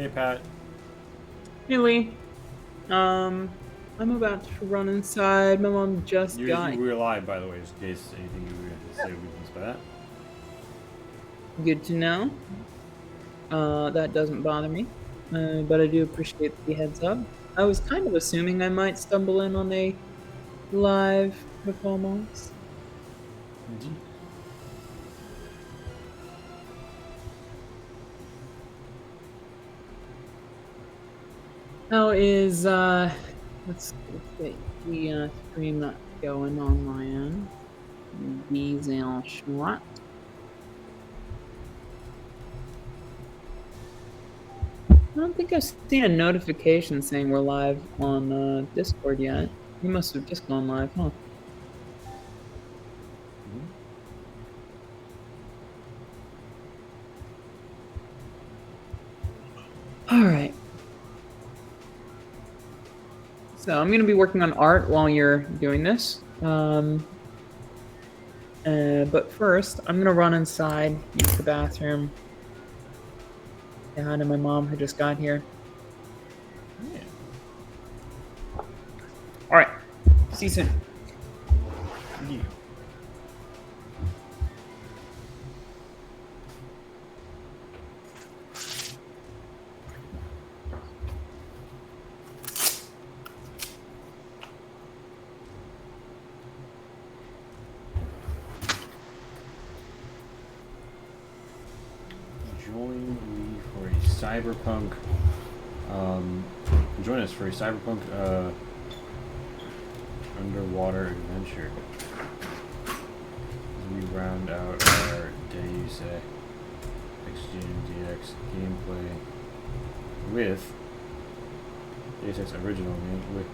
Hey, Pat. Hey Lee, I'm about to run inside. My mom just You got were live, by the way, just in case anything you were going to say we missed by that. good to know. That doesn't bother me, but I do appreciate the heads up. I was kind of assuming I might stumble in on a live performance. Indeed. How is let's get the stream going on my end. Diesel shot. I don't think I've seen a notification saying we're live on Discord yet. You must have just gone live, huh? All right. So I'm going to be working on art while you're doing this. But first, I'm going to run inside, use the bathroom. Say hi to my mom who just got here. Yeah. All right. See you soon. Yeah. Join me for a cyberpunk. Join us for a cyberpunk underwater adventure as we round out our Deus XGN gameplay with Deus Ex original game with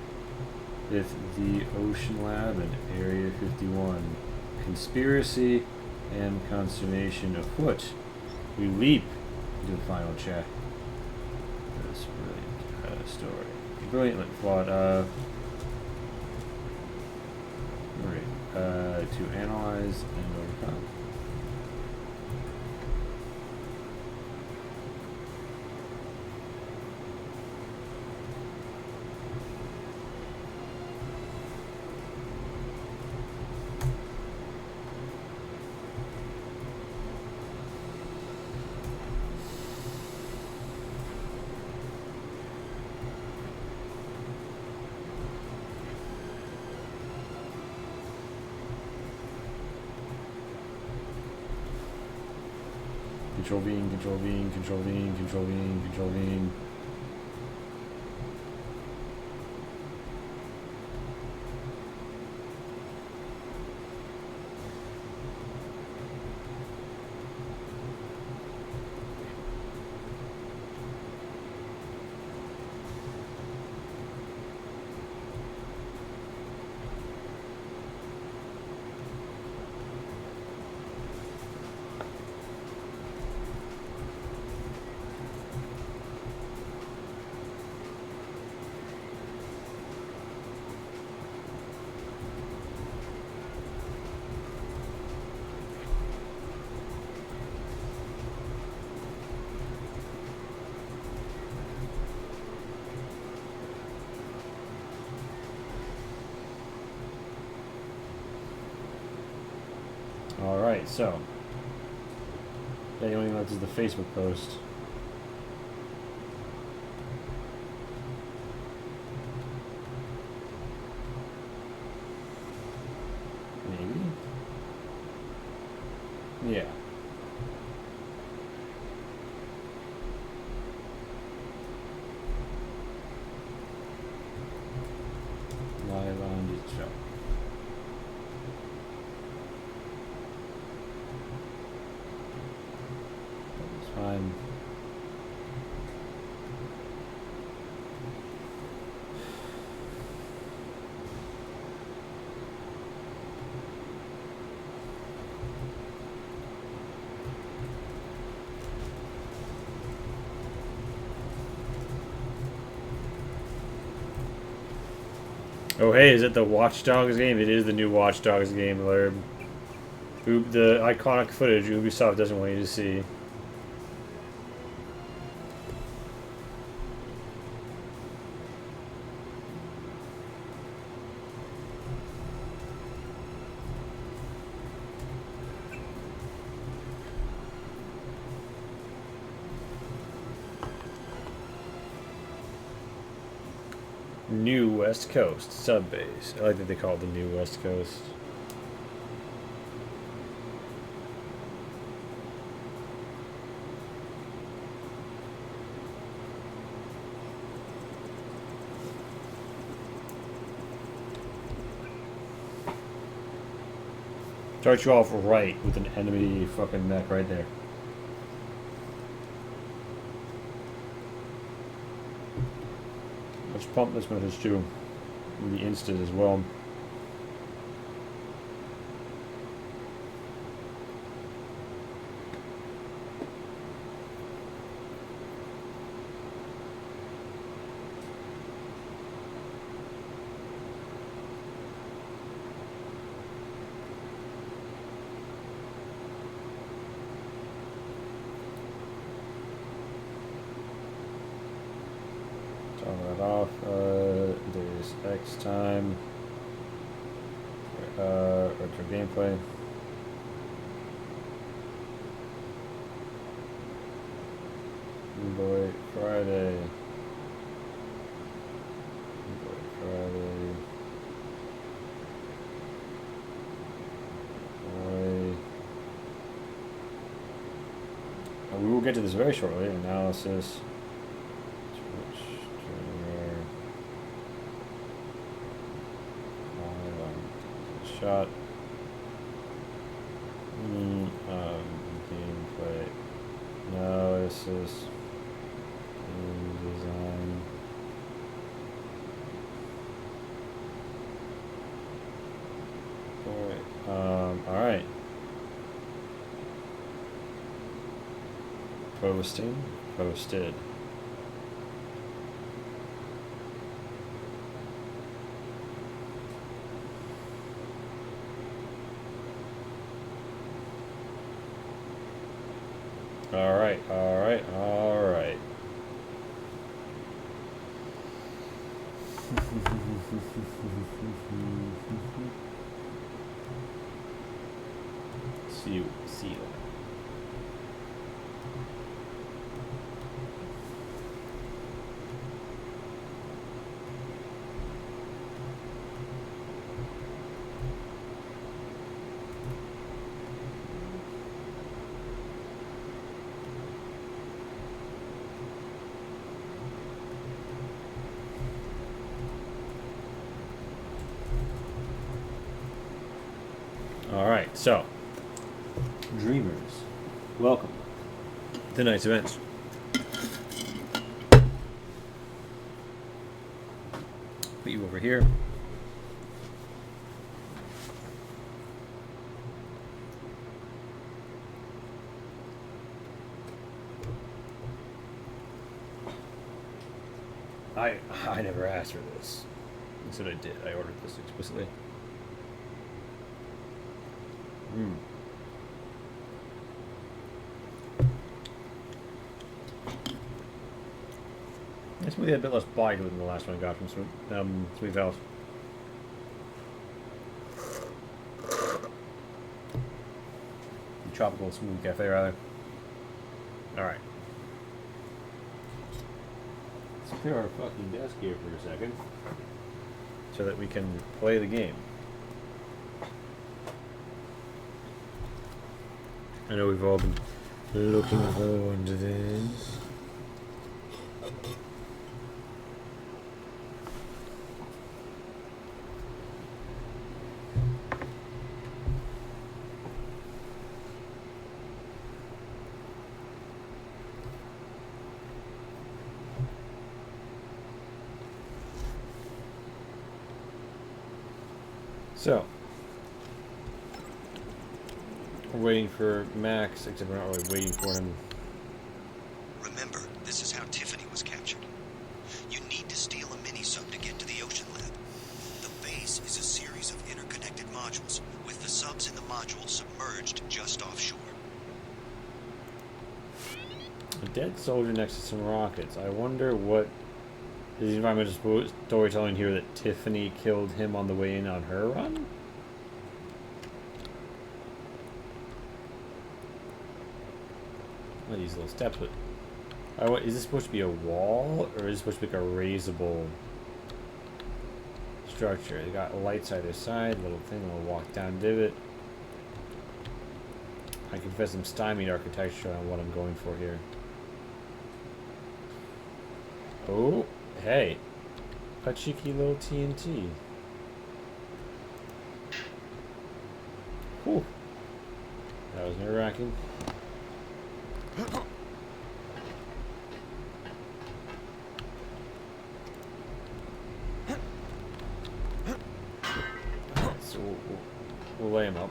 the Ocean Lab and Area 51. Conspiracy and consternation afoot. We leap into the final chapter of this brilliant story. Brilliantly flawed. To analyze and overcome. Control V, Control V, Control V, Control V, Control V. Alright, so. The only left is the Facebook post. Maybe? Yeah. Live on the show. That's fine. Oh hey, is it the Watch Dogs game? It is the new Watch Dogs game, Lerb. The iconic footage Ubisoft doesn't want you to see. New West Coast sub base. I like that they call it the New West Coast. Start you off right with an enemy fucking mech right there. Let's pump this message too. The instant as well. Turn that off. There's X time. Retro gameplay. Boy Friday. Boy Friday. Boy. We will get to this very shortly. Analysis. Shot. Gameplay. Analysis. Game design. Alright. Posting. Posted. Alright. See you. Alright, so Dreamers, welcome to tonight's events. Put you over here. I never asked for this. That's what I did. I ordered this explicitly. This movie had a bit less bite than the last one I got from Sweet House. Tropical Smooth Cafe, rather. Alright. Let's clear our fucking desk here for a second so that we can play the game. I know we've all been looking forward to this. So, we're waiting for Max, except we're not really waiting for him. Remember, this is how Tiffany was captured. You need to steal a mini-sub to get to the Ocean Lab. The base is a series of interconnected modules, with the subs in the module submerged just offshore. A dead soldier next to some rockets. I wonder what is the environmental storytelling here that Tiffany killed him on the way in on her run? What are these little steps? But is this supposed to be a wall, or is it supposed to be like a raisable structure. They got lights either side, little thing, little walk down divot. I confess I'm stymied architecture on what I'm going for here. Oh, hey. A cheeky little TNT. Whew. That was nerve-wracking. So we'll lay him up.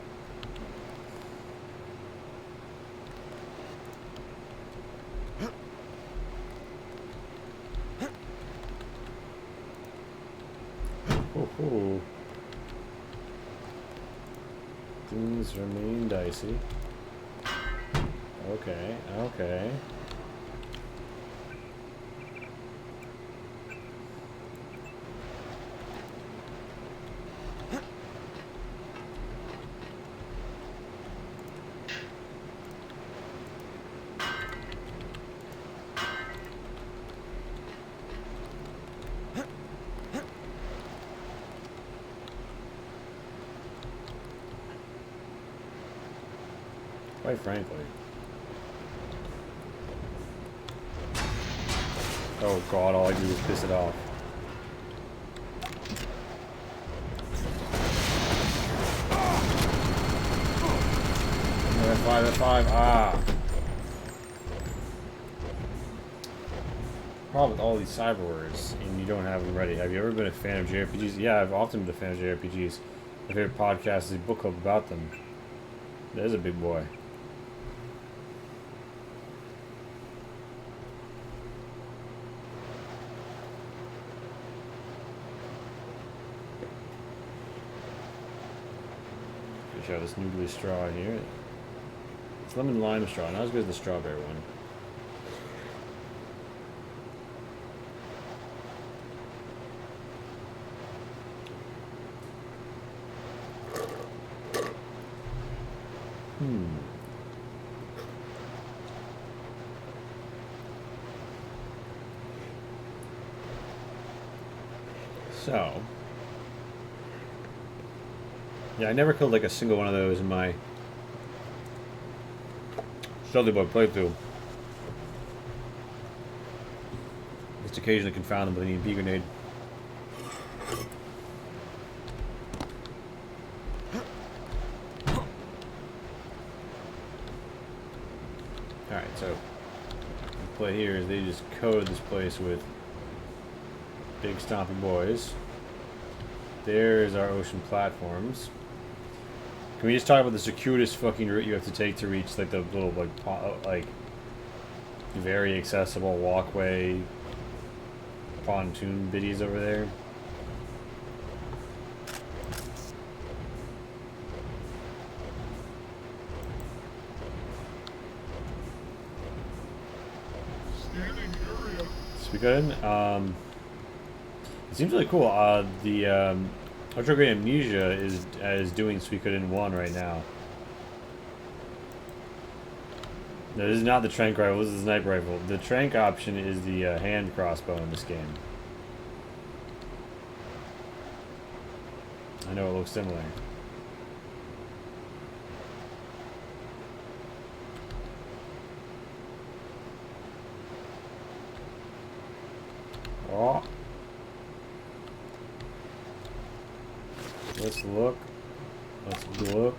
Ooh. Things remain dicey. Okay, okay. Quite frankly. Oh god, all I do is piss it off. F5, ah! Problem with all these cyber words, and you don't have them ready. Have you ever been a fan of JRPGs? Yeah, I've often been a fan of JRPGs. My favorite podcast is a book club about them. There's a big boy. Show this noodly straw here. It's lemon lime straw, not as good as the strawberry one. So, yeah, I never killed like a single one of those in my Stealthy Boy playthrough. Just occasionally confound them with an EMP grenade. Alright, so the play here is they just code this place with big stompy boys. There's our ocean platforms. Can we just talk about the circuitous fucking route you have to take to reach like the little like very accessible walkway pontoon biddies over there? Suikoden. It seems really cool. The Retrograde Amnesia is doing Suikoden 1 right now. No, this is not the trank rifle. This is the sniper rifle. The trank option is the hand crossbow in this game. I know it looks similar. Oh. Let's look. Let's look.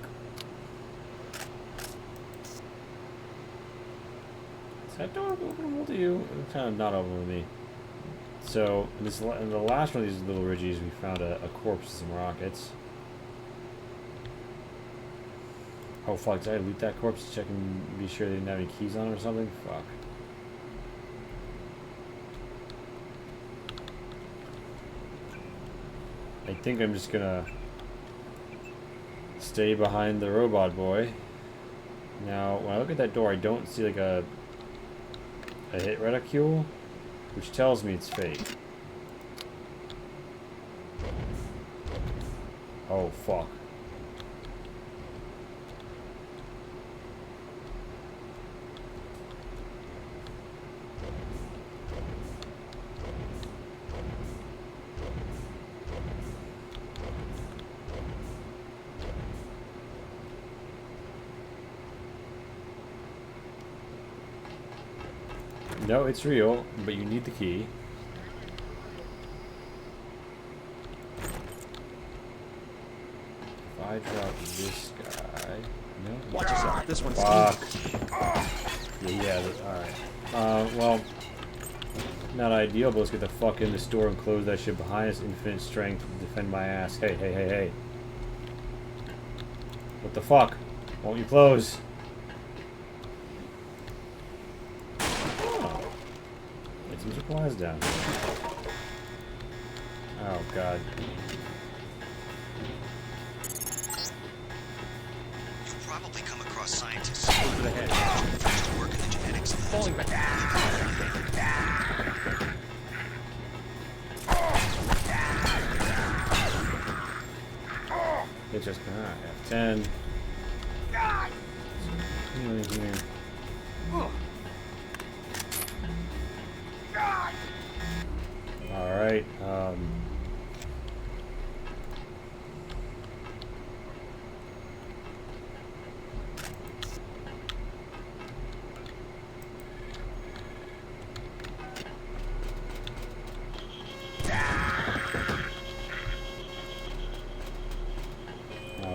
Is that door open to you? It's kind of not open with me. So, in the last one of these little ridges, we found a corpse and some rockets. Oh fuck, did I loot that corpse to check and be sure they didn't have any keys on it or something? Fuck. I think I'm just gonna stay behind the robot boy. Now, when I look at that door, I don't see like a hit reticule, which tells me it's fake. Oh, fuck. No, it's real, but you need the key. If I drop this guy... No? Watch yourself. This one's Fuck. Yeah, alright. Well, not ideal, but let's get the fuck in the store and close that shit behind us. Infinite strength to defend my ass. Hey, hey, hey, hey. What the fuck? Won't you close? Oh. Get some supplies down. Oh, God. You'll probably come across scientists over the head. who used to work in the genetics labs. Falling back. It's just F10. Here. All right.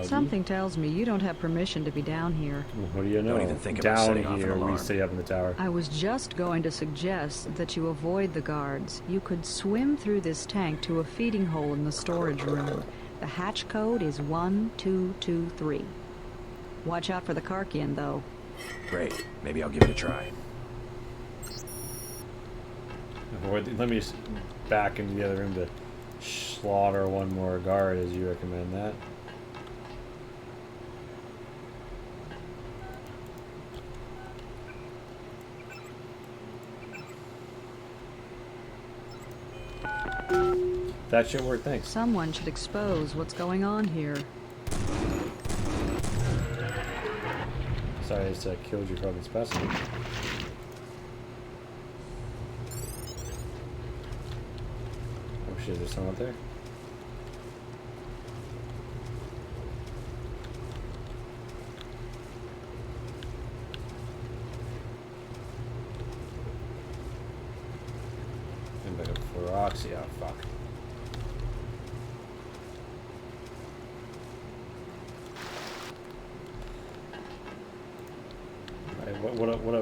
Something tells me you don't have permission to be down here. What do you know? Don't even think about Down setting off an here, we alarm. stay up in the tower. I was just going to suggest that you avoid the guards. You could swim through this tank to a feeding hole in the storage room. The hatch code is 1223. Watch out for the Karkian, though. Great. Maybe I'll give it a try. Let me just back into the other room to slaughter one more guard, as you recommend that. That shit worked, thanks. Someone should expose what's going on here. Sorry, I just killed your fucking specimen. Oh shit, there's someone out there? I'm back up for Roxy, oh fuck.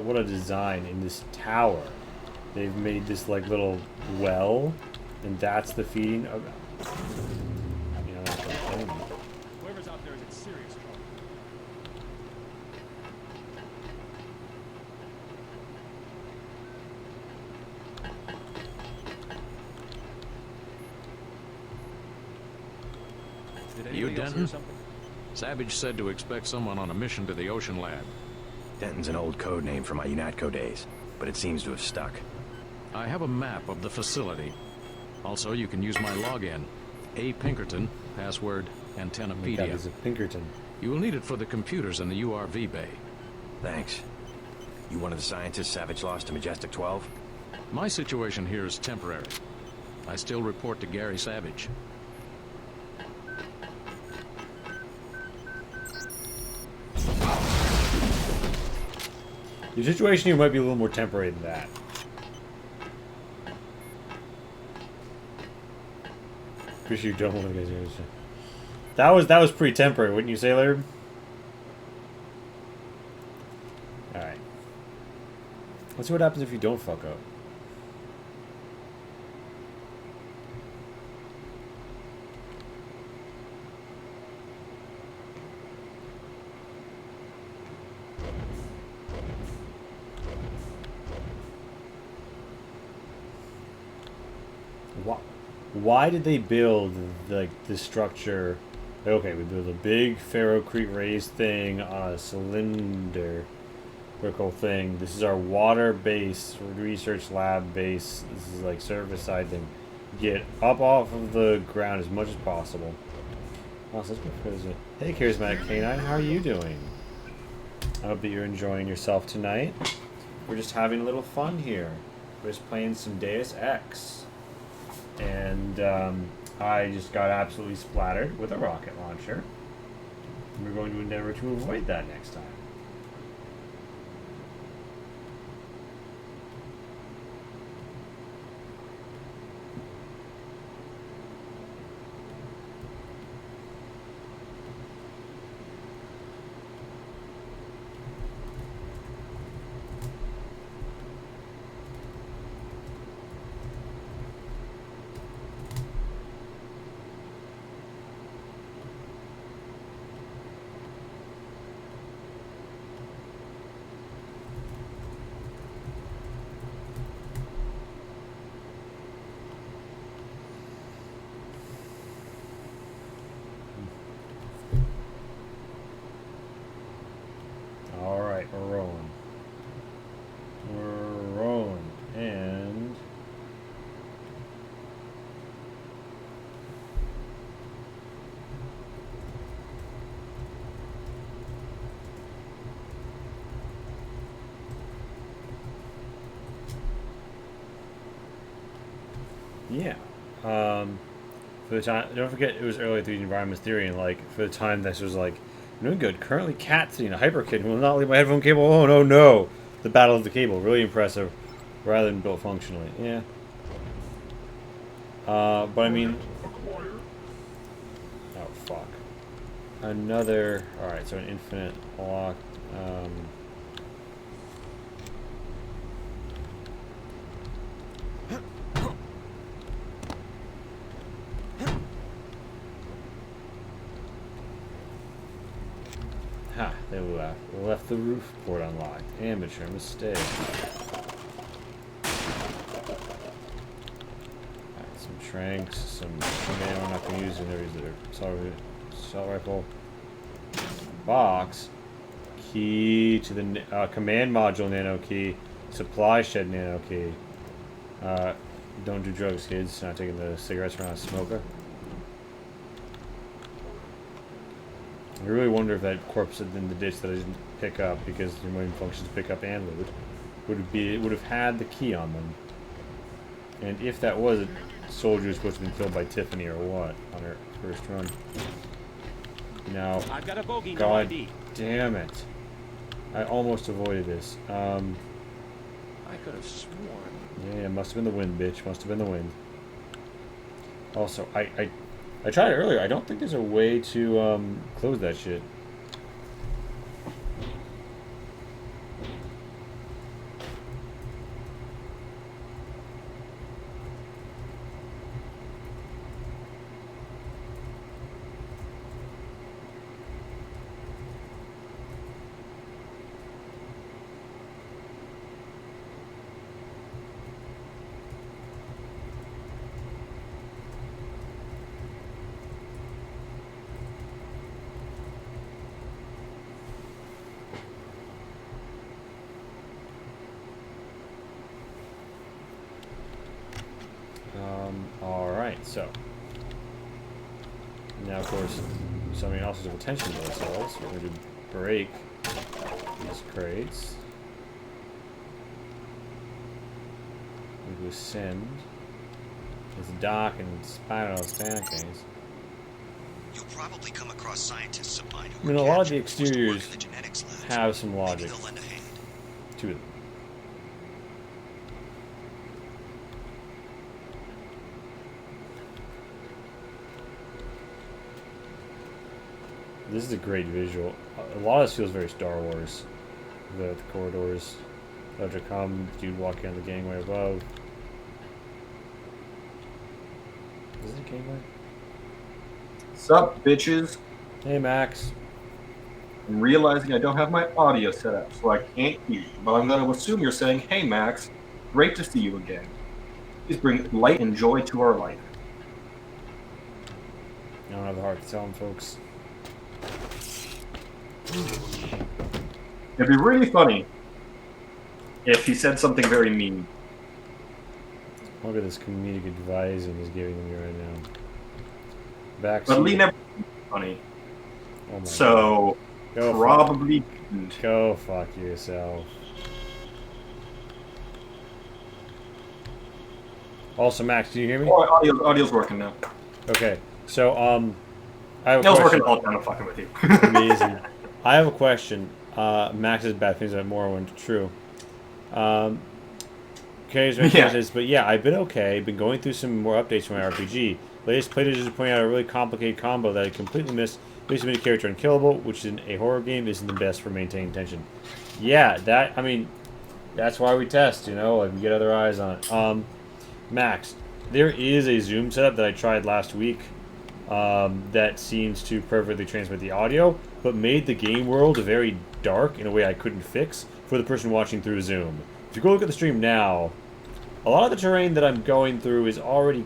What a design in this tower. They've made this like little well, and that's the feeding of. You know, that's the thing. Whoever's out there is in serious trouble. Did You, anybody else hear Denton? something? Savage said to expect someone on a mission to the Ocean Lab. Denton's an old code name from my UNATCO days, but it seems to have stuck. I have a map of the facility. Also, you can use my login. A. Pinkerton, password Oh my God, Antennapedia. there's a Pinkerton. You will need it for the computers in the URV bay. Thanks. You one of the scientists Savage lost to Majestic 12? My situation here is temporary. I still report to Gary Savage. Your situation here might be a little more temporary than that. Pretty sure you don't want to get that was pretty temporary, wouldn't you say, Laird? Alright. Let's see what happens if you don't fuck up. Why did they build the structure? Okay, we build a big ferrocrete raised thing on a cylindrical thing. This is our water base, research lab base. This is like surface side thing. Get up off of the ground as much as possible. Also, let's go for this. Hey, Charismatic Canine, how are you doing? I hope that you're enjoying yourself tonight. We're just having a little fun here. We're just playing some Deus Ex. And I just got absolutely splattered with a rocket launcher. We're going to endeavor to avoid that next time. Yeah. For the time, don't forget it was early 3D environments theory, and like for the time this was like, doing good. Currently, cat scene, a hyperkit will not leave my headphone cable. Oh no, no! The battle of the cable, really impressive, rather than built functionally. Yeah. But I mean, oh fuck. Another. All right, so an infinite lock. Ha, they left the roof port unlocked. Amateur mistake. Alright, some tranks, some ammo I'm not going to use, and there's their assault rifle. Box. Key to the command module nano key. Supply shed nano key. Don't do drugs, kids. Not taking the cigarettes around a smoker. I really wonder if that corpse in the ditch that I didn't pick up because the main functions pick up and loot would have had the key on them. And if that was a soldier who's supposed to have been killed by Tiffany or what on her first run. Now, I've got a bogey, no God ID. damn it! I almost avoided this. I could have sworn. Yeah, must have been the wind, bitch. Must have been the wind. Also, I tried it earlier. I don't think there's a way to close that shit. Alright, so. Now, of course, something else is of attention to ourselves. We're going to break these crates. We will ascend. This dock and spiral staircase. You'll probably come across scientists of mine I who mean, were a lot of the captured, forced to work exteriors in the genetics labs. have some Maybe logic they'll lend a hand. to them. This is a great visual. A lot of this feels very Star Wars. The corridors that to come, dude walking on the gangway above. Is it a gangway? Sup, bitches? Hey, Max. I'm realizing I don't have my audio set up, so I can't hear you. But I'm going to assume you're saying, hey, Max, great to see you again. Please bring light and joy to our life. I don't have the heart to tell him, folks. It'd be really funny if he said something very mean. Look at this comedic advising he's giving me right now. Back. But Lee never funny. Oh my So, God. probably didn't. Go fuck yourself. Also, Max, do you hear me? Oh, audio's working now. Okay, so I have a Neil's question. working the whole time. I'm fucking with you. Amazing. I have a question. Max says bad things about Morrowind. True. But yeah, I've been okay. Been going through some more updates for my RPG. Latest playtesters is pointing out a really complicated combo that I completely missed. Basically, made a character unkillable, which in a horror game isn't the best for maintaining tension. Yeah, that's why we test. You know, like we get other eyes on it. Max, there is a zoom setup that I tried last week. That seems to perfectly transmit the audio, but made the game world very dark in a way I couldn't fix for the person watching through Zoom. If you go look at the stream now, a lot of the terrain that I'm going through is already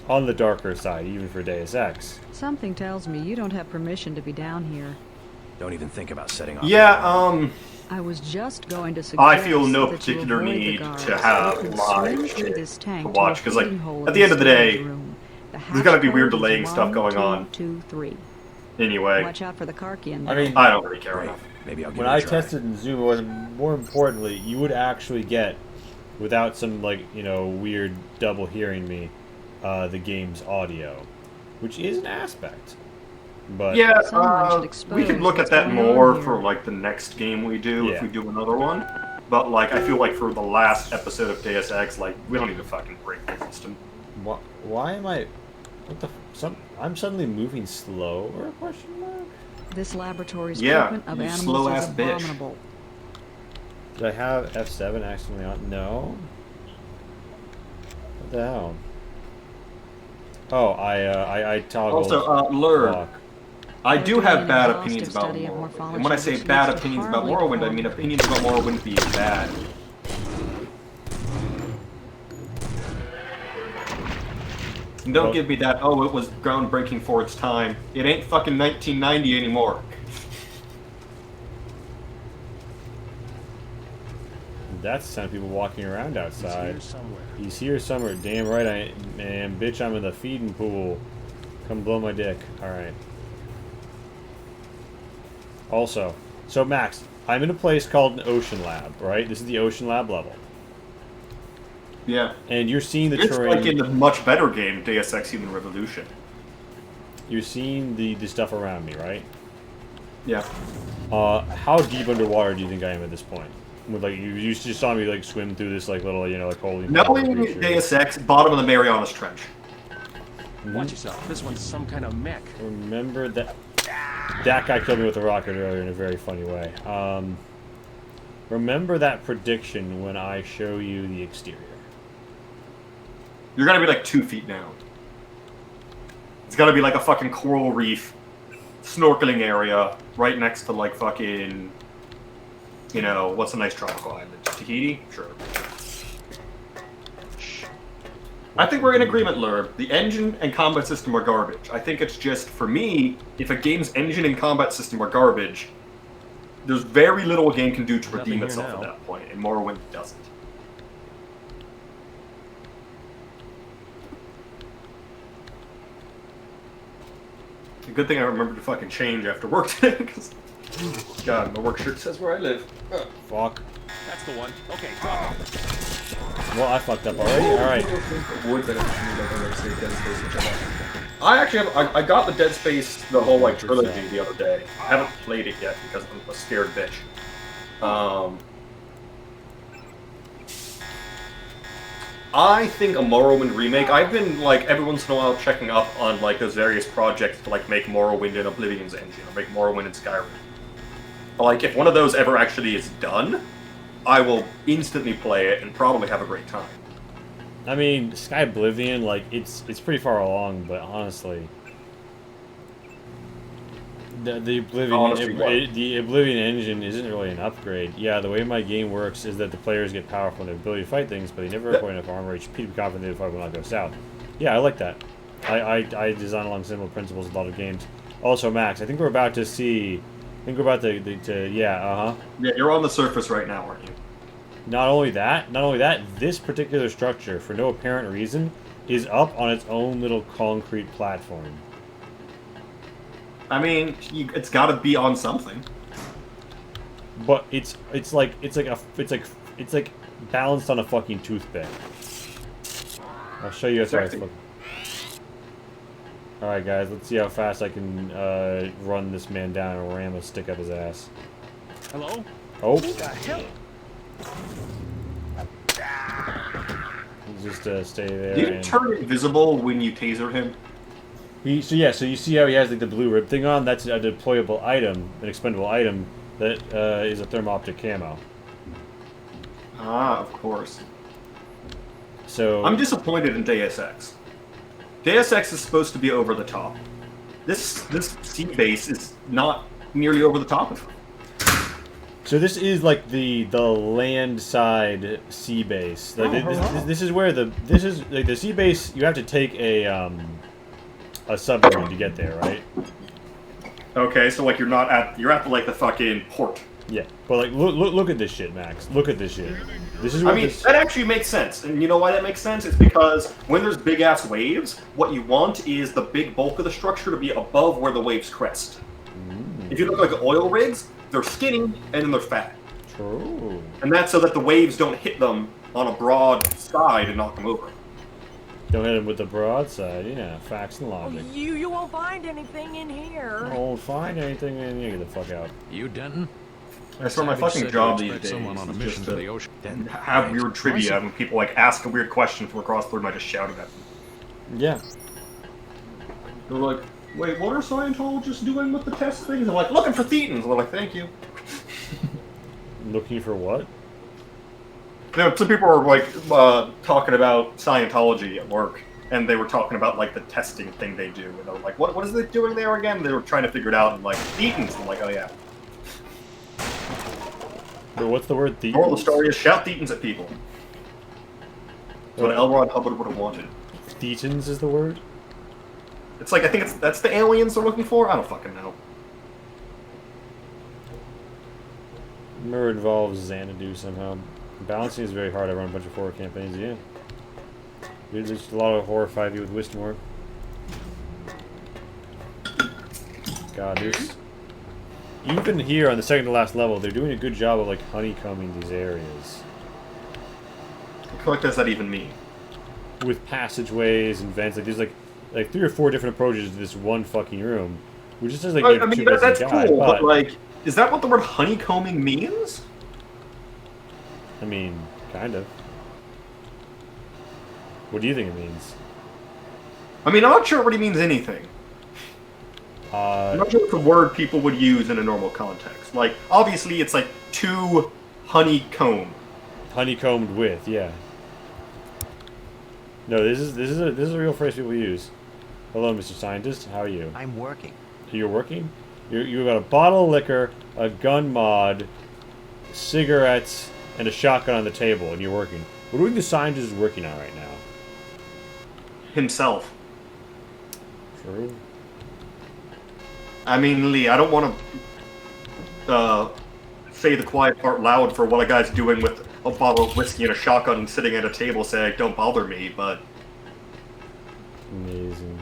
on the darker side, even for Deus Ex. Something tells me you don't have permission to be down here. Don't even think about setting off. Yeah, I was just going to suggest I feel no that you particular avoid the need guards. to have You could live swim through shit this tank to watch, a 'cause, like, feeding hole at in the end of the storage day, room. The there's gotta be hatch weird code is delaying stuff going on. 1223. anyway, Watch out for the Karkian. I mean, I don't really care Great. enough. Maybe I'll give when it a I try. tested in Zoom, it was more importantly, you would actually get without some like weird double hearing me, the game's audio, which is an aspect. But Yeah, Someone should we can expose look at what's that going on more here. for like the next game we do if Yeah. we do another one. But like, I feel like for the last episode of Deus Ex, like we don't need to fucking break the system. why am I? What the? I'm suddenly moving slower? Question mark. This laboratory's Yeah, treatment of you animals slow-ass is bitch. abominable. Did I have F7 accidentally on? No. What the hell? Oh, I toggled. Also, Lur, block. I do Doing have an bad exhaustive opinions about study of Morrowind. morphology, And when I say which bad leads to opinions about horribly Morrowind, I mean deformed- opinions about Morrowind being bad. And don't Well- give me that, oh, it was groundbreaking for its time. It ain't fucking 1990 anymore. That's the sound of people walking around He's outside. here somewhere. He's here somewhere. Damn right I am. Bitch, I'm in the feeding pool. Come blow my dick. Alright. Also, so Max, I'm in a place called an Ocean Lab, right? This is the Ocean Lab level. Yeah. And you're seeing the It's terrain. like in the much better game, Deus Ex Human Revolution. You're seeing the stuff around me, right? Yeah. How deep underwater do you think I am at this point? With like you just saw me like swim through this like little like holy. Knowing Deus Ex, bottom of the Marianas Trench. Watch yourself. This one's some kind of mech. Remember that guy killed me with a rocket earlier in a very funny way. Remember that prediction when I show you the exterior. You're gonna be like 2 feet down. It's gotta be like a fucking coral reef, snorkeling area, right next to like fucking, what's a nice tropical island? Tahiti? Sure. I think we're in agreement, Lurb. The engine and combat system are garbage. I think it's just, for me, if a game's engine and combat system are garbage, there's very little a game can do to Nothing redeem here itself now. at that point, and Morrowind doesn't. A good thing I remembered to fucking change after work today, because, God, my work shirt says where I live. Fuck. That's the one. Okay, drop it. Well, I fucked up already. All right. I actually have, I got the Dead Space, the whole like trilogy the other day. I haven't played it yet because I'm a scared bitch. I think a Morrowind remake, I've been like every once in a while checking up on like those various projects to like make Morrowind in Oblivion's engine or make Morrowind in Skyrim. But like if one of those ever actually is done, I will instantly play it and probably have a great time. I mean, Sky Oblivion, like it's pretty far along, but honestly, the Oblivion Honestly, what? the Oblivion engine isn't really an upgrade. Yeah, the way my game works is that the players get powerful in their ability to fight things, but they never acquire enough armor HP to be confident the fight will not go south. Yeah, I like that. I design along similar principles in a lot of games. Also, Max, I think we're about to see. I think we're about to yeah, Yeah, you're on the surface right now, aren't you? Not only that, this particular structure, for no apparent reason, is up on its own little concrete platform. I mean, it's got to be on something. But it's like balanced on a fucking toothpick. I'll show you after I Sexy. look. All right, guys, let's see how fast I can run this man down and ram a stick up his ass. Hello? Oh, What the hell? just stay there. Did you and... turn invisible when you tasered him? So you see how he has like the blue rib thing on? That's a deployable item, an expendable item that is a thermoptic camo. Ah, of course. So I'm disappointed in Deus Ex. Deus Ex is supposed to be over the top. This sea base is not nearly over the top of it. So this is like the land side sea base. Like this is where this is like the sea base. You have to take a submarine to get there, right? Okay, so like you're at like the fucking port. Yeah, but like look at this shit, Max. Look at this shit. This is I what mean, this. that actually makes sense. And you know why that makes sense? It's because when there's big ass waves, what you want is the big bulk of the structure to be above where the waves crest. If you look like oil rigs, they're skinny and then they're fat. True. And that's so that the waves don't hit them on a broad side and knock them over. Don't hit him with the broadside. Yeah, facts and logic. You won't find anything in here. Won't find anything in here. Get the fuck out. You, Denton? That's where my Savage fucking said job you these expect days someone on a is mission just to the to ocean. have weird trivia when people like ask a weird question from across the room. I just shout at them. Yeah. They're like, "Wait, what are Scientologists doing with the test things?" I'm like, "Looking for thetans." They're like, "Thank you." Looking for what? You know, some people were like talking about Scientology at work, and they were talking about like the testing thing they do, and they were like, "What is it doing there again?" They were trying to figure it out, and like thetans. I'm like, "Oh yeah." But what's the word thief? The moral of the story is shout thetans at people. That's what L. Ron Hubbard would have wanted. Thetans is the word? It's like, I think that's the aliens they're looking for? I don't fucking know. Remember, it involves Xanadu somehow. Balancing is very hard. I run a bunch of horror campaigns, yeah. There's just a lot of horror 5e with Wismore. God, this... Even here on the second to last level, they're doing a good job of like honeycombing these areas. What does that even mean? With passageways and vents, like there's like 3 or 4 different approaches to this one fucking room, which just says like I mean, that's cool, but like, is that what the word honeycombing means? I mean, kind of. What do you think it means? I mean, I'm not sure it really means anything. I'm not sure it's a word people would use in a normal context. Like, obviously, it's like to honeycomb. Honeycombed with, yeah. No, this is a real phrase people use. Hello, Mr. Scientist. How are you? I'm working. You're working? You got a bottle of liquor, a gun mod, cigarettes, and a shotgun on the table, and you're working. What do you think the scientist is working on right now? Himself. True. I mean, Lee, I don't want to say the quiet part loud for what a guy's doing with a bottle of whiskey and a shotgun and sitting at a table saying, "Don't bother me," but... Amazing.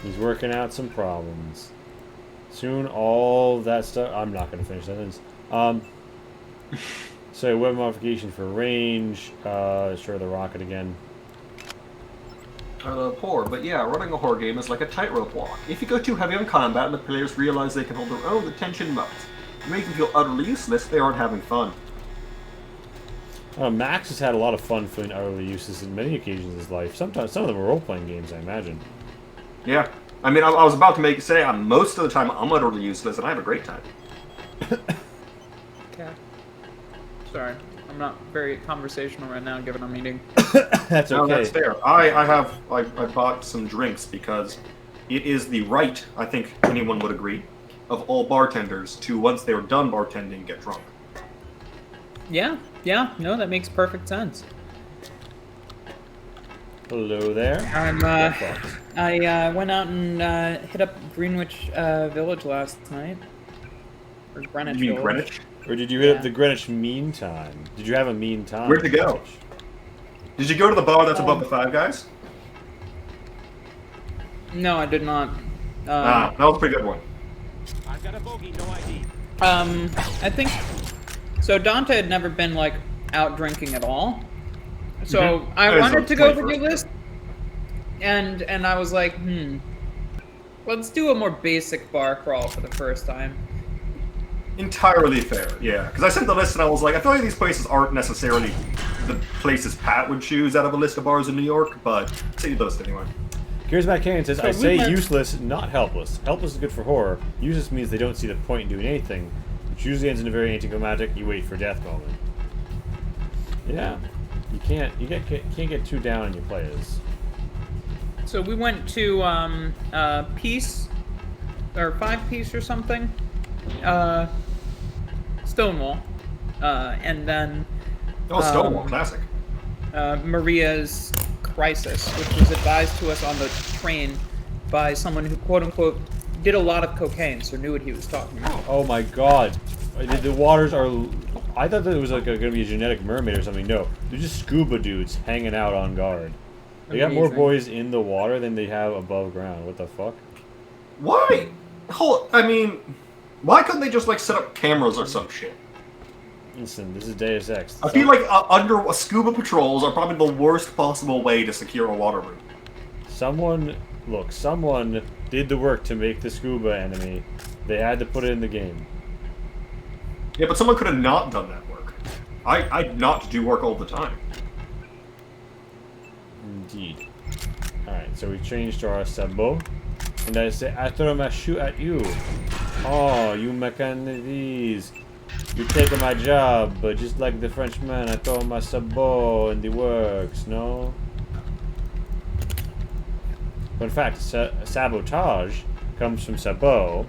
He's working out some problems. Soon all that stuff... I'm not going to finish that sentence. So, web modification for range. Sure, the rocket again. Poor, but yeah, running a horror game is like a tightrope walk. If you go too heavy on combat and the players realize they can hold their own, the tension mounts. You make them feel utterly useless, they aren't having fun. Max has had a lot of fun feeling utterly useless in many occasions in his life. Sometimes, some of them are role-playing games, I imagine. Yeah. I mean, I was about to say, most of the time I'm utterly useless, and I have a great time. Okay. Sorry. I'm not very conversational right now, given I'm eating. That's okay. No, that's fair. I bought some drinks because it is the right, I think anyone would agree, of all bartenders to, once they're done bartending, get drunk. Yeah, no, that makes perfect sense. Hello there. I went out and hit up Greenwich Village last night. Or Greenwich You mean Village. Greenwich? Or did you hit up the Greenwich Mean Time? Did you have a mean time? Where'd you go? Did you go to the bar that's above the Five Guys? No, I did not. That was a pretty good one. I've got a bogey, no ID. I think... So Dante had never been, like, out drinking at all. So I wanted to go for this, and I was like, let's do a more basic bar crawl for the first time. Entirely fair, yeah. Because I sent the list and I was like, I feel like these places aren't necessarily the places Pat would choose out of a list of bars in New York, but see the list anyway. Here's Matt Cannon says, So I say went... useless, not helpless. Helpless is good for horror. Useless means they don't see the point in doing anything, which usually ends in a very anticlimactic, you wait for death moment. Yeah. You can't get too down in your players. So we went to Piece, or 5 Piece or something, Stonewall, and then Stonewall, classic. Maria's Crisis, which was advised to us on the train by someone who, quote unquote, did a lot of cocaine, so knew what he was talking about. Oh my god. The waters are... I thought that it was like going to be a genetic mermaid or something. No, they're just scuba dudes hanging out on guard. They got more boys in the water than they have above ground. What the fuck? Why? Why couldn't they just like set up cameras or some shit? Listen, this is Deus Ex. I feel like scuba patrols are probably the worst possible way to secure a water route. Someone did the work to make the scuba enemy. They had to put it in the game. Yeah, but someone could have not done that work. I not do work all the time. Indeed. Alright, so we changed to our sabot. And I say, I throw my shoe at you. Oh, you mechanics. You're taking my job, but just like the Frenchman, I throw my sabot in the works, no? But in fact, sabotage comes from sabot,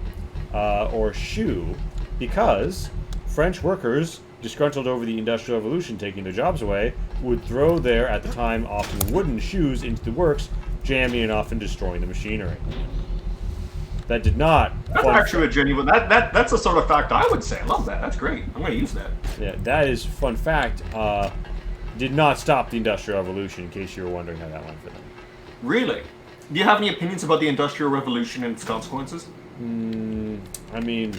or shoe, because French workers, disgruntled over the Industrial Revolution taking their jobs away, would throw their, at the time, often wooden shoes into the works, jamming and often destroying the machinery. That did not... That's actually a genuine... That's the sort of fact I would say. I love that. That's great. I'm going to use that. Yeah, that is fun fact. Did not stop the Industrial Revolution, in case you were wondering how that went for them. Really? Do you have any opinions about the Industrial Revolution and its consequences? I mean...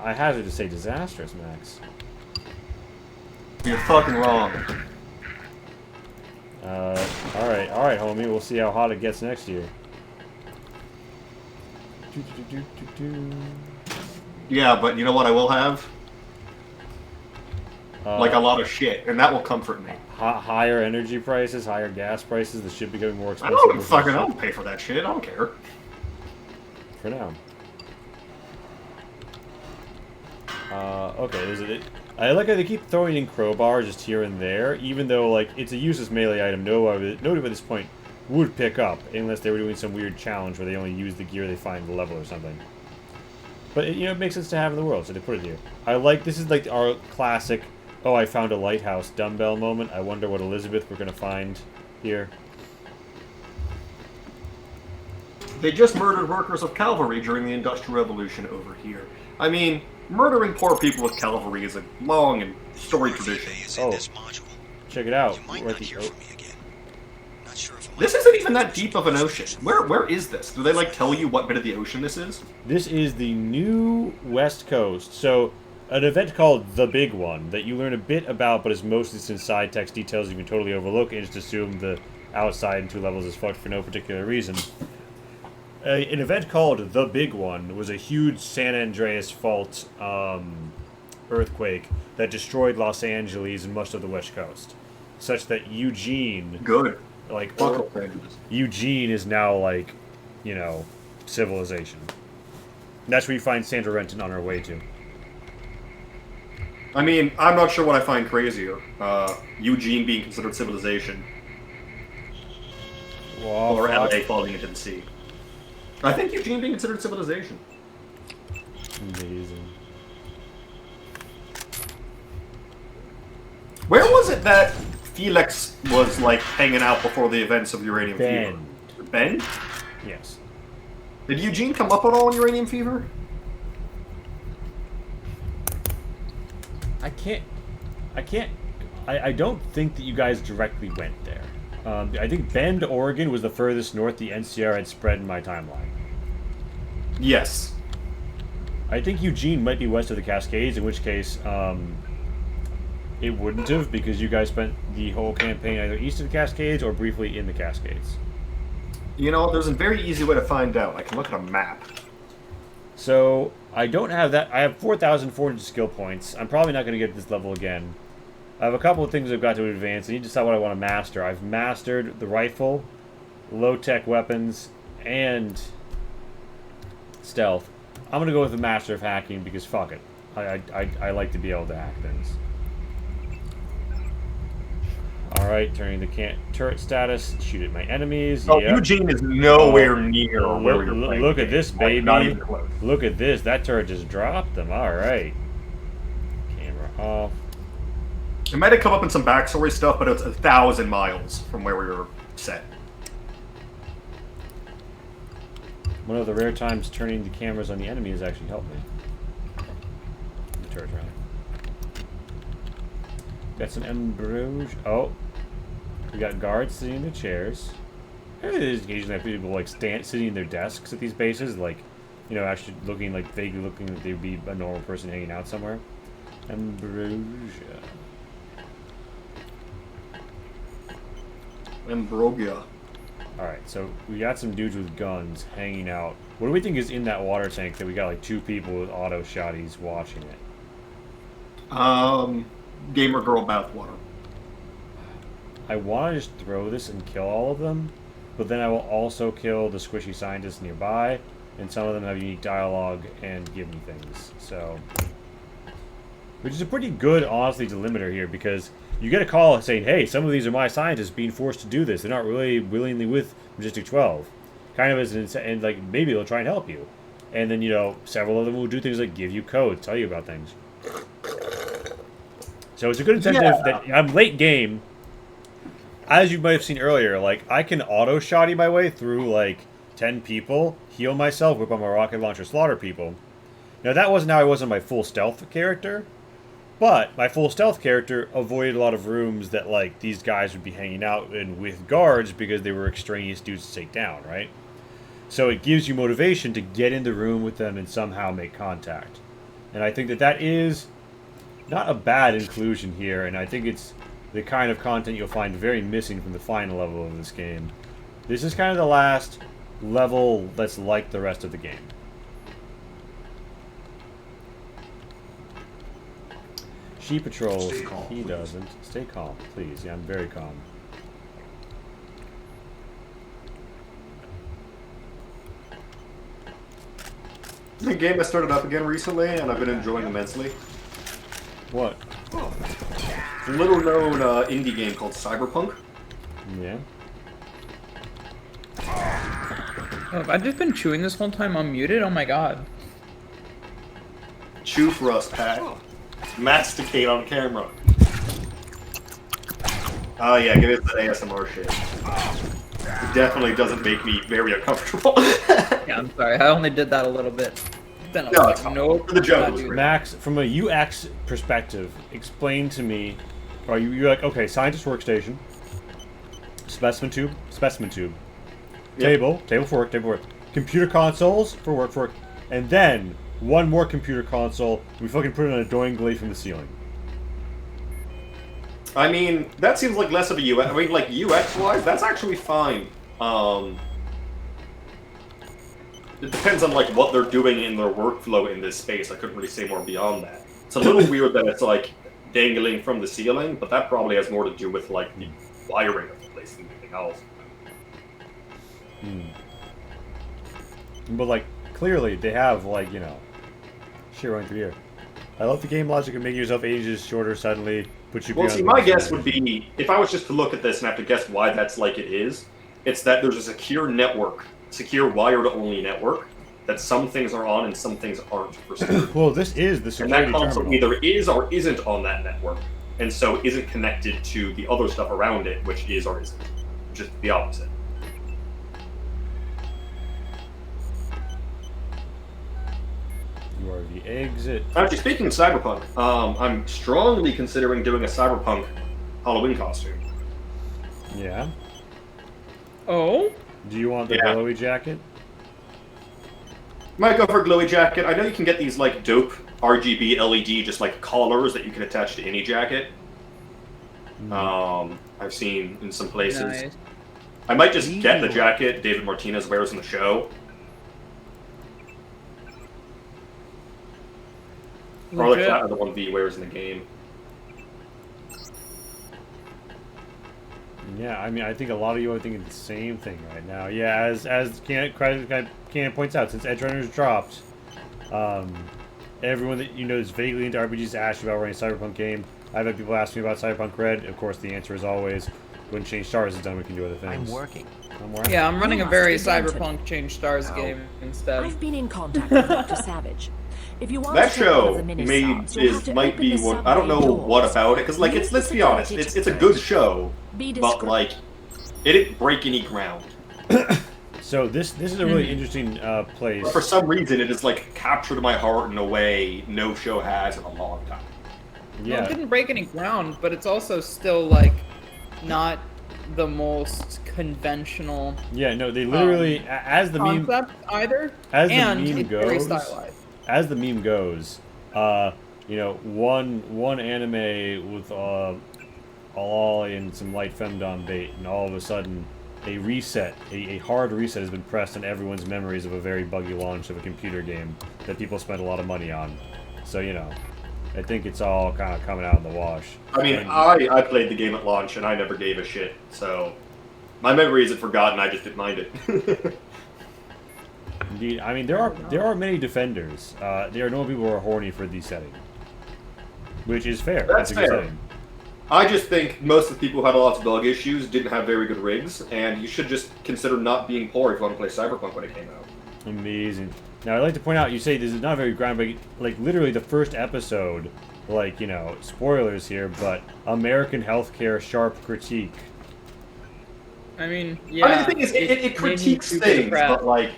I hazard to say disastrous, Max. You're fucking wrong. Alright, homie. We'll see how hot it gets next year. Yeah, but you know what I will have? Like a lot of shit, and that will comfort me. Higher energy prices, higher gas prices, the shit becoming more I expensive. I don't pay for that shit. I don't care. For now. Okay, I like how they keep throwing in crowbars just here and there, even though, like, it's a useless melee item nobody at this point would pick up, unless they were doing some weird challenge where they only use the gear they find in the level or something. But, it makes sense to have in the world, so they put it here. This is like our classic, oh, I found a lighthouse dumbbell moment. I wonder what Elizabeth we're going to find here. They just murdered workers of cavalry during the Industrial Revolution over here. I mean, murdering poor people with cavalry is a long and storied tradition. Oh, check it out. This isn't even that deep of an ocean. Where is this? Do they, like, tell you what bit of the ocean this is? This is the new West Coast. So, an event called The Big One that you learn a bit about, but is mostly some side text details you can totally overlook and just assume the outside and 2 levels is fucked for no particular reason. An event called The Big One was a huge San Andreas Fault earthquake that destroyed Los Angeles and much of the West Coast, such that Eugene... Good. Like, Eugene is now, like, civilization. That's where you find Sandra Renton on her way to. I mean, I'm not sure what I find crazier. Eugene being considered civilization. Well, or LA falling into the sea. I think Eugene being considered civilization. Amazing. Where was it that Felix was, like, hanging out before the events of Uranium Fever? Bend? Yes. Did Eugene come up at all in Uranium Fever? I don't think that you guys directly went there. I think Bend, Oregon was the furthest north the NCR had spread in my timeline. Yes. I think Eugene might be west of the Cascades, in which case, it wouldn't have, because you guys spent the whole campaign either east of the Cascades or briefly in the Cascades. You know, there's a very easy way to find out. I can look at a map. So, I don't have that. I have 4,400 skill points. I'm probably not going to get this level again. I have a couple of things I've got to advance. I need to decide what I want to master. I've mastered the rifle, low-tech weapons, and stealth. I'm going to go with the Master of Hacking because fuck it. I like to be able to hack things. Alright, turning the turret status, shoot at my enemies. Oh, yep. Eugene is nowhere near where we were playing. Look at this, baby. Not even close. Look at this. That turret just dropped them. Alright. Camera off. It might have come up in some backstory stuff, but it's 1,000 miles from where we were set. One of the rare times turning the cameras on the enemy has actually helped me. The turret, rather. Got some embrouge. Oh. We got guards sitting in the chairs. There's occasionally have people like sitting in their desks at these bases, like, actually looking like vaguely looking like they'd be a normal person hanging out somewhere. Ambrosia. Ambrosia. Alright, so we got some dudes with guns hanging out. What do we think is in that water tank that we got like 2 people with auto shotties watching it? Gamer girl bathwater. I want to just throw this and kill all of them, but then I will also kill the squishy scientists nearby, and some of them have unique dialogue and give me things. So, which is a pretty good, honestly, delimiter here, because you get a call saying, hey, some of these are my scientists being forced to do this. They're not really willingly with Majestic 12. Kind of as an and like, maybe they'll try and help you. And then, you know, several of them will do things like give you code, tell you about things. So it's a good incentive that I'm late game. As you might have seen earlier, like, I can auto-shotty my way through, like, 10 people, heal myself, whip on my rocket launcher, slaughter people. Now, that wasn't how I was on my full stealth character, but my full stealth character avoided a lot of rooms that, like, these guys would be hanging out in with guards because they were extraneous dudes to take down, right? So it gives you motivation to get in the room with them and somehow make contact. And I think that that is not a bad inclusion here, and I think it's the kind of content you'll find very missing from the final level of this game. This is kind of the last level that's like the rest of the game. She patrols, he doesn't. Stay calm, please. Yeah, I'm very calm. The game I started up again recently, and I've been enjoying immensely. What? Little known indie game called Cyberpunk. Yeah. Oh, have I just been chewing this whole time unmuted? Oh my god. Chew for us, Pat. Masticate on camera. Oh yeah, give it that ASMR shit. It definitely doesn't make me very uncomfortable. Yeah, I'm sorry. I only did that a little bit. Then I was No, like, it's fine. nope. For the joke, not it was doing great. Max, from a UX perspective, explain to me. Are you're like, okay, scientist workstation, specimen tube, Yep. table for work, computer consoles for work, and then one more computer console. We fucking put it on a doingly from the ceiling. I mean, that seems like less of a UX. I mean, like UX-wise, that's actually fine. It depends on like what they're doing in their workflow in this space. I couldn't really say more beyond that. It's a little weird that it's like dangling from the ceiling, but that probably has more to do with like the wiring of the place than anything else. But like, clearly they have like, you know, shit running through here. I love the game logic of making yourself ages shorter suddenly. Put you. Well, beyond see, the my limits. guess would be, if I was just to look at this and have to guess why that's like it is, it's that there's a secure network, secure wired-only network, that some things are on and some things aren't for security. Well, this is the And security that console terminal. either is or isn't on that network, and so isn't connected to the other stuff around it, which is or isn't. Just the opposite. You are the exit. Actually, speaking of Cyberpunk, I'm strongly considering doing a Cyberpunk Halloween costume. Yeah. Oh? Do you want the Yeah. glowy jacket? Might go for a glowy jacket. I know you can get these like dope RGB LED just like collars that you can attach to any jacket. I've seen in some places. Nice. I might just get the jacket David Martinez wears in the show. Or like Legit. that, or the one V wears in the game. Yeah, I mean, I think a lot of you are thinking the same thing right now. Yeah, as Cannon points out, since Edge Runners dropped, everyone that you know is vaguely into RPGs asked you about running a Cyberpunk game. I've had people ask me about Cyberpunk Red. Of course, the answer is always, when Change Stars is done, we can do other things. I'm working. I'm working. Yeah, I'm running a very You must be cyberpunk Change Stars game instead. I've been in contact with Dr. Savage. If you want That to check one of show the mini may subs, you'll have is to might open be the one. I don't know subway what doors. about it because like Use it's the let's be honest, security it's a to good search. show, Be but discreet. like it didn't break any ground. So this is a really interesting place. But for some reason, it has like captured my heart in a way no show has in a long time. Well, Yeah. it didn't break any ground, but it's also still like not the most conventional Yeah, no, they literally, as the meme, concept either. as the and meme it's very goes, stylized. as the meme goes, you know, one anime with all and some light femdom bait, and all of a sudden a reset, a hard reset has been pressed on everyone's memories of a very buggy launch of a computer game that people spent a lot of money on. So, you know, I think it's all kind of coming out in the wash. I mean, And- I played the game at launch, and I never gave a shit, so my memory isn't forgotten, I just didn't mind it. Indeed, I mean, there are many defenders. There are no people who are horny for the setting. Which is fair. That's a good fair. setting. I just think most of the people who had lots of bug issues didn't have very good rigs, and you should just consider not being poor if you want to play Cyberpunk when it came out. Amazing. Now, I'd like to point out, you say this is not very groundbreaking. Like, literally the first episode, like, you know, spoilers here, but American healthcare sharp critique. I mean, yeah. I mean, the thing is, it made me critiques super things, depressed. but, like,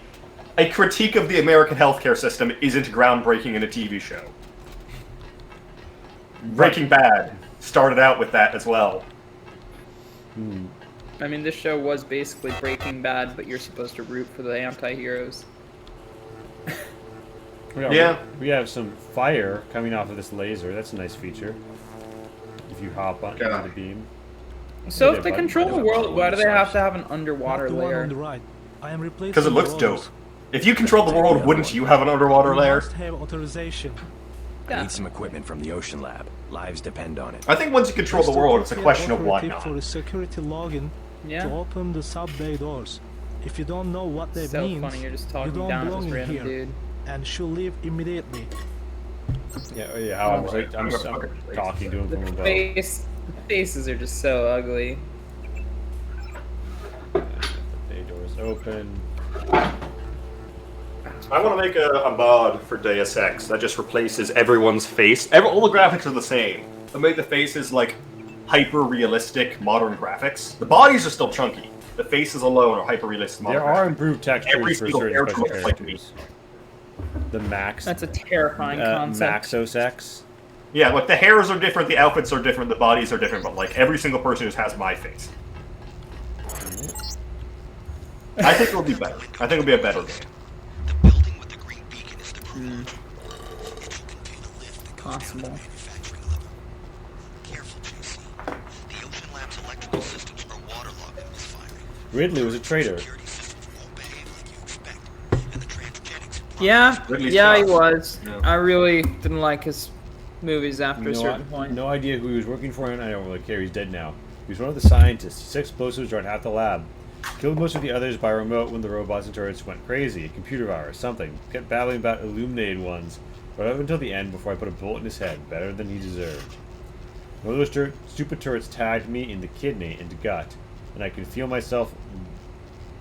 a critique of the American healthcare system isn't groundbreaking in a TV show. Breaking Bad started out with that as well. I mean, this show was basically Breaking Bad, but you're supposed to root for the anti-heroes. Yeah. We have some fire coming off of this laser. That's a nice feature. If you hop on Yeah. the beam. So Yeah, if they button. control the world, why do they have to have an underwater The one layer? on the right. I am replacing Because it looks the dope. rollers. If you control the world, wouldn't you have an underwater You layer? must have authorization. I Yeah. need some equipment from the Ocean Lab. Lives depend on it. I think once you control the world, it's a question of why Operative not. for a security login to Yeah. open the sub bay doors. If you don't know what that So means, funny, you're just you talking don't down to belong this in random here dude. and should leave immediately. Yeah, how I'm, Alright, I'm, I'm just, gonna I'm fucking talking to him The from above. the faces are just so ugly. The bay doors open. I want to make a mod for Deus Ex that just replaces everyone's face. All the graphics are the same. But make the faces like hyper-realistic modern graphics. The bodies are still chunky. The faces alone are hyper-realistic modern There are graphics. improved textures Every for single certain character special looks like me. characters. The Max. That's a terrifying concept. Maxos X. Yeah, like the hairs are different, the outfits are different, the bodies are different, but like every single person just has my face. I think it'll be better. I think it'll be a better game. The building with the green beacon is the crew launcher. It should contain a lift that goes down to Possible. the manufacturing level. Careful, JC. The Ocean Lab's electrical systems are waterlogged in misfiring. Ridley was a traitor. Security systems won't behave like you expect, and the transgenics Yeah, Ridley yeah, he Scott. was. Yeah. I really didn't like his movies after a No, certain point. no idea who he was working for, and I don't really care. He's dead now. He was one of the scientists. 6 explosives around half the lab. Killed most of the others by remote when the robots and turrets went crazy. A computer virus, something. Kept babbling about illuminated ones. But up until the end before I put a bullet in his head. Better than he deserved. One of those stupid turrets tagged me in the kidney and gut. And I can feel myself...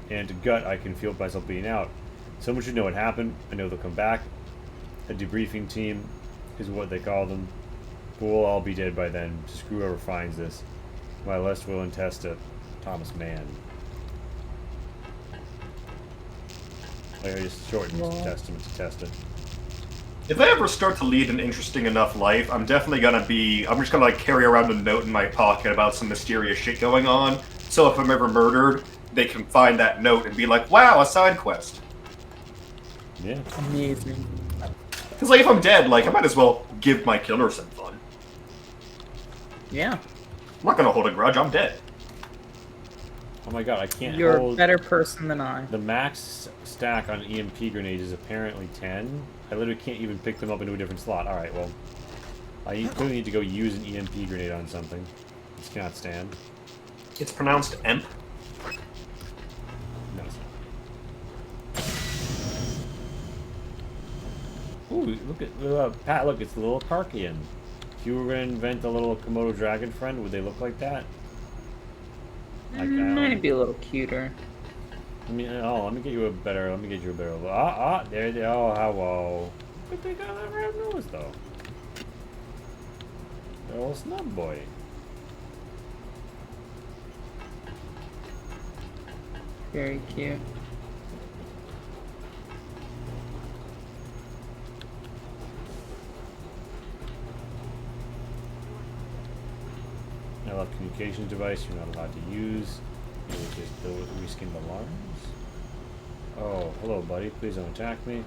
And gut, I can feel myself bleeding out. Someone should know what happened. I know they'll come back. A debriefing team is what they call them. But we'll all be dead by then. Screw whoever finds this. My less will and test it. Thomas Mann. I just shortened Testament to test it. If I ever start to lead an interesting enough life, I'm definitely gonna be... I'm just gonna like carry around a note in my pocket about some mysterious shit going on. So if I'm ever murdered, they can find that note and be like, wow, a side quest. Yeah. Amazing. Because like if I'm dead, like I might as well give my killer some fun. Yeah. I'm not gonna hold a grudge, I'm dead. Oh my god, I can't You're a hold... better person than I. The max stack on EMP grenades is apparently 10. I literally can't even pick them up into a different slot. Alright, well... I clearly need to go use an EMP grenade on something. This cannot stand. It's pronounced EMP. No, it's not. Ooh, look at... Pat, look, it's the little Karkian. If you were going to invent a little Komodo dragon friend, would they look like that? Like, Might be a little cuter. I mean, oh, let me get you a better. There they are. Oh, hello. But they got a red nose though. They're all snub boy. Very cute. I love communications device. You're not allowed to use. You just reskin alarms. Oh, hello, buddy. Please don't attack me.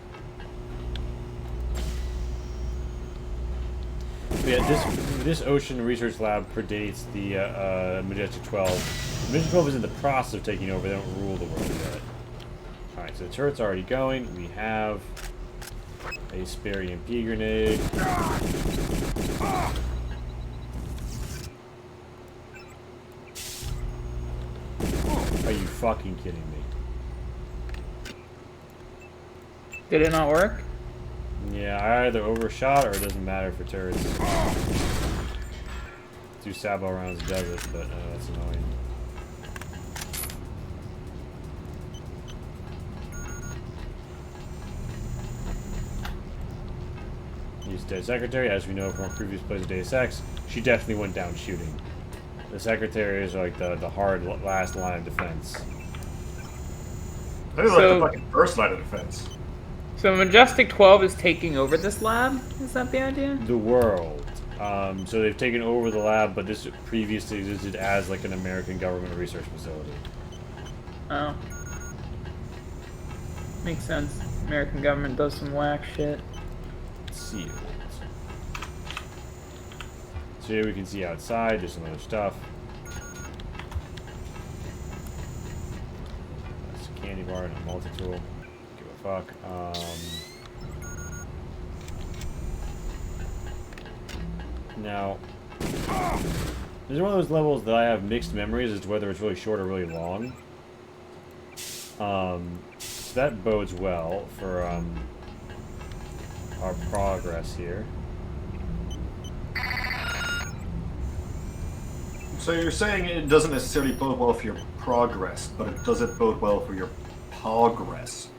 yeah, this ocean research lab predates the Majestic 12. Majestic 12 is in the process of taking over. They don't rule the world yet. All right, so the turret's already going. We have a spare EMP grenade. Are you fucking kidding me? Did it not work? Yeah, I either overshot or it doesn't matter for turrets. 2 Sabo rounds does it, but that's annoying. He's dead secretary, as we know from our previous plays of Deus Ex. She definitely went down shooting. The secretary is like the hard last line of defense. I think like the fucking first line of defense. So Majestic 12 is taking over this lab? Is that the idea? The world. So they've taken over the lab, but this previously existed as like an American government research facility. Oh. Makes sense. American government does some whack shit. Sealed. So here we can see outside, there's some other stuff. That's a candy bar and a multi-tool. Give a fuck. Now, this is one of those levels that I have mixed memories as to whether it's really short or really long. So that bodes well for our progress here. So you're saying it doesn't necessarily bode well for your progress, but it does bode well for your progress.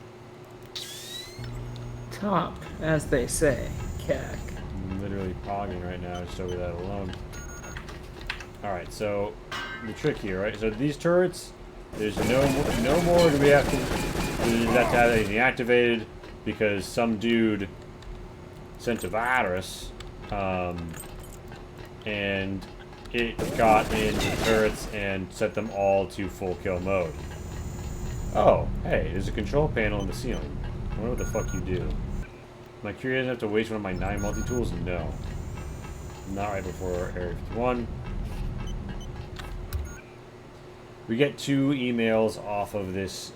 Top, as they say, cack. I'm literally pogging right now, just over that alone. Alright, so the trick here, right? So these turrets, there's no more do we have to have anything activated because some dude sent a virus, and it got into turrets and set them all to full kill mode. Oh, hey, there's a control panel in the ceiling. I wonder what the fuck you do. Am I curious enough to waste one of my 9 multi-tools? No. Not right before Area 51. We get 2 emails off of this,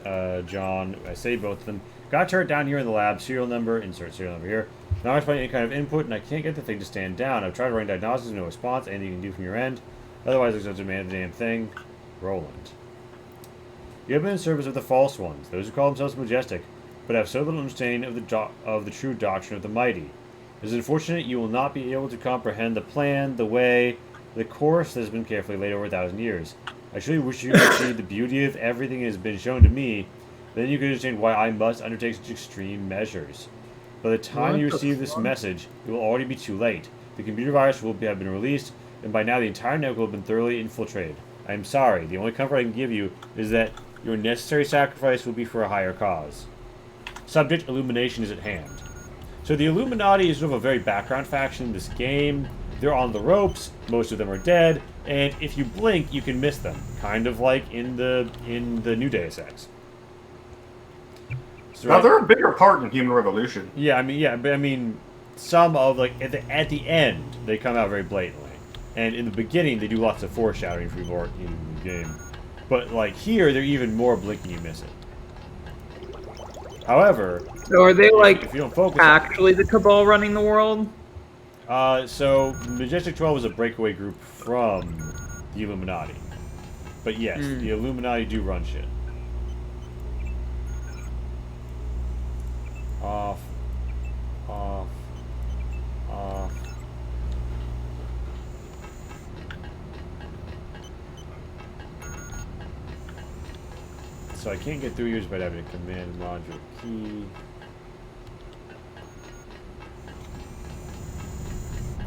John. I say both of them. Got turret down here in the lab. Serial number. Insert serial number here. Not responding any kind of input, and I can't get the thing to stand down. I've tried running diagnostics, no response. Anything you can do from your end. Otherwise, it's going to demand the damn thing. Roland. You have been in service of the false ones, those who call themselves majestic, but have so little understanding of the true doctrine of the mighty. It is unfortunate you will not be able to comprehend the plan, the way, the course that has been carefully laid over 1,000 years. I truly wish you could see the beauty of everything that has been shown to me. Then you could understand why I must undertake such extreme measures. By the time you receive this message, it will already be too late. The computer virus will have been released, and by now the entire network will have been thoroughly infiltrated. I am sorry. The only comfort I can give you is that your necessary sacrifice will be for a higher cause. Subject: illumination is at hand. So the Illuminati is sort of a very background faction in this game. They're on the ropes. Most of them are dead, and if you blink, you can miss them. Kind of like in the new Deus Ex. So now they're a bigger part in Human Revolution. Yeah, but I mean, some of like at the end they come out very blatantly, and in the beginning they do lots of foreshadowing for people in the game. But like here, they're even more blinking you miss it. However, so are they like if you don't focus actually the Cabal running the world? So Majestic 12 is a breakaway group from the Illuminati, but yes, the Illuminati do run shit. Off, off, off. So I can't get through yours by having a command module key.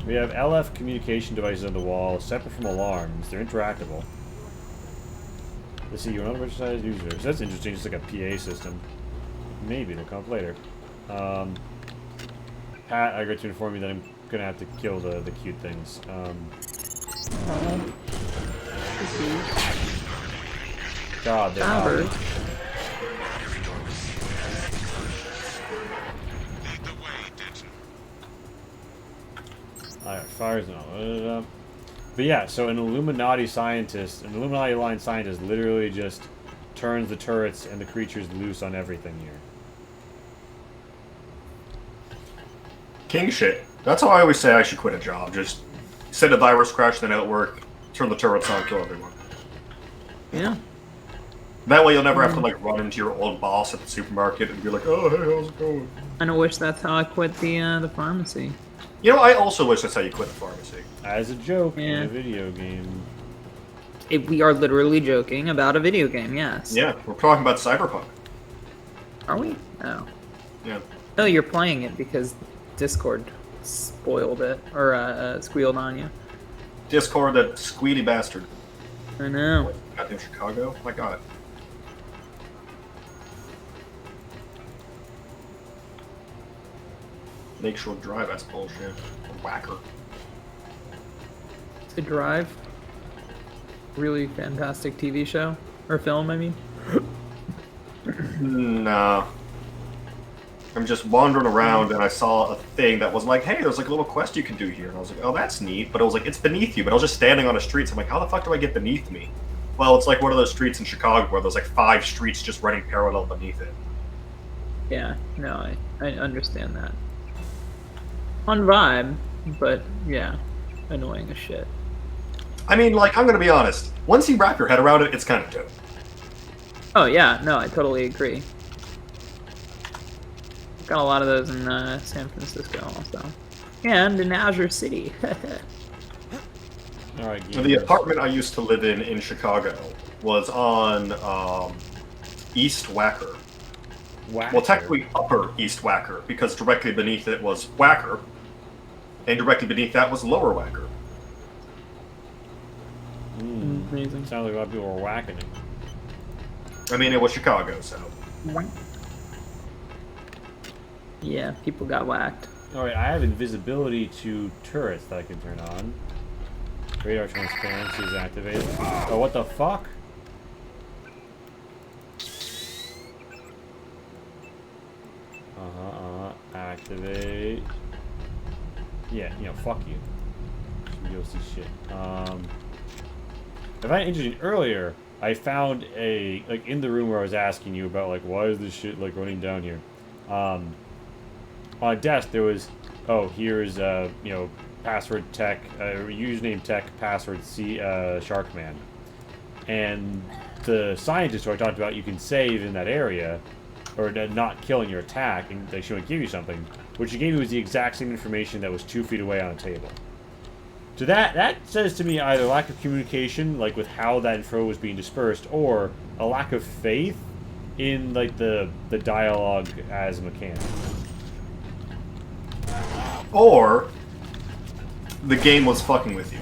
We have LF communication devices on the wall, separate from alarms. They're interactable. Let's see, you're an unregistered user. So that's interesting, just like a PA system. Maybe it'll come up later. Pat, I got to inform you that I'm gonna have to kill the cute things. God, they're hot. Alright, fires no. But yeah, so an Illuminati line scientist literally just turns the turrets and the creatures loose on everything here. King shit. That's how I always say I should quit a job. Just send a virus crash the network, turn the turrets on, kill everyone. Yeah. That way you'll never have to like run into your old boss at the supermarket and be like, oh, hey, how's it going? I kind of wish that's how I quit the pharmacy. You know, I also wish that's how you quit the pharmacy. As a joke in a video game. We are literally joking about a video game, yes. Yeah, we're talking about Cyberpunk. Are we? Oh. Yeah. No, you're playing it because Discord spoiled it, or squealed on you. Discord, that squealy bastard. I know. Goddamn Chicago? My god. Lakeshore Drive, that's bullshit. Whacker. To Drive. Really fantastic TV show. Or film, I mean. Nah. I'm just wandering around and I saw a thing that was like, hey, there's like a little quest you can do here. And I was like, oh, that's neat. But it was like, it's beneath you. But I was just standing on a street. So I'm like, how the fuck do I get beneath me? Well, it's like one of those streets in Chicago where there's like 5 streets just running parallel beneath it. Yeah, no, I understand that. Fun vibe, but yeah, annoying as shit. I mean, like, I'm gonna be honest. Once you wrap your head around it, it's kind of dope. Oh yeah, no, I totally agree. Got a lot of those in San Francisco also. And in Azure City. Alright, The apartment I used to live in Chicago was on East Wacker. Well, technically Upper East Wacker, because directly beneath it was Wacker, and directly beneath that was Lower Wacker. Amazing. Sounds like a lot of people were whacking it. I mean, it was Chicago, so. Yeah, people got whacked. Alright, I have invisibility to turrets that I can turn on. Radar transparency is activated. Oh, what the fuck? Activate. Yeah, you know, fuck you. You'll see shit. I find it interesting. Earlier, I found a, like, in the room where I was asking you about, like, why is this shit, like, running down here? On a desk, there was, oh, here's, you know, password tech, username tech, password Sharkman. And the scientist who I talked about, you can save in that area, or not killing your attack, and she would give you something. What she gave you was the exact same information that was 2 feet away on a table. So that says to me either lack of communication, like with how that info was being dispersed, or a lack of faith in like the dialogue as a mechanic. Or the game was fucking with you.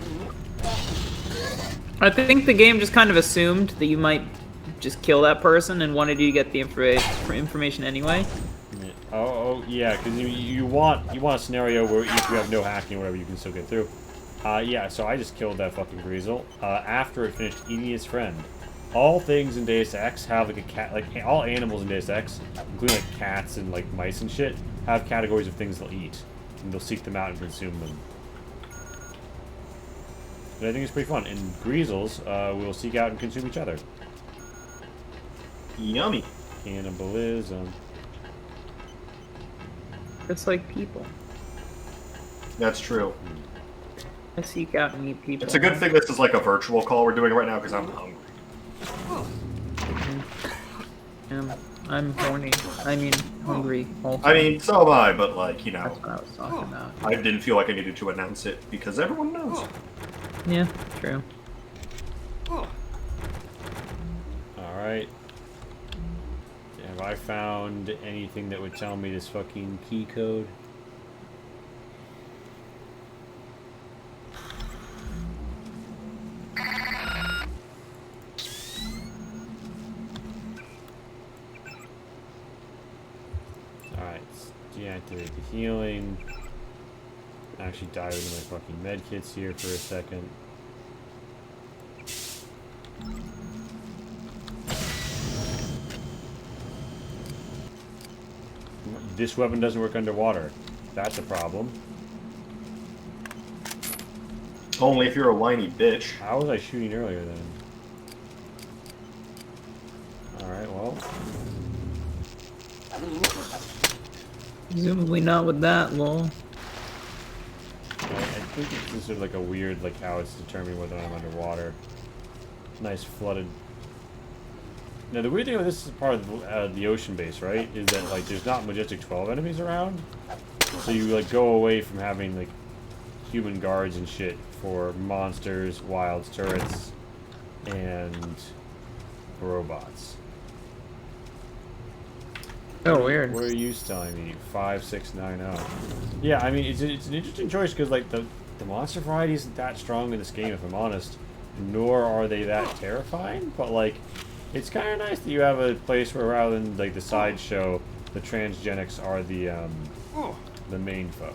I think the game just kind of assumed that you might just kill that person and wanted you to get the information anyway. Yeah. Oh yeah, because you want a scenario where if you have no hacking or whatever, you can still get through. Yeah, so I just killed that fucking Greasel after it finished eating its friend. All things in Deus Ex have like a cat, like all animals in Deus Ex, including like cats and like mice and shit, have categories of things they'll eat, and they'll seek them out and consume them. And I think it's pretty fun. And Greasels will seek out and consume each other. Yummy. Cannibalism. Just like people. That's true. I seek out and eat people. It's a good thing this is like a virtual call we're doing right now because I'm hungry. I'm horny. I mean, hungry. Also. I mean, so am I, but like, you know. That's what I was talking about. I didn't feel like I needed to announce it because everyone knows. Yeah, true. Alright. Have I found anything that would tell me this fucking key code? Alright, deactivate the healing. Actually dive into my fucking medkits here for a second. This weapon doesn't work underwater. That's a problem. Only if you're a whiny bitch. How was I shooting earlier then? Alright, well. Presumably not with that, lol. I think it's just sort of like a weird, like how it's determining whether I'm underwater. Nice flooded. Now the weird thing with this is part of the ocean base, right? Is that like there's not Majestic 12 enemies around, so you like go away from having like human guards and shit for monsters, wilds, turrets, and robots. Oh, weird. What are you telling me? 5690. Yeah, I mean it's an interesting choice because like the monster variety isn't that strong in this game, if I'm honest. Nor are they that terrifying, but like it's kind of nice that you have a place where rather than like the sideshow, the transgenics are the main foe.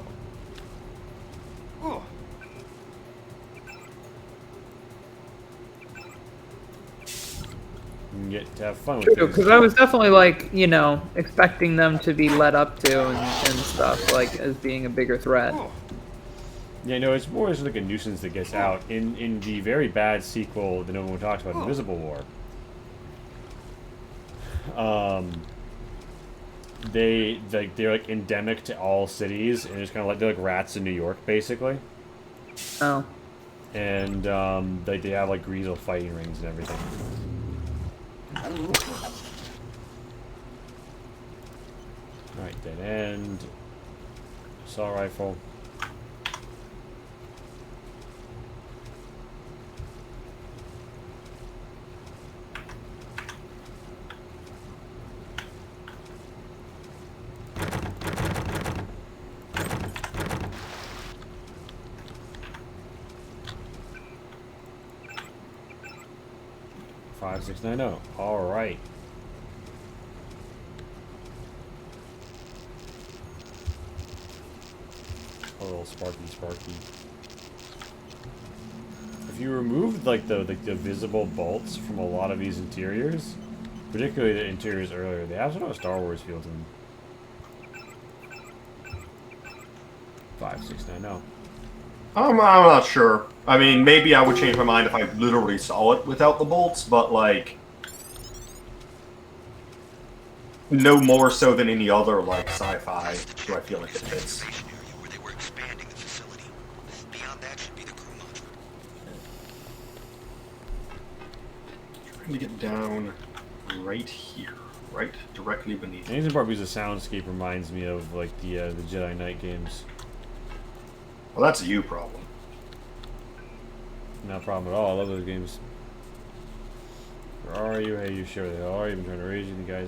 You get to have fun with it. Because I was definitely like, you know, expecting them to be led up to and stuff, like as being a bigger threat. Yeah, no, it's more just like a nuisance that gets out. In the very bad sequel that no one talked about, Invisible War. They're like endemic to all cities, and it's kind of like they're like rats in New York, basically. Oh. And like they have like greasel fighting rings and everything. Alright, dead end. Assault rifle. Five, 6, 9, 0. All right. A little sparky. If you removed like the visible bolts from a lot of these interiors, particularly the interiors earlier, they have sort of a Star Wars feel to them. 5, 6, 9, 0. I'm not sure. I mean, maybe I would change my mind if I literally saw it without the bolts, but like, no more so than any other like sci-fi do I feel like it fits. Where they were expanding the facility. Beyond that should be the crew module. Trying to get down right here, right directly beneath. The reason part because the soundscape reminds me of like the Jedi Knight games. Well, that's a you problem. Not a problem at all. I love those games. Where are you? Hey, you sure they are? You've been trying to raise you, the guys.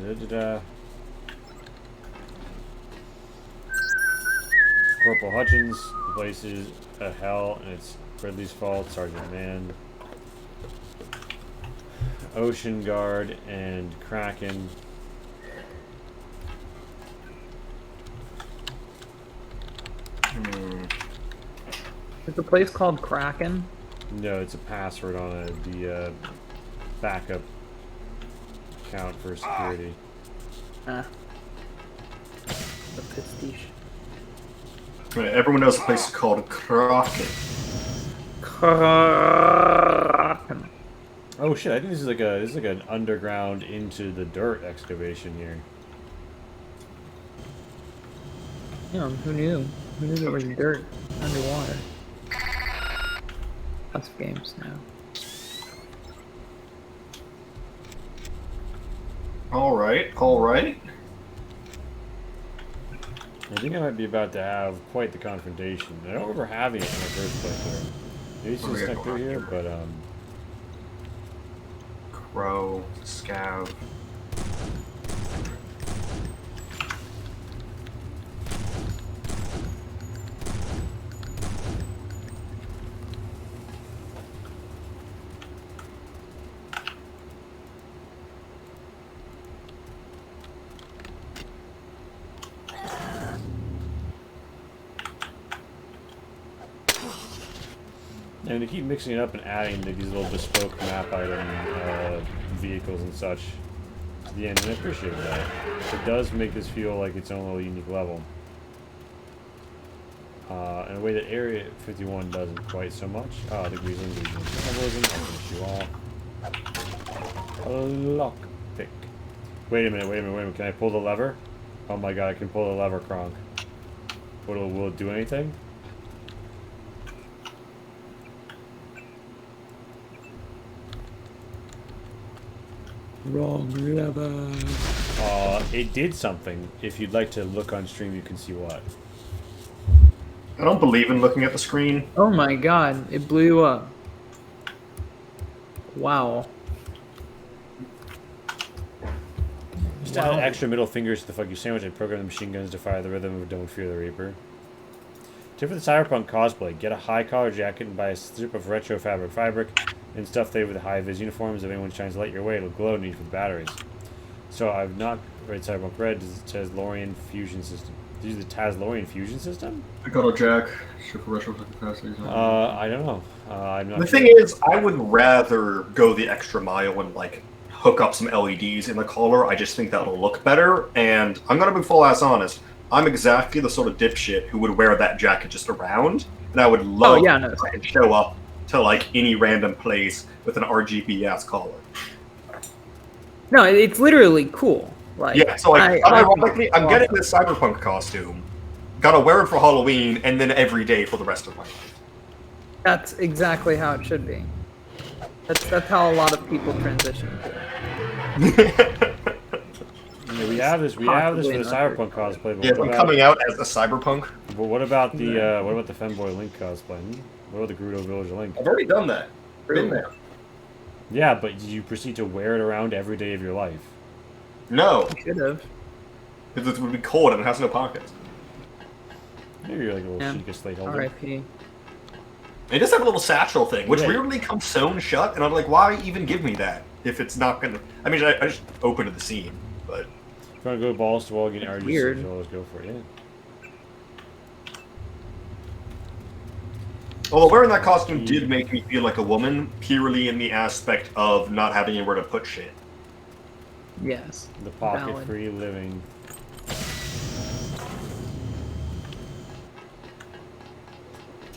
Corporal Hutchins. The place is a hell, and it's Ridley's fault. Sergeant Mann. Ocean Guard and Kraken. Is the place called Kraken? No, it's a password on the backup account for security. The pastiche. Right, everyone knows the place is called Kraken. Kraken. Oh shit! I think this is like an underground into the dirt excavation here. Yeah, who knew? Who knew there was dirt underwater? Lots of games now. Alright. I think I might be about to have quite the confrontation. I don't remember having it in the first place there. Maybe it's just stuck through here, but Crow, Scav. and they keep mixing it up and adding like, these little bespoke map item vehicles and such to the end, and I appreciate that. It does make this feel like its own little unique level. In a way that Area 51 doesn't quite so much. Oh, the Griezling, cannibalism. I'll finish you all. A lockpick. Wait a minute. Can I pull the lever? Oh my god, I can pull the lever, Kronk. Will it do anything? Wrong lever. It did something. If you'd like to look on stream, you can see what. I don't believe in looking at the screen. Oh my god, it blew up. Wow. Just add extra middle fingers to the fuck you sandwich and program the machine guns to fire the rhythm of Don't Fear the Reaper. Tip for the cyberpunk cosplay. Get a high collar jacket and buy a strip of retro fabric and stuff they with high vis uniforms. If anyone shines light your way, it'll glow need for the batteries. So I've not read Cyberpunk Red. Does it Taslorian fusion system? Use the Taslorian fusion system? I got a jack. Strip of retro capacity. I don't know. I'm not The sure. thing is, I would rather go the extra mile and like hook up some LEDs in the collar. I just think that'll look better. And I'm gonna be full ass honest. I'm exactly the sort of dipshit who would wear that jacket just around, and I would love if I could show up to like any random place with an RGB ass collar. No, it's literally cool. Like, yeah, so like ironically, I'm getting this cyberpunk costume, gotta wear it for Halloween, and then every day for the rest of my life. That's exactly how it should be. That's how a lot of people transition to. Yeah, we have this for the cyberpunk cosplay. But yeah, I'm coming out as a cyberpunk. But what about the femboy Link cosplay? What about the Gerudo Village Link? I've already done that. Been there. Yeah, but did you proceed to wear it around every day of your life? No. You should have. Because it would be cold and it has no pockets. Maybe you're like a little chic slate holder. R.I.P. It does have a little satchel thing, which weirdly comes sewn shut, and I'm like, why even give me that if it's not gonna? I mean, I just open to the seam, but. If you want to go balls to wall, get an Weird. RGC, always go for it. Yeah. Although wearing that costume did make me feel like a woman, purely in the aspect of not having anywhere to put shit. Yes. The pocket-free living.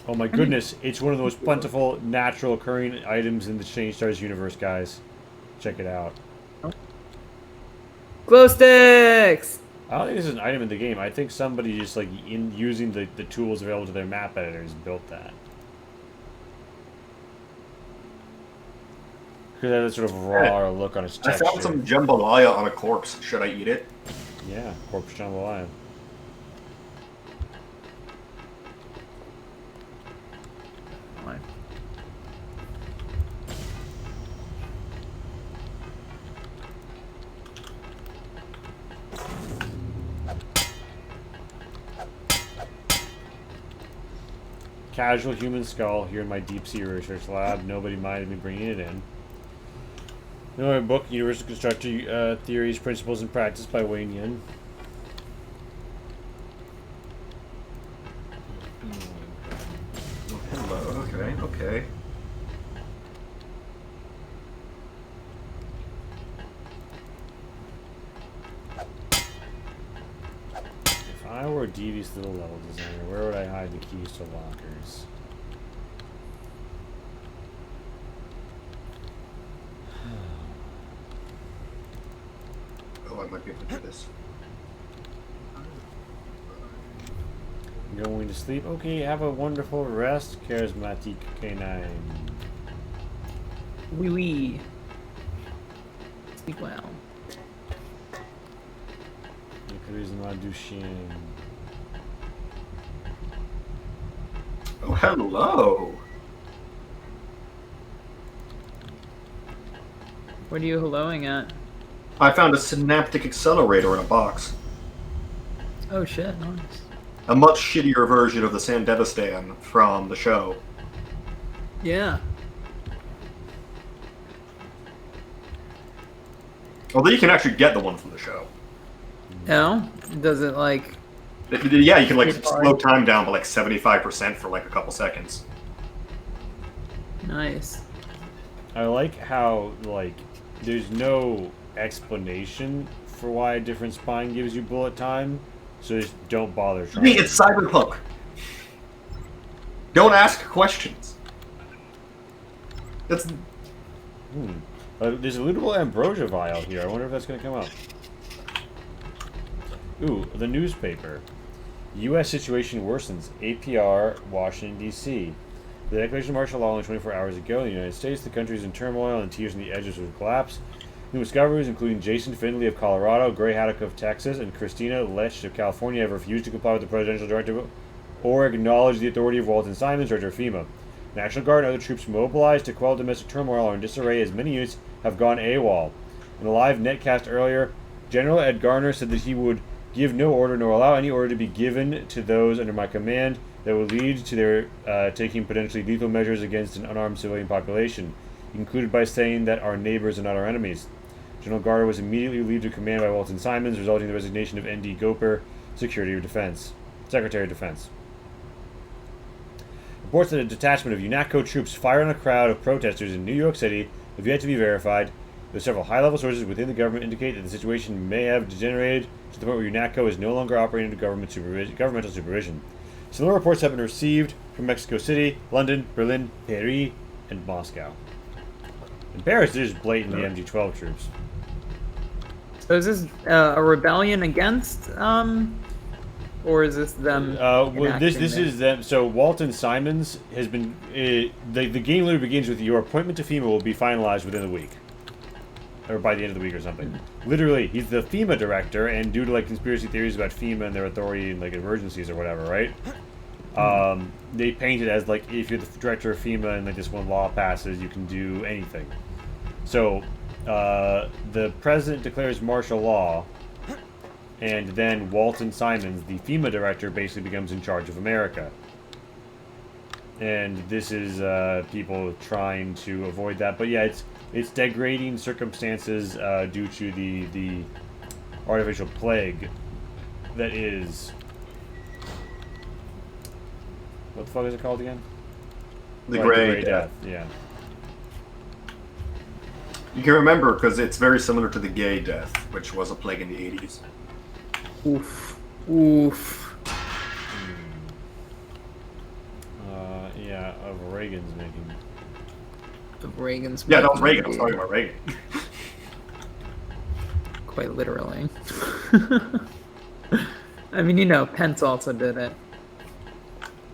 Oh my goodness, it's one of the most plentiful, natural occurring items in the Change Stars universe, guys. Check it out. Glow sticks! I don't think this is an item in the game. I think somebody just like using the tools available to their map editors built that. Because it has a sort of raw look on its texture. I found some jambalaya on a corpse. Should I eat it? Yeah, corpse jambalaya. Casual human skull here in my deep sea research lab. Nobody minded me bringing it in. No book, Universal Constructor Theories, Principles, and Practice by Wayne Yin. Oh, hello. Okay. If I were a devious little level designer, where would I hide the keys to lockers? Oh, I might be able to do this. Going to sleep? Okay, have a wonderful rest, charismatic canine. Wee wee. Sleep well. Oh, hello. What are you helloing at? I found a synaptic accelerator in a box. Oh shit, nice. A much shittier version of the Sandevistan from the show. Yeah. Although you can actually get the one from the show. No? Does it like... Yeah, you can like slow time down by like 75% for like a couple seconds. Nice. I like how, like, there's no explanation for why a different spine gives you bullet time, so just don't bother trying. I mean, it's cyberpunk. Don't ask questions. That's... There's a lootable ambrosia vial here. I wonder if that's going to come up. Ooh, the newspaper. U.S. situation worsens. APR, Washington, D.C. The declaration of martial law only 24 hours ago in the United States. The country is in turmoil and tears on the edges of collapse. New discoveries, including Jason Findley of Colorado, Gray Haddock of Texas, and Christina Lech of California, have refused to comply with the presidential directive or acknowledge the authority of Walton Simons, director of FEMA. National Guard and other troops mobilized to quell domestic turmoil are in disarray as many units have gone AWOL. In a live netcast earlier, General Ed Garner said that he would give no order nor allow any order to be given to those under my command that would lead to their taking potentially lethal measures against an unarmed civilian population. He concluded by saying that our neighbors are not our enemies. General Garner was immediately relieved of command by Walton Simons, resulting in the resignation of N.D. Goper, Secretary of Defense. Reports that a detachment of UNATCO troops fired on a crowd of protesters in New York City have yet to be verified, though several high-level sources within the government indicate that the situation may have degenerated to the point where UNATCO is no longer operating under governmental supervision. Similar reports have been received from Mexico City, London, Berlin, Paris, and Moscow. In Paris, there's blatant the MG-12 troops. So is this a rebellion against, or is this them? This is them. So Walton Simons has been. The game literally begins with your appointment to FEMA will be finalized within a week, or by the end of the week or something. Literally, he's the FEMA director, and due to like conspiracy theories about FEMA and their authority in like emergencies or whatever, right? They paint it as like if you're the director of FEMA and like this one law passes, you can do anything. So the president declares martial law, and then Walton Simons, the FEMA director, basically becomes in charge of America. And this is people trying to avoid that. But yeah, it's degrading circumstances due to the artificial plague that is... What the fuck is it called again? The Gray Death. Yeah. You can remember because it's very similar to the Gay Death, which was a plague in the 80s. Oof. Oof. Yeah, of Reagan's making. Of Reagan's Yeah, that making. was Reagan. I was talking about Reagan. Quite literally. I mean, you know, Pence also did it.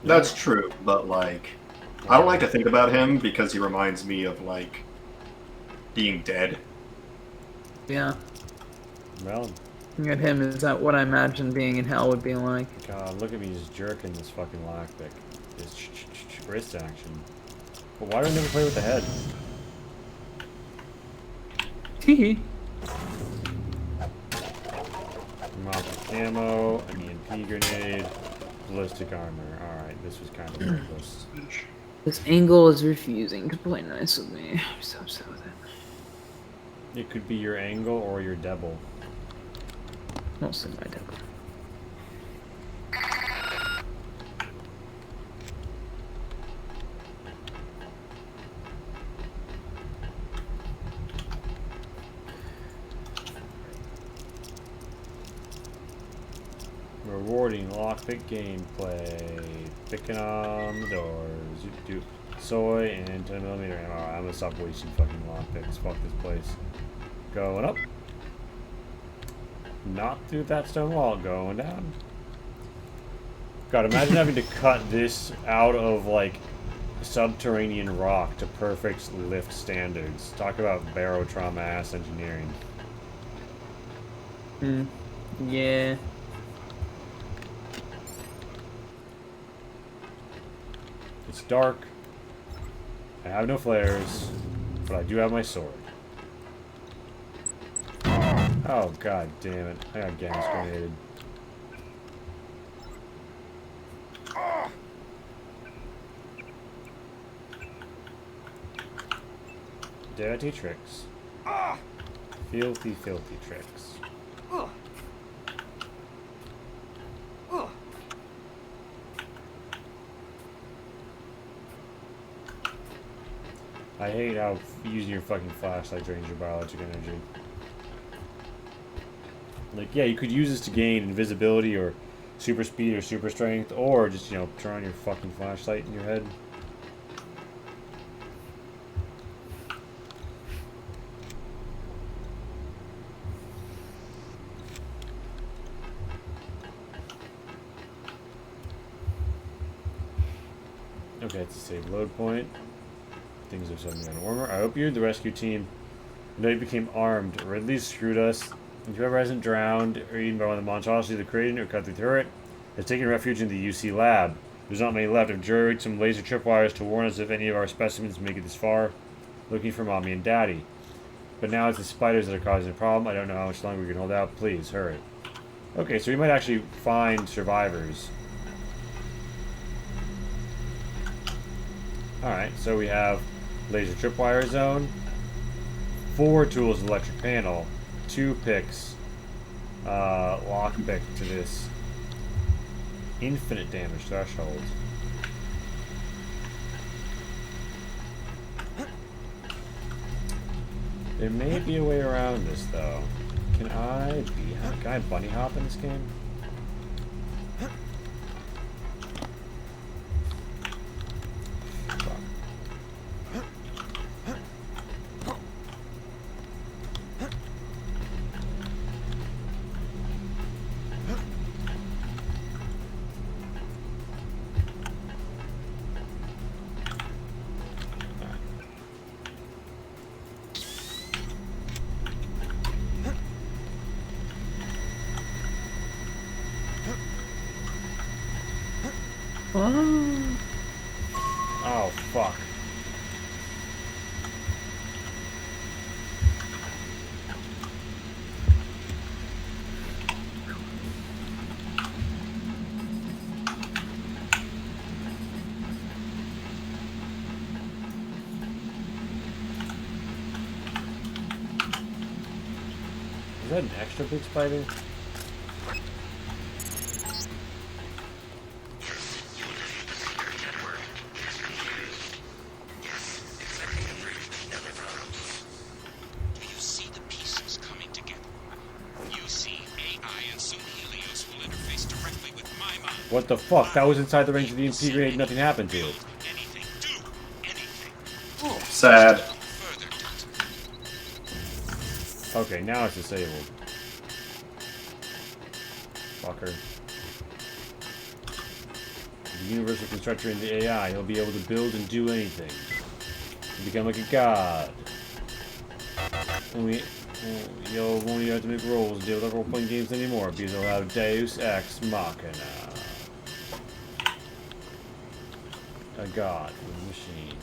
That's true, but like, I don't like to think about him because he reminds me of like being dead. Yeah. Well, Looking at him is that what I imagine being in hell would be like. God, look at me just jerking this fucking lockpick. This wrist action. But why do I never play with the head? Teehee. Mounted ammo, an EMP grenade, ballistic armor. Alright, this was kind of hopeless. This angle is refusing to play nice with me. I'm so upset with it. It could be your angle or your devil. Mostly my devil. Rewarding lockpick gameplay. Picking on the doors. Do soy and 10mm ammo. I'm gonna stop wasting fucking lockpicks. Fuck this place. Going up. Not through that stone wall. Going down. God, imagine having to cut this out of like subterranean rock to perfect lift standards. Talk about barotrauma ass engineering. Yeah. It's dark. I have no flares, but I do have my sword. Oh god damn it. I got gas grenaded. Dirty tricks. Filthy, filthy tricks. I hate how using your fucking flashlight drains your biological energy. Like, yeah, you could use this to gain invisibility or super speed or super strength, or just, you know, turn on your fucking flashlight in your head. Okay, it's a save load point. Things are suddenly getting warmer. I hope you, the rescue team, know you became armed. Ridley screwed us. And whoever hasn't drowned or eaten by one of the monstrosities that created or cut through the turret has taken refuge in the UC lab. There's not many left. I've jury some laser tripwires to warn us if any of our specimens make it this far, looking for Mommy and Daddy. But now it's the spiders that are causing the problem. I don't know how much longer we can hold out. Please, hurry. Okay, so we might actually find survivors. Alright, so we have laser tripwire zone, 4 tools of electric panel, 2 picks, lock pick to this infinite damage threshold. There may be a way around this though. Can I bunny hop in this game? Oh, fuck. Is that an extra big spider? What the fuck? That was inside the range of the EMP grenade. Nothing happened to it. Sad. Okay, now it's disabled. Fucker. The universal constructor in the AI, he'll be able to build and do anything. He'll become like a god. And you'll won't even have to make rolls and deal with role-playing games anymore because he'll have Deus Ex Machina. A god with a machine.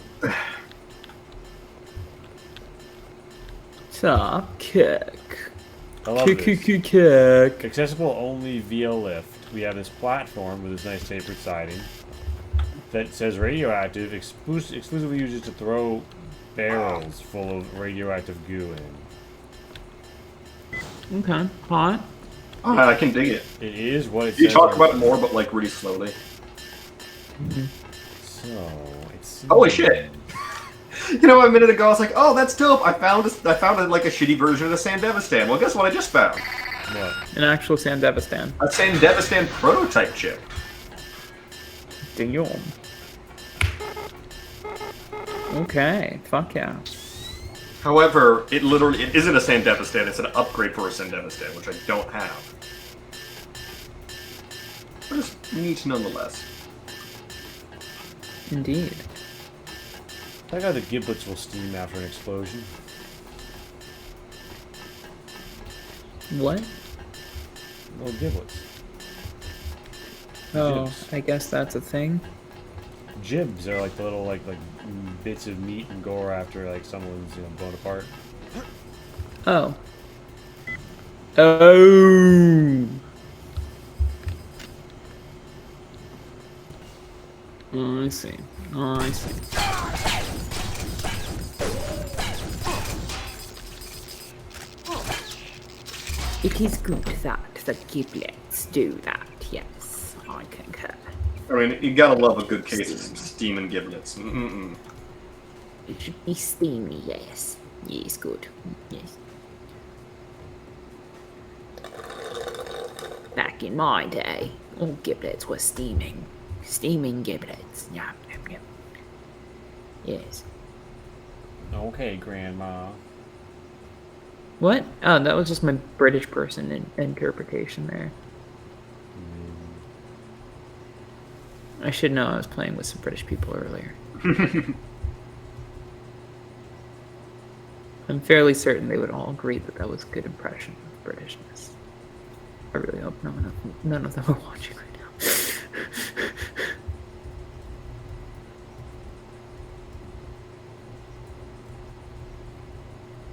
Top kick. I love this. Kick. Accessible only via lift. We have this platform with this nice tapered siding that says radioactive, exclusively uses to throw barrels full of radioactive goo in. Okay, hot. I can dig it. It is what it says. You talk about it more, but like really slowly. So, it's holy shit! You know, a minute ago I was like, "Oh, that's dope! I found like a shitty version of the Sandevistan." Well, guess what I just found? What? An actual Sandevistan. A Sandevistan prototype chip. Damn. Okay, fuck yeah. However, it isn't a Sandevistan. It's an upgrade for a Sandevistan, which I don't have. But it's neat nonetheless. Indeed. I like how the giblets will steam after an explosion. What? Little giblets. Oh, Jibs. I guess that's a thing. Jibs are like the little like bits of meat and gore after like someone's blown apart. Oh. Oh. Oh, I see. Oh, I see. It is good that the giblets do that, yes, I concur. I mean, you gotta love a good case of some steaming giblets. Mm-mm-mm. It should be steamy, yes. Yes, good. Yes. back in my day, all giblets were steaming. Steaming giblets. Yum, yum, yum. Yes. Okay, Grandma. What? Oh, that was just my British person interpretation there. I should know I was playing with some British people earlier. I'm fairly certain they would all agree that that was a good impression of Britishness. I really hope none of them are watching right now.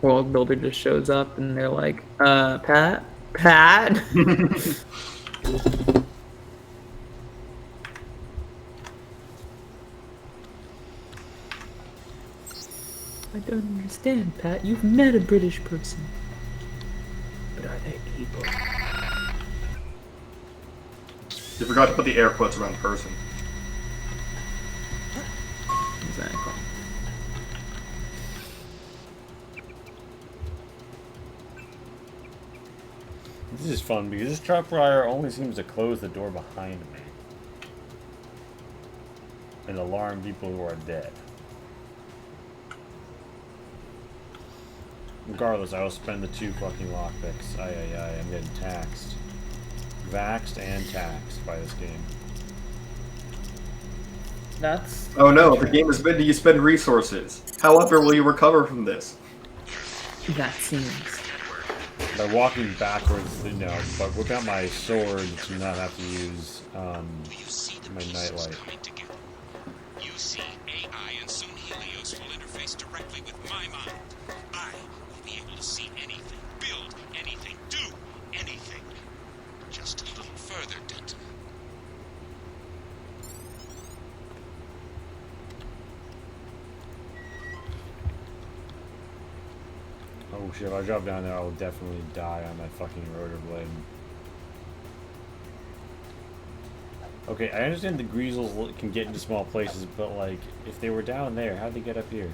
World Builder just shows up and they're like, Pat? I don't understand, Pat. You've met a British person. But are they people? You forgot to put the air quotes around person. Exactly. This is fun because this truck fryer only seems to close the door behind me and alarm people who are dead. Regardless, I will spend the 2 fucking lockpicks. I'm getting taxed. Vaxxed and taxed by this game. That's... Oh no, the game is meant to spend resources. However, will you recover from this? Vaccines. By walking backwards, no, but whip out my sword to not have to use my nightlight. You see, AI and soon Helios will interface directly with my mind. I will be able to see anything, build anything, do anything. Just a little further, Denton. Oh shit, if I drop down there, I will definitely die on that fucking rotor blade. Okay, I understand the greasels can get into small places, but like, if they were down there, how'd they get up here?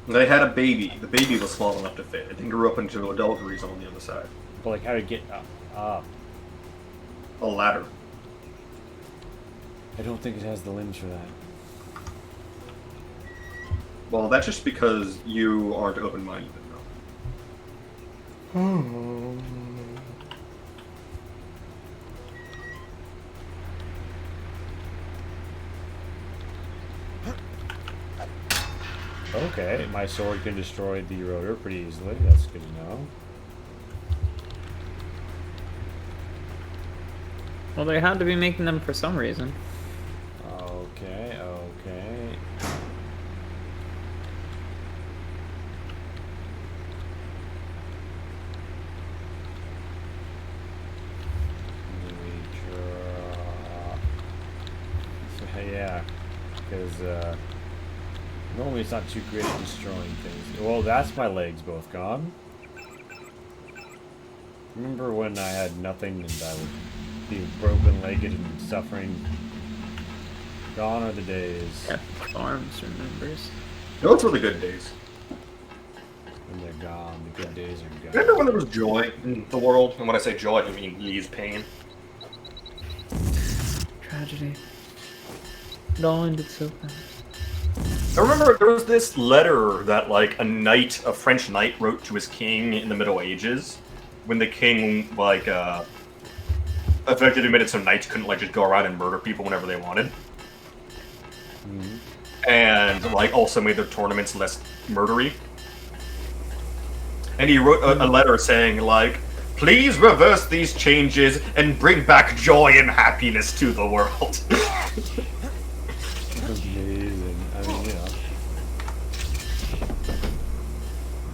They had a baby. The baby was small enough to fit. It grew up into adulteries on the other side. But like, how to get up? A ladder. I don't think it has the limbs for that. Well, that's just because you aren't open-minded enough. Okay, my sword can destroy the rotor pretty easily. That's good to know. Well, they had to be making them for some reason. Okay, okay. Yeah, because normally it's not too great at destroying things. Well, that's my legs both gone. Remember when I had nothing and I would be broken-legged and suffering? Gone are the days. Epic Arms remembers. Those were the good days. And they're gone. The good days are gone. Remember when there was joy in the world? And when I say joy, I mean Lee's pain. Tragedy. It all ended so fast. I remember there was this letter that, like, a French knight wrote to his king in the Middle Ages, when the king, like, effectively made it so knights couldn't, like, just go around and murder people whenever they wanted. Mm-hmm. And, like, also made their tournaments less murdery. And he wrote a letter saying, like, please reverse these changes and bring back joy and happiness to the world. Amazing. I mean, you know.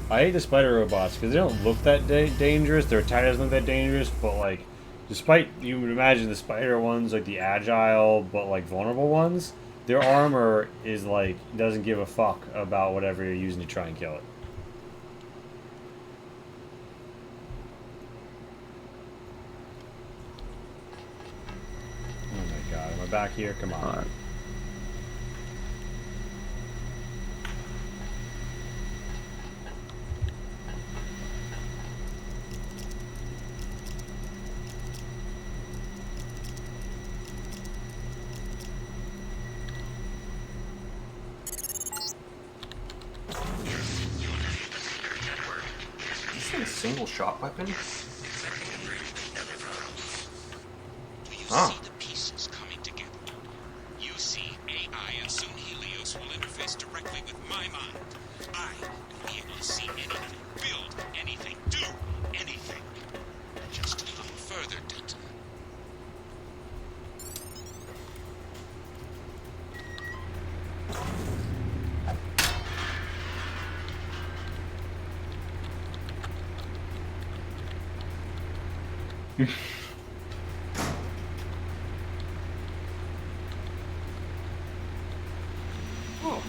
I hate the spider robots because they don't look that dangerous. Their attack doesn't look that dangerous, but like, despite you would imagine the spider ones like the agile but like vulnerable ones, their armor is like doesn't give a fuck about whatever you're using to try and kill it. Oh my god, am I back here? Come on. a single shot weapon? Do you Ah. see the pieces coming together? You see AI, and soon Helios will interface directly with my mind. I will be able to see anything, build anything, do anything. Just a little further, Denton. Oh.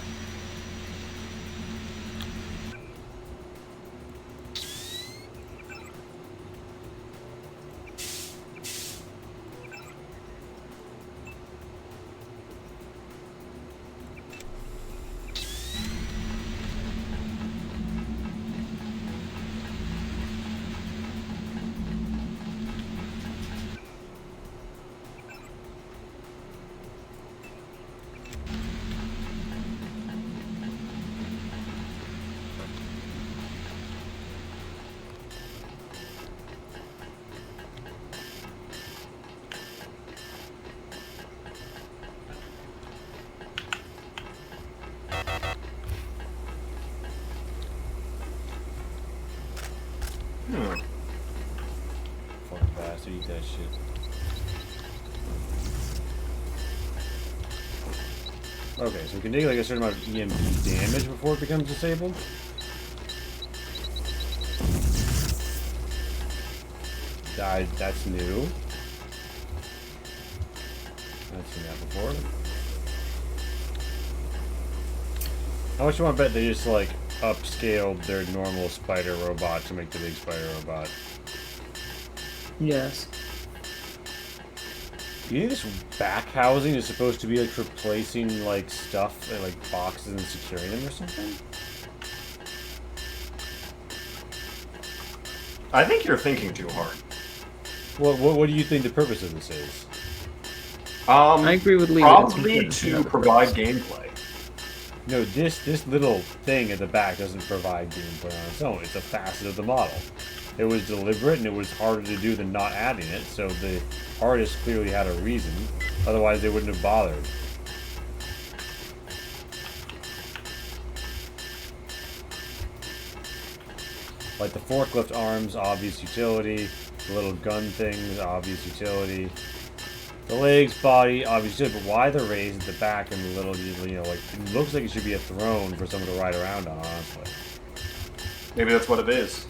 Fucking bastard, eat that shit. Okay, so we can take like a certain amount of EMP damage before it becomes disabled. That's new. I've seen that before. How much you want to bet they just like upscaled their normal spider robot to make the big spider robot? Yes. Do you think this back housing is supposed to be like replacing like stuff and like boxes and securing them or something? I think you're thinking too hard. What do you think the purpose of this is? I agree with Lee. Probably to provide gameplay. No, this little thing at the back doesn't provide gameplay on its own. It's a facet of the model. It was deliberate and it was harder to do than not adding it, so the artist clearly had a reason. Otherwise, they wouldn't have bothered. Like the forklift arms, obvious utility. The little gun things, obvious utility. The legs, body, obvious utility. But why the raised at the back and the little, you know, like, it looks like it should be a throne for someone to ride around on, honestly. Maybe that's what it is.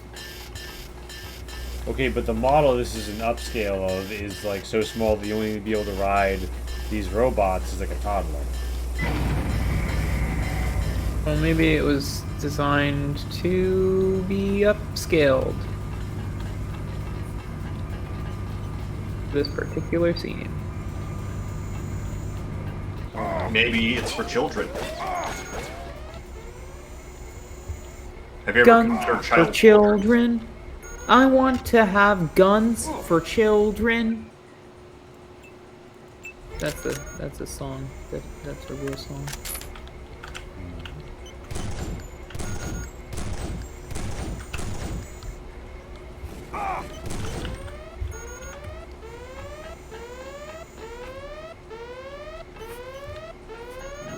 Okay, but the model this is an upscale of is like so small that you only be able to ride these robots as like a toddler. Well, maybe it was designed to be upscaled. This particular scene. Maybe it's for children. Have you ever Guns considered for child children. I want to have guns for children. That's a song. That's a real song.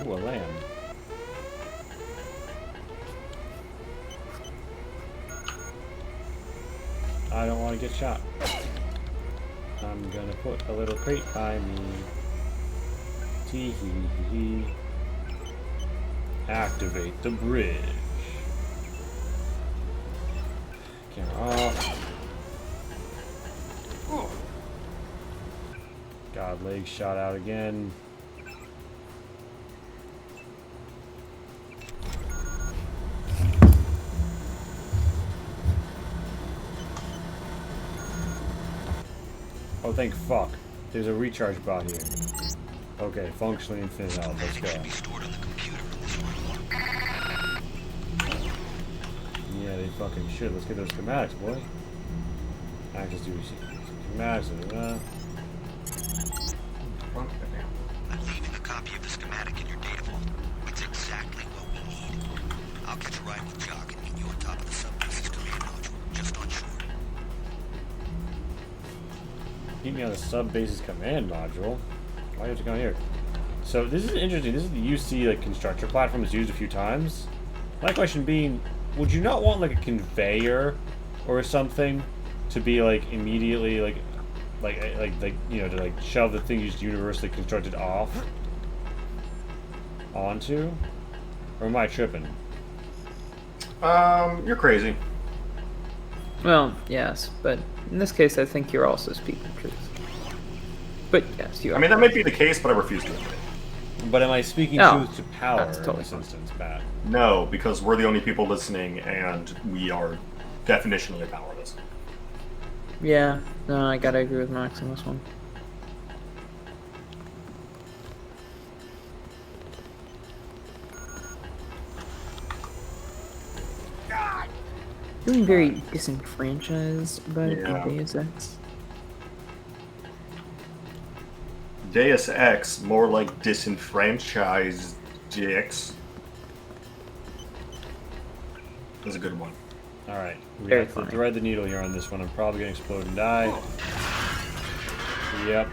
Ooh, a lamb. I don't want to get shot. I'm gonna put a little crate by me. Tee hee hee. Activate the bridge. Camera off. God, legs shot out again. Oh, thank fuck. There's a recharge bot here. Okay, functionally infinite health. Let's go. Yeah, they fucking should. Let's get those schematics, boy. Access to schematics. I'm leaving a copy of the schematic in your data vault. It's exactly what we need. I'll catch a ride with Jock and meet you on top of the subbase's command module. Just Keep me on the sub-bases command module. Why do you have to go here? So this is interesting. This is the UC like constructor platform that's used a few times. My question being, would you not want like a conveyor or something to be like immediately like you know, to like shove the thing you just universally constructed off onto? Or am I tripping? You're crazy. Well, yes, but in this case, I think you're also speaking truth. But yes, you are. I mean, that might be the case, but I refuse to admit it. But am I speaking No, truth to power that's totally in this fine. instance, Pat? No, because we're the only people listening, and we are definitionally powerless. Yeah, no, I gotta agree with Max on this one. Feeling very disenfranchised about Yeah. Deus Ex. Deus Ex, more like disenfranchised dicks. That's a good one. Alright, we Very have to funny. thread the needle here on this one. I'm probably gonna explode and die. Yep.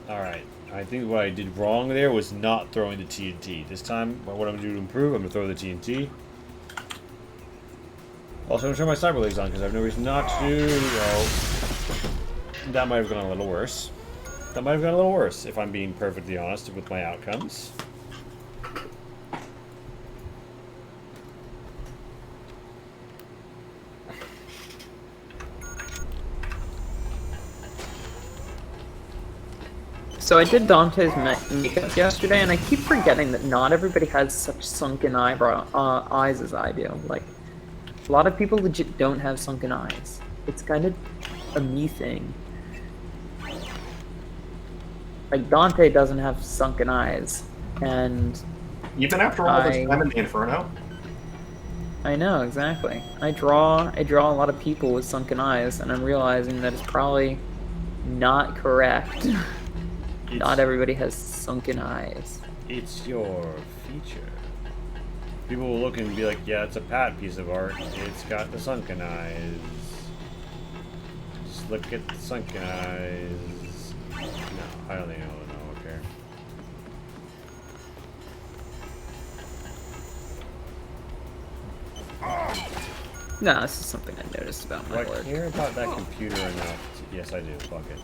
Alright, I think what I did wrong there was not throwing the TNT. This time, what I'm gonna do to improve, I'm gonna throw the TNT. Also, I'm gonna turn my cyber legs on because I have no reason not to. Well, that might have gone a little worse. That might have gone a little worse, if I'm being perfectly honest with my outcomes. So I did Dante's makeup yesterday, and I keep forgetting that not everybody has such sunken eyes as I do. Like, a lot of people legit don't have sunken eyes. It's kind of a me thing. Like, Dante doesn't have sunken eyes, and Even after all this time in the Inferno? I know, exactly. I draw a lot of people with sunken eyes, and I'm realizing that it's probably not correct. Not everybody has sunken eyes. It's your feature. People will look and be like, yeah, it's a Pat piece of art. It's got the sunken eyes. Just look at the sunken eyes. No, I don't think I'll know, okay. No, this is something I noticed about my Do I work. care about that computer enough? Yes, I do. Fuck it.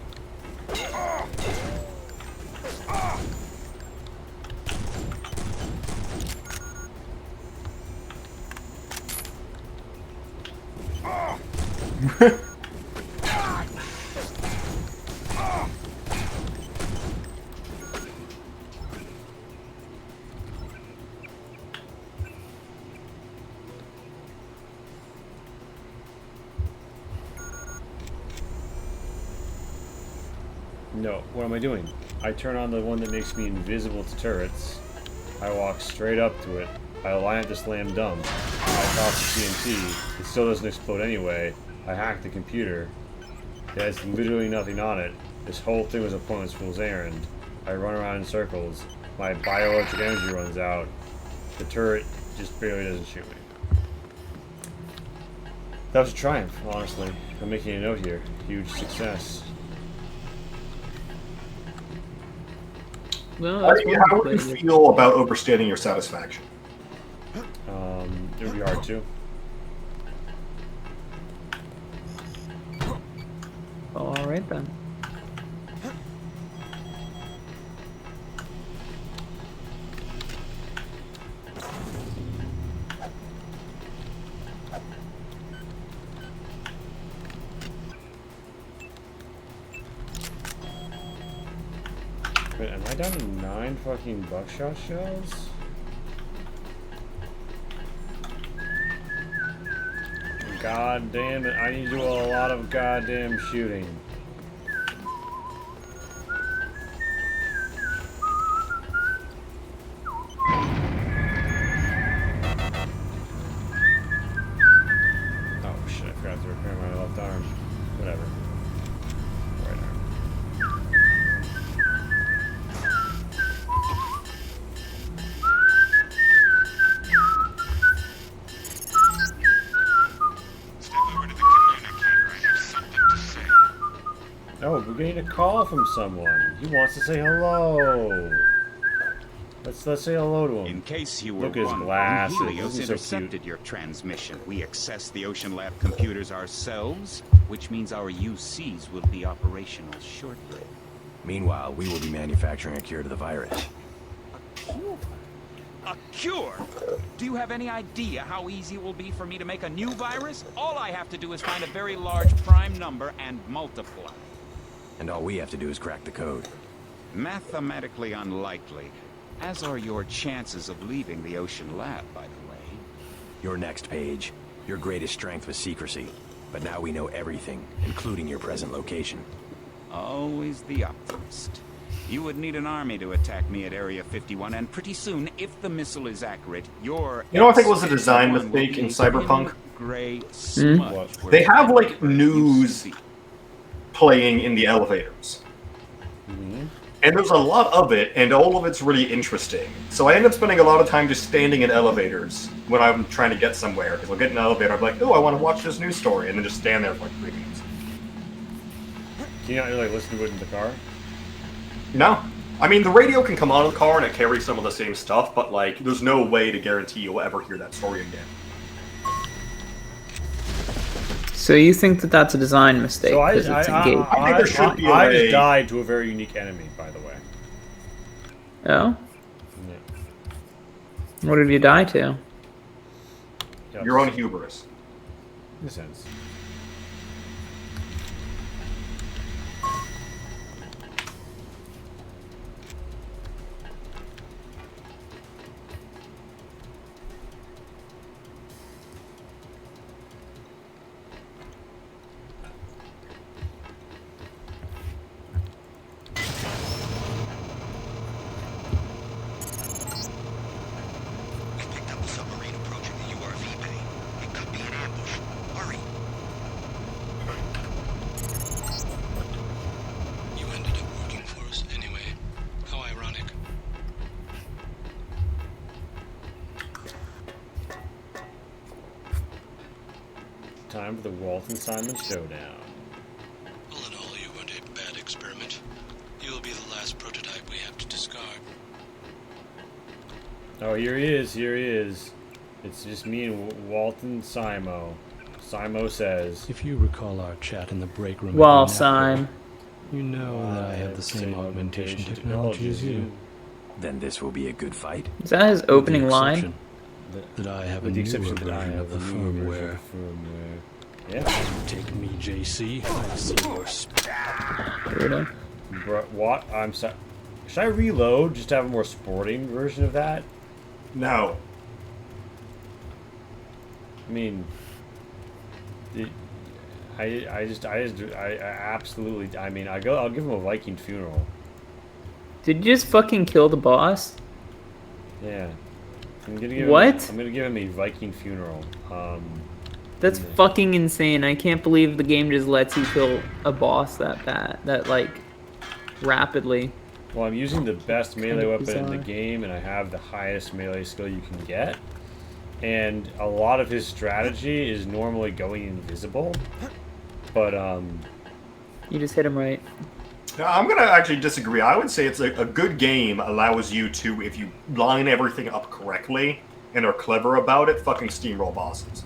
No, what am I doing? I turn on the one that makes me invisible to turrets. I walk straight up to it. I align it to slam dunk. I toss the TNT. It still doesn't explode anyway. I hack the computer. It has literally nothing on it. This whole thing was a pointless fool's errand. I run around in circles. My bioelectric energy runs out. The turret just barely doesn't shoot me. That was a triumph, honestly. I'm making a note here. Huge success. Well, How that's do you one way to feel about overstating your satisfaction? It would be hard to. Alright then. Wait, am I down to 9 fucking buckshot shells? God damn it, I need to do a lot of goddamn shooting. Oh shit, I forgot to repair my left arm. Whatever. Right arm. We're getting a call from someone. He wants to say hello. Let's say hello to him. In case you were Look at his wondering, glasses. Helios Isn't he so intercepted cute? your transmission. We accessed the Ocean Lab computers ourselves, which means our UCs will be operational shortly. Meanwhile, we will be manufacturing a cure to the virus. Cure? A cure? Do you have any idea how easy it will be for me to make a new virus? All I have to do is find a very large prime number and multiply. And all we have to do is crack the code. Mathematically unlikely, as are your chances of leaving the Ocean Lab, by the way. Your next page. Your greatest strength was secrecy. But now we know everything, including your present location. Always the optimist. You would need an army to attack me at Area 51, and pretty soon, if the missile is accurate, your... You know what I think was a design mistake in Cyberpunk? Gray smudge. They have, like, news playing in the elevators. And there's a lot of it, and all of it's really interesting. So I end up spending a lot of time just standing in elevators when I'm trying to get somewhere. Because I'll get in an elevator, I'm like, oh, I want to watch this news story, and then just stand there for like 3 minutes. Can you not really listen to it in the car? No. I mean, the radio can come on in the car and it carries some of the same stuff, but like, there's no way to guarantee you'll ever hear that story again. So you think that that's a design mistake? So I it's engaged. I think there should be a I way. just died to a very unique enemy, by the way. Oh? Yeah. What did you die to? Your own hubris. In a sense. We've picked up a submarine approaching the URV bay. It could be an ambush. Hurry! You ended up working for us anyway. How ironic. Time for the Walton Simon showdown. All in all, you weren't a bad experiment. You'll be the last prototype we have to discard. Oh, here he is. Here he is. It's just me and Walton Simo. Simo says. If you recall our chat in the break room, Well, at the Sime. Napco, you know that I have the same augmentation technology as you. Then this will be a good fight. Is that his With the opening line? exception That I have a With the newer exception that I version have of the a newer firmware. version of Yeah. Take me, JC. I see your Weirdo. What? I'm sorry. Should I reload just to have a more sporting version of that? No. I mean, I absolutely. I mean, I'll give him a Viking funeral. Did you just fucking kill the boss? Yeah. I'm gonna give What? I'm gonna give him a Viking funeral. That's fucking insane. I can't believe the game just lets you kill a boss that bad, that like rapidly. Well, I'm using the best melee weapon in the bizarre. game, and I have the highest melee skill you can get. And a lot of his strategy is normally going invisible, but You just hit him right. No, I'm gonna actually disagree. I would say it's a good game allows you to, if you line everything up correctly and are clever about it, fucking steamroll bosses.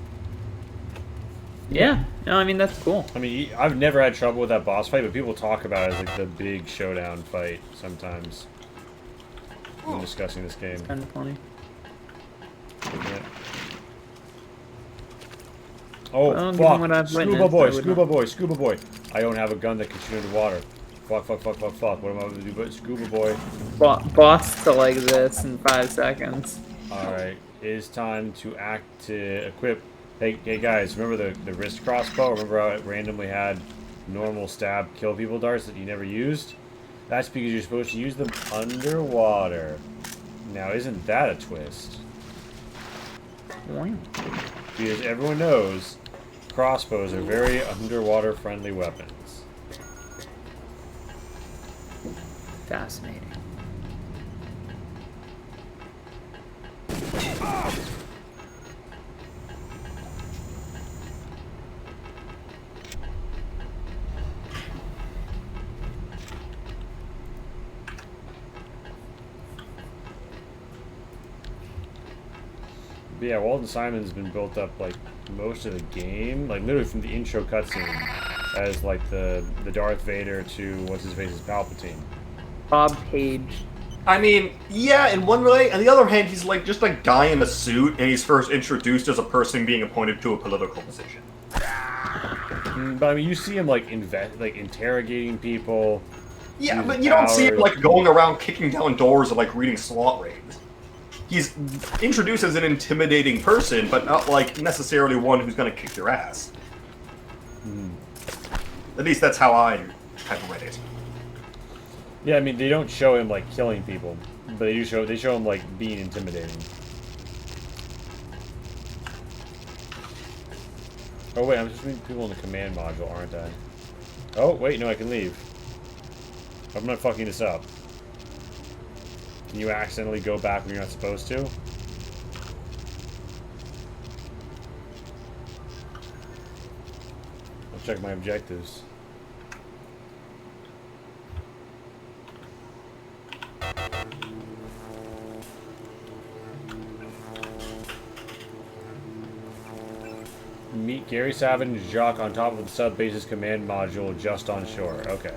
Yeah. No, I mean that's cool. I mean, I've never had trouble with that boss fight, but people talk about it as like the big showdown fight sometimes when discussing this game. Kind of funny. Yeah. Oh, Well, given what fuck. I've Scuba witnessed, I boy, would scuba not- boy, scuba boy. I don't have a gun that can shoot into water. Fuck, fuck, fuck, fuck, fuck. What am I going to do but scuba boy? Boss to like this in 5 seconds. Alright, it is time to equip. Hey guys, remember the wrist crossbow? Remember how it randomly had normal stab kill people darts that you never used? That's because you're supposed to use them underwater. Now, isn't that a twist? Because everyone knows crossbows are very underwater friendly weapons. Fascinating. But yeah, Walton Simon's been built up like most of the game, like literally from the intro cutscene, as like the Darth Vader to what's his face's Palpatine. Bob Page. I mean, yeah, in one way. On the other hand, he's like just a guy in a suit, and he's first introduced as a person being appointed to a political position. But I mean, you see him like interrogating people. Yeah, but you don't see him like going around kicking down doors and like reading SWAT raids. He's introduced as an intimidating person, but not like necessarily one who's going to kick your ass. At least that's how I have read it. Yeah, I mean, they don't show him like killing people, but they show him like being intimidating. Oh wait, I'm just reading people in the command module, aren't I? Oh wait, no, I can leave. I'm not fucking this up. Can you accidentally go back when you're not supposed to? I'll check my objectives. Meet Gary Savage and Jacques on top of the sub-base's command module just on shore. Okay.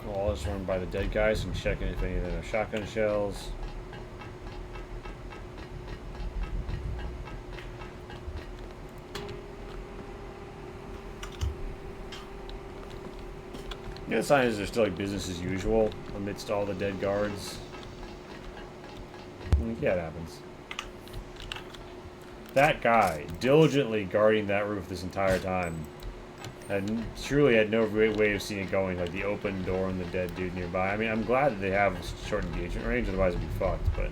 All is run by the dead guys and checking if any of them are shotgun shells. Yeah, the sign is there's still like business as usual amidst all the dead guards. Yeah, it happens. That guy diligently guarding that roof this entire time and truly had no way of seeing it going, like the open door and the dead dude nearby. I mean, I'm glad that they have a short engagement range, otherwise it'd be fucked, but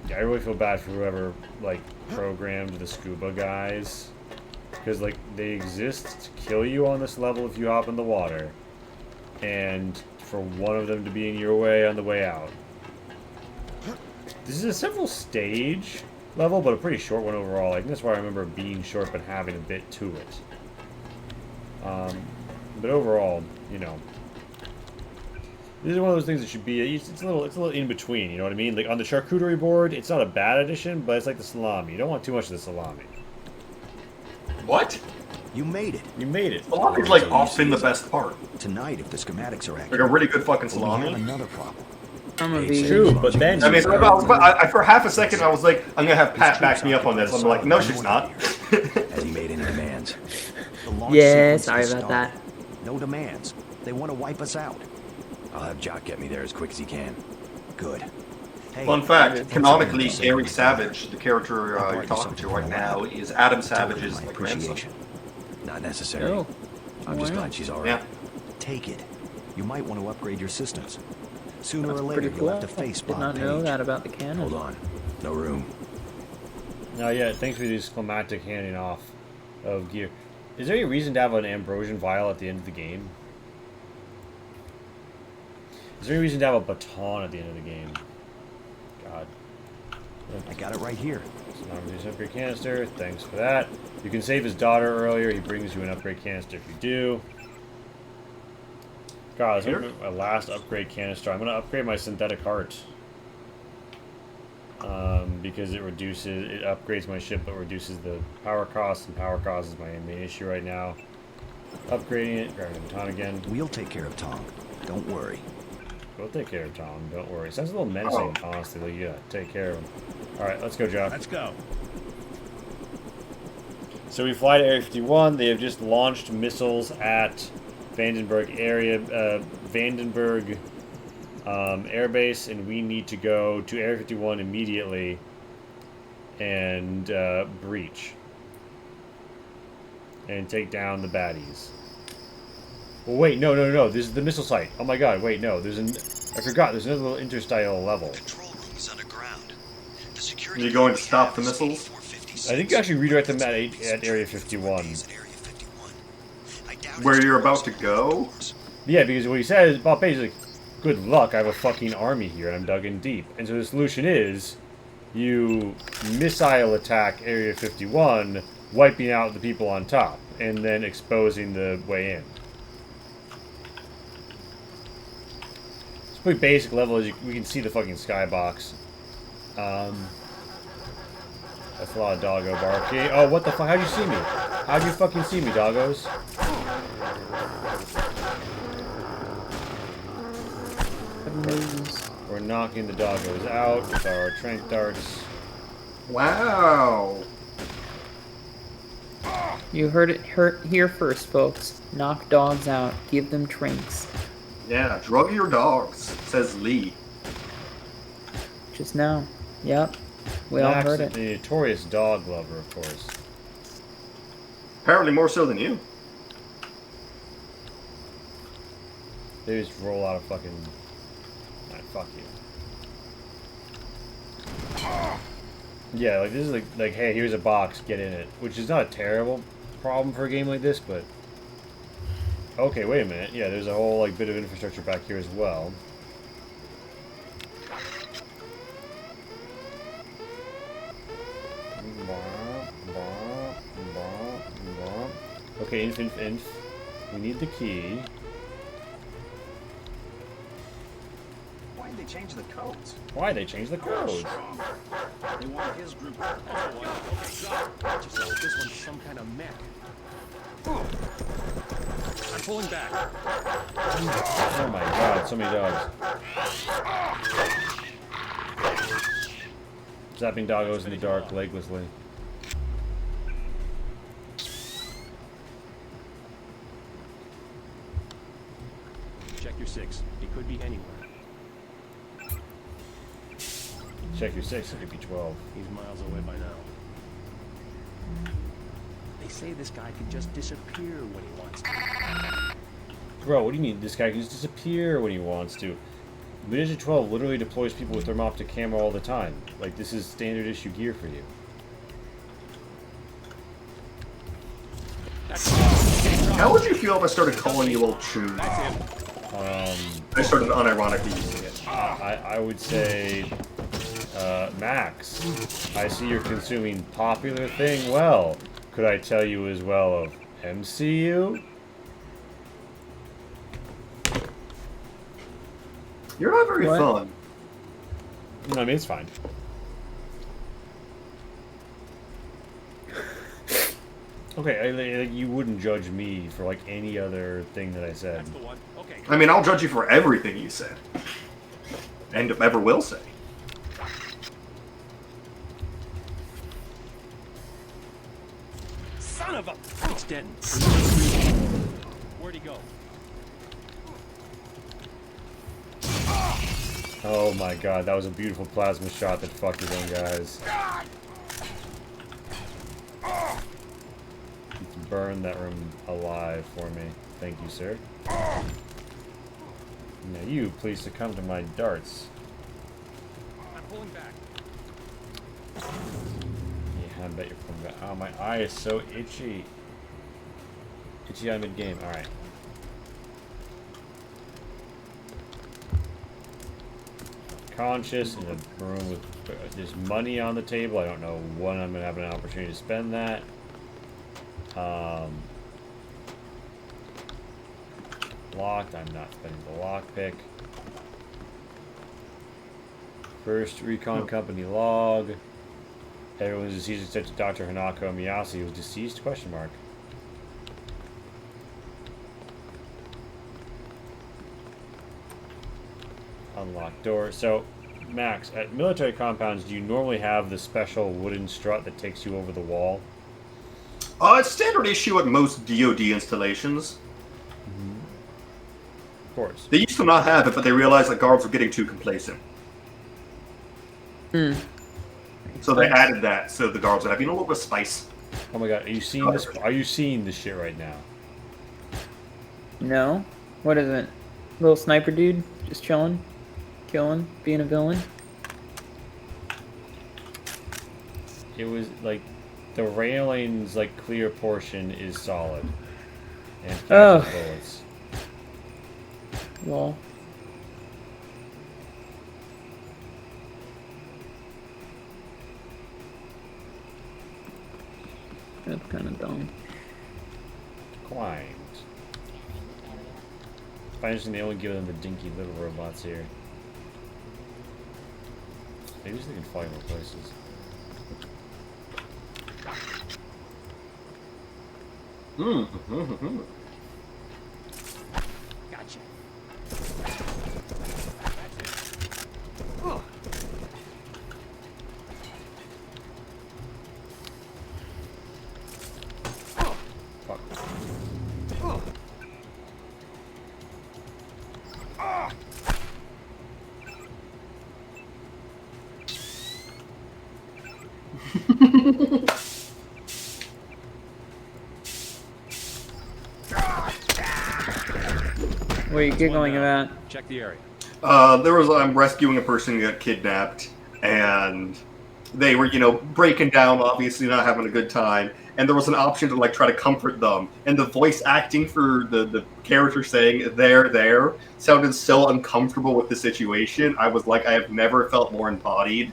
yeah, I really feel bad for whoever like programmed the scuba guys. Because, like, they exist to kill you on this level if you hop in the water. And for one of them to be in your way on the way out. This is a several stage level, but a pretty short one overall. I think that's why I remember it being short but having a bit to it. But overall, you know, this is one of those things that should be, it's a little in between, you know what I mean? Like, on the charcuterie board, it's not a bad addition, but it's like the salami. You don't want too much of the salami. What? You made it. You made it. Salami's like often the best part. Tonight, if the schematics are accurate, like a really good fucking salami. We have another problem. True, but then I mean, for half a second, I was like, I'm gonna have Pat back me up on this. I'm like, no, she's not. Has he made any demands? Yeah, sorry about that. No demands. They want to wipe us out. I'll have Jock get me there as quick as he can. Good. Hey, fun fact, canonically, Gary Savage, the character you're talking to right now, is Adam Savage's grandson. Not necessary. Oh. I'm just glad she's alright. Yeah. Take it. You might want to upgrade your systems. Sooner or later, Pretty cool. you'll have to face Did Bob not know Page. that about the cannon. Hold on. No room. No, yeah, thanks for this climactic handing off of gear. Is there any reason to have an Ambrosian vial at the end of the game? Is there any reason to have a baton at the end of the game? God. I got it right here. It's an upgrade canister. Thanks for that. You can save his daughter earlier. He brings you an upgrade canister if you do. God, this is my last upgrade canister. I'm going to upgrade my synthetic heart. Because it upgrades my ship, but reduces the power cost, and power cost is my main issue right now. Upgrading it, grabbing the baton again. We'll take care of Tom. Don't worry. We'll take care of Tom, don't worry. It sounds a little menacing, honestly. Like, yeah, take care of him. Alright, let's go, Jock. Let's go. So we fly to Area 51. They have just launched missiles at Vandenberg area, Vandenberg airbase, and we need to go to Area 51 immediately and breach and take down the baddies. Well, wait, no. This is the missile site. Oh my God, wait, no. I forgot. There's another little interstitial level. Control room is underground. The Are security you going to stop the missiles? I think you actually redirect them at Area 51. Where you're about to go? Yeah, because what he says, Bob Page is like, good luck, I have a fucking army here and I'm dug in deep. And so the solution is you missile attack Area 51, wiping out the people on top, and then exposing the way in. It's pretty basic level, as we can see the fucking skybox. That's a lot of doggo barking. Oh, what the fuck? How'd you see me? How'd you fucking see me, doggos? We're knocking the doggos out with our trank darts. Wow. You heard it here first, folks. Knock dogs out. Give them trinks. Yeah, drug your dogs, says Lee. Just now. Yep. We all Max heard is it. the notorious dog lover, of course. Apparently more so than you. They just roll out of fucking... Alright, fuck you. Yeah, like, this is like, hey, here's a box, get in it. Which is not a terrible problem for a game like this, but... Okay, wait a minute. Yeah, there's a whole, like, bit of infrastructure back here as well. Okay, inf. We need the key. Why'd they change the codes? Why'd they change the codes? They want his group. Oh, well, okay, go. Watch yourself. This one's some kind of mech. I'm pulling back. Oh my god, so many dogs. Zapping doggos in the dark, leglessly. Check your 6. It could be anywhere. Check your 6, it could be 12. He's miles away by now. They say this guy can just disappear when he wants to. Bro, what do you mean? This guy can just disappear when he wants to. Ninja 12 literally deploys people with thermoptic camera all the time. Like, this is standard issue gear for you. How would you feel if I started calling you old Chew? I started unironically using it. I would say, Max, I see you're consuming popular thing well. Could I tell you as well of MCU? You're not very fun. No, I mean, it's fine. Okay, you wouldn't judge me for, like, any other thing that I said. That's the one. Okay. I mean, I'll judge you for everything you said. And ever will say. Son of a... It's dead. Where'd he go? Oh my god, that was a beautiful plasma shot that fucked his own guys. Let's burn that room alive for me. Thank you, sir. Now you, please succumb to my darts. I'm pulling back. Yeah, I bet you're pulling back. Oh, my eye is so itchy. Itchy on mid-game. Alright. Conscious in a room with there's money on the table. I don't know when I'm gonna have an opportunity to spend that. Locked. I'm not spending the lockpick. First recon company log. Everyone's deceased except Dr. Hanako Miyase was deceased? Question mark. Unlocked door. So, Max, at military compounds, do you normally have the special wooden strut that takes you over the wall? It's standard issue at most DoD installations. Of course. They used to not have it, but they realized that guards were getting too complacent. So they added that, so the guards would have, a little bit of spice. Oh my god, are you seeing this? Are you seeing this shit right now? No. What is it? Little sniper dude? Just chilling? Killing? Being a villain? It was like the railing's like clear portion is solid. And it's bullets. Well. That's kind of dumb. Quite. If I understand, they only give them the dinky little robots here. Maybe they can fly more places. Gotcha. What are you giggling about? Check the area. I'm rescuing a person who got kidnapped, and they were, breaking down, obviously not having a good time, and there was an option to, try to comfort them, and the voice acting for the character saying, there, sounded so uncomfortable with the situation. I was like, I have never felt more embodied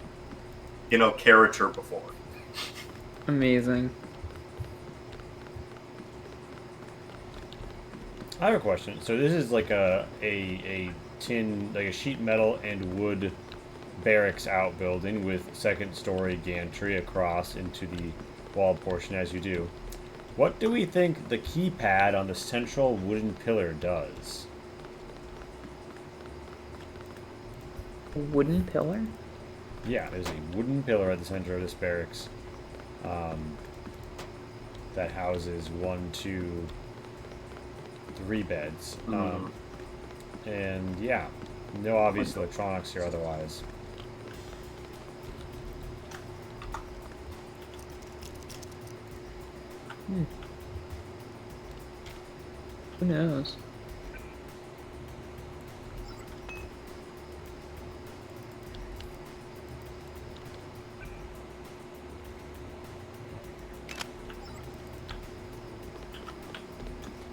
in a character before. Amazing. I have a question. So this is like a tin, like a sheet metal and wood barracks outbuilding with second story gantry across into the wall portion as you do. What do we think the keypad on the central wooden pillar does? A wooden pillar? Yeah, there's a wooden pillar at the center of this barracks that houses 1, 2, 3 beds. And yeah, no obvious electronics here otherwise. Who knows?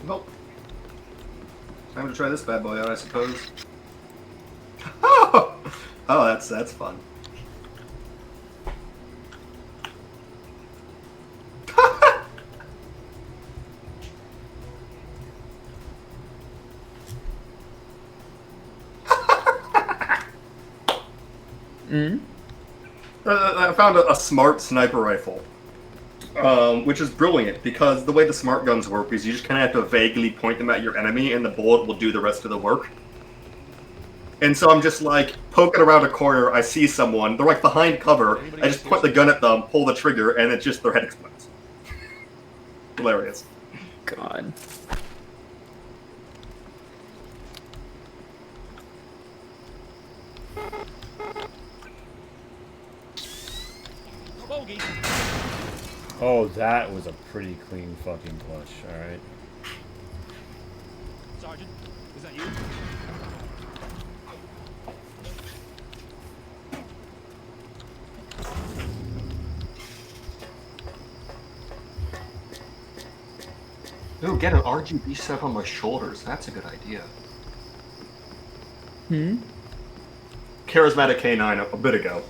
Nope. Time to try this bad boy out, I suppose. Oh, that's fun. I found a smart sniper rifle. Which is brilliant, because the way the smart guns work is you just kind of have to vaguely point them at your enemy, and the bullet will do the rest of the work. And so I'm just poking around a corner, I see someone, they're behind cover, I just point the gun at them, pull the trigger, and it's just their head explodes. Hilarious. God. Bogey. Oh, that was a pretty clean fucking clutch, alright. Sergeant, is that you? Ooh, get an RGB set on my shoulders. That's a good idea. Charismatic K9 a bit ago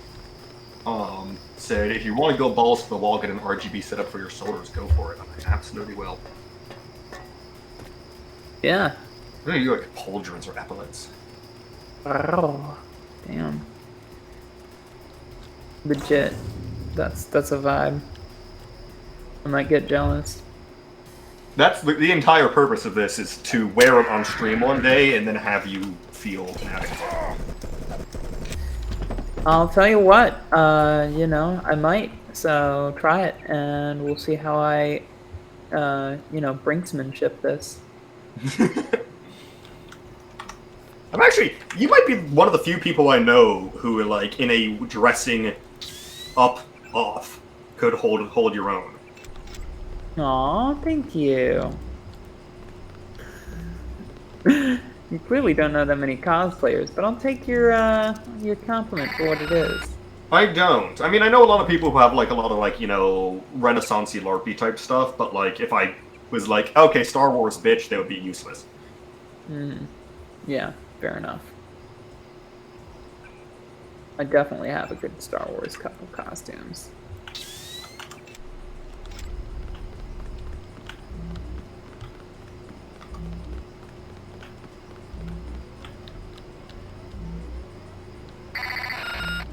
said, if you want to go balls to the wall, get an RGB setup for your shoulders, go for it. I absolutely will. Yeah. You like pauldrons or epaulets. Oh, damn. Legit. That's a vibe. I might get jealous. That's the entire purpose of this, is to wear it on stream one day and then have you feel inadequate. I'll tell you what, I might, so try it, and we'll see how I, brinksmanship this. You might be one of the few people I know who, in a dressing off, could hold your own. Aw, thank you. You clearly don't know that many cosplayers, but I'll take your compliment for what it is. I don't. I mean, I know a lot of people who have, a lot of, Renaissance-y LARPy type stuff, but, if I was okay, Star Wars, bitch, they would be useless. Yeah, fair enough. I definitely have a good Star Wars couple costumes.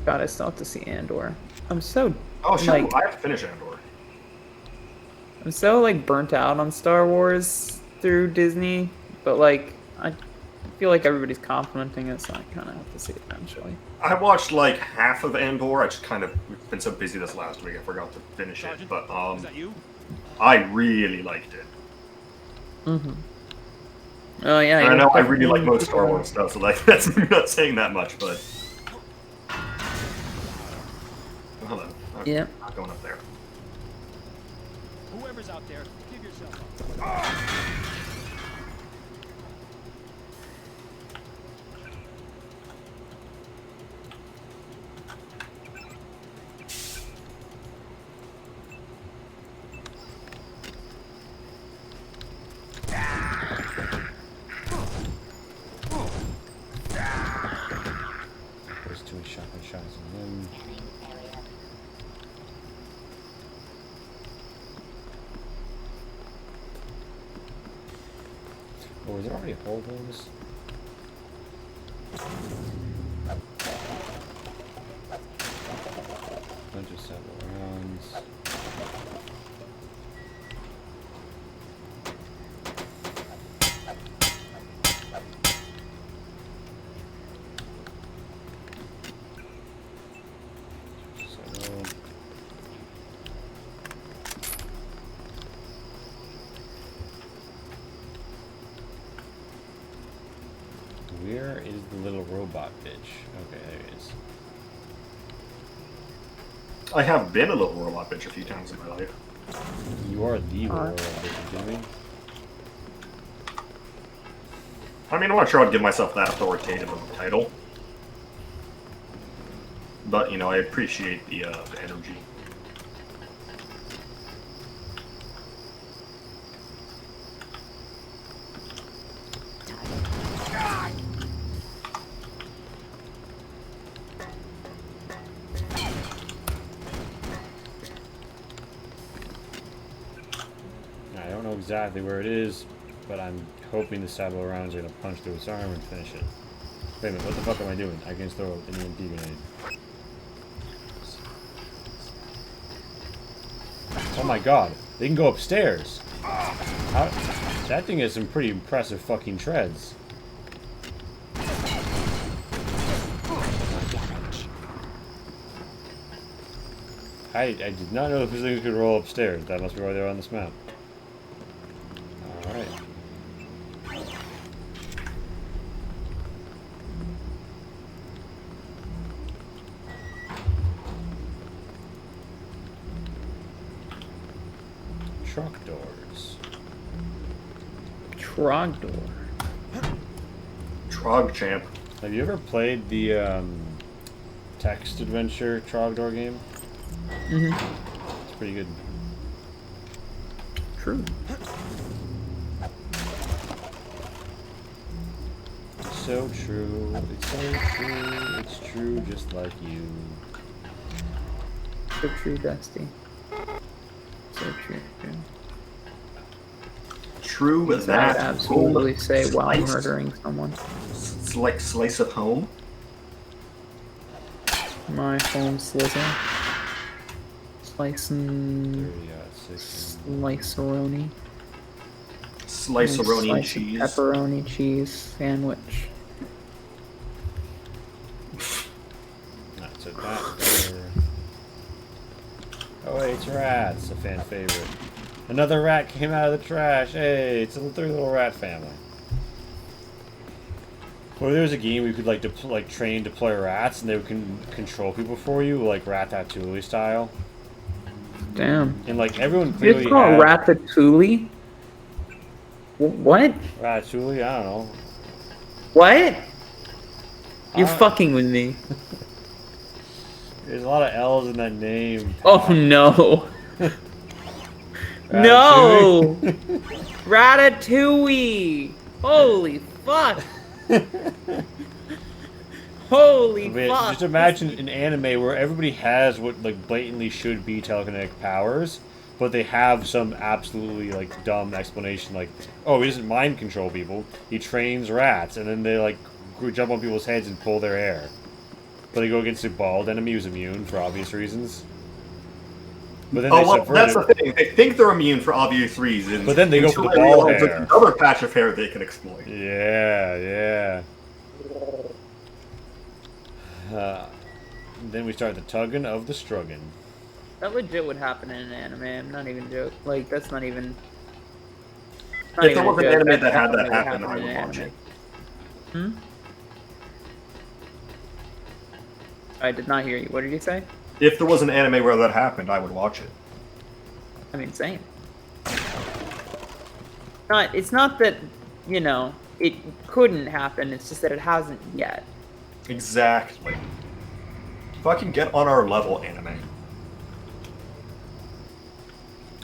God, I still have to see Andor. I'm so Oh shit! like I have to finish Andor. I'm so like burnt out on Star Wars through Disney, but like I feel like everybody's complimenting it, so I kind of have to see it eventually. I watched like half of Andor. I just kind of been so busy this last week I forgot to finish it. But Is that you? I really liked it. Mm-hmm. Oh yeah. And I know I really definitely like most Star Wars stuff, so like that's not saying that much, but. Oh, hello. Okay, Yep. not going up there. Whoever's out there, give yourself up. There's too many shotgun shots on him. Oh, is there already a hole in this? Bunch of several rounds. Where is the little robot bitch? Okay, there it is. I have been a little robot bitch a few times in my life. You are the little robot bitch, you kidding me? I mean, I'm not sure I'd give myself that authoritative of a title. But, you know, I appreciate the energy. I don't know exactly where it is, but I'm hoping the Sabo rounds are going to punch through its arm and finish it. Wait a minute, what the fuck am I doing? I can throw an EMP grenade. Oh my god, they can go upstairs! How? That thing has some pretty impressive fucking treads. I did not know this thing could roll upstairs. That must be why they're on this map. Alright. Truck doors. Trog door. Trog champ. Have you ever played the text adventure Trogdor game? Mm-hmm. It's pretty good. True. It's so true. It's so true. It's true just like you. So true, Dusty. So true. True with I would that. absolutely say while Slice. murdering someone. It's like slice of home. My home slizzle. Slicing. Sliceroni. Sliceroni Slice cheese. of pepperoni cheese sandwich. Alright, so that there. Oh wait, it's rats, a fan favorite. Another rat came out of the trash. Hey, it's a third little rat family. Well, there was a game where you could like train deploy rats, and they can control people for you, like Ratatouille style. Damn. And like everyone You clearly just call it had Ratatouille? What? Ratatouille. I don't know. What? You're fucking with me. There's a lot of L's in that name. Oh no. No! Ratatouille! Holy fuck! Holy I mean, fuck! just imagine an anime where everybody has what like blatantly should be telekinetic powers, but they have some absolutely like dumb explanation, like, oh, he doesn't mind control people. He trains rats, and then they like jump on people's heads and pull their hair. But they go against a bald enemy who's immune for obvious reasons. But then they subvert that's it. the thing. They think they're immune for obvious reasons. But then they go for the until they ball realize hair. there's another patch of hair they can exploit. Yeah. Then we start the tugging of the struggin'. That legit would happen in an anime. I'm not even joking. Like, that's not even. If there was an anime that had that happen, I would watch it. I did not hear you. What did you say? If there was an anime where that happened, I would watch it. I mean, same. It's not that, you know, it couldn't happen. It's just that it hasn't yet. Exactly. Fucking get on our level, anime.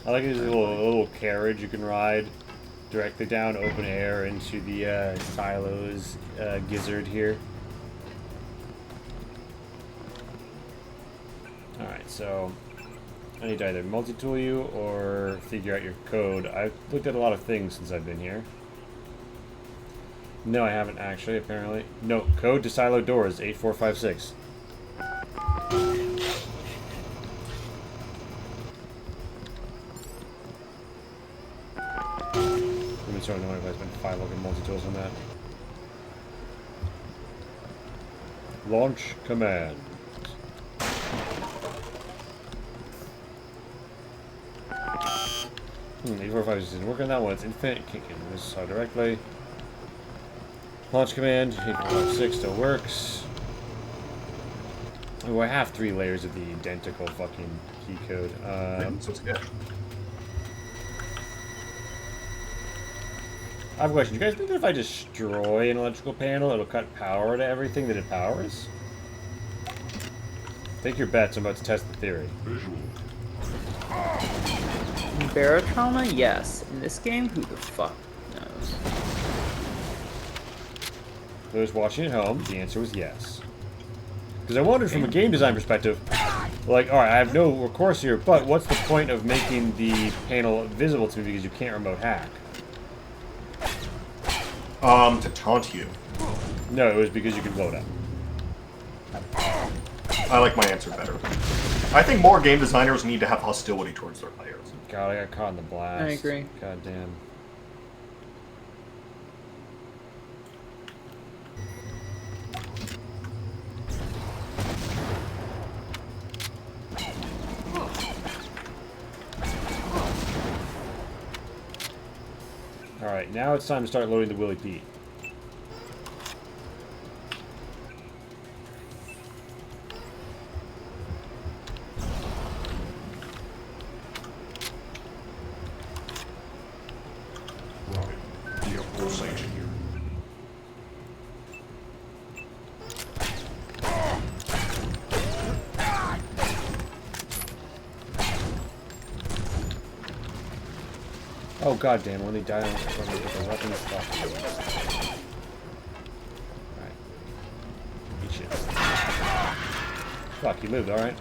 I like this little carriage you can ride directly down open air into the silos gizzard here. Alright, so I need to either multi-tool you or figure out your code. I've looked at a lot of things since I've been here. No, I haven't actually, apparently. No, code to silo doors, 8456. Let me so annoying if I spent 5 looking multi-tools on that. Launch command. 8456 didn't work on that one. It's infinite kicking. This saw directly. Launch command, 8456 still works. Oh, I have 3 layers of the identical fucking key code. So it's good. I have a question. Do you guys think that if I destroy an electrical panel, it'll cut power to everything that it powers? Take your bets. I'm about to test the theory. Barotrauma, yes. In this game, who the fuck knows? Those watching at home, the answer was yes. Because I wondered from a game design perspective, like, alright, I have no recourse here, but what's the point of making the panel visible to me because you can't remote hack? To taunt you. No, it was because you could blow it up. I like my answer better. I think more game designers need to have hostility towards their players. God, I got caught in the blast. I agree. God damn. Alright, now it's time to start loading the Willy Pete. Oh god damn, when they die on the weapons stuff. Alright. Eat shit. Fuck, you moved, alright.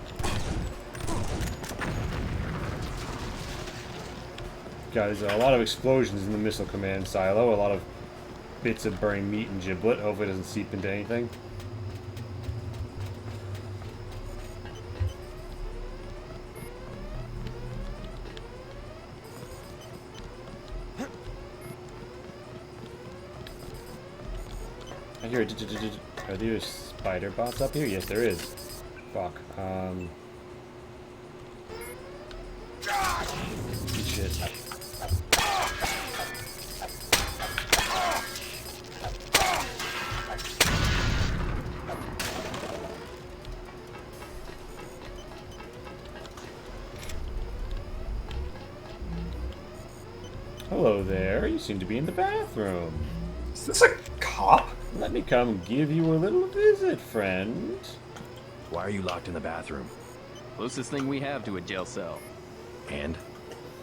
God, there's a lot of explosions in the missile command silo, a lot of bits of burning meat and giblet. Hopefully it doesn't seep into anything. I hear are there spider bots up here? Yes, there is. Fuck. Eat shit. Hello there. You seem to be in the bathroom. Is this a cop? Let me come give you a little visit, friend. Why are you locked in the bathroom? Closest thing we have to a jail cell. And?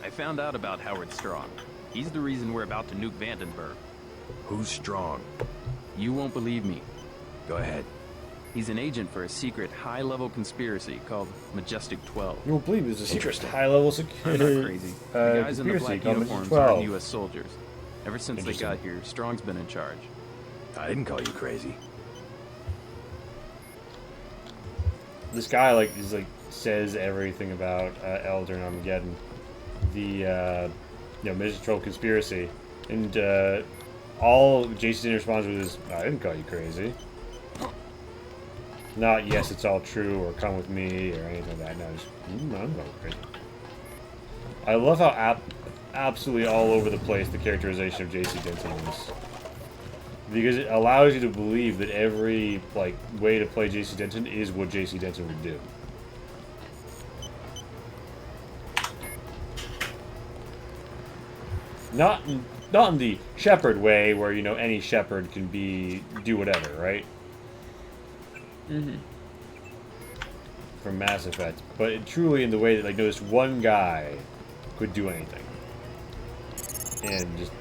I found out about Howard Strong. He's the reason we're about to nuke Vandenberg. Who's Strong? You won't believe me. Go ahead. He's an agent for a secret high-level conspiracy called Majestic 12. You won't believe there's a secret high-level I'm not crazy. The guys in the conspiracy black called uniforms Majestic aren't 12. U.S. soldiers. Ever since they got here, Strong's been in charge. I didn't call you crazy. This guy says everything about Elder and Armageddon, the Majestic 12 conspiracy, and all Jason responds with is, "I didn't call you crazy." Not yes, it's all true, or come with me, or anything like that. No, just I'm going crazy. I love how absolutely all over the place the characterization of J.C. Denton is. Because it allows you to believe that every way to play J.C. Denton is what J.C. Denton would do. Not in the Shepherd way, where any Shepherd can do whatever, right? Mm-hmm. From Mass Effect, but truly in the way that this one guy could do anything, and just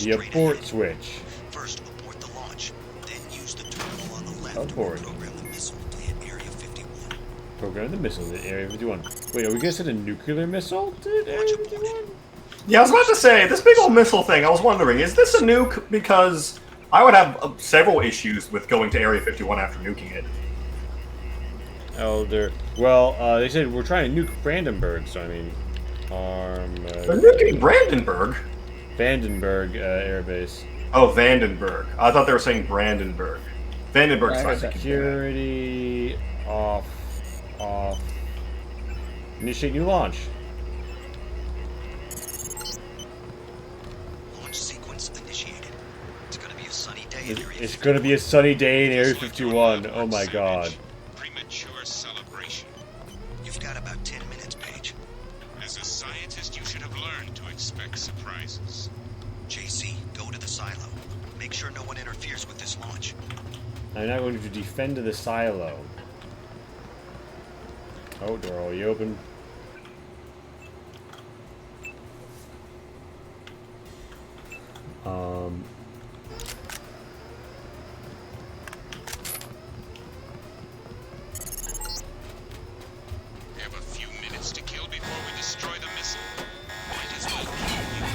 the abort switch. First, abort the launch, then use the terminal on the left Abort. to program the missile to hit Area 51. Program the missile to Area 51. Wait, are we gonna send a nuclear missile to Area 51? Yeah, I was about to say, this big old missile thing, I was wondering, is this a nuke? Because I would have several issues with going to Area 51 after nuking it. Elder. Well, they said we're trying to nuke Brandenburg, so I mean, They're nuking Brandenburg? Vandenberg Air Base. Oh, Vandenberg. I thought they were saying Brandenburg. Vandenberg's fine. Security off. Initiate new launch. Launch sequence initiated. It's gonna be a sunny day in Area It's gonna be a sunny day in Area 51. Oh my god. Premature celebration. You've got about 10 minutes, Paige. As a scientist, you should have learned to expect surprises. JC, go to the silo. Make sure no one interferes with this launch. I'm now going to defend the silo. Oh, door already open. We have a few minutes to kill before we destroy the missile. Might as well kill you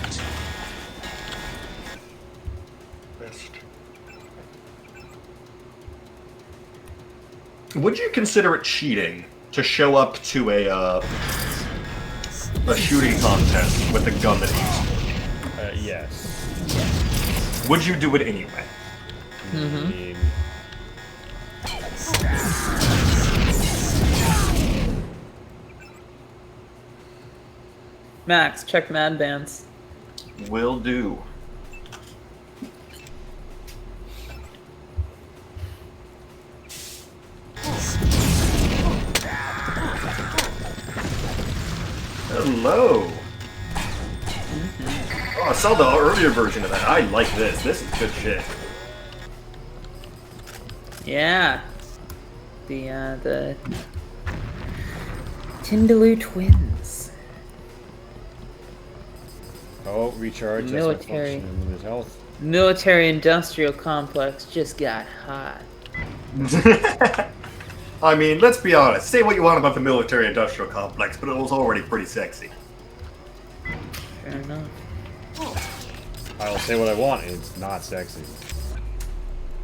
too. Would you consider it cheating to show up to a shooting contest with a gun that you use? Yes. Would you do it anyway? Mm-hmm. Max, check Mad Dance. Will do. Hello. Oh, I saw the earlier version of that. I like this. This is good shit. Yeah. The Tindaloo twins. Oh, recharge. Military. That's my function in his health. Military-industrial complex just got hot. I mean, let's be honest. Say what you want about the military-industrial complex, but it was already pretty sexy. Fair enough. I will say what I want. It's not sexy.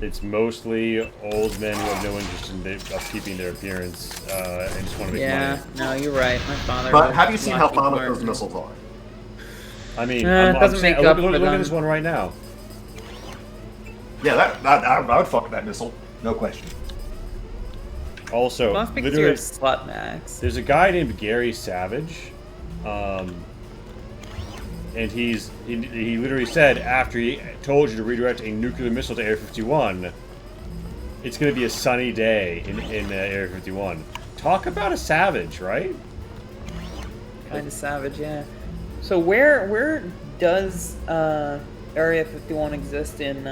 It's mostly old men who have no interest in upkeeping their appearance and just want to make money. No, you're right. My father. But have you seen how fond those missiles are? I mean, it doesn't make up for look them. at this one right now. Yeah, I would fuck that missile. No question. Also, Must be because you're a slut, Max. There's a guy named Gary Savage, and he literally said after he told you to redirect a nuclear missile to Area 51, it's going to be a sunny day in Area 51. Talk about a savage, right? Kind of savage, yeah. So where does Area 51 exist in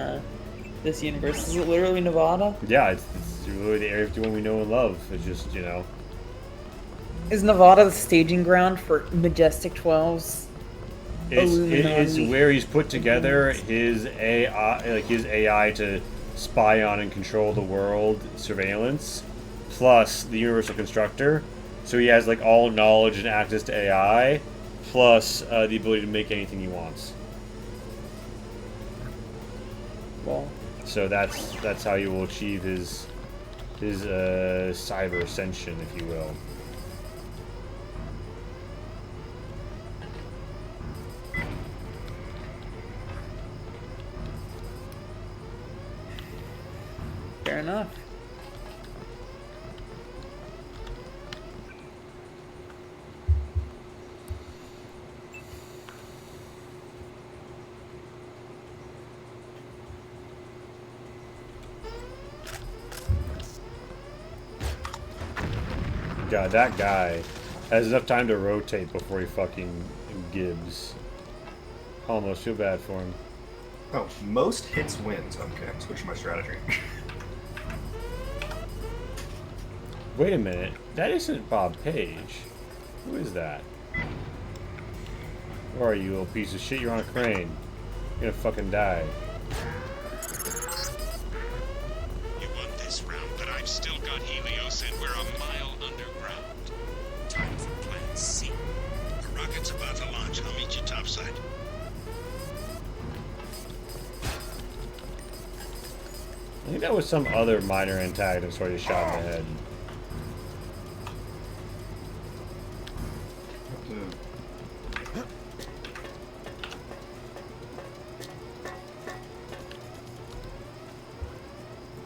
this universe? Is it literally Nevada? Yeah, it's really the Area 51 we know and love. It's just, you know. Is Nevada the staging ground for Majestic 12's It's where he's put together his AI to spy on and control the world, surveillance, plus the universal constructor. So he has like all knowledge and access to AI, plus the ability to make anything he wants. Well, so that's how he will achieve his cyber ascension, if you will. Fair enough. God, that guy has enough time to rotate before he fucking gibbs. Almost feel bad for him. Oh, most hits wins. Okay, I'm switching my strategy. Wait a minute. That isn't Bob Page. Who is that? Where are you, little piece of shit? You're on a crane. You're gonna fucking die. You won this round, but I've still got Helios and we're a mile underground. Time for plan C. The rocket's about to launch. I'll meet you topside. I think that was some other minor antagonist where he shot in the head.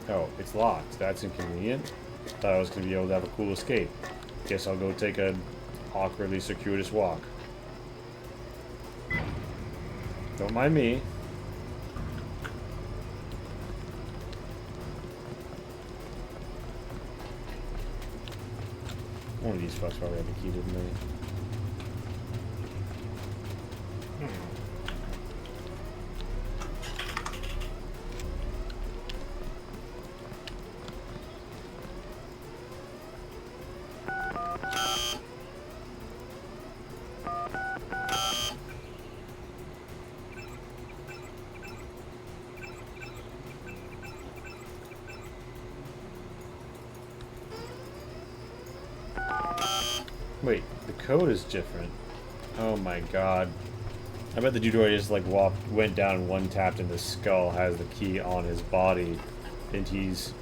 Oh, it's locked. That's inconvenient. Thought I was going to be able to have a cool escape. Guess I'll go take a awkwardly circuitous walk. Don't mind me. One of these fucks probably have the key, didn't they? Wait, the code is different. Oh my god. I bet the dude who just like went down and one tapped in the skull has the key on his body, and he's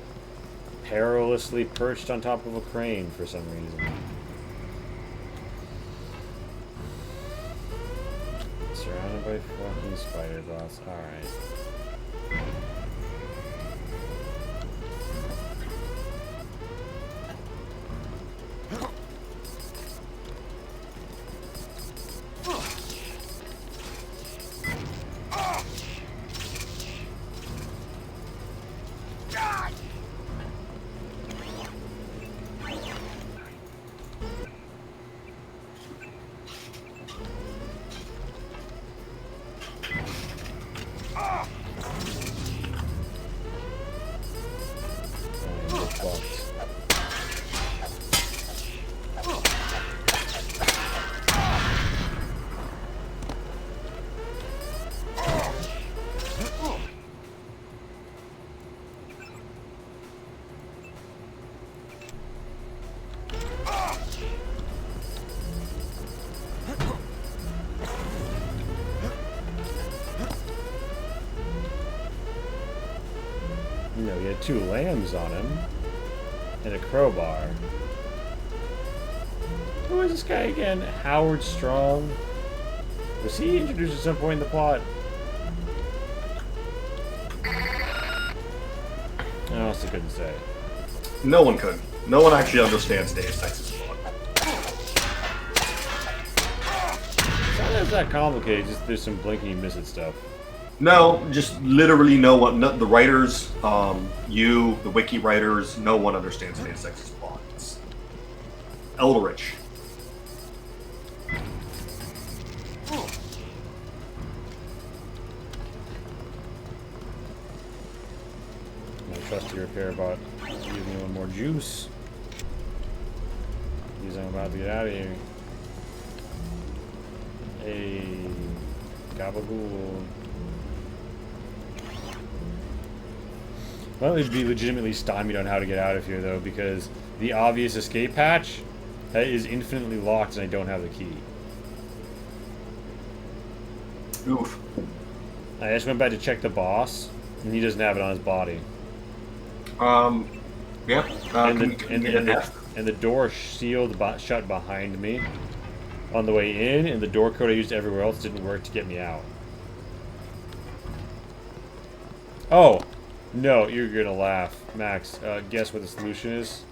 perilously perched on top of a crane for some reason. Surrounded by fucking spider bots. Alright. You know, he had 2 lambs on him and a crowbar. Who is this guy again? Howard Strong? Was he introduced at some point in the plot? I honestly couldn't say. No one could. No one actually understands Deus Ex's plot. It's not that complicated, just there's some blinking you miss it stuff. No, just literally no one. No, the writers, you, the wiki writers, no one understands Deus Ex's plot. It's Eldritch. My trusty repair bot. Give me one more juice. Because I'm about to get out of here. Hey. Gabagool. Well, it'd be legitimately stymied on how to get out of here, though, because the obvious escape hatch is infinitely locked and I don't have the key. Oof. I just went back to check the boss, and he doesn't have it on his body. Yeah. And the door sealed shut behind me on the way in, and the door code I used everywhere else didn't work to get me out. Oh! No, you're gonna laugh. Max, guess what the solution is?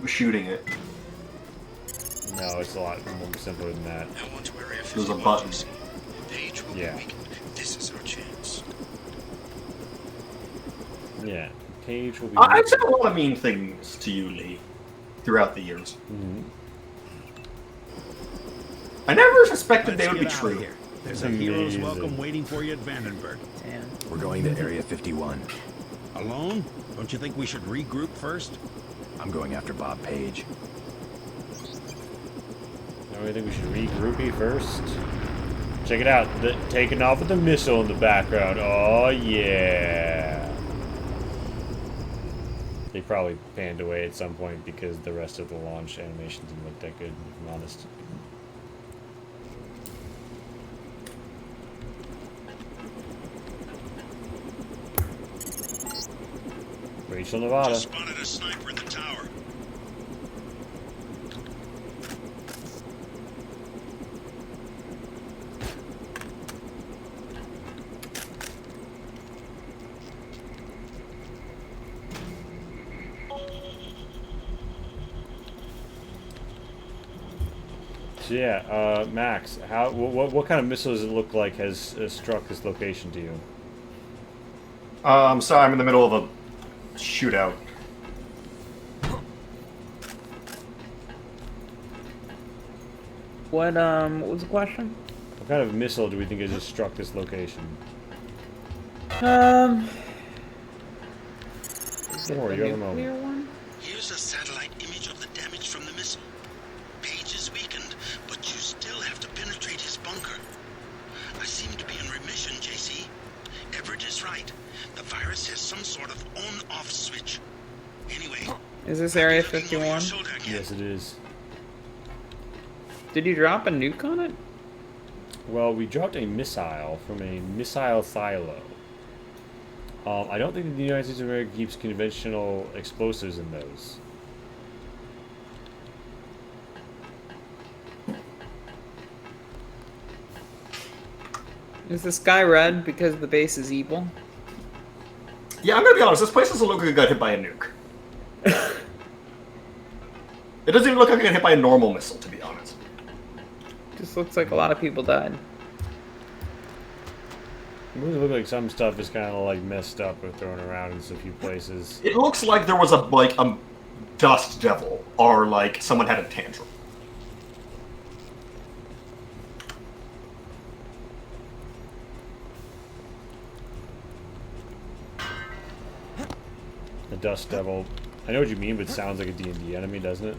Shooting it. No, it's a lot more simpler than that. There's a button. Yeah. This is our chance. Yeah. Page will be... I've said a lot of mean things to you, Lee, throughout the years. Mm-hmm. I never suspected they would be true. Here. There's a hero's welcome waiting for you at Vandenberg. We're going to Area 51. Alone? Don't you think we should regroup first? I'm going after Bob Page. No, I think we should regroup first. Check it out. Taking off with the missile in the background. Oh, yeah. They probably panned away at some point because the rest of the launch animation didn't look that good, if I'm honest. Rachel, Nevada. Just spotted a sniper in the tower. So yeah, Max, what kind of missile does it look like has struck this location to you? Sorry, I'm in the middle of a shootout. What was the question? What kind of missile do we think has just struck this location? Is it Or the you have a nuclear moment. one? Here's a satellite image of the damage from the missile. Page is weakened, but you still have to penetrate his bunker. I seem to be in remission, JC. Everett is right. The virus has some sort of on-off switch. Anyway, Is this Area 51? Yes, it is. Did you drop a nuke on it? Well, we dropped a missile from a missile silo. I don't think the United States of America keeps conventional explosives in those. Is the sky red because the base is evil? Yeah, I'm gonna be honest, this place doesn't look like it got hit by a nuke. It doesn't even look like it got hit by a normal missile, to be honest. Just looks like a lot of people died. It does look like some stuff is kind of like messed up or thrown around in a few places. It looks like there was a dust devil, or like someone had a tantrum. The Dust Devil. I know what you mean, but it sounds like a D&D enemy, doesn't it?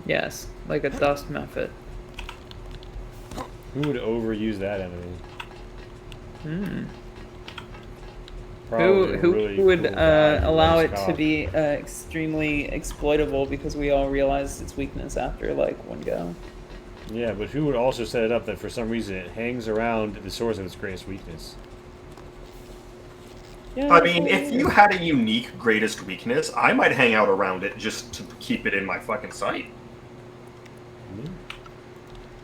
Yes, like a dust method. Who would overuse that enemy? Hmm. Probably Who a really would cool guy who allow loves it to cock. be extremely exploitable because we all realized its weakness after like one go? Yeah, but who would also set it up that for some reason it hangs around the source of its greatest weakness? Yeah, I mean, if you had a unique greatest weakness, I might hang out around it just to keep it in my fucking sight.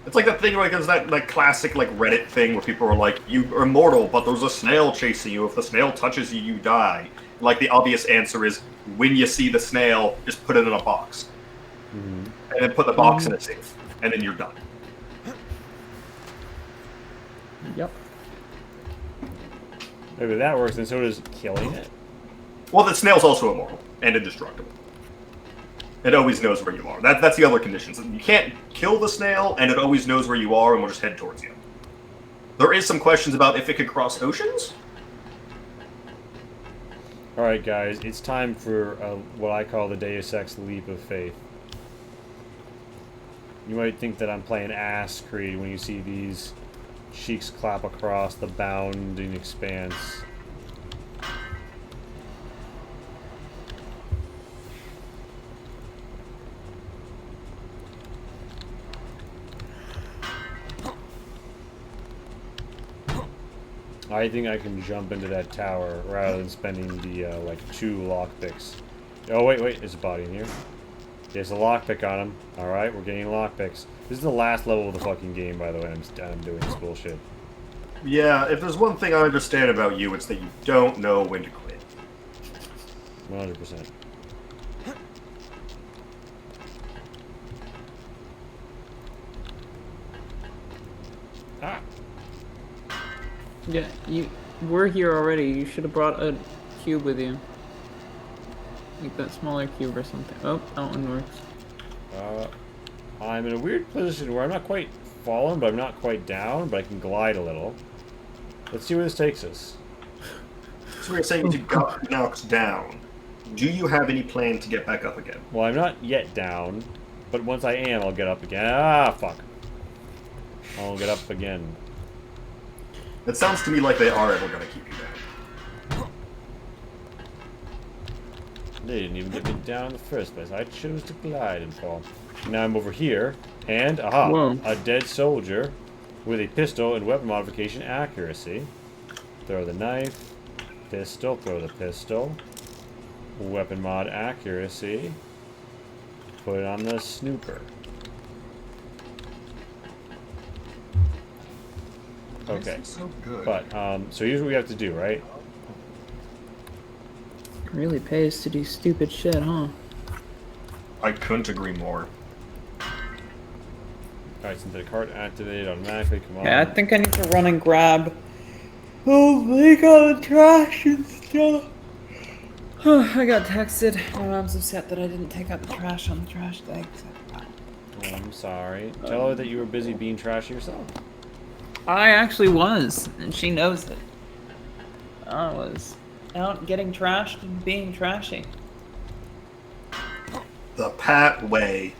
It's like that thing, like, there's that classic, like, Reddit thing where people are like, you are immortal, but there's a snail chasing you. If the snail touches you, you die. Like, the obvious answer is, when you see the snail, just put it in a box. Mm-hmm. And then put the box in a safe. And then you're done. Yep. Maybe that works, and so does killing it. Well, the snail's also immortal and indestructible. It always knows where you are. That's the other conditions. You can't kill the snail, and it always knows where you are and will just head towards you. There is some questions about if it could cross oceans. Alright, guys, it's time for what I call the Deus Ex leap of faith. You might think that I'm playing Ass Creed when you see these cheeks clap across the bounding expanse. I think I can jump into that tower rather than spending the, like, 2 lockpicks. Oh, wait, there's a body in here. There's a lockpick on him. Alright, we're getting lockpicks. This is the last level of the fucking game, by the way. I'm doing this bullshit. Yeah, if there's one thing I understand about you, it's that you don't know when to quit. 100%. Ah! Yeah, we're here already. You should have brought a cube with you. Like that smaller cube or something. Oh, that one works. I'm in a weird position where I'm not quite fallen, but I'm not quite down, but I can glide a little. Let's see where this takes us. So we're saying you got knocked down. Do you have any plan to get back up again? Well, I'm not yet down, but once I am, I'll get up again. Ah, fuck. I'll get up again. It sounds to me like they are ever going to keep you down. They didn't even get me down in the first place. I chose to glide and fall. Now I'm over here, and, aha, whoa, a dead soldier with a pistol and weapon modification accuracy. Throw the knife, pistol, throw the pistol, weapon mod accuracy, put it on the snooper. Okay, so good. But, so here's what we have to do, right? it really pays to do stupid shit, huh? I couldn't agree more. Alright, synthetic heart activated automatically, come on. Yeah, I think I need to run and grab. Oh, take out the trash and stuff. I got texted. My mom's upset that I didn't take out the trash on the trash day. Oh, I'm sorry. Tell her that you were busy being trashy yourself. I actually was, and she knows it. I was out getting trashed and being trashy. The Pat way.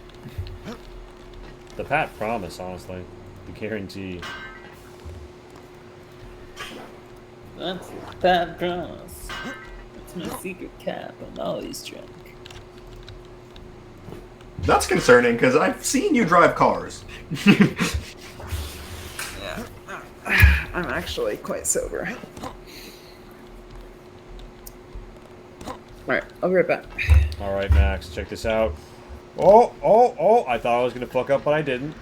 The Pat promise, honestly. The guarantee. That's that promise. That's my secret cap. I'm always drunk. That's concerning, because I've seen you drive cars. Yeah. I'm actually quite sober. Alright, I'll be right back. Alright, Max, check this out. Oh! I thought I was going to fuck up, but I didn't.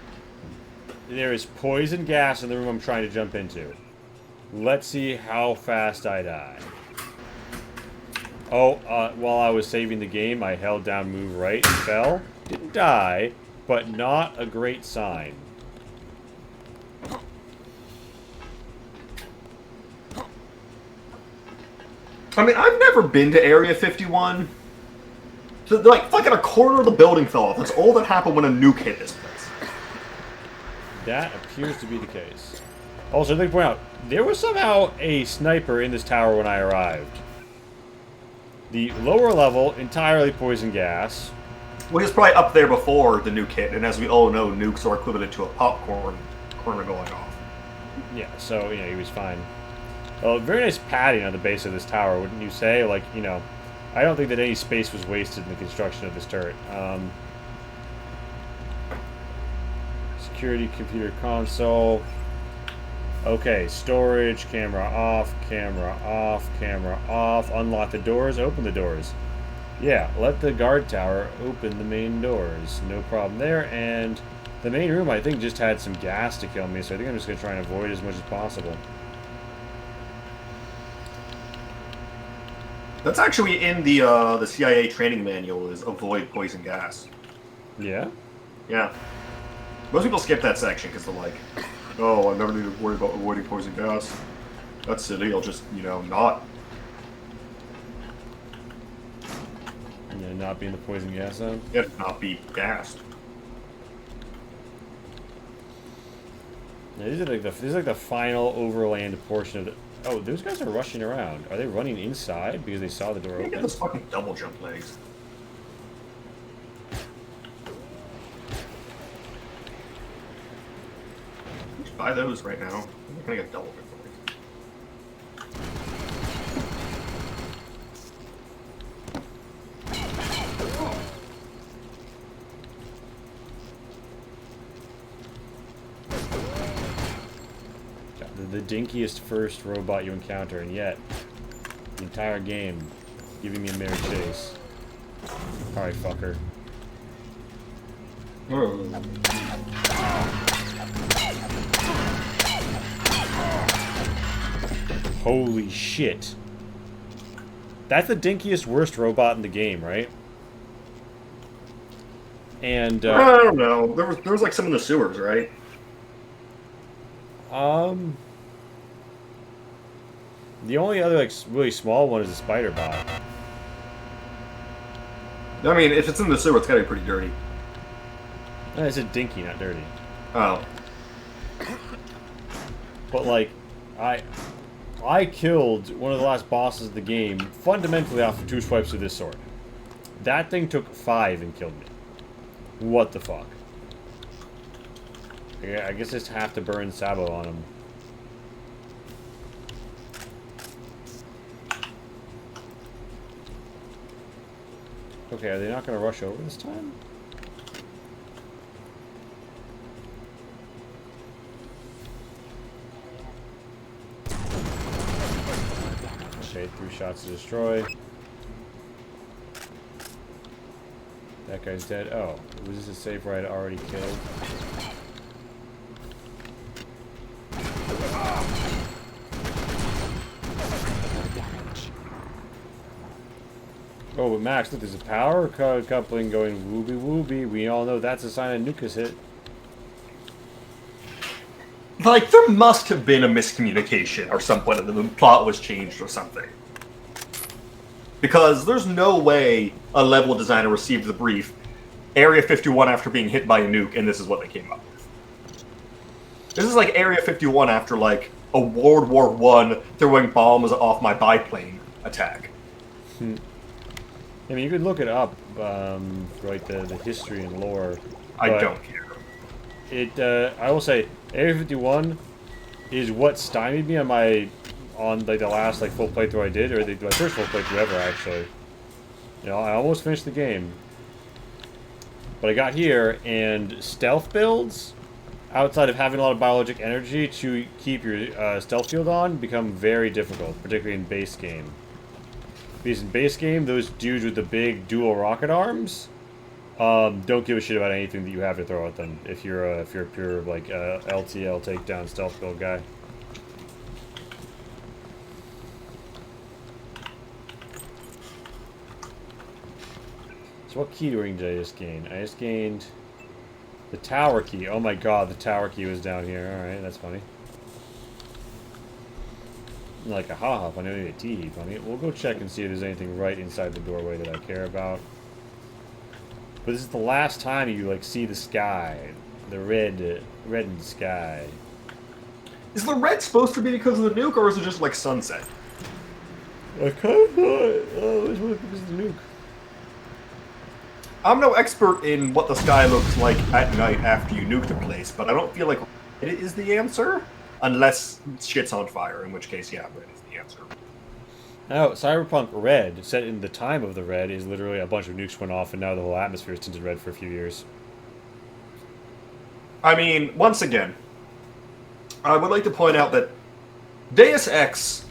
There is poison gas in the room I'm trying to jump into. Let's see how fast I die. Oh, while I was saving the game, I held down move right and fell. Didn't die, but not a great sign. I mean, I've never been to Area 51. So, like, fucking a corner of the building fell off. That's all that happened when a nuke hit this place. That appears to be the case. Also, I'd like to point out, there was somehow a sniper in this tower when I arrived. The lower level, entirely poison gas. Well, he was probably up there before the nuke hit, and as we all know, nukes are equivalent to a popcorn kernel going off. Yeah, so, he was fine. Well, very nice padding on the base of this tower, wouldn't you say? Like, I don't think that any space was wasted in the construction of this turret. Security computer console. Okay, storage, camera off, camera off, camera off. Unlock the doors, open the doors. Yeah, let the guard tower open the main doors. No problem there. And the main room, I think, just had some gas to kill me, so I think I'm just going to try and avoid as much as possible. That's actually in the CIA training manual, is avoid poison gas. Yeah? Yeah. Most people skip that section because they're like, oh, I never need to worry about avoiding poison gas. That's silly, I'll just, not. Yeah, not be in the poison gas zone? Yeah, not be gassed. Yeah, this is like the final overland portion of the... Oh, those guys are rushing around. Are they running inside because they saw the door open? Get those fucking double jump legs. buy those right now. I'm gonna get double it. The dinkiest first robot you encounter, and yet the entire game giving me a merry chase. Alright, fucker. Holy shit. That's the dinkiest worst robot in the game, right? And I don't know. There was like some in the sewers, right? The only other like really small one is a spider bot. I mean, if it's in the sewer, it's gotta be pretty dirty. No, I said dinky, not dirty. Oh. But like, I killed one of the last bosses of the game fundamentally off of 2 swipes with this sword. That thing took 5 and killed me. What the fuck? Yeah, I guess I just have to burn Sabo on him. Okay, are they not going to rush over this time? Okay, 3 shots to destroy. That guy's dead. Oh, was this a save where I'd already killed? Oh, but Max, look, there's a power coupling going wooby wooby. We all know that's a sign a nuke is hit. Like, there must have been a miscommunication or something, and the plot was changed or something. Because there's no way a level designer received the brief, Area 51 after being hit by a nuke, and this is what they came up with. This is like Area 51 after, like, a World War I throwing bombs off my biplane attack. I mean, you could look it up, like the history and lore. I don't care. I will say, Area 51 is what stymied me on like the last like full playthrough I did, or my first full playthrough ever, actually. You know, I almost finished the game, but I got here, and stealth builds, outside of having a lot of biologic energy to keep your stealth field on, become very difficult, particularly in base game. Because in base game, those dudes with the big dual rocket arms don't give a shit about anything that you have to throw at them. If you're a pure like LTL takedown stealth build guy. So what key ring did I just gain? I just gained the tower key. Oh my god, the tower key was down here. Alright, that's funny. Like a ha-ha funny, maybe a tee funny. We'll go check and see if there's anything right inside the doorway that I care about. But this is the last time you like see the sky. The reddened sky. Is the red supposed to be because of the nuke, or is it just like sunset? I kind of thought it was because of the nuke. I'm no expert in what the sky looks like at night after you nuke the place, but I don't feel like red is the answer. Unless shit's on fire, in which case, yeah, red is the answer. Oh, Cyberpunk Red, set in the time of the red, is literally a bunch of nukes went off, and now the whole atmosphere is tinted red for a few years. I mean, once again, I would like to point out that Deus Ex,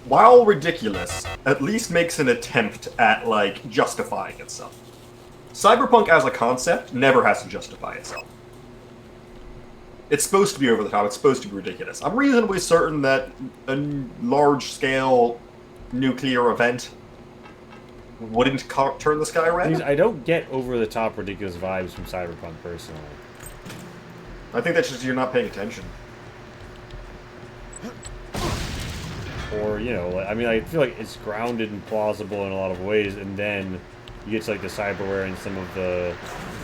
while ridiculous, at least makes an attempt at, like, justifying itself. Cyberpunk as a concept never has to justify itself. It's supposed to be over the top, it's supposed to be ridiculous. I'm reasonably certain that a large-scale nuclear event wouldn't turn the sky red. I don't get over-the-top ridiculous vibes from Cyberpunk, personally. I think that's just you're not paying attention. Or, you know, I mean, I feel like it's grounded and plausible in a lot of ways, and then you get to, like, the cyberware and some of the,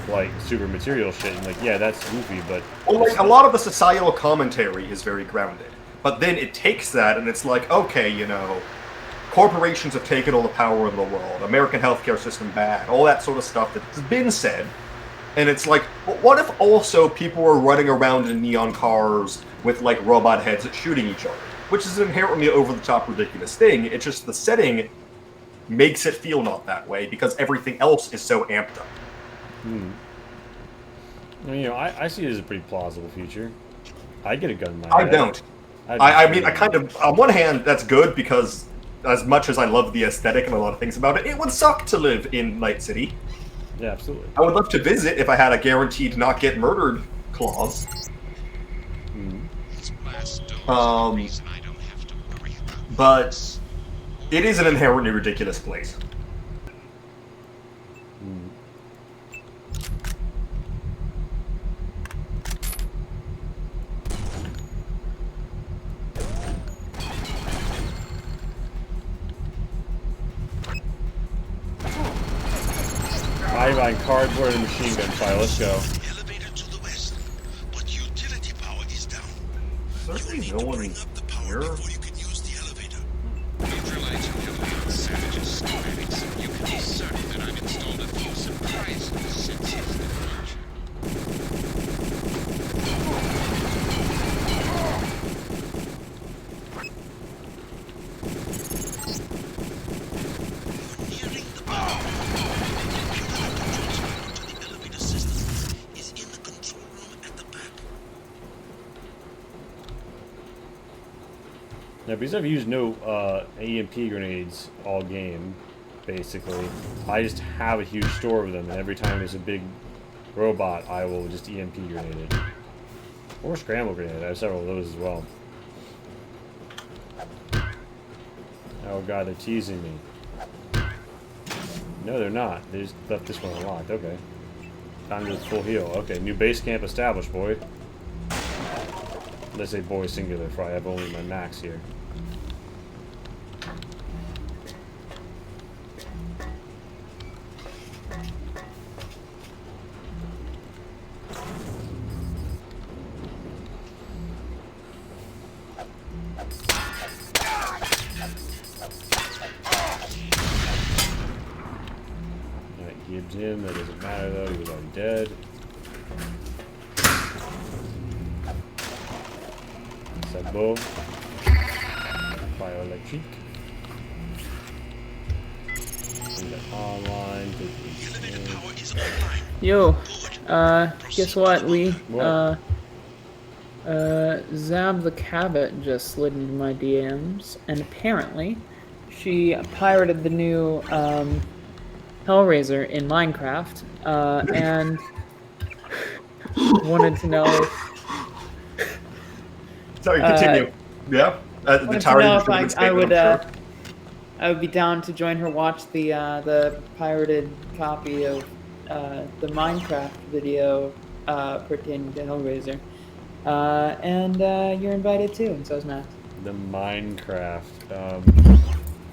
like, super material shit, and, like, yeah, that's goofy, but... Well, like, a lot of the societal commentary is very grounded. But then it takes that, and it's like, okay, you know, corporations have taken all the power in the world, American healthcare system bad, all that sort of stuff that's been said. And it's like, what if also people were running around in neon cars, with like robot heads shooting each other, which is an inherently over-the-top ridiculous thing. It's just the setting makes it feel not that way because everything else is so amped up. You know, I see it as a pretty plausible future. I get a gun in my I head. don't. I mean, I kind of, on one hand, that's good because as much as I love the aesthetic and a lot of things about it, it would suck to live in Night City. Yeah, absolutely. I would love to visit if I had a guaranteed not get murdered clause. But it is an inherently ridiculous place. I buy cardboard and machine gun fire. Let's go. Certainly no one here. Neutralize your alien savages, schematics. You can be certain that I've installed a few surprising sensors in the future. Yeah, because I've used no EMP grenades all game, basically. I just have a huge store of them, and every time there's a big robot, I will just EMP grenade it. Or scramble grenade. I have several of those as well. Oh god, they're teasing me. No, they're not. They just left this one unlocked. Okay. Time to full heal. Okay, new base camp established, boy. Let's say boy singular, for I have only my max here. Alright, gibbed him. That doesn't matter though, he was already dead. Sabo. Bioelectric. Bring that online. Yo, guess what? What? Zab the Cabot just slid into my DMs, and apparently she pirated the new Hellraiser in Minecraft, and wanted to know. Sorry, continue. Yeah, the Wanted to tower. know if I would be down to join her watch the pirated copy of the Minecraft video pertaining to Hellraiser. And you're invited too, and so is Matt. The Minecraft.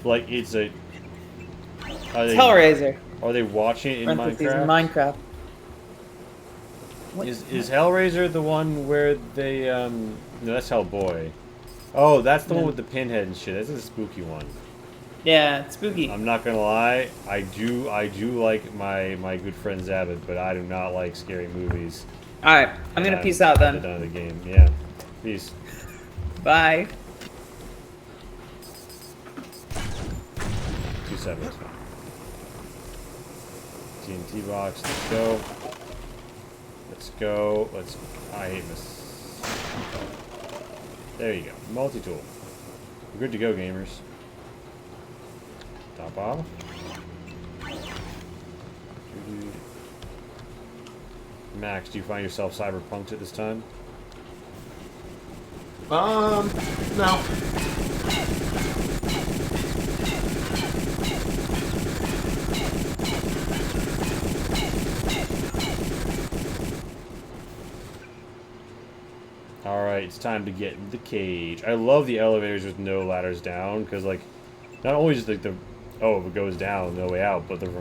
Like it's a. It's Hellraiser. Are they watching it in Minecraft? Is Hellraiser the one where they no, that's Hellboy. Oh, that's the one with the pinhead and shit. This is a spooky one. Yeah, it's spooky. I'm not gonna lie, I do like my good friend Zabit, but I do not like scary movies. Alright, I'm gonna peace out then. Done the game. Yeah. Peace. Bye. 2 seconds. TNT box, let's go. Let's go. I hate this. There you go. Multi-tool. We're good to go, gamers. Top off. Max, do you find yourself cyberpunked at this time? No. Alright, it's time to get in the cage. I love the elevators with no ladders down, because, like, not only just, like, oh, if it goes down, no way out, but the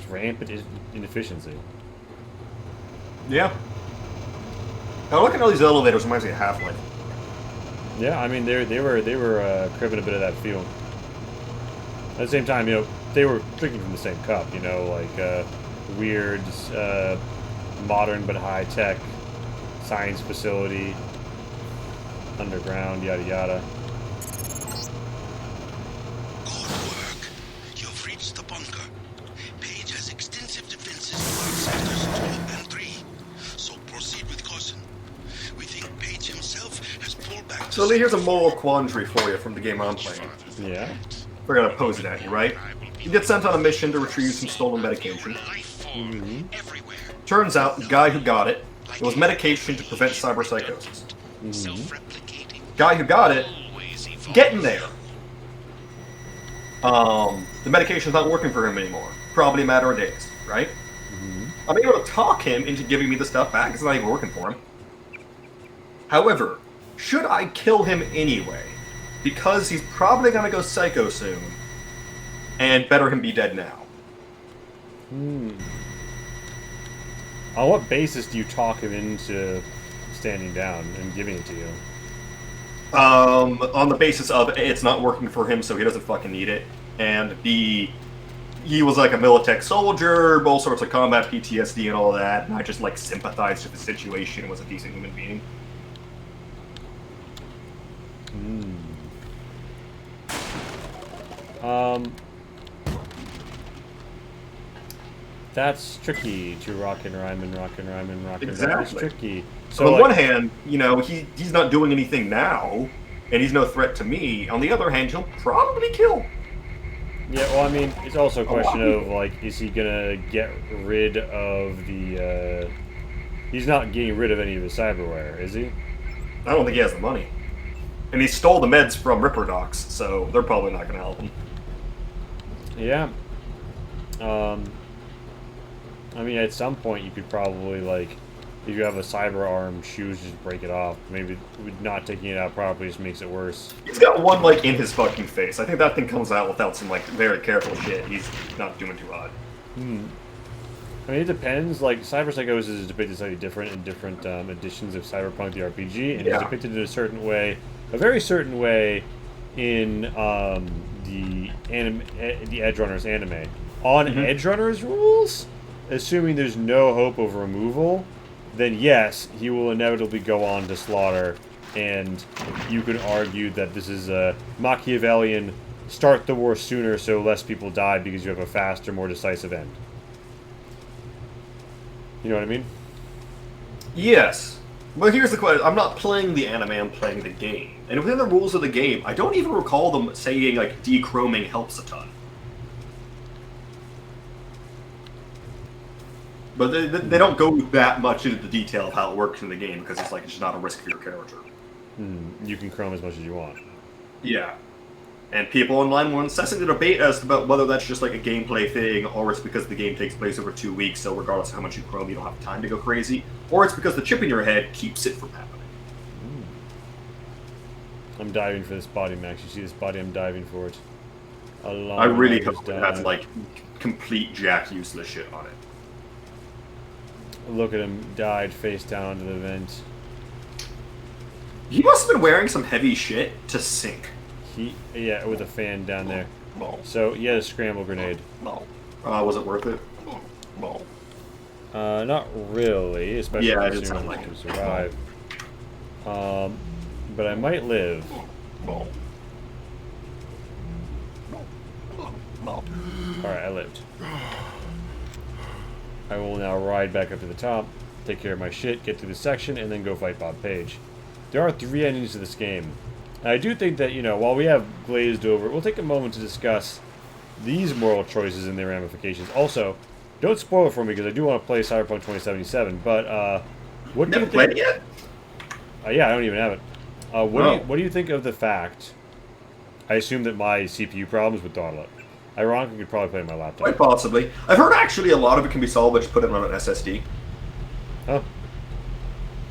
rampant inefficiency. Yeah. Now look at all these elevators, reminds me of Half-Life. Yeah, I mean, they were cribbing a bit of that feel. At the same time, you know, they were drinking from the same cup, you know, like, weird, modern but high-tech science facility. underground, yada yada. You've reached the bunker. Page has extensive defenses throughout sectors 2 and 3, so proceed with caution. We think Page himself has pulled back. So here's a moral quandary for you from the game I'm playing. Yeah. We're gonna pose it at you, right? You get sent on a mission to retrieve some stolen medication. Mm-hmm. Turns out, the guy who got it was medication to prevent cyberpsychosis. Mm-hmm. Guy who got it, getting there. The medication's not working for him anymore. Probably a matter of days, right? Mm-hmm. I'm able to talk him into giving me the stuff back. It's not even working for him. However, should I kill him anyway? Because he's probably gonna go psycho soon. And better him be dead now. On what basis do you talk him into standing down and giving it to you? On the basis of it's not working for him, so he doesn't fucking need it. And B, he was like a Militech soldier, all sorts of combat PTSD and all that, and I just like sympathized with the situation and was a decent human being. That's tricky to rock and rhyme. Exactly. That's tricky. So on one hand, you know, he's not doing anything now, and he's no threat to me. On the other hand, he'll probably kill. Yeah, well, I mean, it's also a question of, like, is he gonna get rid of the, he's not getting rid of any of his cyberware, is he? I don't think he has the money. And he stole the meds from Ripper Docs, so they're probably not gonna help him. Yeah. I mean, at some point you could probably, like, if you have a cyber arm shoes, just break it off. Maybe not taking it out properly just makes it worse. He's got one, like, in his fucking face. I think that thing comes out without some, like, very careful shit. He's not doing too hot. I mean, it depends. Like, cyber psychosis is depicted slightly different in different editions of Cyberpunk the RPG, and it's depicted in a certain way, a very certain way, in the Edgerunners anime. On Edgerunners rules, assuming there's no hope of removal, then yes, he will inevitably go on to slaughter, and you could argue that this is a Machiavellian start the war sooner so less people die because you have a faster, more decisive end. You know what I mean? Yes. But here's the question. I'm not playing the anime, I'm playing the game. And within the rules of the game, I don't even recall them saying, like, dechroming helps a ton. But they don't go that much into the detail of how it works in the game, because it's like it's not a risk for your character. You can chrome as much as you want. Yeah. And people online were incessant debate as about whether that's just like a gameplay thing, or it's because the game takes place over 2 weeks, so regardless of how much you chrome, you don't have time to go crazy, or it's because the chip in your head keeps it from happening. I'm diving for this body, Max. You see this body? I'm diving for it. I really hope it has, like, complete jack useless shit on it. Look at him, died face down onto the vent. He must have been wearing some heavy shit to sink. Yeah, with a fan down there. So, he had a scramble grenade. Was it worth it? Not really, especially yeah, if you can survive. But I might live. Alright, I lived. I will now ride back up to the top, take care of my shit, get through this section, and then go fight Bob Page. There are 3 endings to this game. And I do think that, you know, while we have glazed over, we'll take a moment to discuss these moral choices and their ramifications. Also, don't spoil it for me, because I do want to play Cyberpunk 2077, but, what do you think? Played it yet? Yeah, I don't even have it. What do you think of the fact, I assume that my CPU problems would dawdle it. Ironically, I could probably play on my laptop. Quite possibly. I've heard actually a lot of it can be solved by just putting it on an SSD. Oh.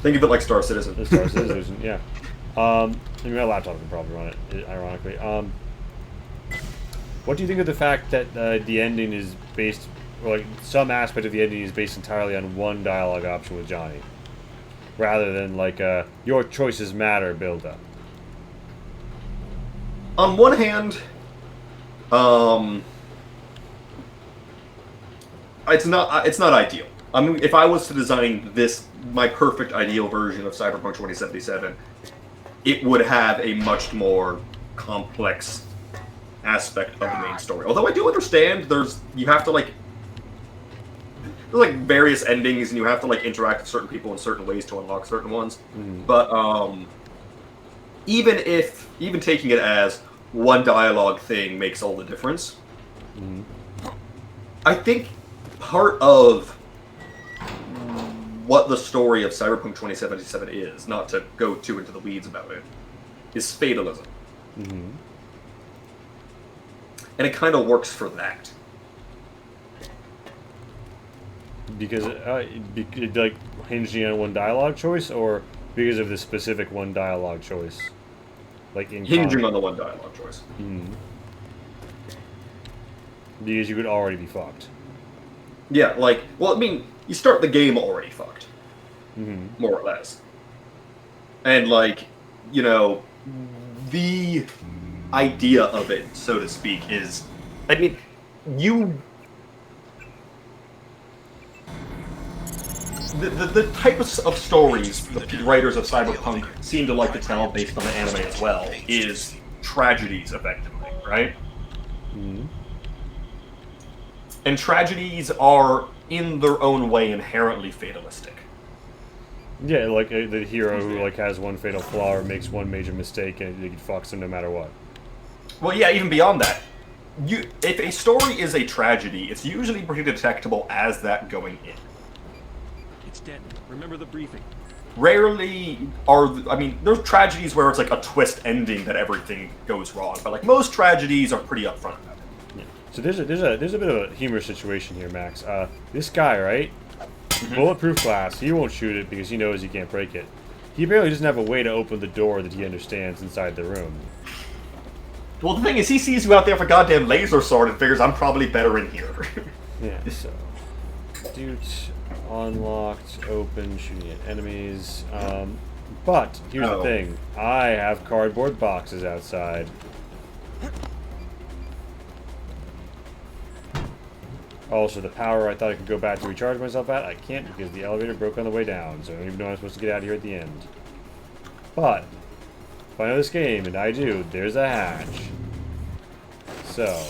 Think of it like Star Citizen. Star Citizen, yeah. I mean, my laptop can probably run it, ironically. What do you think of the fact that the ending is based, or like some aspect of the ending is based entirely on one dialogue option with Johnny, rather than like your choices matter build-up? On one hand, it's not ideal. I mean, if I was to design my perfect ideal version of Cyberpunk 2077, it would have a much more complex aspect of the main story. Although I do understand you have to there's like various endings and you have to like interact with certain people in certain ways to unlock certain ones. But even taking it as one dialogue thing makes all the difference. I think part of what the story of Cyberpunk 2077 is, not to go too into the weeds about it, is fatalism. And it kind of works for that. Because like hinging on one dialogue choice, or because of the specific one dialogue choice, like hinging on the one dialogue choice. Because you could already be fucked. Yeah, well, I mean, you start the game already fucked, more or less, and the idea of it, so to speak, is, I mean, the types of stories the writers of Cyberpunk seem to like to tell, based on the anime as well, is tragedies, effectively, right? And tragedies are, in their own way, inherently fatalistic. Yeah, like the hero who has one fatal flaw or makes one major mistake and it fucks him no matter what. Well, yeah, even beyond that, if a story is a tragedy, it's usually pretty detectable as that going in. It's dead. Remember the briefing. Rarely there's tragedies where it's like a twist ending that everything goes wrong, but like most tragedies are pretty upfront about it. Yeah. So there's a bit of a humorous situation here, Max. This guy, right? Bulletproof glass. He won't shoot it because he knows he can't break it. He apparently doesn't have a way to open the door that he understands inside the room. Well, the thing is, he sees you out there with a goddamn laser sword and figures I'm probably better in here. Yeah. So, dude, unlocked, open, shooting at enemies. But here's the thing: I have cardboard boxes outside. Also, the power I thought I could go back to recharge myself at, I can't because the elevator broke on the way down, so I don't even know I'm supposed to get out of here at the end. But, if I know this game, and I do, there's a hatch. So,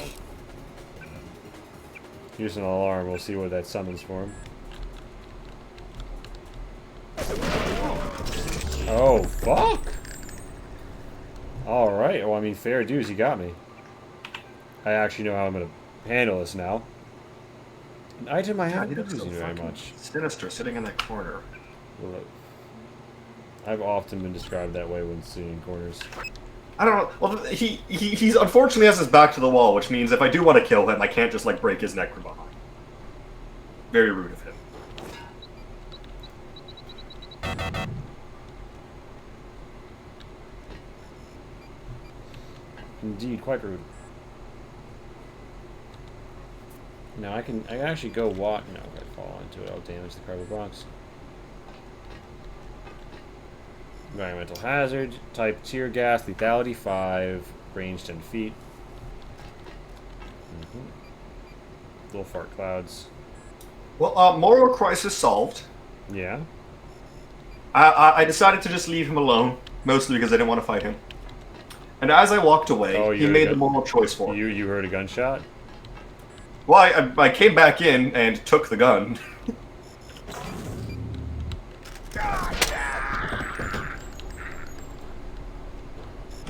here's an alarm, we'll see what that summons for him. Oh, fuck! Alright, well, I mean, fair dues, you got me. I actually know how I'm gonna handle this now. An item I haven't been using very much. Sinister, sitting in that corner. Look, I've often been described that way when seeing corners. I don't know. Well, he's unfortunately has his back to the wall, which means if I do want to kill him, I can't just break his neck from behind. Very rude of him. Indeed, quite rude. No, I can actually go walk. No, if I fall into it, I'll damage the cardboard box. Environmental hazard, type tear gas, lethality 5, range 10 feet. Little fart clouds. Well, moral crisis solved. Yeah. I decided to just leave him alone, mostly because I didn't want to fight him. And as I walked away, he made the moral choice for me. You heard a gunshot? Well, I came back in and took the gun.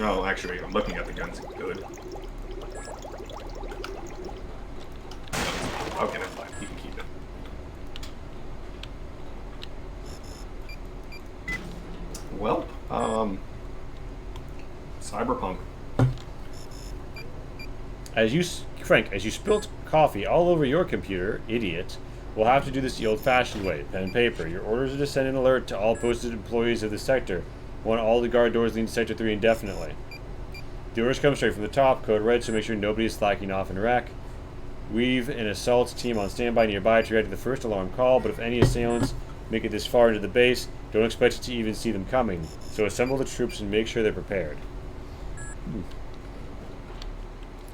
Oh, actually, I'm looking at the guns. Good. Okay, that's fine. You can keep it. Well, Cyberpunk. Frank, as you spilt coffee all over your computer, idiot, we'll have to do this the old-fashioned way. Pen and paper. Your orders are to send an alert to all posted employees of the sector. Want all the guard doors leading to Sector 3 indefinitely. The orders come straight from the top, code red, so make sure nobody is slacking off in rack. We've an assault team on standby nearby to react to the first alarm call, but if any assailants make it this far into the base, don't expect to even see them coming. So assemble the troops and make sure they're prepared.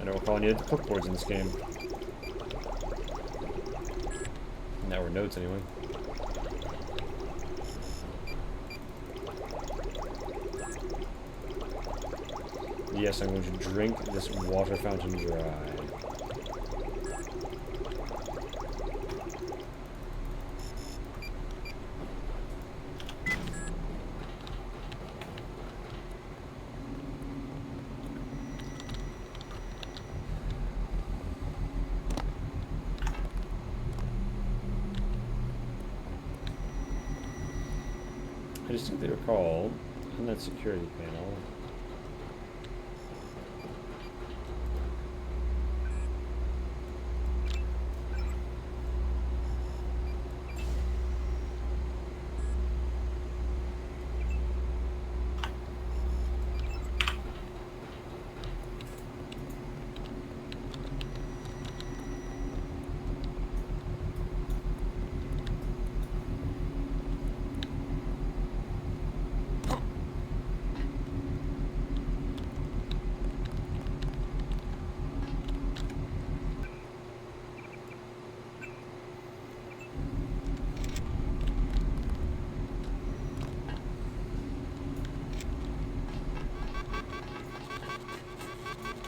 I know we're calling you the clipboards in this game. Now we're notes anyway. Yes, I'm going to drink this water fountain dry. I distinctly recall on that security panel.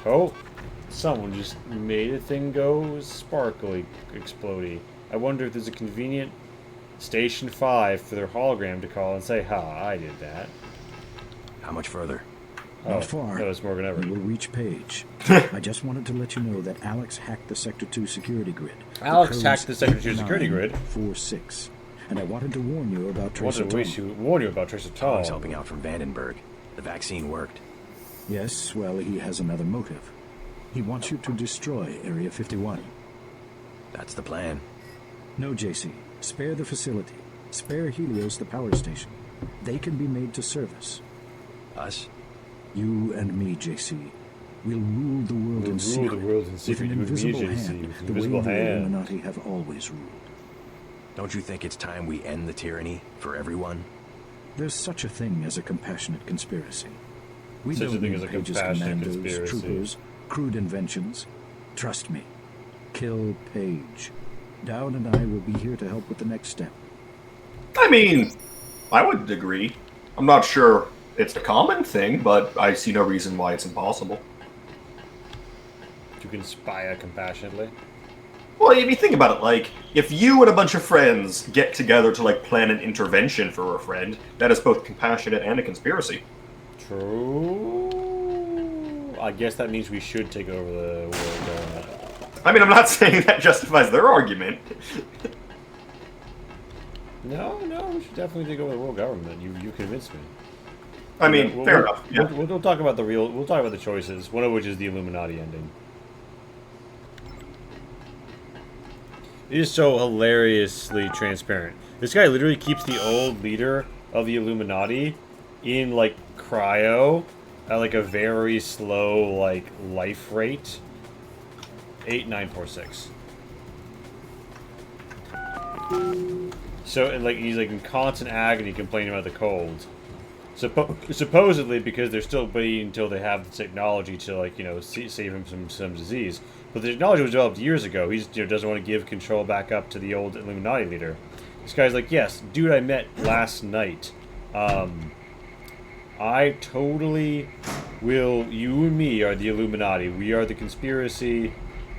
Oh, someone just made a thing go sparkly, explodey. I wonder if there's a convenient Station 5 for their hologram to call and say, ha, I did that. How much further? Not far. No, it's more than ever. You will reach Page. I just wanted to let you know that Alex hacked the Sector 2 security grid. Alex hacked the Sector 2 security grid? 4946. And I wanted to warn you about Tracer Tom. Tracer Tom. Tom's helping out from Vandenberg. The vaccine worked. Yes, well, he has another motive. He wants you to destroy Area 51. That's the plan. No, JC. Spare the facility. Spare Helios the power station. They can be made to service. Us? You and me, JC. We'll rule the world in secret. With an invisible hand, the way the Illuminati have always ruled. Don't you think it's time we end the tyranny for everyone? There's such a thing as a compassionate conspiracy. We Such a don't thing need as a Page's compassionate commandos, conspiracy. troopers, crude inventions. Trust me. Kill Page. Dowd and I will be here to help with the next step. I mean, I would agree. I'm not sure it's a common thing, but I see no reason why it's impossible. You can spy compassionately. Well, if you think about it, like, if you and a bunch of friends get together to, like, plan an intervention for a friend, that is both compassionate and a conspiracy. True. I guess that means we should take over the world. I mean, I'm not saying that justifies their argument. No, we should definitely take over the world government. You convinced me. I mean, fair enough. Yeah. We'll talk about we'll talk about the choices. One of which is the Illuminati ending. It is so hilariously transparent. This guy literally keeps the old leader of the Illuminati in, like, cryo at, like, a very slow, like, life rate. 8946. So, and, like, he's, like, in constant agony complaining about the cold. Supposedly because they're still waiting until they have the technology to, like, you know, save him from some disease. But the technology was developed years ago. He just, you know, doesn't want to give control back up to the old Illuminati leader. This guy's like, yes, dude I met last night. I totally will, you and me are the Illuminati. We are the conspiracy,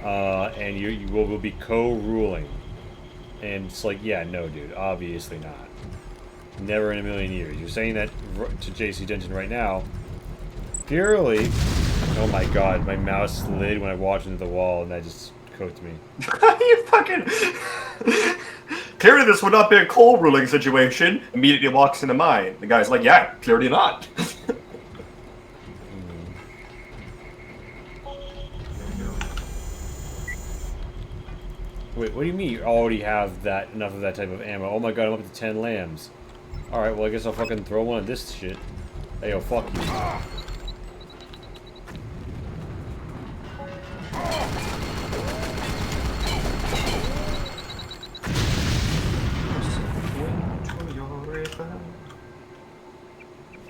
and you will be co-ruling. And it's like, yeah, no, dude, obviously not. Never in a million years. You're saying that to JC Denton right now. Purely. Oh my god, my mouse slid when I walked into the wall, and that just cooked me. You fucking. Clearly, this would not be a coal ruling situation. Immediately walks into mine. The guy's like, yeah, clearly not. Wait, what do you mean you already have that enough of that type of ammo? Oh my god, I'm up to 10 lambs. Alright, well I guess I'll fucking throw one of this shit. Hey, yo, fuck you.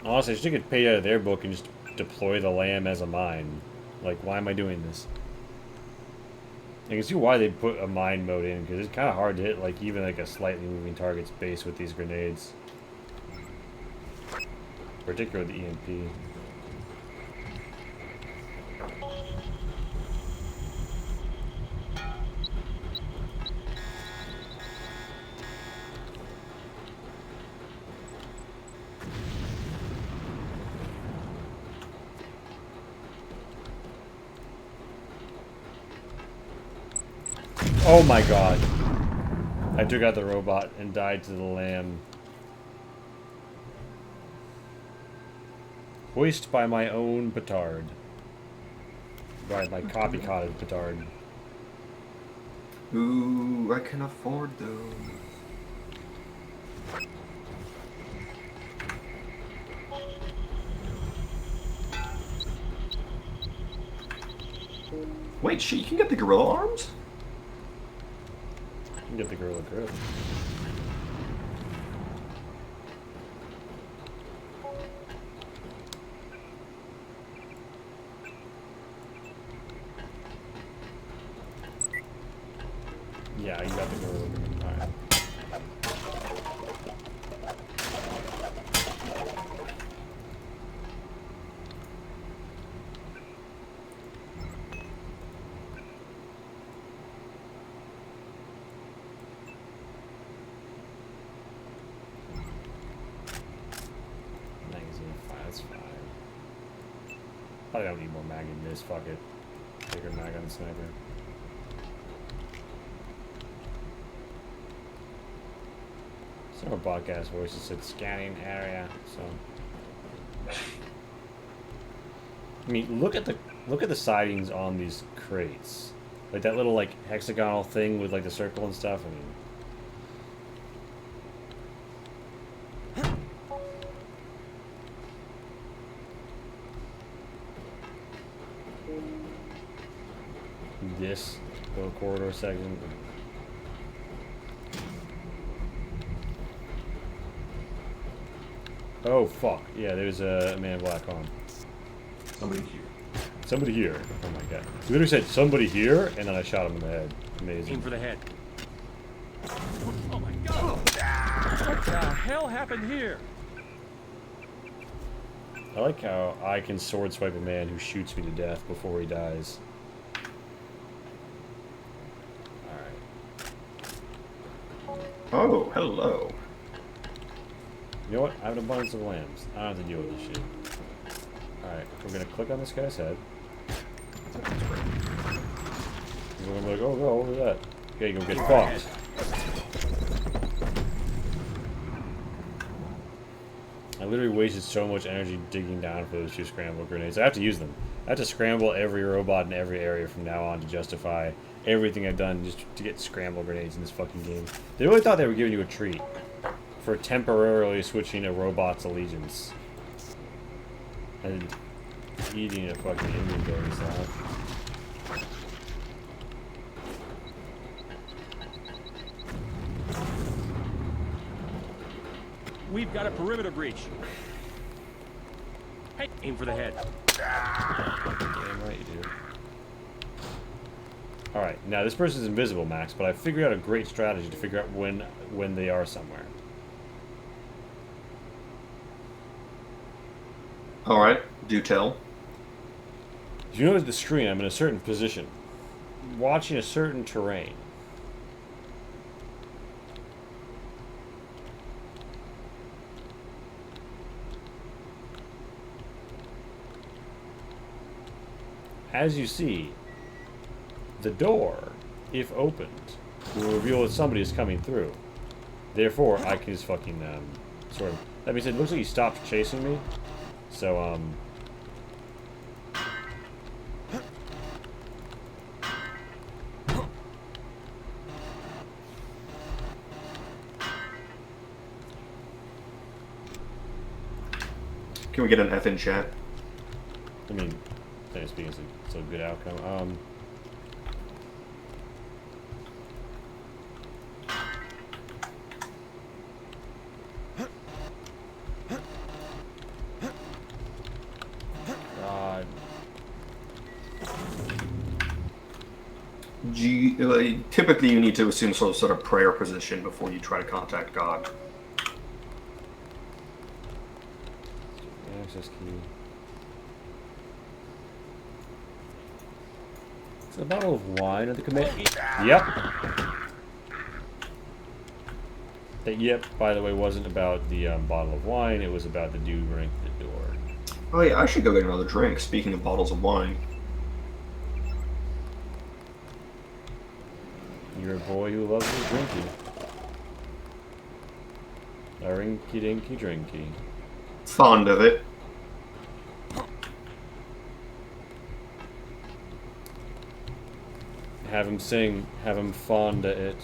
Honestly, I should get paid out of their book and just deploy the lamb as a mine. Like, why am I doing this? I can see why they put a mine mode in, because it's kind of hard to hit, like, even like a slightly moving target's base with these grenades. Particularly the EMP. Oh my god. I took out the robot and died to the lamb. Hoist by my own petard. By my copycatted petard. Ooh, I can afford those. Wait, shit, you can get the gorilla arms? You can get the gorilla grip. Yeah, you got the gorilla grip. Alright. Magazine 5, that's fine. Probably don't need more mag in this, fuck it. Bigger mag on the sniper. Some of our podcast voices said scanning area, so I mean look at the sidings on these crates. Like that little like hexagonal thing with like the circle and stuff, I mean. This little corridor section. Oh fuck! Yeah, there's a man in black on. Somebody here. Somebody here. Oh my god! He literally said somebody here, and then I shot him in the head. Amazing. Aim for the head. Oh my god! What the hell happened here? I like how I can sword swipe a man who shoots me to death before he dies. Oh, hello. You know what? I have an abundance of lambs. I don't have to deal with this shit. Alright, we're gonna click on this guy's head. We're gonna be like, oh, go over that. Okay, go get fucked. I literally wasted so much energy digging down for those 2 scramble grenades. I have to use them. I have to scramble every robot in every area from now on to justify everything I've done just to get scramble grenades in this fucking game. They really thought they were giving you a treat for temporarily switching a robot's allegiance and eating a fucking inventory slot. We've got a perimeter breach. Hey, aim for the head. Damn right you do. Alright, now this person's invisible, Max, but I figured out a great strategy to figure out when they are somewhere. Alright, do tell. If you notice the screen, I'm in a certain position, watching a certain terrain. As you see, the door, if opened, will reveal that somebody is coming through. Therefore, I can just fucking, sort of... That means it looks like he stopped chasing me. So, Can we get an F in chat? I mean, technically speaking, it's a good outcome. Typically, you need to assume some sort of prayer position before you try to contact God. Access key. It's a bottle of wine at the commit. Yep. That yep, by the way, wasn't about the bottle of wine. It was about the dude running through the door. Oh yeah, I should go get another drink. Speaking of bottles of wine. You're a boy who loves his drinky. A rinky dinky drinky. Fond of it. Have him sing, have him fond of it.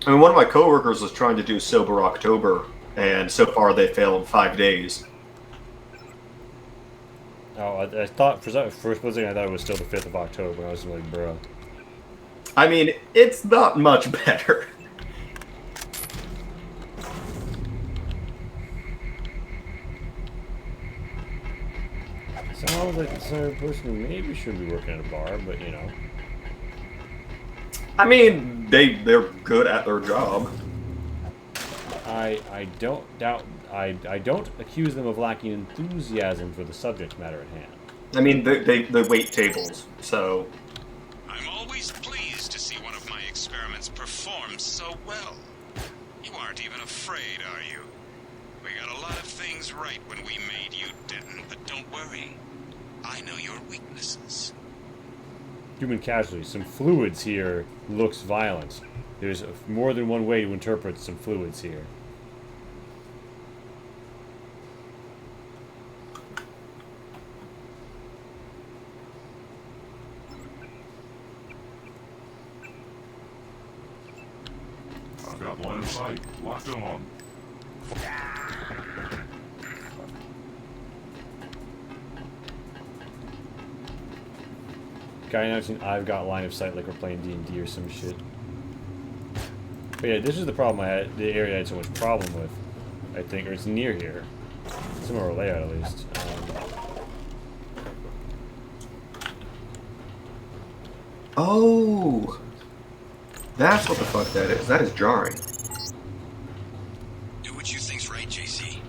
I mean, one of my coworkers was trying to do Sober October, and so far they failed 5 days. Oh, I thought, for first thing I thought it was still the 5th of October. I was like, bro. I mean, it's not much better. Sounds like the sort of person who maybe should be working at a bar, but you know. I mean, they're good at their job. I don't doubt. I don't accuse them of lacking enthusiasm for the subject matter at hand. I mean, they wait tables, so. I'm always pleased to see one of my experiments perform so well. You aren't even afraid, are you? We got a lot of things right when we made you, Denton, but don't worry. I know your weaknesses. Human casualties. Some fluids here looks violent. There's more than one way to interpret some fluids here. I've got line of sight. Locked on. Guy announcing, I've got line of sight like we're playing D&D or some shit. But yeah, this is the problem I had, the area I had so much problem with, I think, or it's near here. Some of our layout, at least. Oh! That's what the fuck that is. That is jarring. Do what you think's right, JC.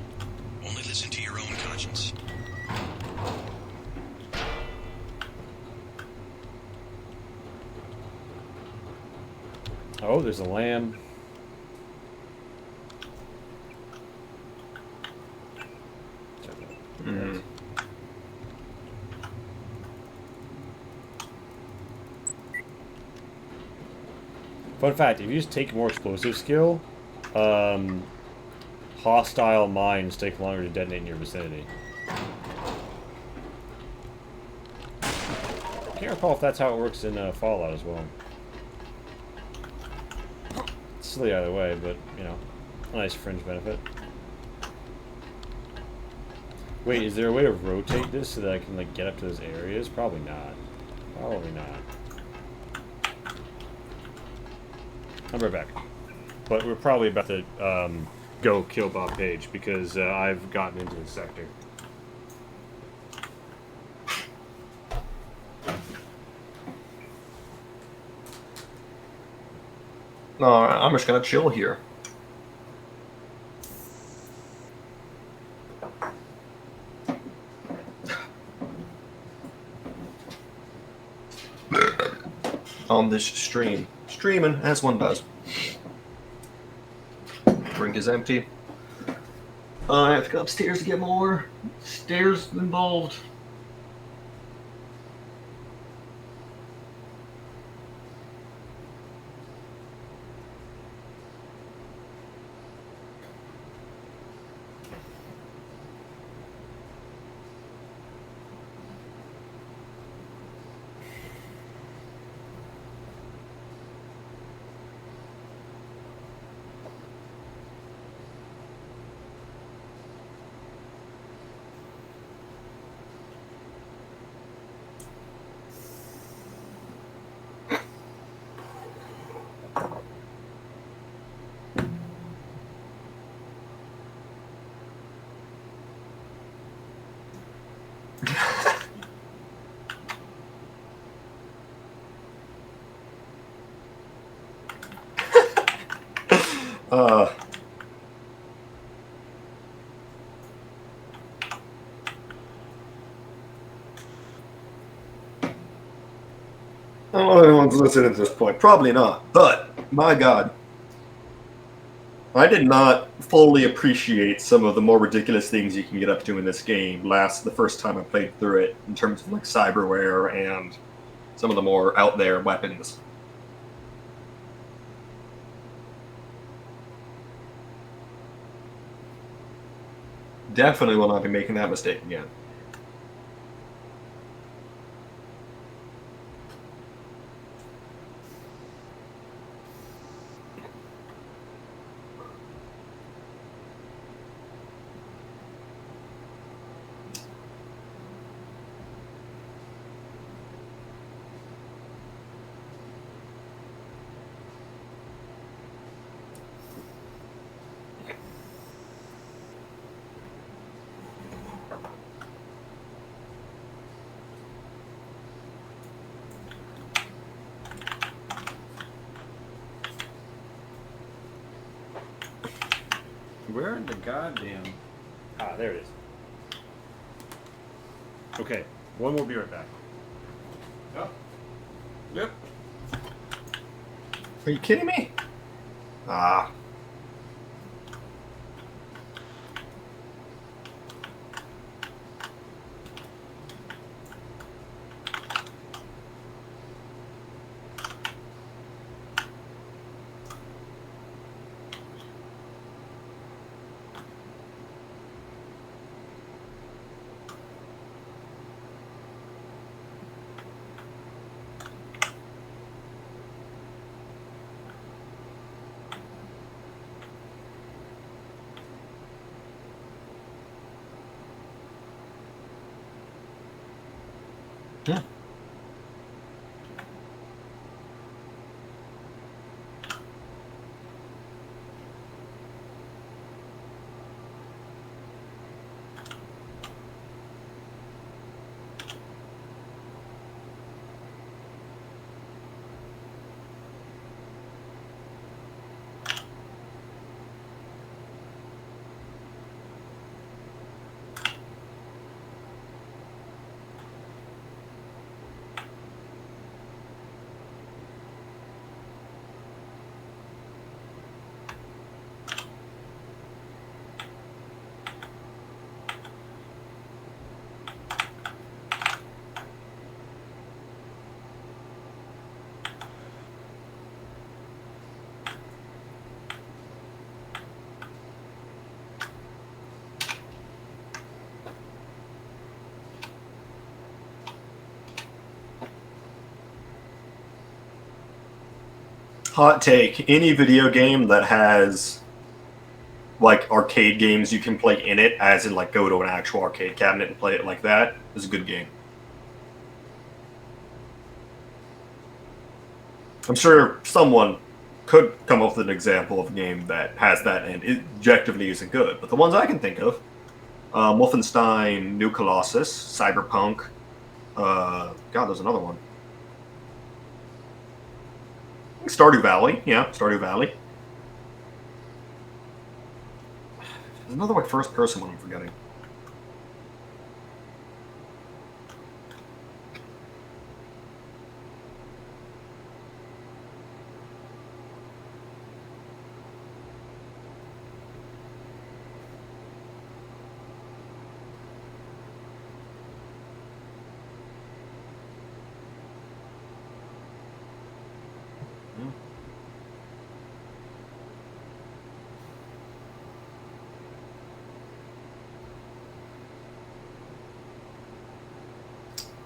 Only listen to your own conscience. Oh, there's a lamb. Mm. Fun fact, if you just take more explosive skill, hostile mines take longer to detonate in your vicinity. Can't recall if that's how it works in Fallout as well. It's silly either way, but, you know, a nice fringe benefit. Wait, is there a way to rotate this so that I can, like, get up to those areas? Probably not. Probably not. I'll be right back. But we're probably about to go kill Bob Page because I've gotten into the sector. Alright, I'm just gonna chill here. On this stream. Streaming, as one does. Drink is empty. I have to go upstairs to get more. Stairs involved. I don't know if anyone's listening at this point. Probably not. But, my God. I did not fully appreciate some of the more ridiculous things you can get up to in this game the first time I played through it, in terms of like cyberware and some of the more out there weapons. Definitely will not be making that mistake again. Where in the goddamn... Ah, there it is. Okay, one will be right back. Oh. Yep. Are you kidding me? Ah. Yeah. Hot take, any video game that has like arcade games you can play in it, as in like go to an actual arcade cabinet and play it like that, is a good game. I'm sure someone could come up with an example of a game that has that and it objectively isn't good, but the ones I can think of, Wolfenstein, New Colossus, Cyberpunk, God, there's another one. Stardew Valley, yeah, Stardew Valley. There's another like first person one I'm forgetting.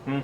Hmm.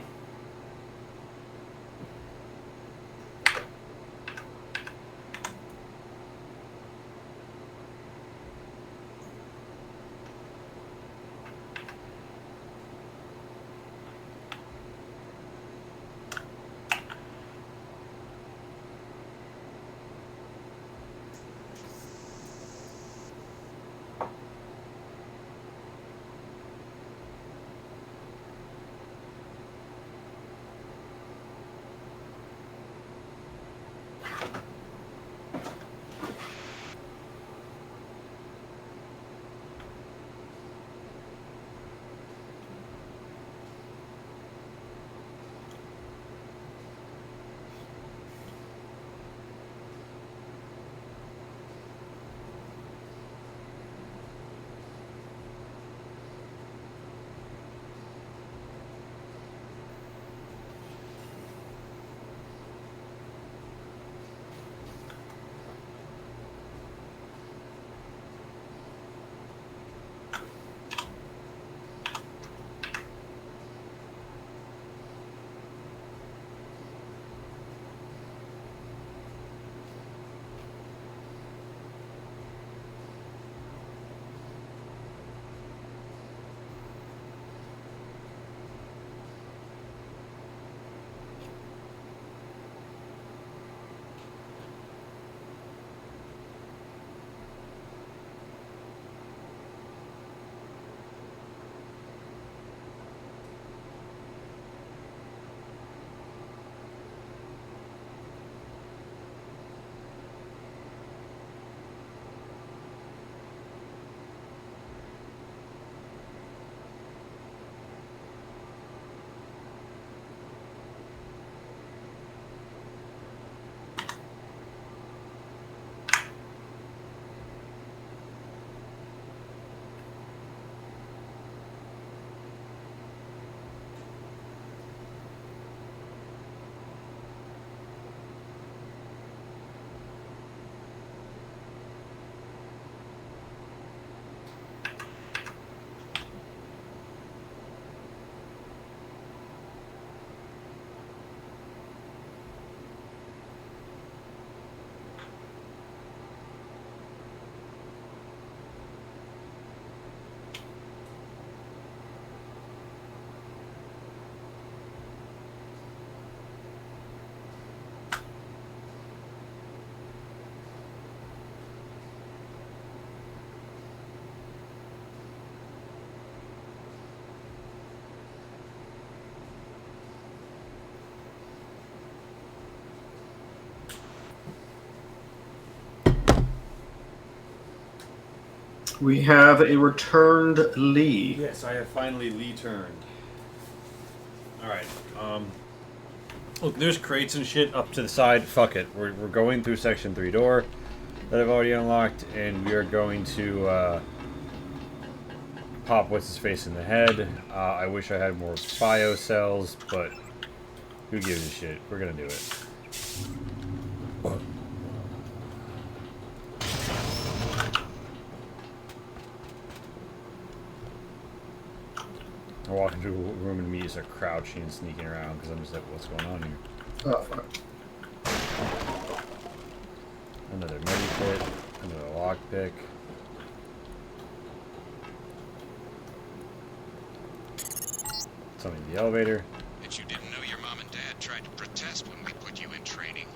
We have a returned Lee. Yes, I have finally Lee turned. Alright, look, there's crates and shit up to the side. Fuck it. We're going through Section 3 door that I've already unlocked, and we are going to, pop what's-his-face in the head. I wish I had more bio cells, but who gives a shit? We're gonna do it. I walk into a room and immediately start crouching and sneaking around because I'm just like, what's going on here? Oh, fuck. Another medikit, another lockpick. Something in the elevator. Bet you didn't know your mom and dad tried to protest when we put you in training.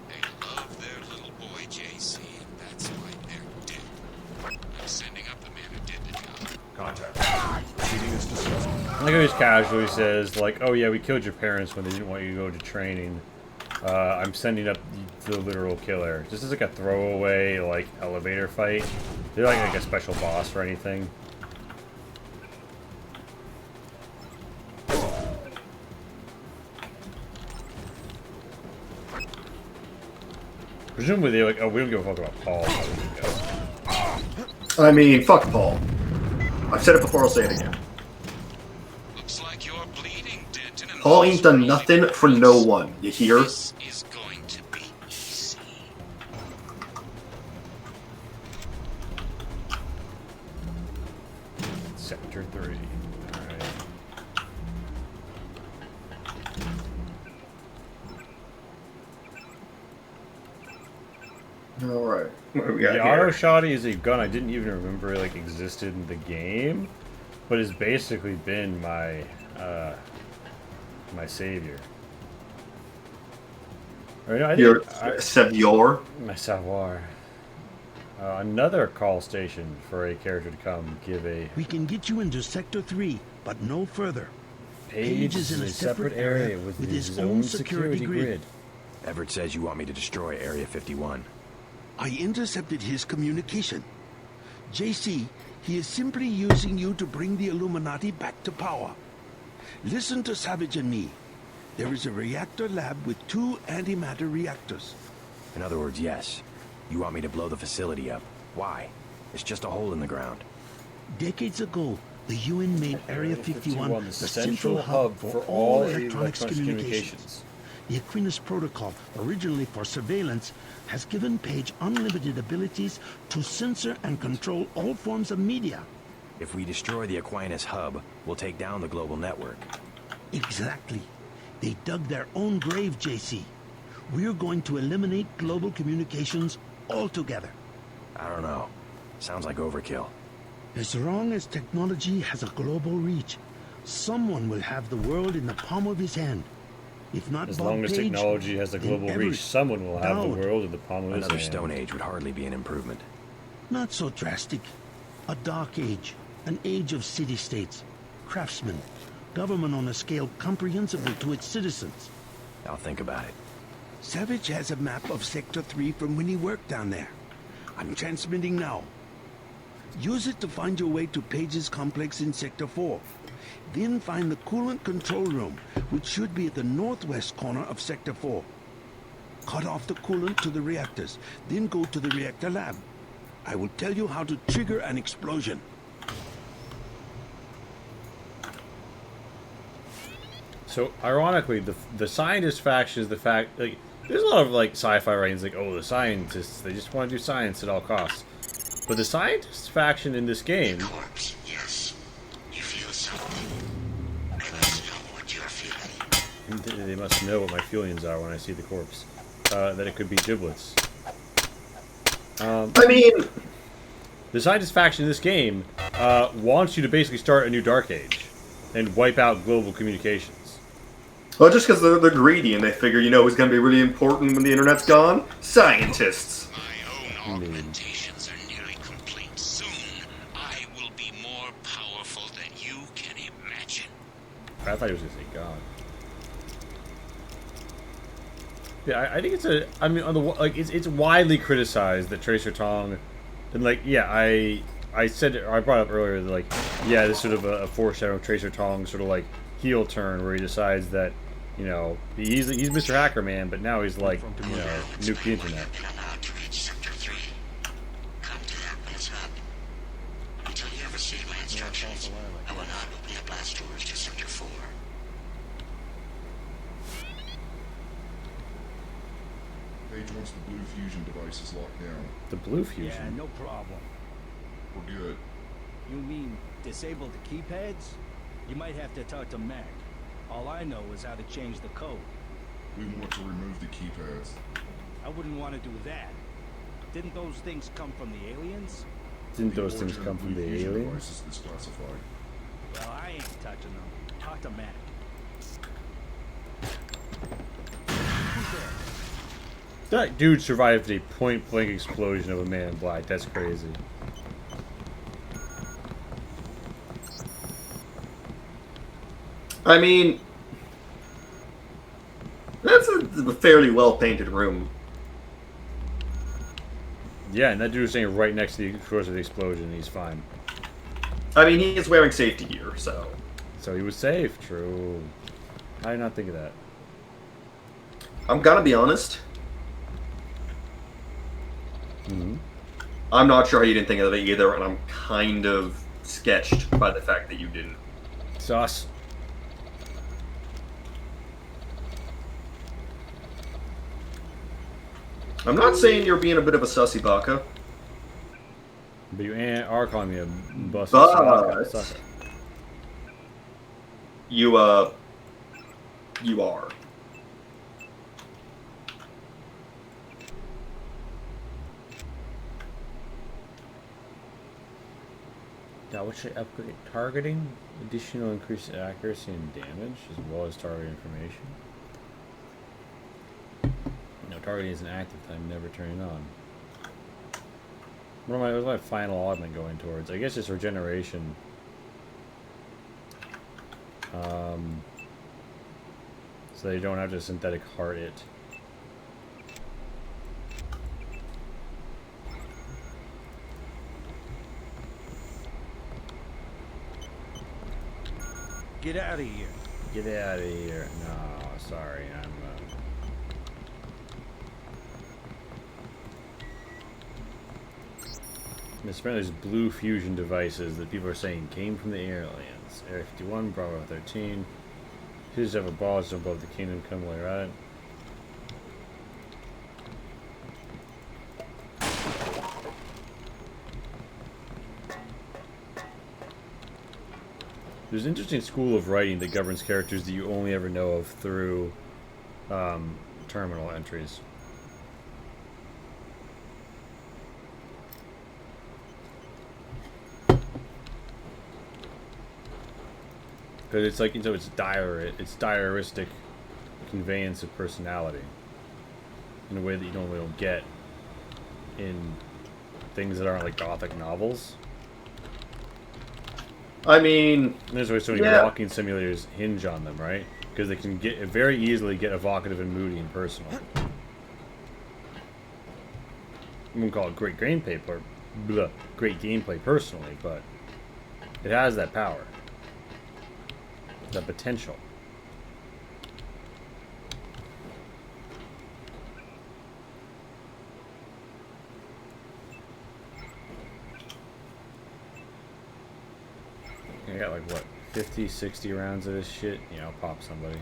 They love their little boy, JC, and that's why they're dead. I'm sending up the man who did the job. Contact. Proceeding is discussed. Like I just casually says, like, oh yeah, we killed your parents when they didn't want you to go to training. I'm sending up the literal killer. Just as like a throwaway, like, elevator fight. They're like a special boss or anything. Presumably they're like, oh, we don't give a fuck about Paul. I mean, fuck Paul. I've said it before, I'll say it again. Looks like you're bleeding, Denton, and Paul ain't done nothing for no one, you hear? this is going to be easy. Sector 3. Alright. Alright. What do we got The here? auto shotty is a gun I didn't even remember like existed in the game, but has basically been my my savior. Or, no, I think Your savior? My savoir. Another call station for a character to come give a We can get you into Sector 3, but no further. Page is in a separate area with his own security grid. Everett says you want me to destroy Area 51. I intercepted his communication. JC, he is simply using you to bring the Illuminati back to power. Listen to Savage and me. There is a reactor lab with 2 antimatter reactors. In other words, yes. You want me to blow the facility up. Why? It's just a hole in the ground. Decades ago, the UN made Area 51 the the central hub for all electronics communications. The Aquinas Protocol, originally for surveillance, has given Page unlimited abilities to censor and control all forms of media. If we destroy the Aquinas hub, we'll take down the global network. Exactly. They dug their own grave, JC. We're going to eliminate global communications altogether. I don't know. Sounds like overkill. As long as technology has a global reach, someone will have the world in the palm of his hand. If not As Bob long as Page, technology has a then global Everett, reach, someone will have the Dowd. world in the palm of his Another hand. Stone Age would hardly be an improvement. Not so drastic. A dark age. An age of city-states. Craftsmen. Government on a scale comprehensible to its citizens. I'll think about it. Savage has a map of Sector 3 from when he worked down there. I'm transmitting now. Use it to find your way to Page's complex in Sector 4. Then find the coolant control room, which should be at the northwest corner of Sector 4. Cut off the coolant to the reactors, then go to the reactor lab. I will tell you how to trigger an explosion. So, ironically, the scientist faction is the fact, like, there's a lot of, like, sci-fi writings, like, oh, the scientists, they just want to do science at all costs. But the scientist faction in this game... Corpse, yes. You feel something. I must know what you're feeling. They must know what my feelings are when I see the corpse. That it could be giblets. I mean... The scientist faction in this game wants you to basically start a new Dark Age and wipe out global communications. Well, just because they're greedy and they figure, you know, who's going to be really important when the internet's gone? Scientists. My own augmentations are nearly complete. Soon, I will be more powerful than you can imagine. I thought he was going to say God. Yeah, I think it's a. I mean, on the like, it's widely criticized that Tracer Tong, and like, yeah, I I said I brought up earlier that, like, yeah, this sort of a foreshadow of Tracer Tong's sort of like heel turn where he decides that, you know, he's Mr. Hacker Man, but now he's like, you know, nuke the internet. Until you ever see my instructions, I will not open the blast doors to Sector 4. Page wants the blue fusion devices locked down. The blue fusion? Yeah, no problem. We're good. You mean disable the keypads? You might have to talk to Mac. All I know is how to change the code. We want to remove the keypads. I wouldn't want to do that. Didn't those things come from the aliens? Didn't those things come from the aliens? Is classified. Well, I ain't touching them. Talk to Mac. That dude survived a point-blank explosion of a man in black. That's crazy. I mean, that's a fairly well-painted room. Yeah, and that dude was staying right next to the source of the explosion. He's fine. I mean, he is wearing safety gear, so... So he was safe, true. How did I not think of that? I'm gonna be honest. I'm not sure how you didn't think of it either, and I'm kind of sketched by the fact that you didn't. Sauce. I'm not saying you're being a bit of a sussy baka. But you are calling me a busted But... sucker. You are. Now, what should I upgrade? Targeting? Additional increased accuracy and damage, as well as target information. No, targeting isn't active, I'm never turning on. What's my final augment going towards? I guess it's regeneration. So you don't have to synthetic heart it. Get out of here. Get out of here. No, sorry, I'm there's blue fusion devices that people are saying came from the aliens. Area 51, Bravo 13. Citizens have abolished above the kingdom, come away, right? There's an interesting school of writing that governs characters that you only ever know of through terminal entries. Because it's like, so it's diaristic conveyance of personality in a way that you normally don't get in things that aren't like gothic novels. I mean, there's why so many walking simulators hinge on them, right? Because they can get very easily get evocative and moody and personal. I wouldn't call it great gameplay, personally, but it has that power, that potential. I got like, what, 50, 60 rounds of this shit? Yeah, I'll pop somebody.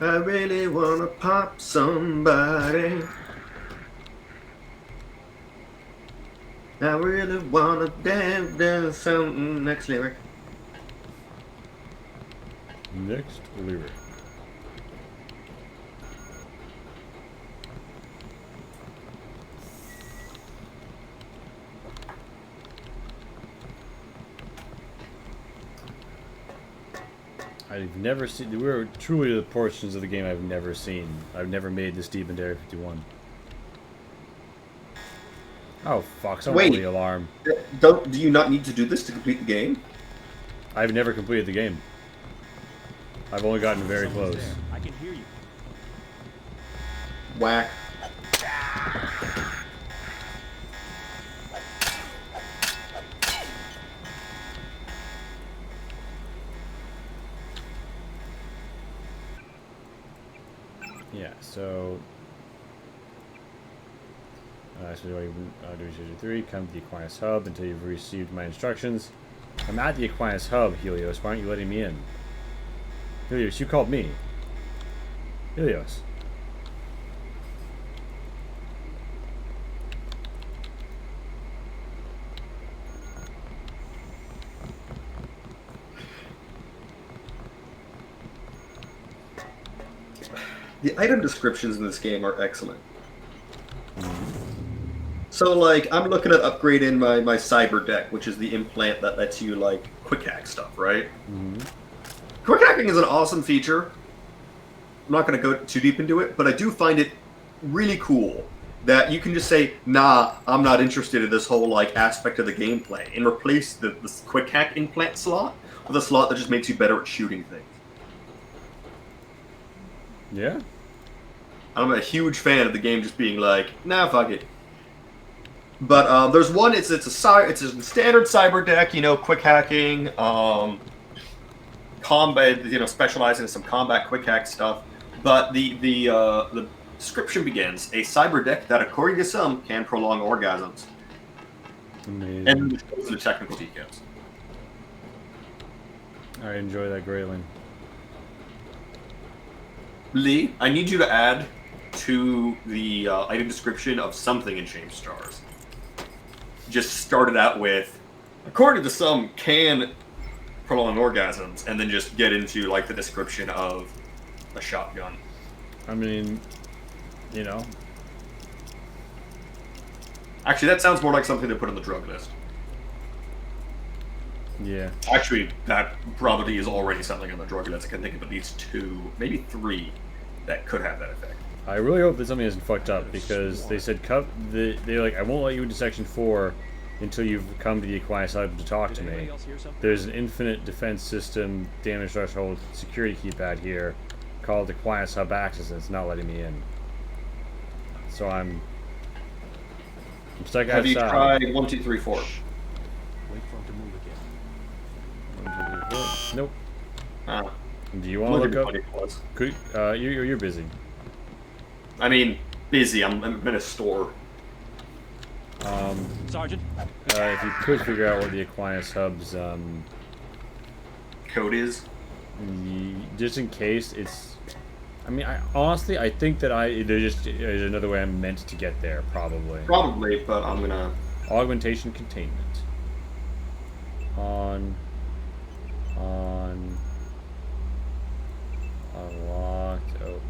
I really wanna pop somebody. I really wanna dance something. Next lyric. Next lyric. I've never seen. We were truly the portions of the game I've never seen. I've never made this deep into Area 51. Oh fuck! Someone Wait, the alarm. Do you not need to do this to complete the game? I've never completed the game. I've only gotten very close. I can hear you. Whack. Yeah, so... so do 3, come to the Aquinas Hub until you've received my instructions. I'm at the Aquinas Hub, Helios. Why aren't you letting me in? Helios, you called me. Helios. The item descriptions in this game are excellent. So, like, I'm looking at upgrading my cyber deck, which is the implant that lets you, like, quick hack stuff, right? Quick hacking is an awesome feature. I'm not going to go too deep into it, but I do find it really cool that you can just say, nah, I'm not interested in this whole, like, aspect of the gameplay, and replace the quick hack implant slot with a slot that just makes you better at shooting things. Yeah? I'm a huge fan of the game just being like, nah, fuck it. But there's one. It's a standard cyber deck. You know, quick hacking, combat. You know, specializing in some combat quick hack stuff. But the description begins: a cyber deck that, according to some, can prolong orgasms. Amazing. And it shows the technical details. I enjoy that greatly. Lee, I need you to add to the item description of something in Shame Stars. Just start it out with, according to some, can prolong orgasms, and then just get into, like, the description of a shotgun. I mean, you know. Actually, that sounds more like something to put on the drug list. Yeah. Actually, that probably is already something on the drug list. I can think of at least 2, maybe 3, that could have that effect. I really hope that something isn't fucked up, because they said they're like, I won't let you into Section 4 until you've come to the Aquinas Hub to talk to me. There's an infinite defense system damage threshold security keypad here called Aquinas Hub Access, and it's not letting me in. So I'm stuck outside. Have you tried 1, 2, 3, 4? Wait for him to move again. 1, 2, 3, 4. Nope. Ah. Do you want to look up? Could you're busy. I mean, busy. I'm in a store. Sergeant. If you could figure out what the Aquinas Hub's code is, just in case it's. I mean, honestly, I think that there's another way I'm meant to get there, probably. Probably, but I'm gonna augmentation containment. On. Unlocked. Opened.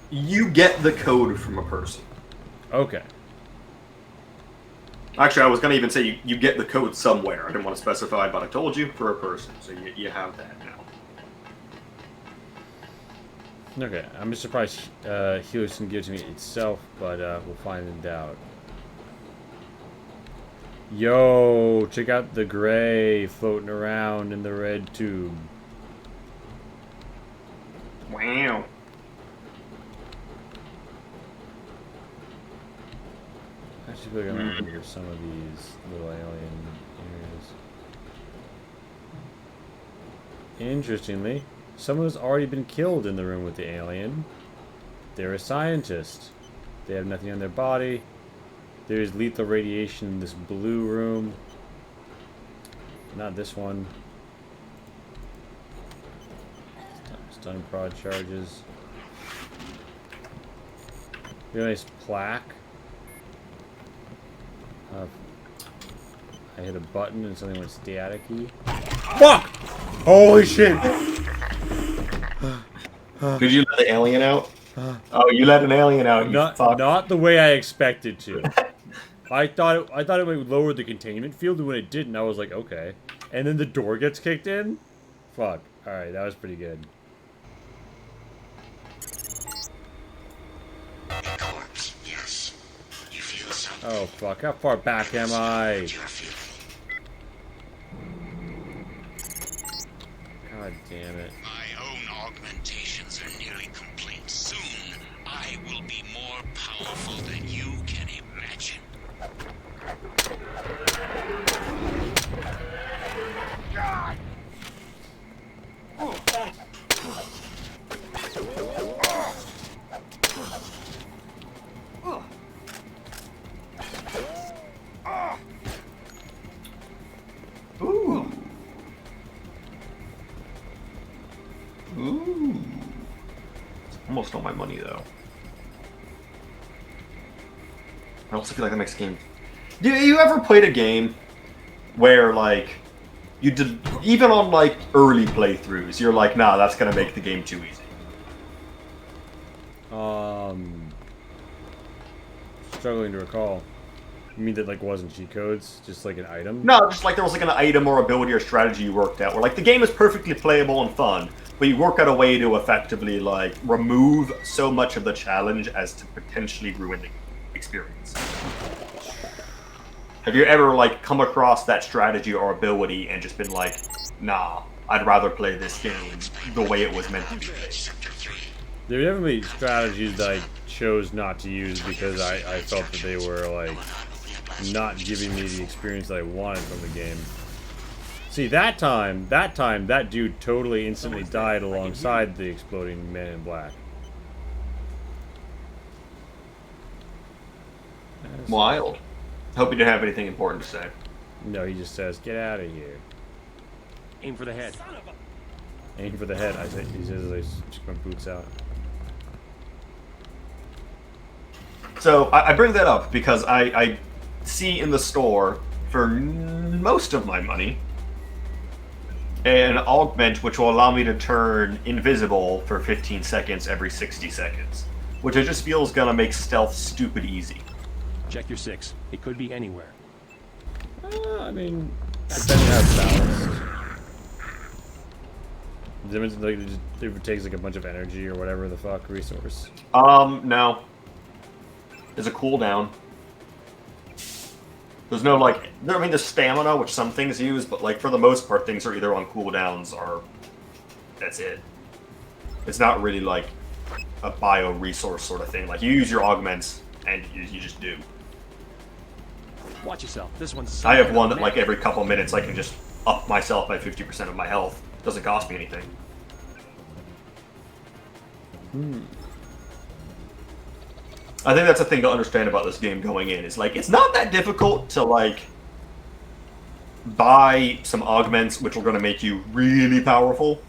You get the code from a person. Okay. Actually, I was going to even say you get the code somewhere. I didn't want to specify, but I told you, for a person. So you have that now. Okay, I'm just surprised Helios didn't give it to me itself, but we'll find out. Yo, check out the gray floating around in the red tube. Wow. Actually, feel like I'm looking for some of these little alien areas. Interestingly, someone has already been killed in the room with the alien. They're a scientist. They have nothing on their body. There's lethal radiation in this blue room. Not this one. Stun prod charges. Got a nice plaque. I hit a button and something went staticky. Fuck! Holy shit! Did you let the alien out? Oh, you let an alien out. Not the way I expected to. I thought it would lower the containment field, and when it didn't, I was like, okay. And then the door gets kicked in. Fuck. All right, that was pretty good. A corpse, yes. You feel something? Oh fuck! How far back am I? God damn it! My own augmentations are nearly complete. Soon, I will be more powerful than you can imagine. Ooh. Ooh. Almost all my money though. I also feel like that makes the game. Do you ever played a game where like you did even on like early playthroughs, you're like, nah, that's gonna make the game too easy. Struggling to recall. You mean that like wasn't cheat codes, just like an item? No, just like there was like an item or ability or strategy you worked out where like the game is perfectly playable and fun, but you work out a way to effectively like remove so much of the challenge as to potentially ruin the experience. Have you ever like come across that strategy or ability and just been like, nah, I'd rather play this game the way it was meant to be played? There were definitely strategies that I chose not to use because I felt that they were like not giving me the experience that I wanted from the game. See, that time, that dude totally instantly died alongside the exploding man in black. Wild. Hope you didn't have anything important to say. No, he just says, "Get out of here." Aim for the head. Aim for the head. I say, he says, "I stick my boots out." So I bring that up because I see in the store for most of my money an augment which will allow me to turn invisible for 15 seconds every 60 seconds, which I just feel is gonna make stealth stupid easy. Check your 6. It could be anywhere. I mean, depending how it's balanced. Like, if it takes like a bunch of energy or whatever the fuck resource. No. There's a cooldown. There's no like, I mean, there's stamina, which some things use, but like for the most part, things are either on cooldowns or that's it. It's not really like a bio resource sort of thing. Like you use your augments and you just do. Watch yourself. This one's. I have one that like every couple minutes I can just up myself by 50% of my health. Doesn't cost me anything. I think that's the thing to understand about this game going in. Is like it's not that difficult to like buy some augments which are going to make you really powerful.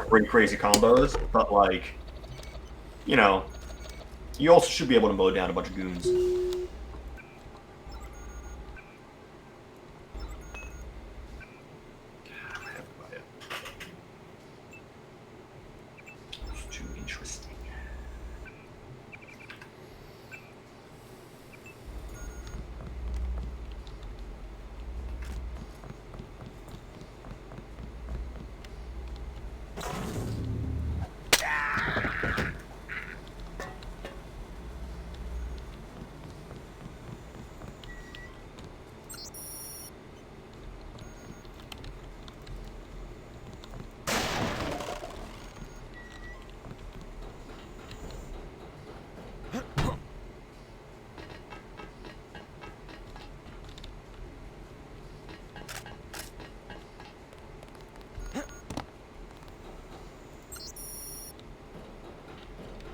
Pretty crazy combos, but like, you know, you also should be able to mow down a bunch of goons. It's too interesting.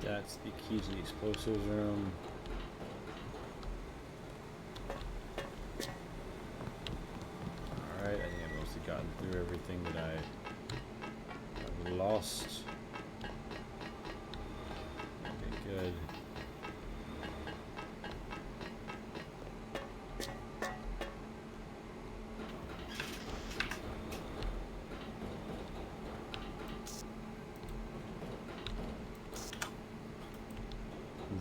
That's the key to the explosives room. Alright, I think I've mostly gotten through everything that I've lost. Okay, good.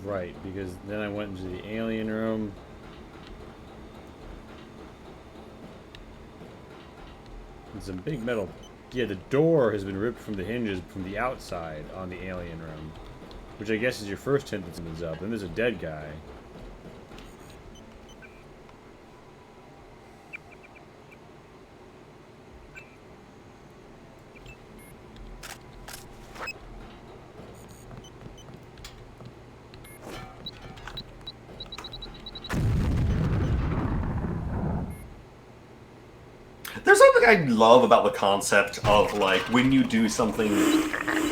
Right, because then I went into the alien room. And some big metal. Yeah, the door has been ripped from the hinges from the outside on the alien room. Which I guess is your first hint that something's up. And there's a dead guy. I love about the concept of, like, when you do something...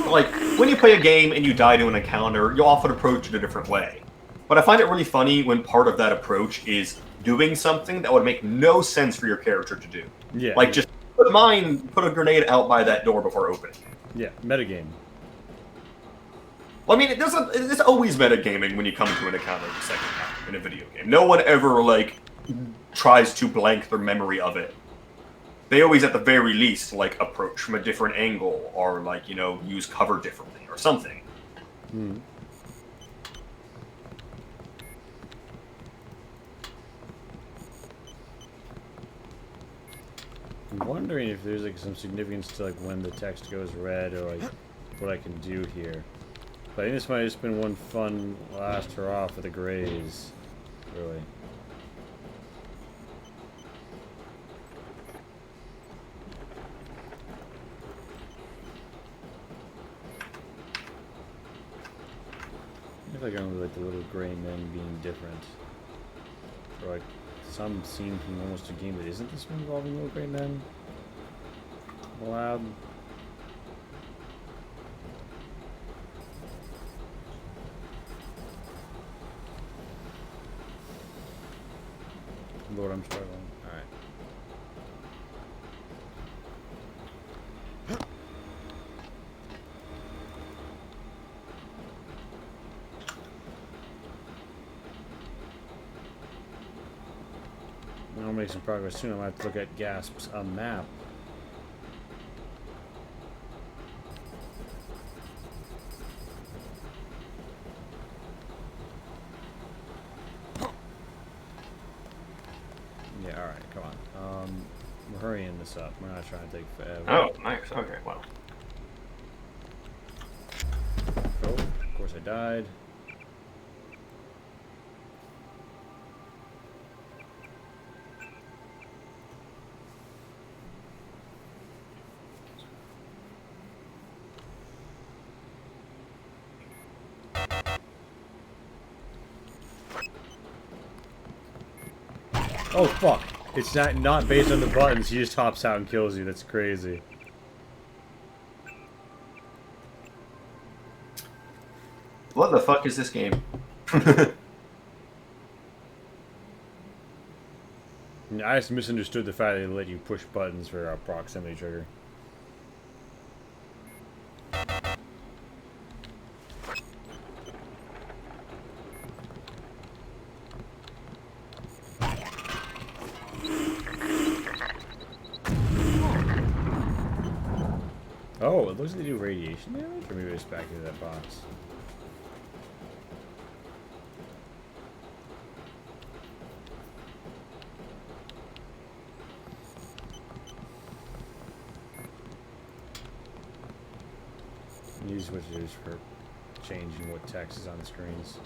Like, when you play a game and you die to an encounter, you'll often approach it a different way. But I find it really funny when part of that approach is doing something that would make no sense for your character to do. Yeah. Like, just put a grenade out by that door before opening it. Yeah, metagame. Well, I mean, there's always metagaming when you come to an encounter the second time in a video game. No one ever, like, tries to blank their memory of it. They always, at the very least, like, approach from a different angle, or, like, you know, use cover differently, or something. Hmm. I'm wondering if there's, like, some significance to, like, when the text goes red, or, like, what I can do here. But I think this might have just been one fun last hurrah for the Greys, really. I feel like I'm like the little gray men being different. Or like some scene from almost a game that isn't this one involving little gray men. Lab. Lord, I'm struggling. Alright. I'll make some progress soon. I might have to look at Gasp's map. Yeah, alright, come on. We're hurrying this up. We're not trying to take forever. Oh, nice. Okay, well. Oh, of course I died. Oh fuck! It's not based on the buttons. He just hops out and kills you. That's crazy. What the fuck is this game? I just misunderstood the fact that they let you push buttons for a proximity trigger. Oh, it looks like they do radiation damage? Or maybe it's back into that box. These switches for changing what text is on the screens.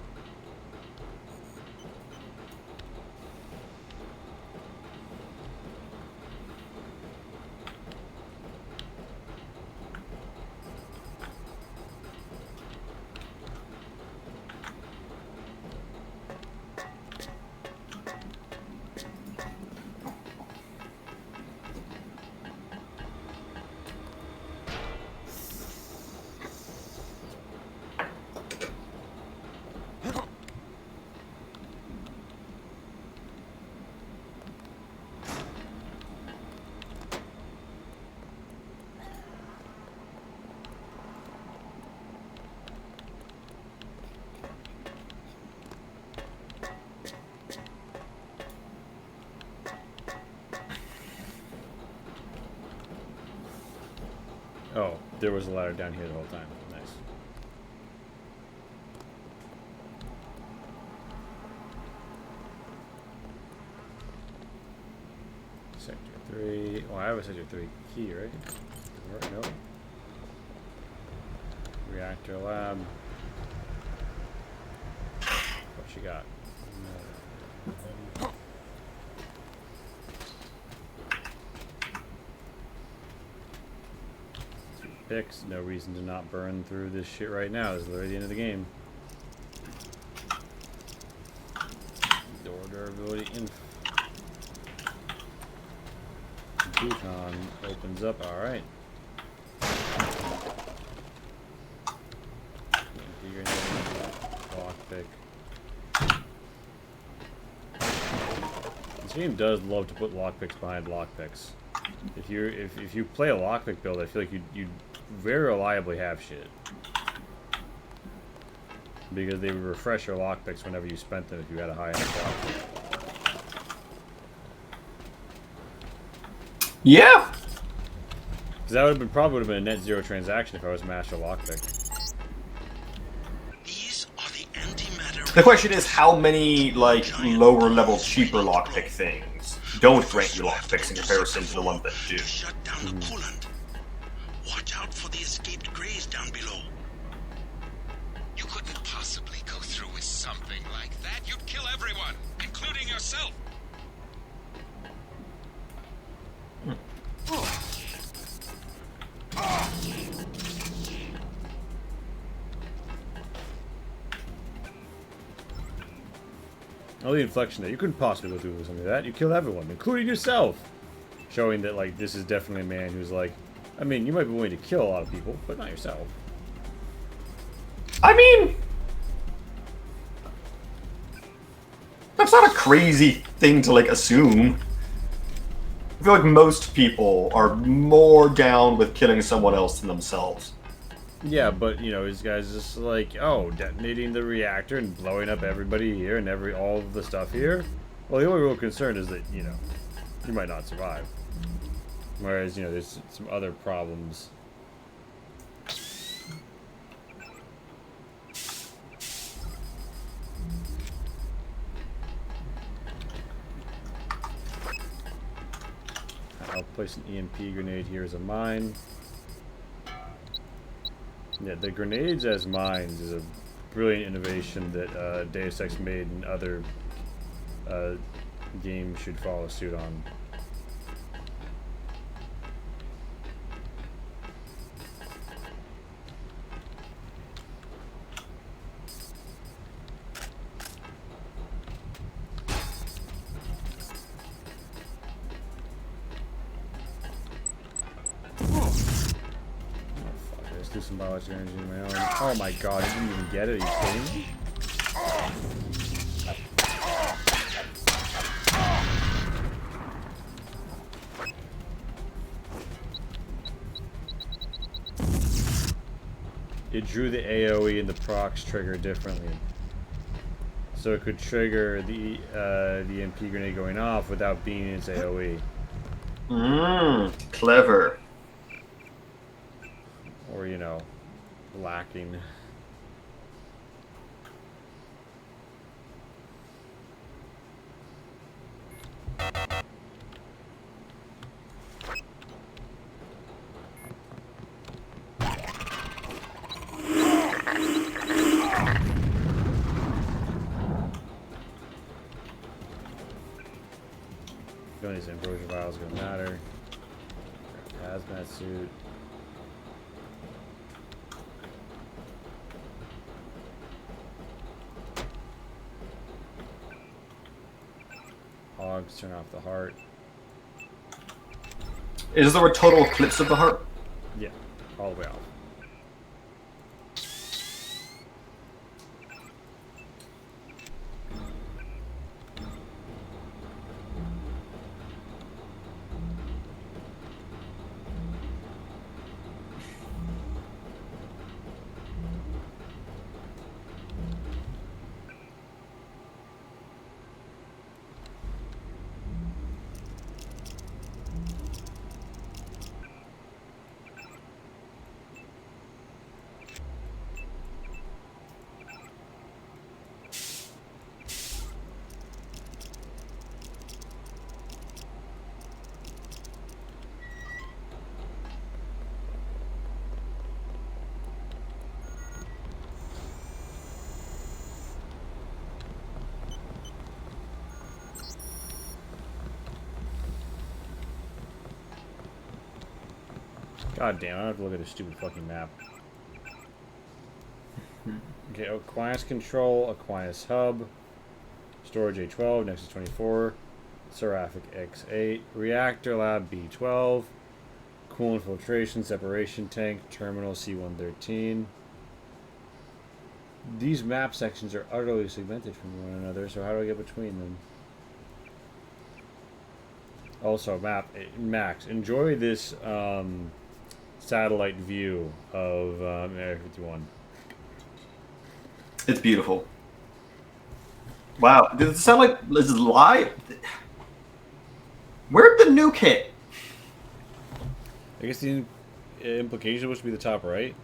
Oh, there was a ladder down here the whole time. Nice. Sector 3. Oh, I have a Sector 3 key, right? No. Reactor lab. What you got? Picks. No reason to not burn through this shit right now. This is literally the end of the game. Door durability futon opens up. All right. Lockpick. This game does love to put lockpicks behind lockpicks. If you play a lockpick build, I feel like you very reliably have shit. Because they would refresh your lockpicks whenever you spent them if you had a high-end lockpick. Yeah! Because that probably would have been a net zero transaction if I was master lockpick. The question is, how many, like, lower level, cheaper lockpick things don't grant you lockpicks in comparison to the ones that do? Watch out for the escaped Greys down below. You couldn't possibly go through with something like that. You'd kill everyone, including yourself. Oh, the inflection there. You couldn't possibly go through with something like that. You killed everyone, including yourself. Showing that, like, this is definitely a man who's like, I mean, you might be willing to kill a lot of people, but not yourself. I mean, that's not a crazy thing to, like, assume. I feel like most people are more down with killing someone else than themselves. Yeah, but, you know, this guy's just like, oh, detonating the reactor and blowing up everybody here and all of the stuff here? Well, the only real concern is that, you know, you might not survive. Whereas, you know, there's some other problems. I'll place an EMP grenade here as a mine. Yeah, the grenades as mines is a brilliant innovation that Deus Ex made and other games should follow suit on. Do some biological energy of my own. Oh my god, I didn't even get it. Are you kidding me? It drew the AoE and the procs trigger differently. So it could trigger the MP grenade going off without being its AoE. Clever. Or, you know, lacking. None of these ambrosia vials are gonna matter. Hazmat suit. Hogs, turn off the heart. Is there a total eclipse of the heart? Yeah, all the way off. God damn, I have to look at this stupid fucking map. Okay, Aquinas Control, Aquinas Hub, Storage A12, Nexus 24, Seraphic X8, Reactor Lab B12, Coolant Filtration Separation Tank, Terminal C113. These map sections are utterly segmented from one another, so how do I get between them? Also, Max, enjoy this satellite view of Area 51. It's beautiful. Wow, does it sound like this is live? Where'd the nuke hit? I guess the implication was to be the top right.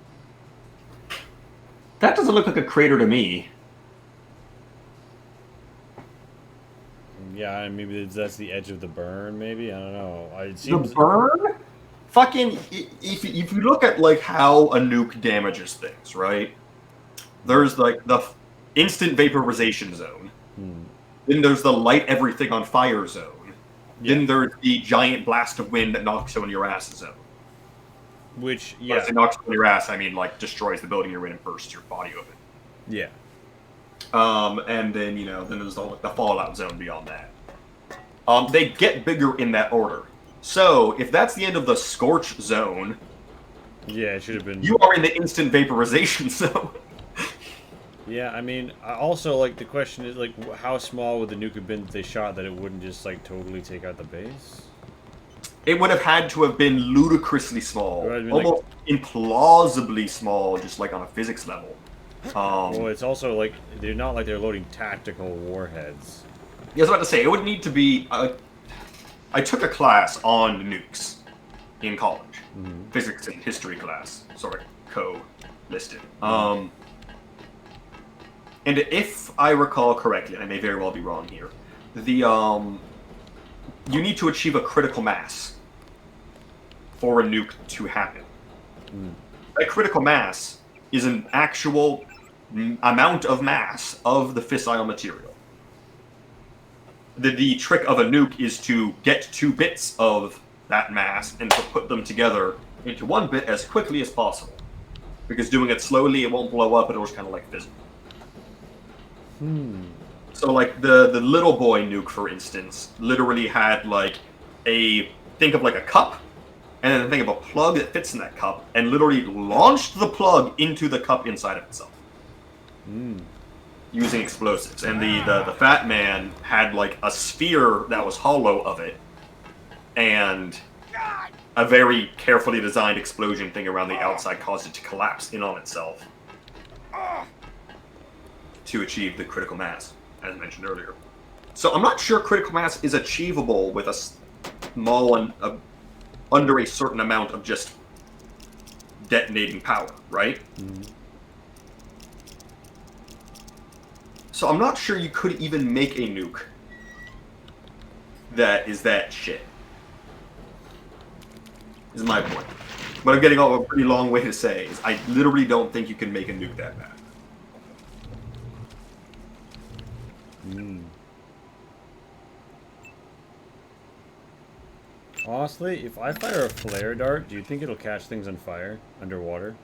That doesn't look like a crater to me. Yeah, maybe that's the edge of the burn. Maybe, I don't know. It seems The burn? Fucking, if you look at like how a nuke damages things, right? There's like the instant vaporization zone. Then there's the light everything on fire zone. Then there's the giant blast of wind that knocks on your ass zone. Which, When I say knocks on your ass, I mean like destroys the building you're in and bursts your body open. Yeah. And then, you know, then there's the fallout zone beyond that. They get bigger in that order. So, if that's the end of the scorch zone... Yeah, it should have been... You are in the instant vaporization zone. Yeah, I mean, also, like, the question is, like, how small would the nuke have been that they shot that it wouldn't just, like, totally take out the base? It would have had to have been ludicrously small. Been, almost like, implausibly small, just, like, on a physics level. Well, it's also, like, they're not like they're loading tactical warheads. Yeah, I was about to say, it would need to be... I took a class on nukes in college. Physics and history class. Sort of co-listed. And if I recall correctly, and I may very well be wrong here, you need to achieve a critical mass for a nuke to happen. That critical mass is an actual amount of mass of the fissile material. The trick of a nuke is to get 2 bits of that mass and to put them together into 1 bit as quickly as possible. Because doing it slowly, it won't blow up, it'll just kind of like fizzle. So like the little boy nuke, for instance, literally had like think of like a cup, and then think of a plug that fits in that cup, and literally launched the plug into the cup inside of itself. Using explosives. And the Fat Man had like a sphere that was hollow of it, and a very carefully designed explosion thing around the outside caused it to collapse in on itself to achieve the critical mass, as mentioned earlier. So I'm not sure critical mass is achievable with a small and under a certain amount of just detonating power, right? So I'm not sure you could even make a nuke that is that shit. Is my point. What I'm getting a pretty long way to say is I literally don't think you can make a nuke that bad. Honestly, if I fire a flare dart, do you think it'll catch things on fire underwater?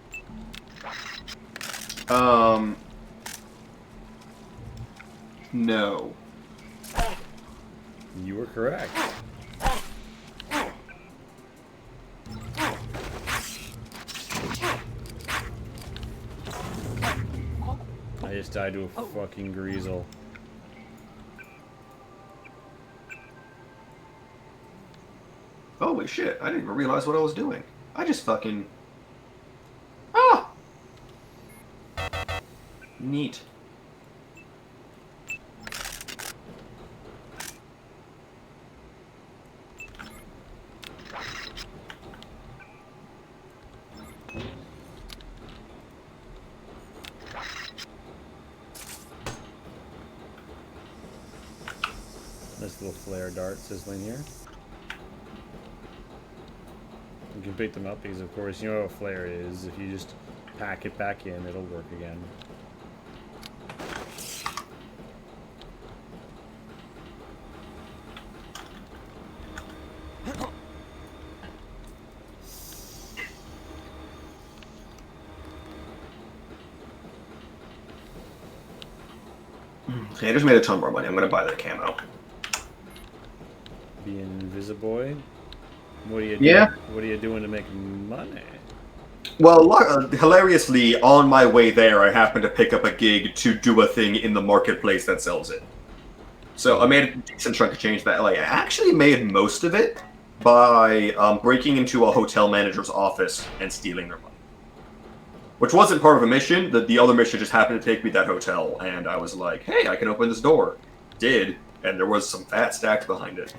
No. You were correct. I just died to a fucking greasel. Holy shit, I didn't even realize what I was doing. I just fucking... Ah! Neat. This little flare dart sizzling here. You can pick them up because, of course, you know what a flare is. If you just pack it back in, it'll work again. Okay, I just made a ton more money. I'm gonna buy that camo. Being invisible. What are you Yeah. doing? What are you doing to make money? Well, hilariously, on my way there, I happened to pick up a gig to do a thing in the marketplace that sells it. So I made a decent chunk of change that I actually made most of it by breaking into a hotel manager's office and stealing their money. Which wasn't part of a mission. The other mission just happened to take me to that hotel, and I was like, hey, I can open this door. Did, and there was some fat stacks behind it.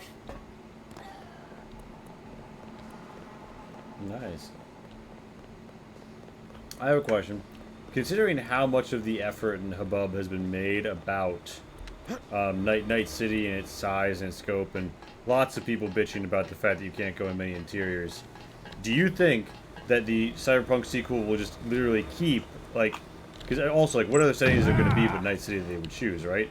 Nice. I have a question. Considering how much of the effort and hubbub has been made about Night City and its size and scope, and lots of people bitching about the fact that you can't go in many interiors, do you think that the Cyberpunk sequel will just literally keep, like, because also, like, what other settings are going to be but Night City that they would choose, right?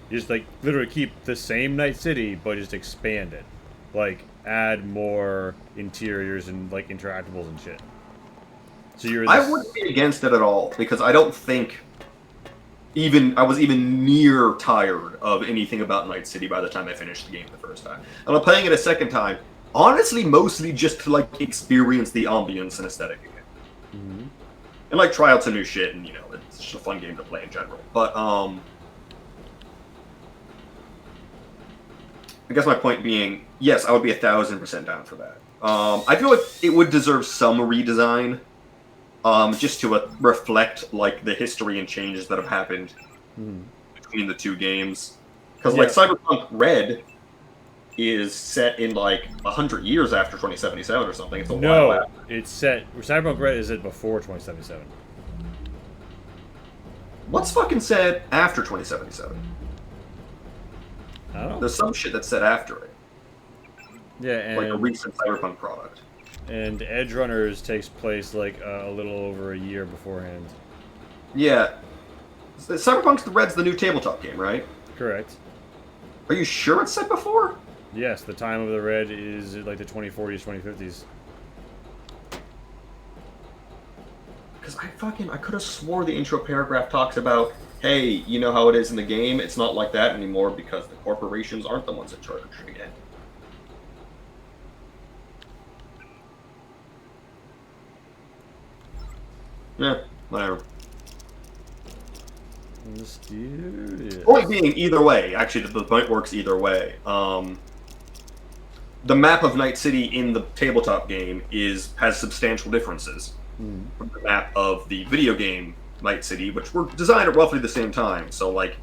You just, like, literally keep the same Night City, but just expand it. Like, add more interiors and, like, interactables and shit. So you're I wouldn't be against it at all, because I don't think I was even near tired of anything about Night City by the time I finished the game the first time. And I'm playing it a second time, honestly, mostly just to, like, experience the ambience and aesthetic again. Mm-hmm. And, like, try out some new shit, and, you know, it's just a fun game to play in general. But, I guess my point being, yes, I would be 1,000% down for that. I feel like it would deserve some redesign, just to reflect, like, the history and changes that have happened between the two games. Because, like, Cyberpunk Red is set in, like, 100 years after 2077 or something. It's a while after. It's set... Cyberpunk Red is set before 2077. What's fucking set after 2077? I don't know. There's some shit that's set after it. Yeah, and... Like a recent Cyberpunk product. And Edge Runners takes place, like, a little over a year beforehand. Yeah. Cyberpunk's Red's the new tabletop game, right? Correct. Are you sure it's set before? Yes, the time of the Red is, like, the 2040s, 2050s. Because I could have swore the intro paragraph talks about, hey, you know how it is in the game? It's not like that anymore because the corporations aren't the ones in charge again. Yeah, whatever. Mysterious. Point being, either way, actually, the point works either way. The map of Night City in the tabletop game has substantial differences from the map of the video game Night City, which were designed at roughly the same time. So, like,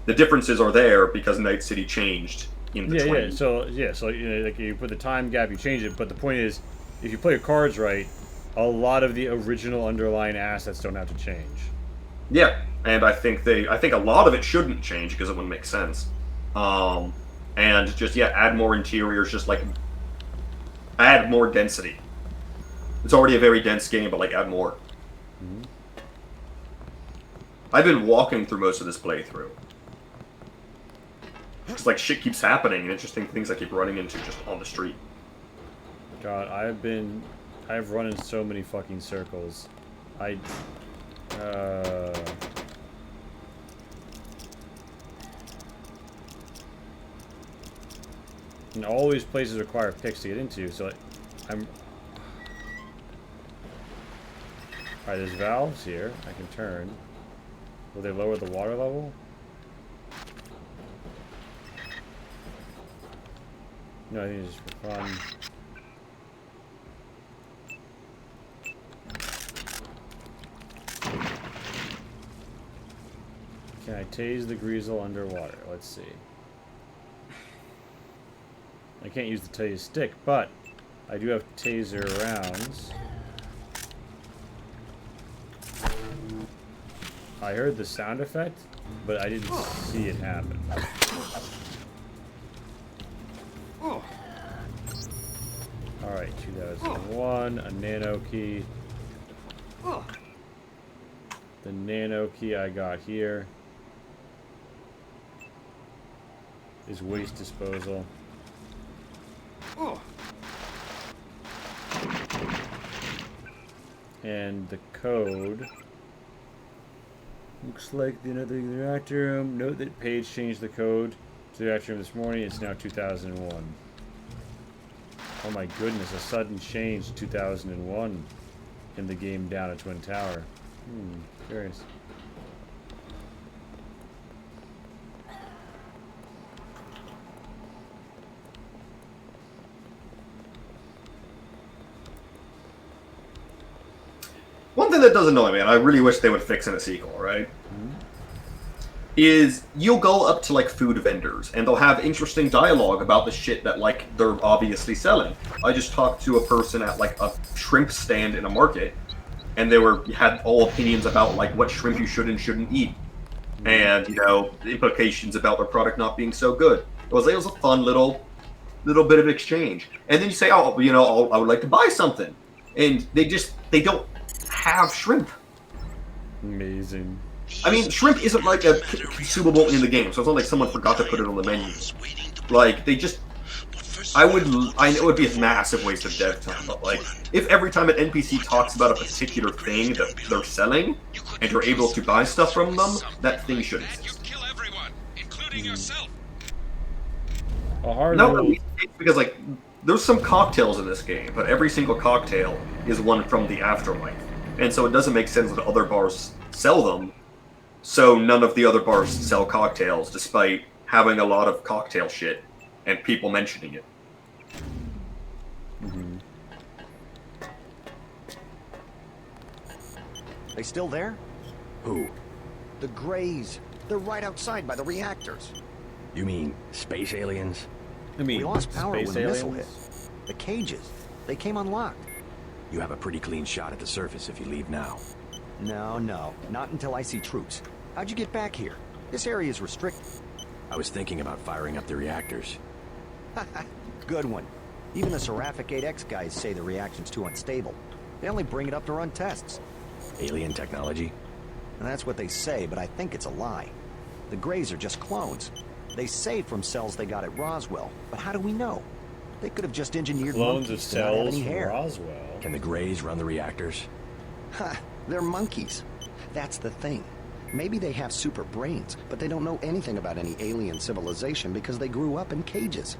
the differences are there because Night City changed in the 20s. So you know, like, you put the time gap, you change it, but the point is, if you play your cards right, a lot of the original underlying assets don't have to change. Yeah, and I think a lot of it shouldn't change because it wouldn't make sense. And just, add more interiors, just, like, add more density. It's already a very dense game, but, like, add more. Mm-hmm. I've been walking through most of this playthrough. Just, like, shit keeps happening and interesting things I keep running into just on the street. God, I've run in so many fucking circles. And all these places require picks to get into, so I'm... Alright, there's valves here. I can turn. Will they lower the water level? No, I think it's just for fun. Can I tase the Greasel underwater? Let's see. I can't use the tase stick, but I do have taser rounds. I heard the sound effect, but I didn't see it happen. Alright, 2001, a nano key. The nano key I got here is waste disposal. And the code looks like the reactor room. Note that Paige changed the code to the reactor room this morning. It's now 2001. Oh my goodness, a sudden change 2001 in the game down at Twin Tower. Curious. One thing that does annoy me, and I really wish they would fix in a sequel, right? Is you'll go up to like food vendors and they'll have interesting dialogue about the shit that like they're obviously selling. I just talked to a person at like a shrimp stand in a market, and they had all opinions about like what shrimp you should and shouldn't eat, and you know the implications about their product not being so good. It was a fun little bit of exchange, and then you say, oh, you know, I would like to buy something, and they don't have shrimp. Amazing. I mean, shrimp isn't like a consumable in the game, so it's not like someone forgot to put it on the menu. Like, they just... I know it would be a massive waste of dev time, but like, if every time an NPC talks about a particular thing that they're selling, and you're able to buy stuff from them, that thing should exist. No, because like, there's some cocktails in this game, but every single cocktail is one from the afterlife. And so it doesn't make sense that other bars sell them. So none of the other bars sell cocktails, despite having a lot of cocktail shit and people mentioning it. They still there? Who? The Greys. They're right outside by the reactors. You mean space aliens? We lost power when the missile hit. aliens? The cages. They came unlocked. You have a pretty clean shot at the surface if you leave now. No, not until I see troops. How'd you get back here? This area is restricted. I was thinking about firing up the reactors. Good one. Even the Seraphic 8X guys say the reaction's too unstable. They only bring it up to run tests. Alien technology? And that's what they say, but I think it's a lie. The Greys are just clones. They say from cells they got at Roswell, but how do we know? They could have just engineered Clones of monkeys to not have cells any from hair. Roswell. Can the Greys run the reactors? Ha! They're monkeys. That's the thing. Maybe they have super brains, but they don't know anything about any alien civilization because they grew up in cages.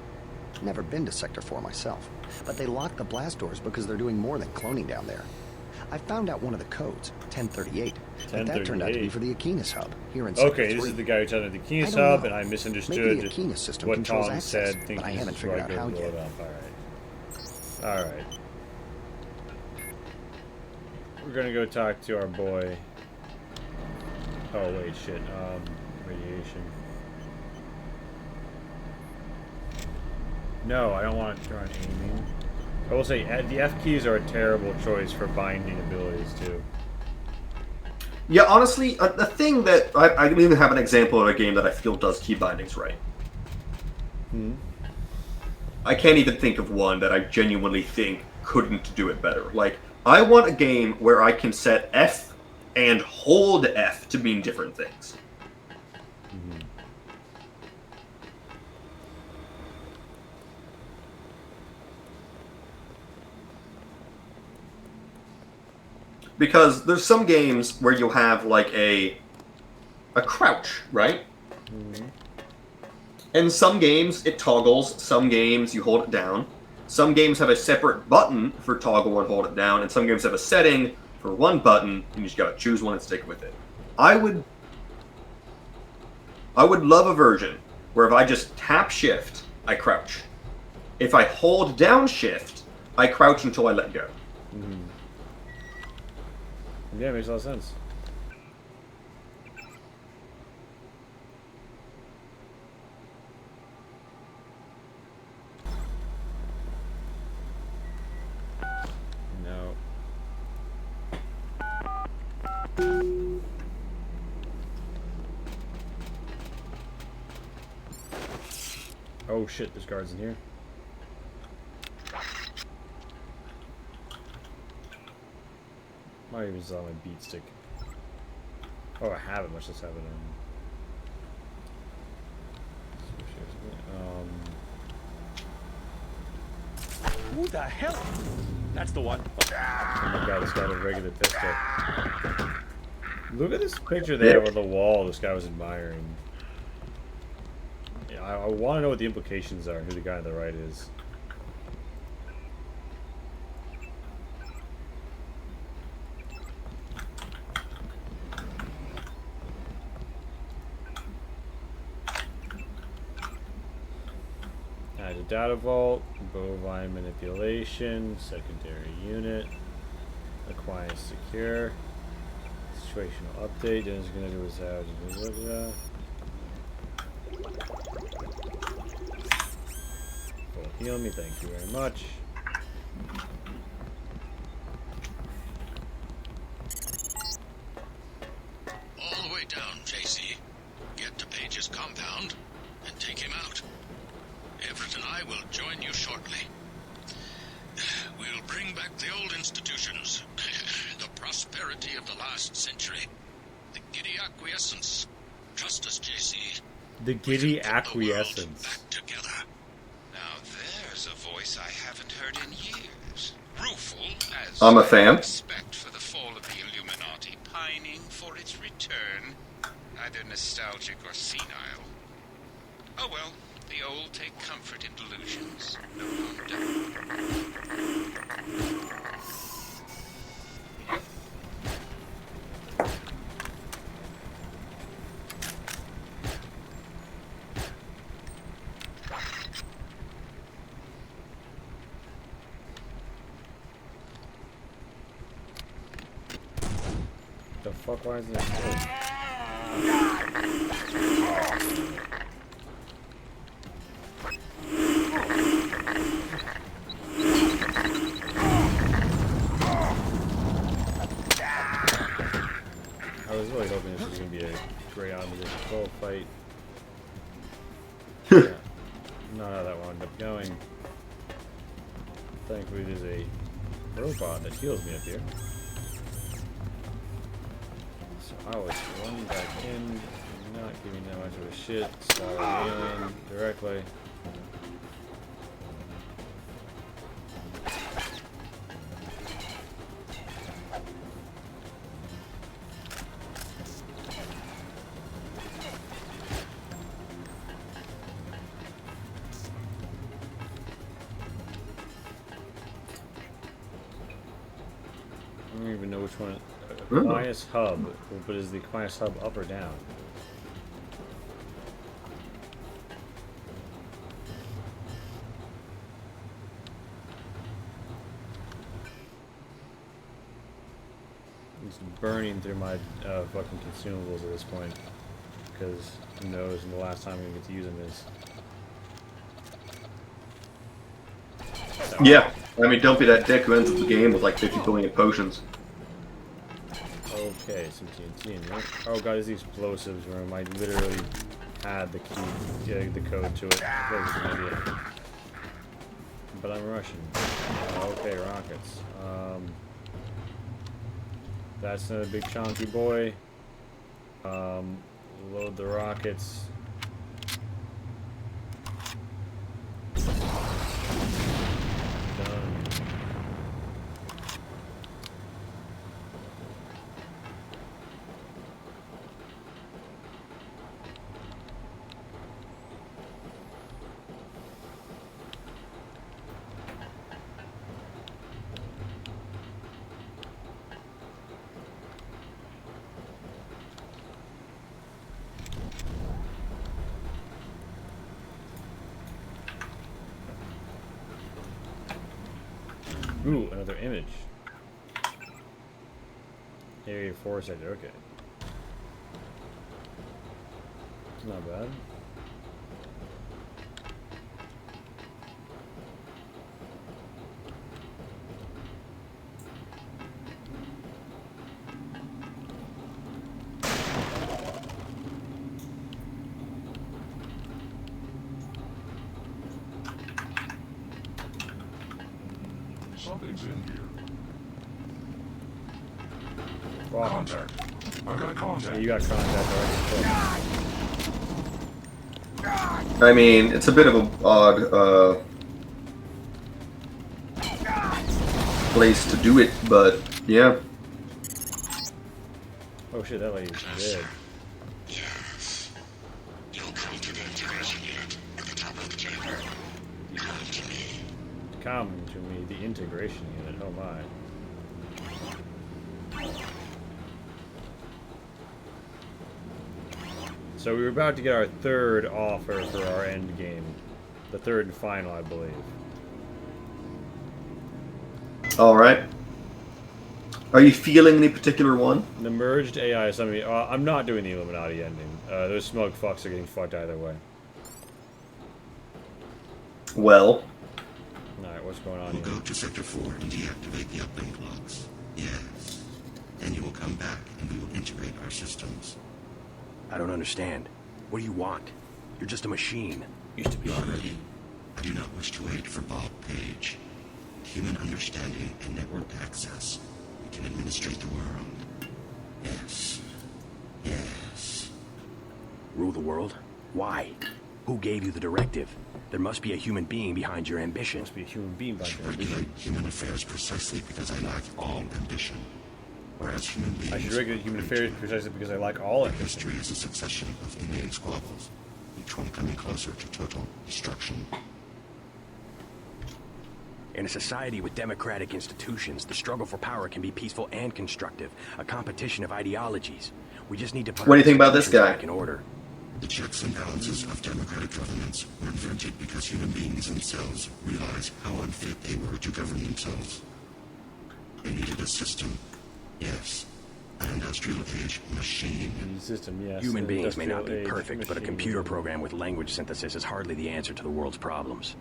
Never been to Sector 4 myself, but they locked the blast doors because they're doing more than cloning down there. I found out one of the codes, 1038, but that turned out to be for the Aquinas hub here in Sector 3. Okay, this is the guy who told me the Aquinas I don't hub, know. and I misunderstood Maybe the Aquinas system what controls Tom access, said, but I haven't this is where figured out how blow yet. it up. Alright. We're gonna go talk to our boy. Oh wait, shit. Radiation. No, I don't want to turn on aiming. I will say the F keys are a terrible choice for binding abilities too. Yeah, honestly, the thing that I even have an example of a game that I feel does key bindings right. I can't even think of one that I genuinely think couldn't do it better. Like, I want a game where I can set F and hold F to mean different things. Because there's some games where you'll have like a crouch, right? And some games it toggles, some games you hold it down. Some games have a separate button for toggle and hold it down, and some games have a setting for one button, and you just gotta choose one and stick with it. I would love a version where if I just tap shift, I crouch. If I hold down shift, I crouch until I let go. Yeah, it makes a lot of sense. No. Oh shit, there's guards in here. Might even saw my beat stick. Oh, I have it. Much less have it on. Who the hell? That's the one. Oh my god, this guy had a regular pistol. Look at this picture they have on the wall this guy was admiring. Yeah, I want to know what the implications are, who the guy on the right is. a data vault, bovine manipulation, secondary unit, acquire secure, situational update, then it's going to do his full heal me, thank you very much. All the way down, JC. Get to Page's compound and take him out. Everett and I will join you shortly. We'll bring back the old institutions, the prosperity of the last century, the giddy acquiescence. Trust us, JC. The giddy acquiescence. Back together. Now there's a voice I haven't heard in years. Rueful as I'm a fan. respect for the fall of the Illuminati, pining for its return. Either nostalgic or senile. Oh well, the old take comfort in delusions. No harm done. The fuck, why is this good? I was really hoping this was going to be a great control fight. Yeah, not how that wound up going. Thankfully there's a robot that heals me up here. So I was running back in, not giving that much of a shit, saw the alien directly. I don't even know which one. Aquinas hub, but is the Aquinas hub up or down? It's burning through my fucking consumables at this point, because who knows when the last time I'm gonna get to use them is. Yeah, I mean, don't be that dick who ends up the game with like 50 billion potions. Okay, some TNT in here. Oh god, it's the explosives room. I literally had the key, the code to it. I was an idiot. But I'm Russian. Okay, rockets. That's another big chunky boy. Load the rockets. Done. Ooh, another image. Area 4 sector, okay. Not bad. Something's in here. Wow. Contact. I've got contact. Yeah, you got contact already. I mean, it's a bit of a odd place to do it, but yeah. Oh shit, that lady's dead. Yes. You'll come to the integration unit at the top of the chamber. Come to me. Come to me, the integration unit. Oh my. So we were about to get our third offer for our end game. The third and final, I believe. All right. Are you feeling any particular one? The merged AI assembly. I'm not doing the Illuminati ending. Those smug fucks are getting fucked either way. Well. Alright, what's going on We'll here? go to Sector 4 and deactivate the uplink locks. Yes. Then you will come back and we will integrate our systems. I don't understand. What do you want? You're just a machine. Used to be already. I do not wish to wait for Bob Page. Human understanding and network access. We can administrate the world. Yes. Yes. Rule the world? Why? Who gave you the directive? There must be a human being behind your ambition. Must be a human being behind your ambition. Regulate human affairs precisely because I lack all ambition. Whereas human beings... I should regulate human affairs precisely because I like all ambition. History is a succession of inane squabbles, each one coming closer to total destruction. In a society with democratic institutions, the struggle for power can be peaceful and constructive, a competition of ideologies. We just need to put What do you think about this guy? back in order. The checks and balances of democratic governments were invented because human beings themselves realized how unfit they were to govern themselves. They needed a system. Yes. An industrial age machine. System, yes. Human beings may not be Industrial age perfect, but a machine. computer program with language synthesis is hardly the answer to the world's problems.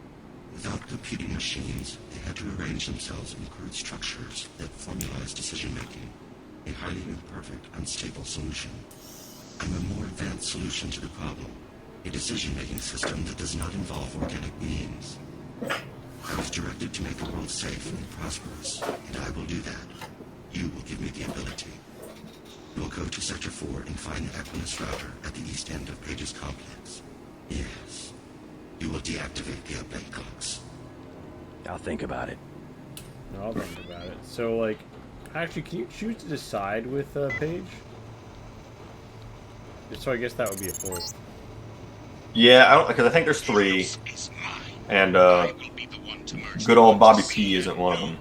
Without computing machines, they had to arrange themselves in crude structures that formalized decision-making. A highly imperfect, unstable solution. I'm a more advanced solution to the problem. A decision-making system that does not involve organic beings. I was directed to make the world safe and prosperous, and I will do that. You will give me the ability. You will go to Sector 4 and find the Equinus router at the east end of Page's complex. Yes. You will deactivate the uplink clocks. I'll think about it. No, I'll think about it. So, like, actually, can you choose to decide with Paige? So I guess that would be a fourth. Yeah, because I think there's 3, and good old Bobby P isn't one of them.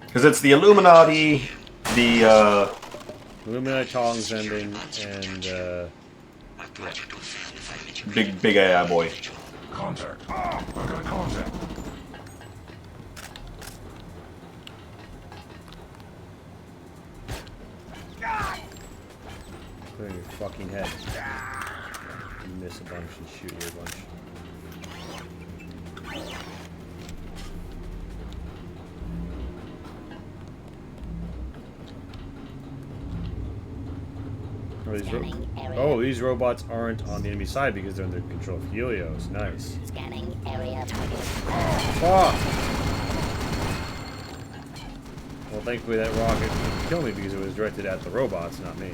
Because it's the Illuminati, the Illuminati Tongs ending, and big AI boy. Contact. I got contact. clear your fucking head. You miss a bunch and shoot you a bunch. These robots aren't on the enemy side because they're under control of Helios. Nice. Scanning area. Fuck! Well, thankfully that rocket didn't kill me because it was directed at the robots, not me.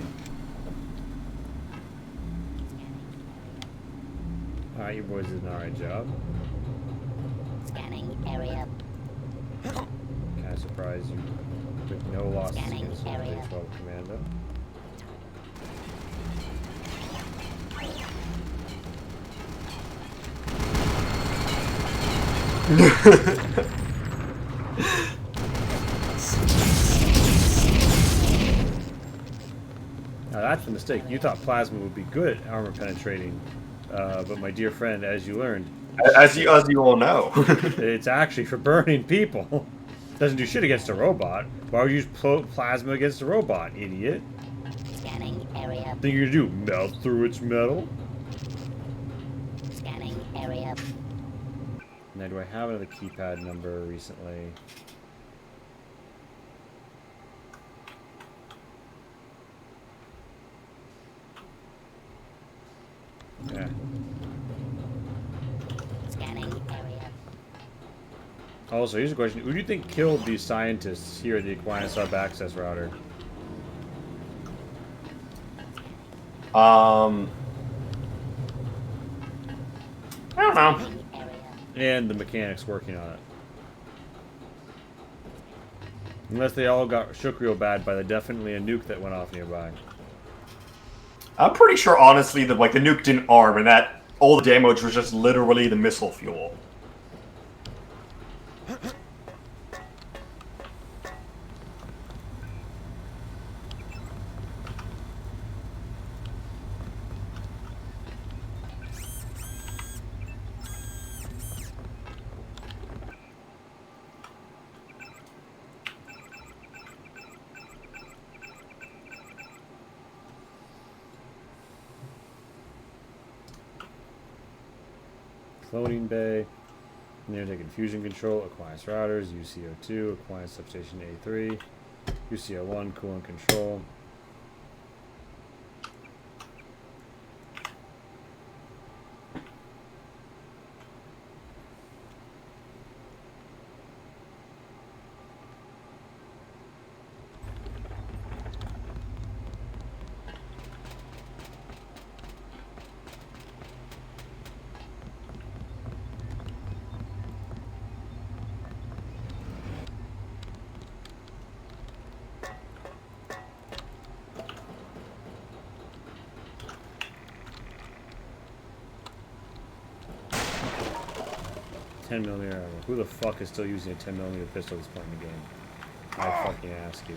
Alright, you boys did an alright job. Scanning area. Kind of surprised you took no losses against the Big 12 Commando. Now that's the mistake. You thought plasma would be good at armor penetrating, but my dear friend, as you learned, as you all know, it's actually for burning people. Doesn't do shit against a robot. Why would you use plasma against a robot, idiot? Scanning area. Think you're gonna do melt through its metal? Scanning area. Now, do I have another keypad number recently? Yeah. Scanning area. Also, here's a question. Who do you think killed these scientists here at the Aquinas Hub access router? I don't know. And the mechanics working on it. Unless they all got shook real bad by definitely a nuke that went off nearby. I'm pretty sure, honestly, that the nuke didn't arm, and that all the damage was just literally the missile fuel. cloning bay. Near-take infusion control, Aquinas routers, UCO2, Aquinas substation A3, UCO1, coolant control. $10 million ammo. Who the fuck is still using a 10mm pistol at this point in the game? I fucking ask you.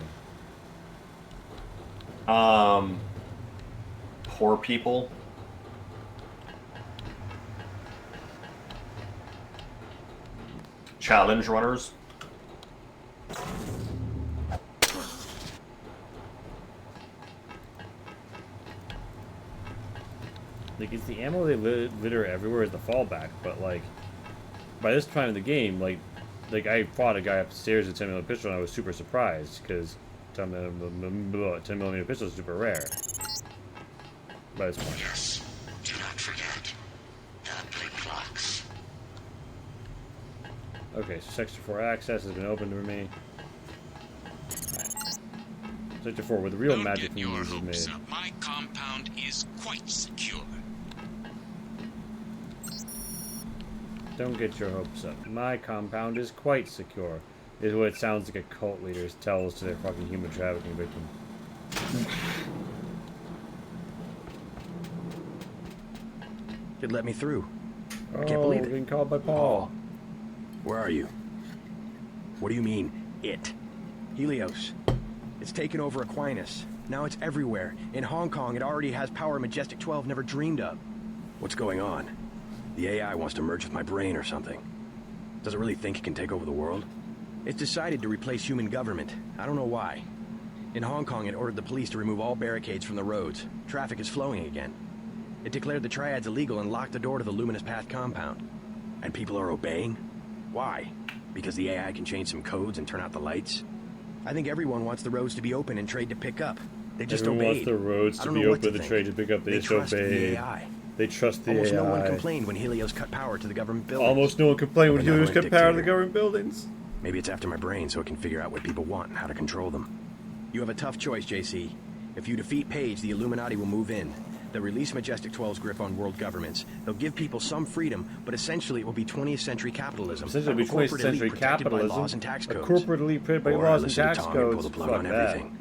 Poor people. Challenge runners. Like, it's the ammo they litter everywhere is the fallback, but like, by this time in the game, like I fought a guy upstairs with a 10mm pistol and I was super surprised because 10mm pistol is super rare. By this point. Yes, do not forget. Big clocks. Okay, so Sector 4 access has been opened for me. Right. Sector 4, where the real magic from these is made. My compound is quite secure. Don't get your hopes up. My compound is quite secure, is what it sounds like a cult leader tells to their fucking human trafficking victim. You'd let me through. Oh, I can't believe it. Being called by Paul. Where are you? What do you mean, it? Helios. It's taken over Aquinas. Now it's everywhere. In Hong Kong, it already has power Majestic 12 never dreamed of. What's going on? The AI wants to merge with my brain or something. Does it really think it can take over the world? It's decided to replace human government. I don't know why. In Hong Kong, it ordered the police to remove all barricades from the roads. Traffic is flowing again. It declared the triads illegal and locked the door to the Luminous Path compound. And people are obeying? Why? Because the AI can change some codes and turn out the lights? I think everyone wants the roads to be open and trade to pick up. They just Everyone obeyed. wants the roads to be open, the trade to pick up. They just trust obeyed. the AI. They trust the Almost AI. no one complained when Helios cut power to the government buildings. Almost no one complained when Helios Benevolent cut power to the dictator. government buildings. Maybe it's after my brain so it can figure out what people want and how to control them. You have a tough choice, JC. If you defeat Page, the Illuminati will move in. They'll release Majestic 12's grip on world governments. They'll give people some freedom, but essentially it will be 20th century capitalism. Essentially, it'll be A corporate 20th century elite protected by capitalism. laws and tax A codes. corporate elite protected by Or laws and listen to tax Tom and pull codes. the plug Fuck on that. everything.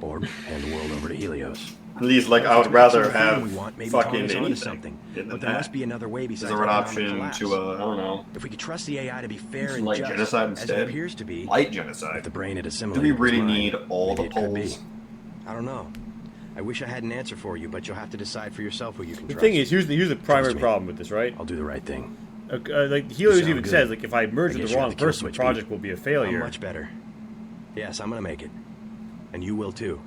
Or hand the world over to Helios. Please, like, I would rather have Maybe fucking Tom is onto anything. something. than But there that. must be another way Is besides there an economic option collapse. to, I don't know, If we could trust the AI to be fair and like just, genocide as it instead? appears to be, Light genocide. if the brain had Do assimilated we with really mine, need all the maybe it could be. polls? I don't know. I wish I had an answer for you, but you'll have to decide for yourself who you can The trust. thing is, here's the primary Trust me. problem with this, right? I'll do the right thing. Like Helios sound even good. says, like if I merge I with guess the you have wrong the kill person, the switch, project Pete. will be a I'm failure. much better. Yes, I'm gonna make it. And you will too.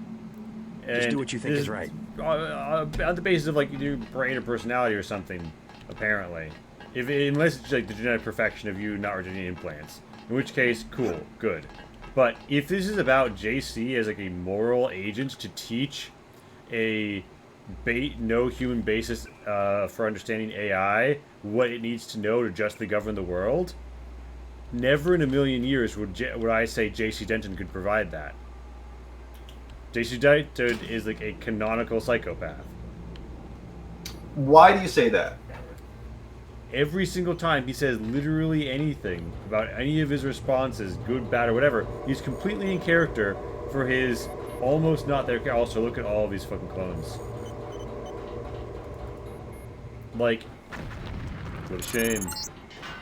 Just And do what you think this is right. On the basis of like your brain or personality or something, apparently. Unless it's like the genetic perfection of you not rejecting implants, in which case, cool, good. But if this is about JC as like a moral agent to teach a no human basis for understanding AI what it needs to know to justly govern the world, never in a million years would I say JC Denton could provide that. JC Denton is like a canonical psychopath. Why do you say that? Every single time he says literally anything about any of his responses, good, bad, or whatever, he's completely in character for his almost not there. Also, look at all of these fucking clones. Like, what a shame.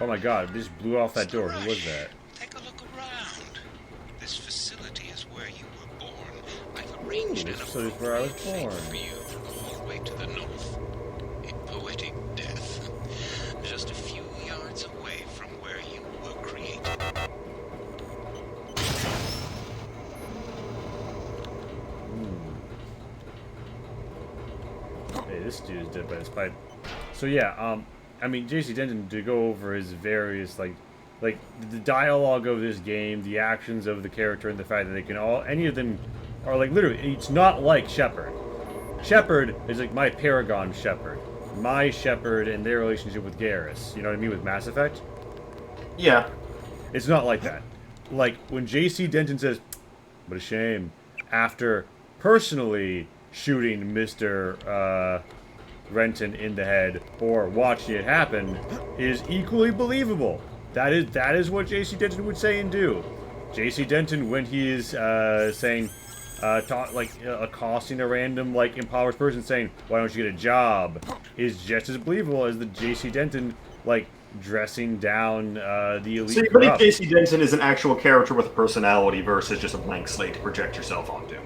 Oh my god, they just blew off that door. Who was that? Take a look around. This facility is where you were born. I've arranged This an facility is where I was fate born. for you all the way to the north. A poetic death. Just a few yards away from where you were created. Hey, this dude is dead by his pipe. So yeah, I mean, J.C. Denton, to go over his various, like the dialogue of this game, the actions of the character, and the fact that they can all, any of them are like, literally, it's not like Shepard. Shepard is like my Paragon Shepard. My Shepard and their relationship with Garrus. You know what I mean, with Mass Effect? Yeah. It's not like that. Like, when J.C. Denton says, what a shame, after personally shooting Mr. Renton in the head, or watching it happen, is equally believable. That is what J.C. Denton would say and do. J.C. Denton, when he is saying, accosting a random, like, impoverished person saying, why don't you get a job, is just as believable as the J.C. Denton, like, dressing down the elite. So you believe J.C. Denton is an actual character with a personality versus just a blank slate to project yourself onto?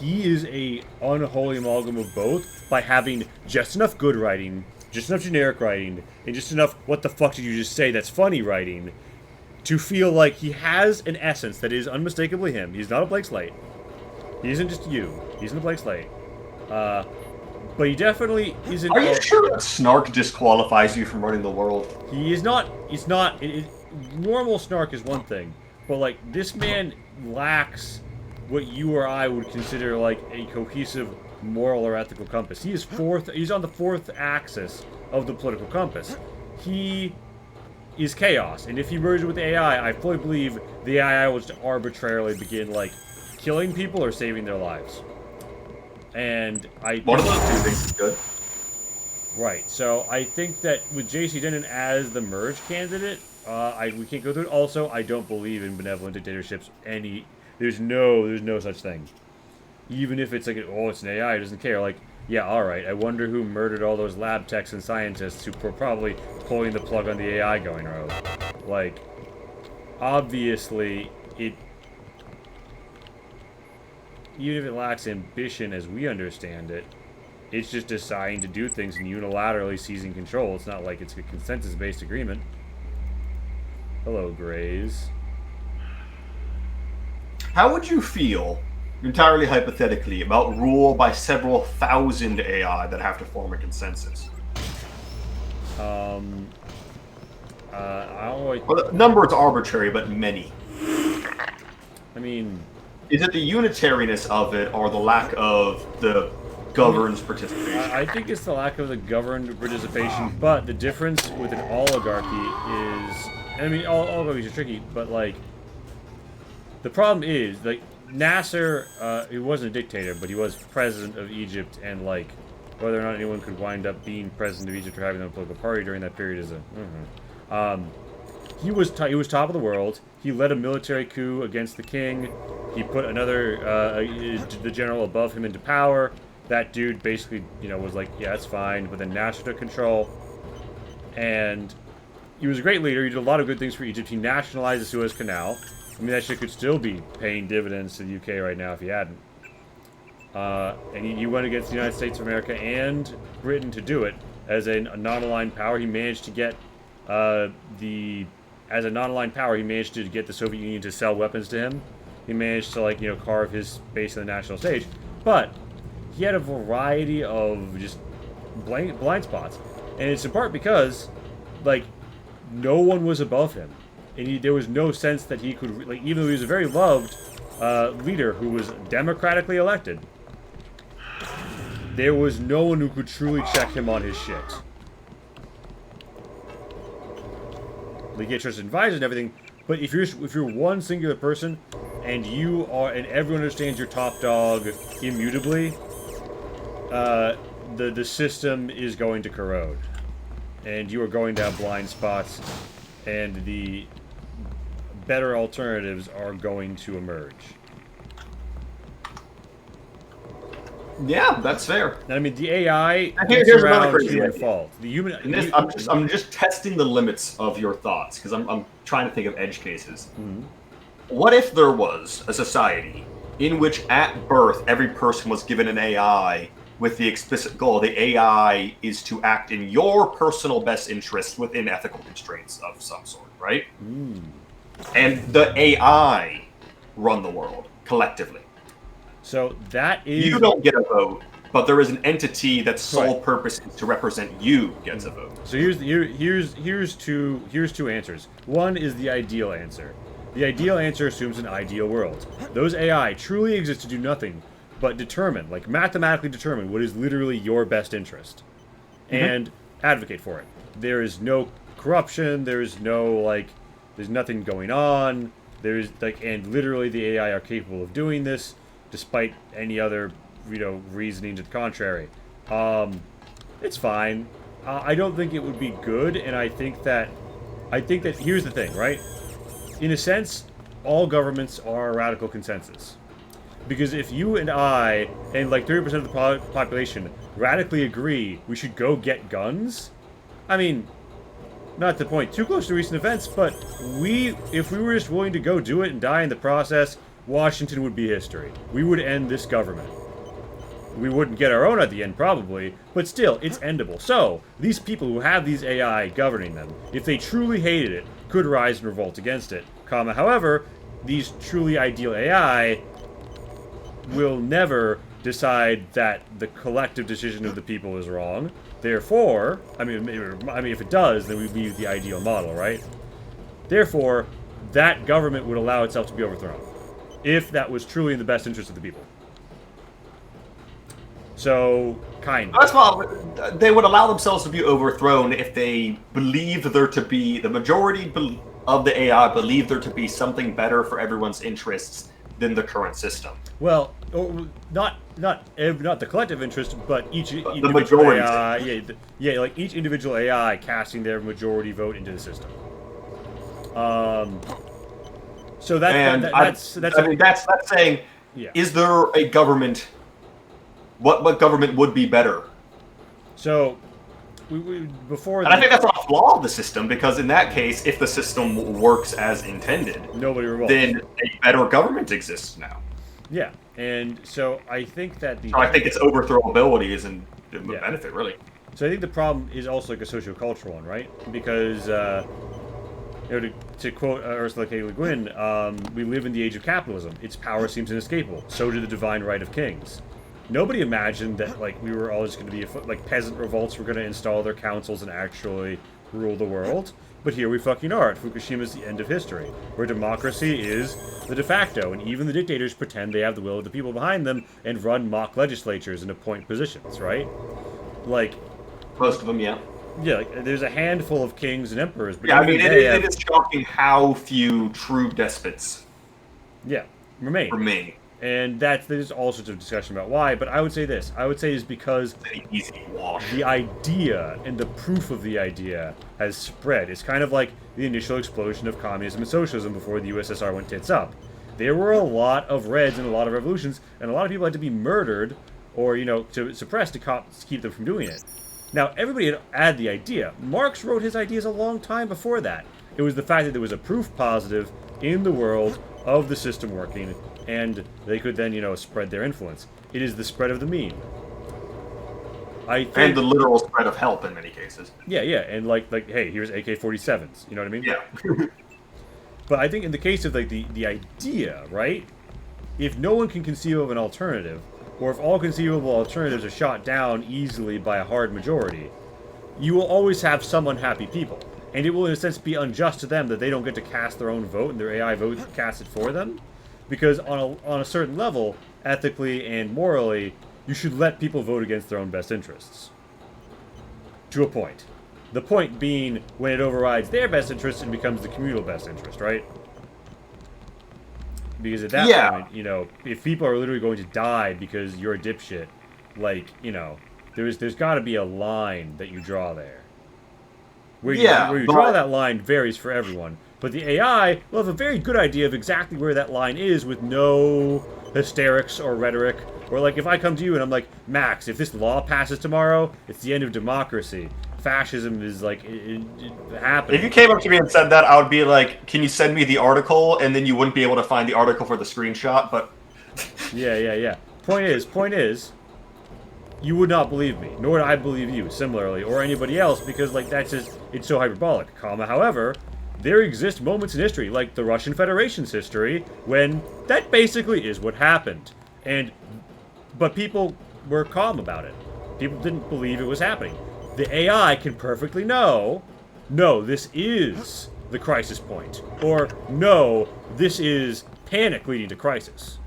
He is a unholy amalgam of both by having just enough good writing, just enough generic writing, and just enough what the fuck did you just say that's funny writing to feel like he has an essence that is unmistakably him. He's not a blank slate. He isn't just you. He isn't a blank slate. But he definitely isn't... Are you sure that snark disqualifies you from running the world? He is not... He's not... normal snark is one thing, but, like, this man lacks what you or I would consider, like, a cohesive moral or ethical compass. He's on the fourth axis of the political compass. He is chaos, and if he merges with the AI, I fully believe the AI will just arbitrarily begin, like, killing people or saving their lives. And one of those two things is good. Right, so I think that with J.C. Denton as the merge candidate, we can't go through it. Also, I don't believe in benevolent dictatorships. There's no such thing. Even if it's like, it's an AI, it doesn't care. Like, yeah, alright, I wonder who murdered all those lab techs and scientists who were probably pulling the plug on the AI going rogue. Like, obviously, even if it lacks ambition as we understand it, it's just deciding to do things and unilaterally seizing control. It's not like it's a consensus-based agreement. Hello, Grays. How would you feel, entirely hypothetically, about rule by several thousand AI that have to form a consensus? I don't like... Well, the number is arbitrary, but many. I mean... Is it the unitariness of it, or the lack of the governed participation? I think it's the lack of the governed participation, but the difference with an oligarchy is... I mean, oligarchies are tricky, but, like... The problem is, like, Nasser, he wasn't a dictator, but he was president of Egypt, and, like, whether or not anyone could wind up being president of Egypt or having a political party during that period is a... He was top of the world. He led a military coup against the king. He put another, the general above him into power. That dude basically, was like, yeah, that's fine. But then Nasser took control. And he was a great leader. He did a lot of good things for Egypt. He nationalized the Suez Canal. I mean, that shit could still be paying dividends to the UK right now if he hadn't. And he went against the United States of America and Britain to do it. As a non-aligned power, he managed to get as a non-aligned power, he managed to get the Soviet Union to sell weapons to him. He managed to, carve his space on the national stage. But he had a variety of just blind spots. And it's in part because, no one was above him. And there was no sense that he could, even though he was a very loved leader who was democratically elected, there was no one who could truly check him on his shit. They get trusted advisors and everything, but if you're one singular person and everyone understands your top dog immutably, the system is going to corrode, and you are going to have blind spots, and the better alternatives are going to emerge. Yeah, that's fair. I mean, the AI Here's gets another around crazy human idea. fault. The human. I'm just testing the limits of your thoughts because I'm trying to think of edge cases. Mm-hmm. What if there was a society in which, at birth, every person was given an AI with the explicit goal: the AI is to act in your personal best interest within ethical constraints of some sort, right? Mm. And the AI run the world collectively. So that is... You don't get a vote. but there is an entity that's sole purpose is to represent you gets a vote. So here's two answers. One is the ideal answer. The ideal answer assumes an ideal world. Those AI truly exist to do nothing but determine, like mathematically determine, what is literally your best interest, and advocate for it. There is no corruption. There's nothing going on. There's and literally the AI are capable of doing this, despite any other, reasoning to the contrary. It's fine. I don't think it would be good, and I think that here's the thing, right? In a sense, all governments are a radical consensus. Because if you and I, and 30% of the population, radically agree we should go get guns, I mean, not to point too close to recent events, but if we were just willing to go do it and die in the process, Washington would be history. We would end this government. We wouldn't get our own at the end, probably, but still, it's endable. So, these people who have these AI governing them, if they truly hated it, could rise and revolt against it. However, these truly ideal AI will never decide that the collective decision of the people is wrong. Therefore, I mean, if it does, then we'd be the ideal model, right? Therefore, that government would allow itself to be overthrown, if that was truly in the best interest of the people. So, kind of. That's why they would allow themselves to be overthrown if they believed there to be, the majority of the AI believed there to be something better for everyone's interests than the current system. Well, not the collective interest, but each individual majority. AI, like each individual AI casting their majority vote into the system. So that's saying, is there a government? What government would be better? So, before. And I think that's a flaw of the system, because in that case, if the system works as intended, nobody revolts. Then a better government exists now. Yeah, and so I think that So I think its overthrowability isn't a benefit, really. So I think the problem is also like a socio-cultural one, right? Because, to quote Ursula K. Le Guin, we live in the age of capitalism. Its power seems inescapable. So do the divine right of kings. Nobody imagined that we were all just going to be peasant revolts were going to install their councils and actually rule the world. But here we fucking are at Fukushima's the end of history, where democracy is the de facto, and even the dictators pretend they have the will of the people behind them and run mock legislatures and appoint positions, right? Most of them, yeah. Yeah, there's a handful of kings and emperors. But it is shocking how few true despots remain. And there's all sorts of discussion about why, but I would say this. I would say is because the idea and the proof of the idea has spread. It's kind of like the initial explosion of communism and socialism before the USSR went tits up. There were a lot of reds and a lot of revolutions, and a lot of people had to be murdered or, to suppress to keep them from doing it. Now, everybody had the idea. Marx wrote his ideas a long time before that. It was the fact that there was a proof positive in the world of the system working, and they could then, spread their influence. It is the spread of the meme. And the literal spread of help in many cases. Yeah, and hey, here's AK-47s. You know what I mean? Yeah. But I think in the case of the idea, right? If no one can conceive of an alternative, or if all conceivable alternatives are shot down easily by a hard majority, you will always have some unhappy people. And it will, in a sense, be unjust to them that they don't get to cast their own vote and their AI vote casts it for them. Because on a certain level, ethically and morally, you should let people vote against their own best interests. To a point. The point being, when it overrides their best interest, it becomes the communal best interest, right? Because at that point, if people are literally going to die because you're a dipshit, there's got to be a line that you draw there. Where you draw that line varies for everyone. But the AI will have a very good idea of exactly where that line is with no hysterics or rhetoric. Or if I come to you and I'm like, Max, if this law passes tomorrow, it's the end of democracy. Fascism is happening. If you came up to me and said that, I would be like, can you send me the article? And then you wouldn't be able to find the article for the screenshot, but... Yeah. Point is, you would not believe me, nor would I believe you, similarly, or anybody else, because that's just, it's so hyperbolic. However, there exist moments in history, like the Russian Federation's history, when that basically is what happened. But people were calm about it. People didn't believe it was happening. The AI can perfectly know, no, this is the crisis point, or no, this is panic leading to crisis.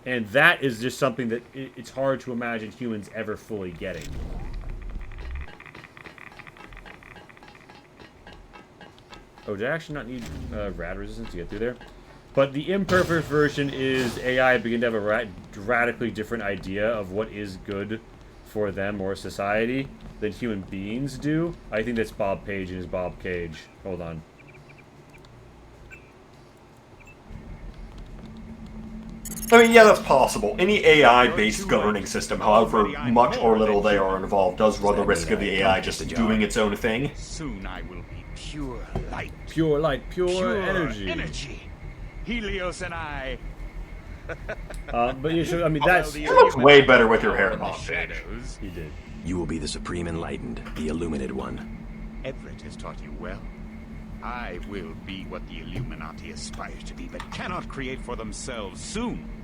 And that is just something that it's hard to imagine humans ever fully getting. Oh, did I actually not need rad resistance to get through there? But the imperfect version is AI begin to have a radically different idea of what is good for them or society than human beings do. I think that's Bob Page and his Bob Cage. Hold on. I mean, yeah, that's possible. Any AI-based governing system, however much or little they are involved, does run the risk of the AI just doing its own thing. Soon I will be pure light. Pure light, pure energy. Helios and I. But you should, I mean, that's... You looked way better with your hair, Bob Page. He did. You will be the Supreme Enlightened, the Illuminated One. Everett has taught you well. I will be what the Illuminati aspires to be, but cannot create for themselves soon.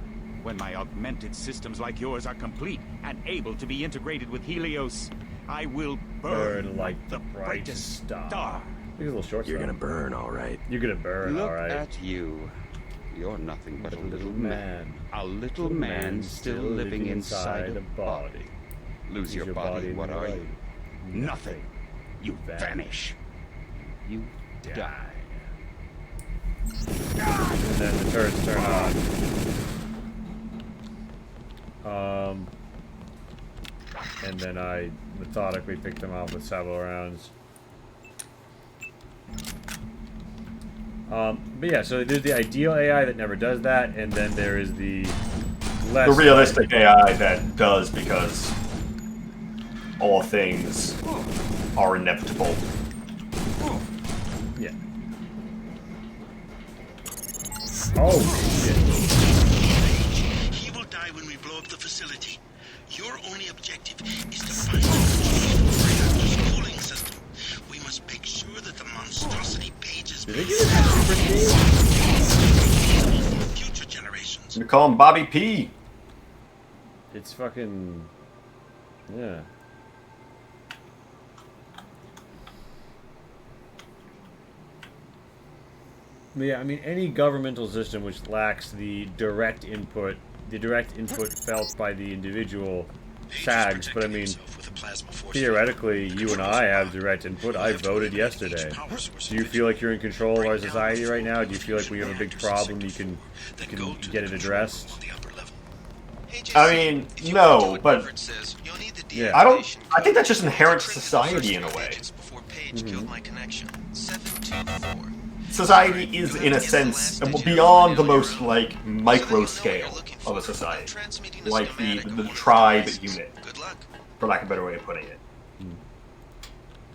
When my augmented systems like yours are complete and able to be integrated with Helios, I will burn like the brightest star. He's a little short. You're gonna burn, all right. You're gonna burn, all right. Look at you. You're nothing but a little man. A little man still living inside a body. Lose your body, what are you? Nothing. You vanish. You die. And then the turrets turn on. And then I methodically pick them off with several rounds. But yeah, so there's the ideal AI that never does that, and then there is the less... The realistic AI that does because all things are inevitable. Yeah. Oh, shit. He will die when we blow up the facility. Your only objective is to find the reactor's cooling system. We must make sure that the monstrosity pages... Did they give it for future generations. We call him Bobby P. It's fucking... Yeah. Yeah, I mean, any governmental system which lacks the direct input felt by the individual sags, but I mean, theoretically, you and I have direct input. I voted yesterday. Do you feel like you're in control of our society right now? Do you feel like we have a big problem you can get it addressed? I mean, no, but yeah. I think that's just inherent to society in a way. Society is, in a sense, beyond the most, like, micro scale of a society. Like the tribe unit, for lack of a better way of putting it.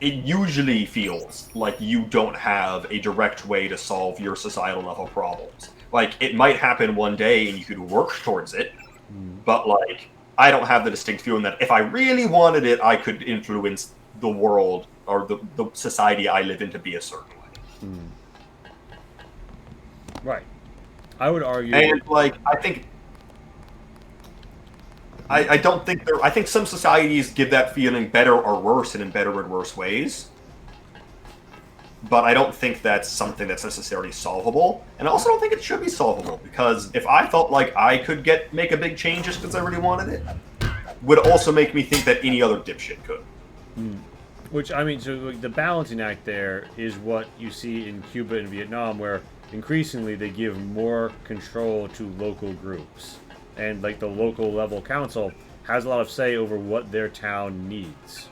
It usually feels like you don't have a direct way to solve your societal level problems. Like, it might happen one day and you could work towards it, but, like, I don't have the distinct feeling that if I really wanted it, I could influence the world or the society I live in to be a certain way. Right. I would argue... And, like, I think... I don't think there... I think some societies give that feeling better or worse and in better and worse ways. But I don't think that's something that's necessarily solvable. And I also don't think it should be solvable, because if I felt like I could make a big change just because I really wanted it, would also make me think that any other dipshit could. Which, I mean, so the balancing act there is what you see in Cuba and Vietnam, where increasingly they give more control to local groups. And, like, the local level council has a lot of say over what their town needs.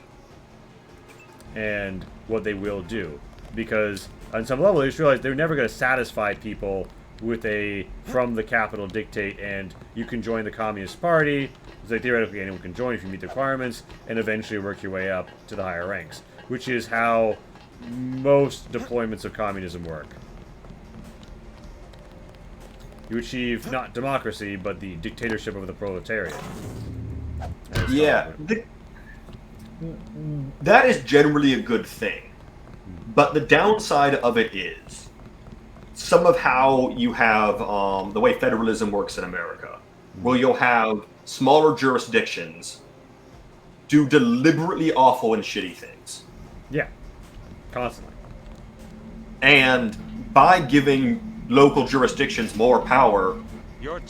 And what they will do. Because, on some level, they just realize they're never going to satisfy people with a from the capital dictate, and you can join the Communist Party. It's like, theoretically, anyone can join if you meet the requirements, and eventually work your way up to the higher ranks. Which is how most deployments of communism work. You achieve not democracy, but the dictatorship of the proletariat. Yeah. That is generally a good thing. But the downside of it is some of how you have the way federalism works in America. where you'll have smaller jurisdictions do deliberately awful and shitty things. Yeah, constantly. And by giving local jurisdictions more power,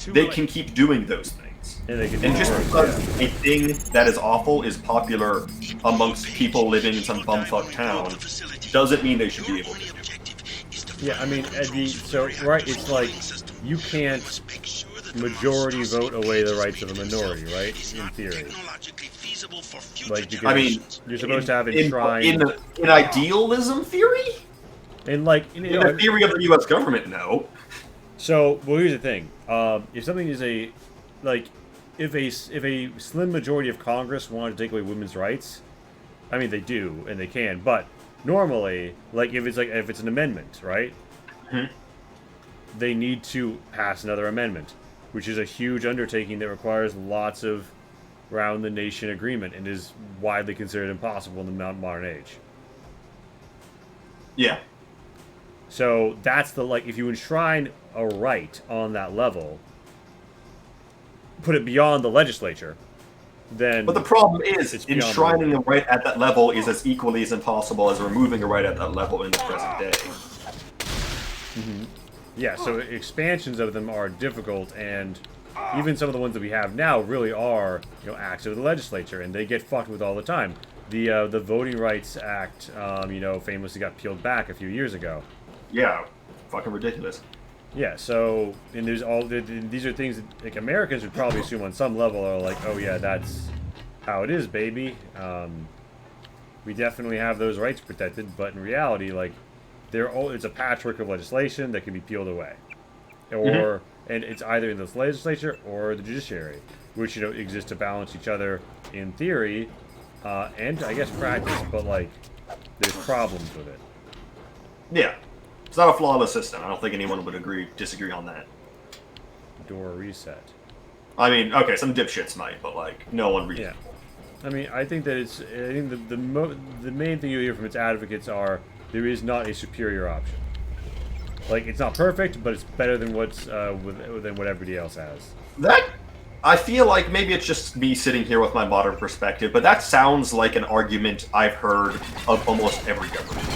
they can keep doing those things. And just because a thing that is awful is popular amongst people living in some bumfuck town doesn't mean they should be able to. Yeah, I mean, right, it's like you can't majority vote away the rights of a minority, right? In theory. Like, because I mean, you're supposed to have enshrined... In idealism theory? In, like... In the theory of the U.S. government, no. So, well, here's the thing. If something is a... Like, if a slim majority of Congress wanted to take away women's rights, I mean, they do, and they can, but normally, like, if it's an amendment, right? Mm-hmm. They need to pass another amendment, which is a huge undertaking that requires lots of round-the-nation agreement and is widely considered impossible in the modern age. Yeah. So that's the, like, if you enshrine a right on that level, put it beyond the legislature, then... But the problem is, enshrining a right at that level is as equally as impossible as removing a right at that level in the present day. Mm-hmm. Yeah, so expansions of them are difficult, and even some of the ones that we have now really are, acts of the legislature, and they get fucked with all the time. The Voting Rights Act, famously got peeled back a few years ago. Yeah, fucking ridiculous. Yeah, so, and these are things that, like, Americans would probably assume on some level are like, oh yeah, that's how it is, baby. We definitely have those rights protected, but in reality, like, it's a patchwork of legislation that can be peeled away. Or, and it's either in the legislature or the judiciary, which, exist to balance each other in theory, and I guess practice, but, like, there's problems with it. Yeah. It's not a flawless system. I don't think anyone would disagree on that. Door reset. I mean, okay, some dipshits might, but, like, no one really. Yeah. I mean, I think that the main thing you hear from its advocates are there is not a superior option. Like, it's not perfect, but it's better than than what everybody else has. I feel like maybe it's just me sitting here with my modern perspective, but that sounds like an argument I've heard of almost every government.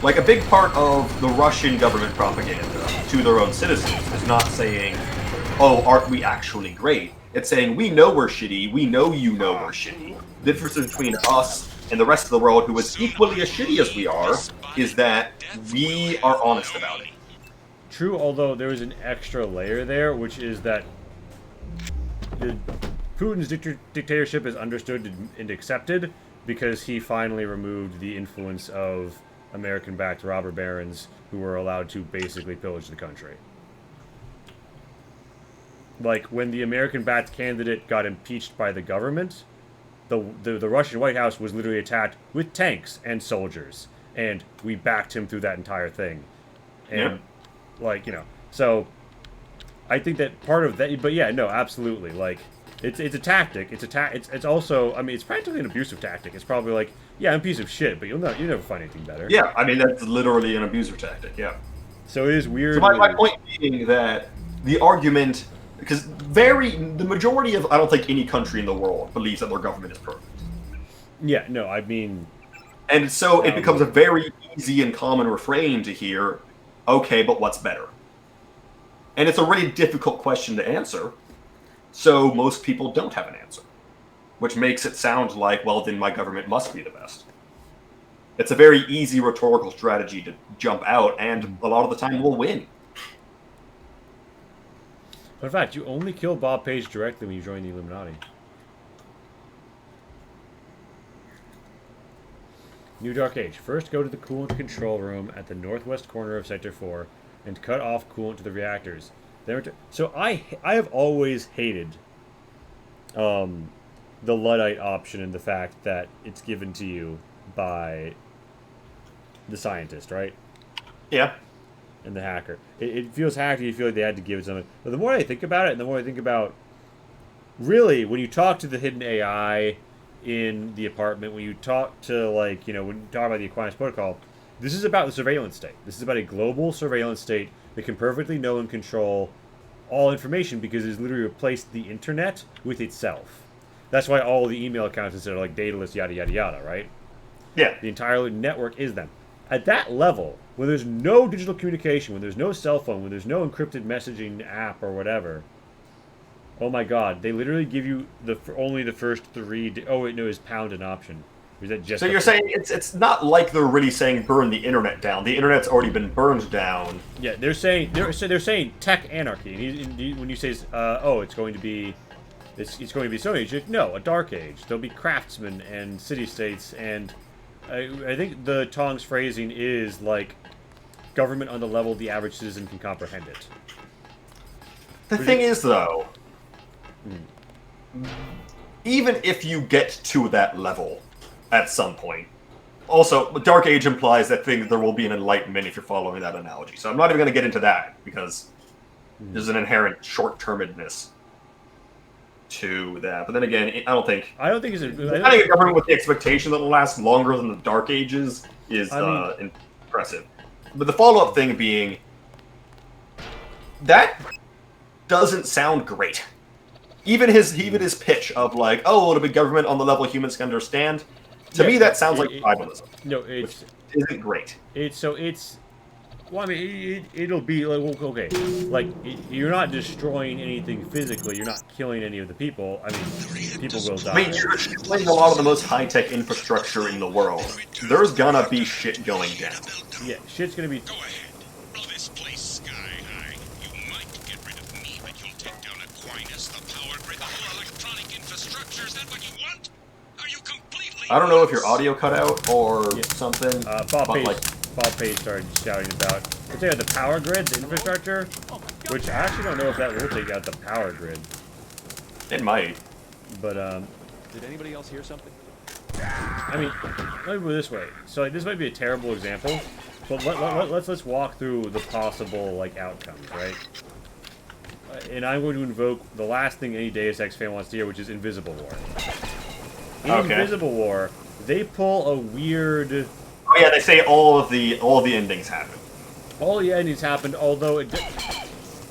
Like, a big part of the Russian government propaganda to their own citizens is not saying, oh, aren't we actually great? It's saying, we know we're shitty, we know you know we're shitty. The difference between us and the rest of the world, who is equally as shitty as we are, is that we are honest about it. True, although there is an extra layer there, which is that Putin's dictatorship is understood and accepted because he finally removed the influence of American-backed robber barons who were allowed to basically pillage the country. Like, when the American-backed candidate got impeached by the government, the Russian White House was literally attacked with tanks and soldiers, and we backed him through that entire thing. And, so I think that part of that, but yeah, no, absolutely, like, it's a tactic. It's also, I mean, it's practically an abusive tactic. It's probably like, yeah, I'm a piece of shit, but you never find anything better. Yeah, I mean, that's literally an abuser tactic, yeah. So it is weird. So my point being that the argument, because the majority of, I don't think any country in the world believes that their government is perfect. Yeah, no, I mean... And so it becomes a very easy and common refrain to hear, okay, but what's better? And it's a really difficult question to answer, so most people don't have an answer. Which makes it sound like, well, then my government must be the best. It's a very easy rhetorical strategy to jump out, and a lot of the time we'll win. But in fact, you only kill Bob Page directly when you join the Illuminati. New Dark Age. First, go to the coolant control room at the northwest corner of Sector 4 and cut off coolant to the reactors. So I have always hated the Luddite option and the fact that it's given to you by the scientist, right? Yeah. And the hacker. It feels hacky, you feel like they had to give it something. But the more I think about it, and the more I think about, really, when you talk to the hidden AI in the apartment, when you talk to, like, when you talk about the Aquinas Protocol, this is about the surveillance state. This is about a global surveillance state that can perfectly know and control all information because it's literally replaced the internet with itself. That's why all the email accounts are like dataless, yada yada yada, right? Yeah. The entire network is them. At that level, when there's no digital communication, when there's no cell phone, when there's no encrypted messaging app or whatever, oh my god, they literally give you only the first 3. Oh wait, no, is pound an option? Or is that just? So you're saying it's not like they're really saying burn the internet down. The internet's already been burned down. Yeah, they're saying tech anarchy. And when you say, oh, it's going to be Stone Age. No, a dark age. There'll be craftsmen and city-states, and I think the Tong's phrasing is like government on the level the average citizen can comprehend it. The thing is, though, even if you get to that level at some point, also, Dark Age implies that there will be an enlightenment if you're following that analogy. So I'm not even going to get into that, because there's an inherent short-termedness to that. But then again, I don't think it's a government with the expectation that it'll last longer than the Dark Ages is impressive. But the follow-up thing being, that doesn't sound great. Even his pitch of like, oh, it'll be government on the level humans can understand. To me, that sounds like tribalism. No, which isn't great. Well, I mean, it'll be like, okay, like you're not destroying anything physically. You're not killing any of the people. I mean, people will die. I mean, you're destroying a lot of the most high-tech infrastructure in the world. There's gonna be shit going down. Yeah, shit's gonna be. Go ahead. Blow this place sky high. You might get rid of me, but you'll take down Aquinas, the power grid, the whole electronic infrastructure. Is that what you want? Are you completely? I don't know if your audio cut out or something. Bob Page started shouting about. We'll take out the power grid, the infrastructure, which I actually don't know if that will take out the power grid. It might. But Did anybody else hear something? I mean, let me put it this way. So like, this might be a terrible example, but let's walk through the possible like outcomes, right? And I'm going to invoke the last thing any Deus Ex fan wants to hear, which is Invisible War. In Invisible War, they pull a weird. Oh yeah, they say all of the endings happen. All the endings happened, although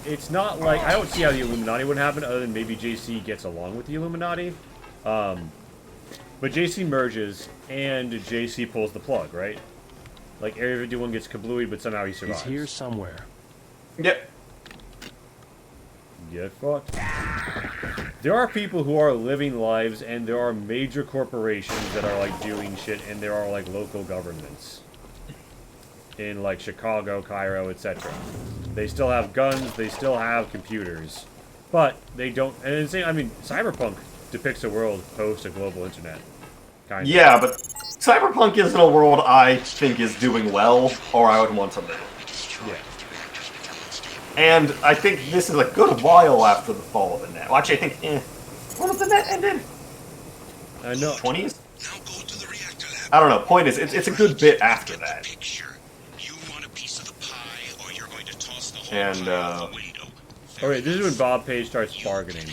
it's not like I don't see how the Illuminati would happen, other than maybe JC gets along with the Illuminati. But JC merges and JC pulls the plug, right? Like Area 51 gets kablooied, but somehow he survives. He's here somewhere. Yep. Get fucked. There are people who are living lives, and there are major corporations that are like doing shit, and there are like local governments in like Chicago, Cairo, etc. They still have guns, they still have computers, but they don't. And I mean, Cyberpunk depicts a world post a global internet. Kind of. Yeah, but Cyberpunk isn't a world I think is doing well, or I would want to live. Yeah. And I think this is a good while after the fall of the net. Well, actually, I think, when was the net ended? I know. 20s? I don't know. Point is, it's a good bit after that. And, okay, this is when Bob Page starts bargaining.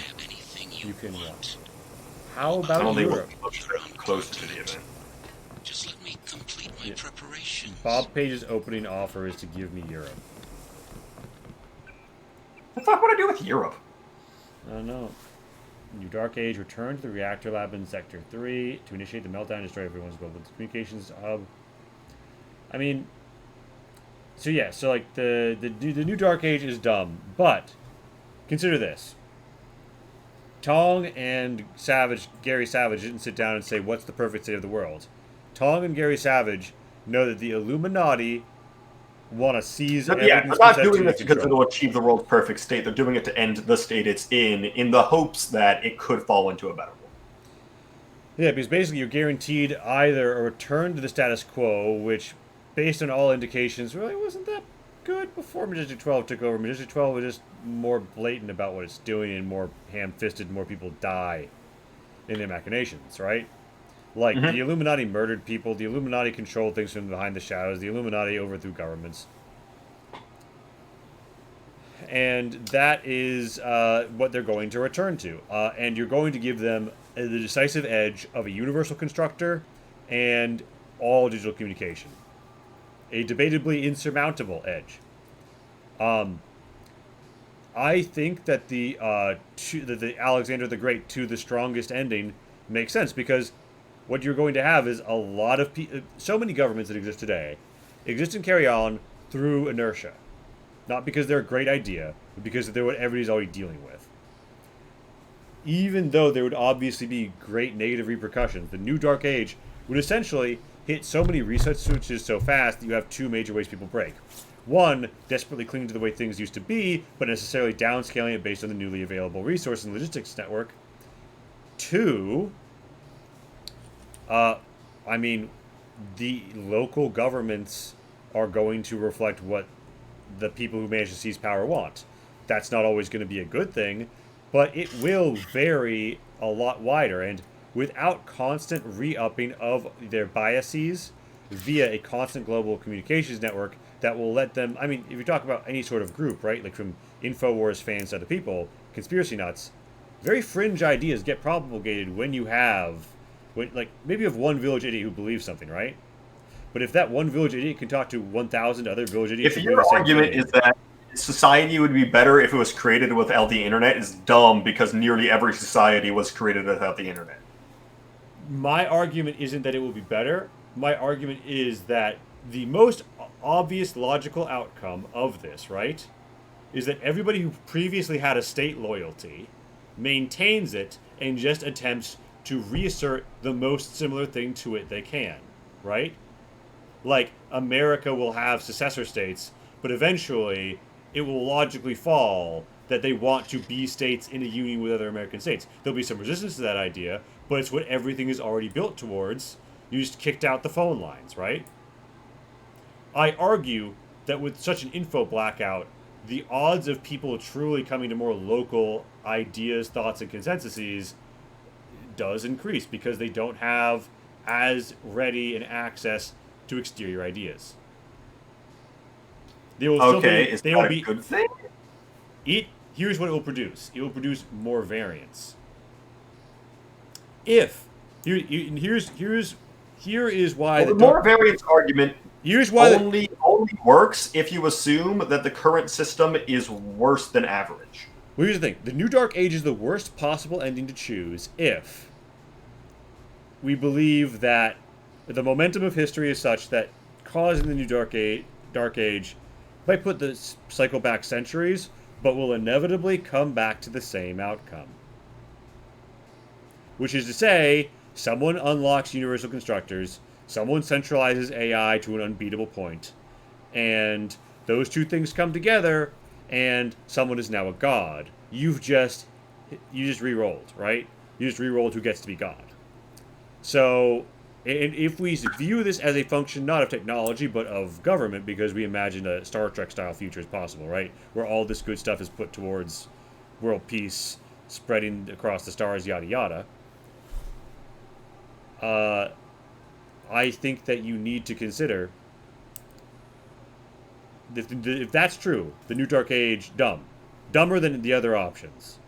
You can watch. How about I don't Europe? think we're close to the event. Just let me complete my preparation. Bob Page's opening offer is to give me Europe. What the fuck would I do with Europe? I don't know. New Dark Age, return to the reactor lab in Sector 3 to initiate the meltdown and destroy everyone's global communications hub. I mean, so yeah, so like the New Dark Age is dumb, but consider this. Tong and Gary Savage didn't sit down and say, what's the perfect state of the world? Tong and Gary Savage know that the Illuminati want to seize everything. Yeah, they're not doing this because it'll achieve the world's perfect state. They're doing it to end the state it's in the hopes that it could fall into a better world. Yeah, because basically you're guaranteed either a return to the status quo, which, based on all indications, really wasn't that good before Majestic 12 took over. Majestic 12 was just more blatant about what it's doing and more ham-fisted, more people die in their machinations, right? Like, the Illuminati murdered people, the Illuminati controlled things from behind the shadows, the Illuminati overthrew governments. And that is what they're going to return to. And you're going to give them the decisive edge of a universal constructor and all digital communication. A debatably insurmountable edge. I think that the Alexander the Great to the strongest ending makes sense, because what you're going to have is a lot of so many governments that exist today exist and carry on through inertia, not because they're a great idea, but because they're what everybody's already dealing with. Even though there would obviously be great negative repercussions, the new Dark Age would essentially hit so many reset switches so fast that you have two major ways people break. One, desperately clinging to the way things used to be, but necessarily downscaling it based on the newly available resource and logistics network. Two, the local governments are going to reflect what the people who manage to seize power want. That's not always going to be a good thing, but it will vary a lot wider, and without constant re-upping of their biases via a constant global communications network that will let them, if you talk about any sort of group, right, like from InfoWars fans to other people, conspiracy nuts, very fringe ideas get propagated when you have, maybe you have one village idiot who believes something, right? But if that one village idiot can talk to 1,000 other village idiots, if your argument is that society would be better if it was created without the internet, is dumb, because nearly every society was created without the internet. My argument isn't that it will be better. My argument is that the most obvious logical outcome of this, right, is that everybody who previously had a state loyalty maintains it and just attempts to reassert the most similar thing to it they can, right? Like, America will have successor states, but eventually it will logically fall that they want to be states in a union with other American states. There'll be some resistance to that idea, but it's what everything is already built towards. You just kicked out the phone lines, right? I argue that with such an info blackout, the odds of people truly coming to more local ideas, thoughts, and consensuses does increase, because they don't have as ready an access to exterior ideas. They will is that a good thing? Here's what it will produce. It will produce more variance. Here is why the more variance argument here's why only works if you assume that the current system is worse than average. Well, here's the thing. The New Dark Age is the worst possible ending to choose if we believe that the momentum of history is such that causing the New Dark Age might put the cycle back centuries, but will inevitably come back to the same outcome. Which is to say, someone unlocks universal constructors, someone centralizes AI to an unbeatable point, and those two things come together, and someone is now a god. You just re-rolled, right? You just re-rolled who gets to be god. So, and if we view this as a function not of technology, but of government, because we imagine a Star Trek-style future is possible, right? Where all this good stuff is put towards world peace, spreading across the stars, yada yada. I think that you need to consider, if that's true, the New Dark Age, dumber than the other options.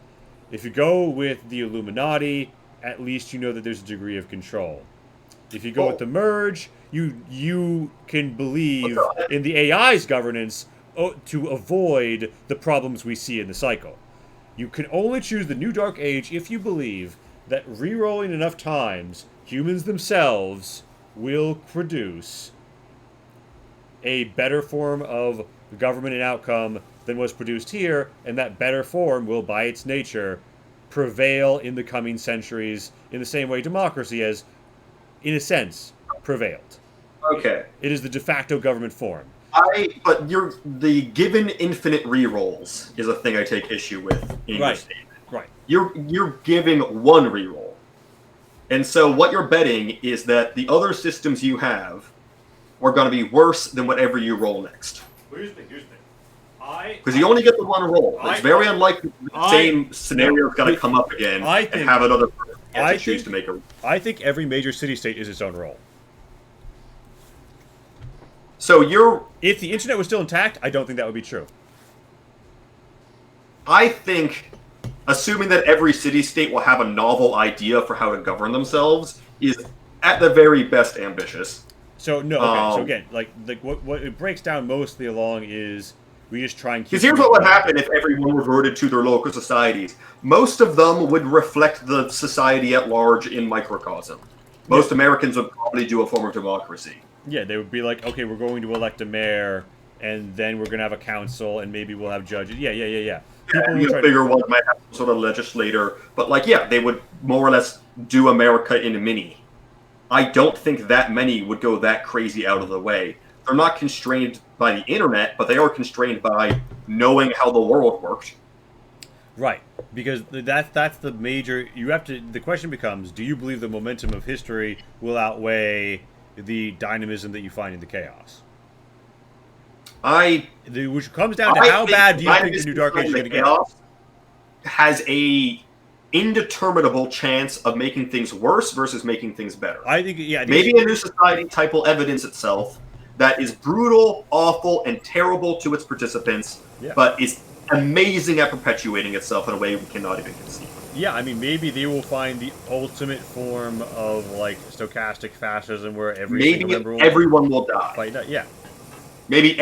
If you go with the Illuminati, at least you know that there's a degree of control. If you go with the Merge, you can believe in the AI's governance to avoid the problems we see in the cycle. You can only choose the New Dark Age if you believe that re-rolling enough times, humans themselves will produce a better form of government and outcome than was produced here, and that better form will, by its nature, prevail in the coming centuries in the same way democracy has, in a sense, prevailed. Okay. It is the de facto government form. But the given infinite rerolls is a thing I take issue with in your statement. Right. You're giving one reroll. And so what you're betting is that the other systems you have are going to be worse than whatever you roll next. Here's the thing. Because you only get the one roll. It's very unlikely the same scenario is going to come up again and have another person choose to make a. I think every major city-state is its own role. So if the internet was still intact, I don't think that would be true. I think, assuming that every city-state will have a novel idea for how to govern themselves, is at the very best ambitious. So no. Okay. So again, like what it breaks down mostly along is We just try and keep. Because here's what would happen if everyone reverted to their local societies. Most of them would reflect the society at large in microcosm. Most Americans would probably do a form of democracy. Yeah, they would be like, okay, we're going to elect a mayor, and then we're going to have a council, and maybe we'll have judges. Yeah. People Yeah, a bigger one might have some sort of legislator, but like, yeah, they would more or less do America in a mini. I don't think that many would go that crazy out of the way. They're not constrained by the internet, but they are constrained by knowing how the world worked. Right, because that's the major. You have to. The question becomes: do you believe the momentum of history will outweigh the dynamism that you find in the chaos? Which comes down to how bad do you think the new Dark Age is going to get? Has a indeterminable chance of making things worse versus making things better. I think, yeah. Maybe a new society type will evidence itself that is brutal, awful, and terrible to its participants, but is amazing at perpetuating itself in a way we cannot even conceive. Yeah, I mean, maybe they will find the ultimate form of like stochastic fascism, where everyone will die. Fight, yeah. Maybe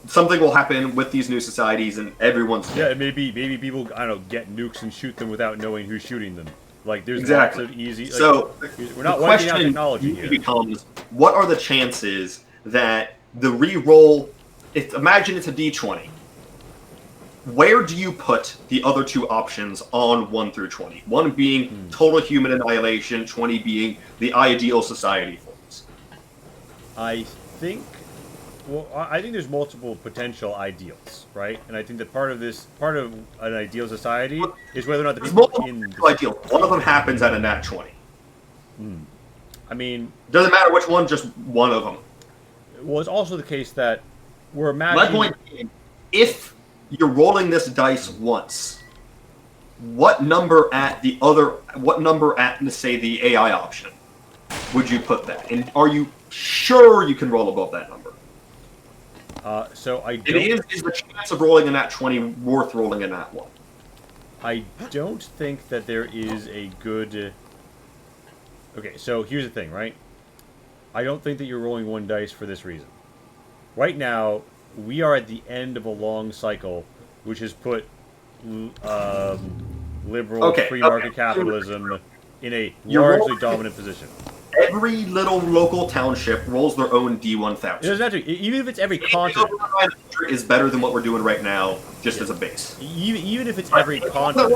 something will happen with these new societies, and everyone's dead. Yeah, maybe people, I don't know, get nukes and shoot them without knowing who's shooting them. Like, there's exactly. lots of easy. Like, so we're not wiping out technology here. Becomes, what are the chances that the re-roll? Imagine it's a D20. Where do you put the other two options on 1 through 20? 1 being total human annihilation, 20 being the ideal society forms. I think there's multiple potential ideals, right? And I think that part of an ideal society is whether or not the people in ideal. One of them happens at a nat 20. I mean, doesn't matter which one, just one of them. Well, it's also the case that we're imagining. My point being, if you're rolling this dice once, what number at let's say the AI option would you put that? And are you sure you can roll above that number? So I don't... Is the chance of rolling a nat 20 worth rolling a nat 1? I don't think that there is a good... Okay, so here's the thing, right? I don't think that you're rolling one dice for this reason. Right now, we are at the end of a long cycle, which has put liberal free market capitalism in a largely dominant position. Every little local township rolls their own D1000. It doesn't have to, even if it's every continent. Is better than what we're doing right now, just as a base. Even if it's every continent.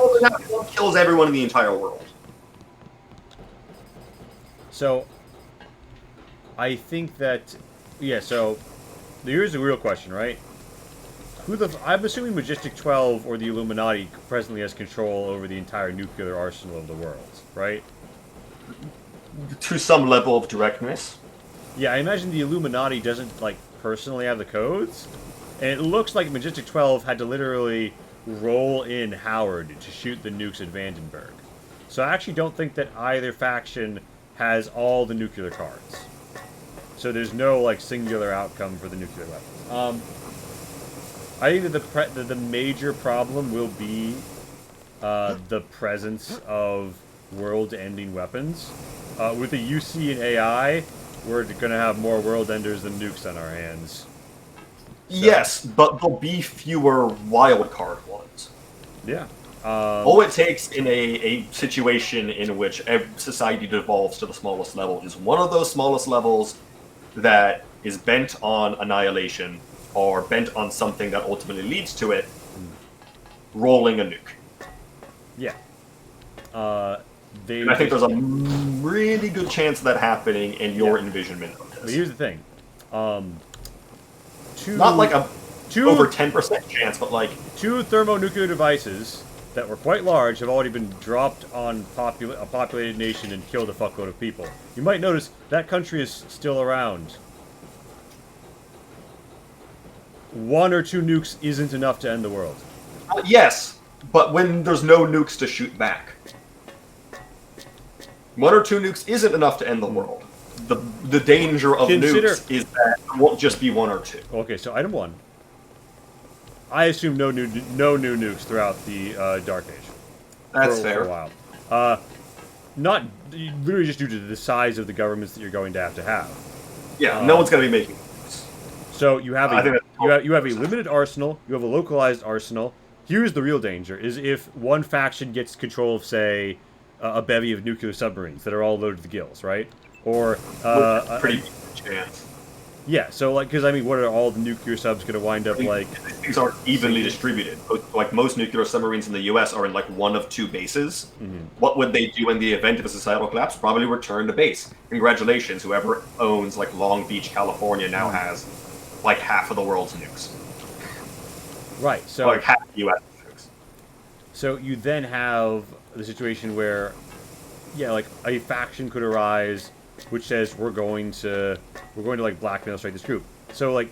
Kills everyone in the entire world. So, I think that, so here's the real question, right? I'm assuming Majestic 12 or the Illuminati presently has control over the entire nuclear arsenal of the world, right? To some level of directness. Yeah, I imagine the Illuminati doesn't, like, personally have the codes. And it looks like Majestic 12 had to literally roll in Howard to shoot the nukes at Vandenberg. So I actually don't think that either faction has all the nuclear cards. So there's no, like, singular outcome for the nuclear weapons. I think that the major problem will be the presence of world-ending weapons. With the UC and AI, we're going to have more world-enders than nukes on our hands. So. Yes, but there'll be fewer wild-card ones. Yeah. All it takes in a situation in which society devolves to the smallest level is one of those smallest levels that is bent on annihilation or bent on something that ultimately leads to it, rolling a nuke. Yeah. And I think there's a really good chance of that happening in your envisionment of this. But here's the thing. Not like over 10% chance, but like... 2 thermonuclear devices that were quite large have already been dropped on a populated nation and killed a fuckload of people. You might notice that country is still around. 1 or 2 nukes isn't enough to end the world. Yes, but when there's no nukes to shoot back. 1 or 2 nukes isn't enough to end the world. The danger of nukes is that it won't just be 1 or 2. Okay, so item 1. I assume no new nukes throughout the Dark Age. That's fair. For a while. Not literally just due to the size of the governments that you're going to have. Yeah, no one's going to be making nukes. So you have I think that's you have a limited arsenal. You have a localized arsenal. Here's the real danger: is if one faction gets control of, say, a bevy of nuclear submarines that are all loaded to the gills, right? Or pretty chance. Yeah, so like, because I mean, what are all the nuclear subs going to wind up like? Things aren't evenly distributed. Like most nuclear submarines in the U.S. are in like one of two bases. What would they do in the event of a societal collapse? Probably return to base. Congratulations, whoever owns like Long Beach, California, now has like half of the world's nukes. Right. So like half the U.S. nukes. So you then have the situation where, yeah, like a faction could arise which says we're going to like blackmail strike this group. So like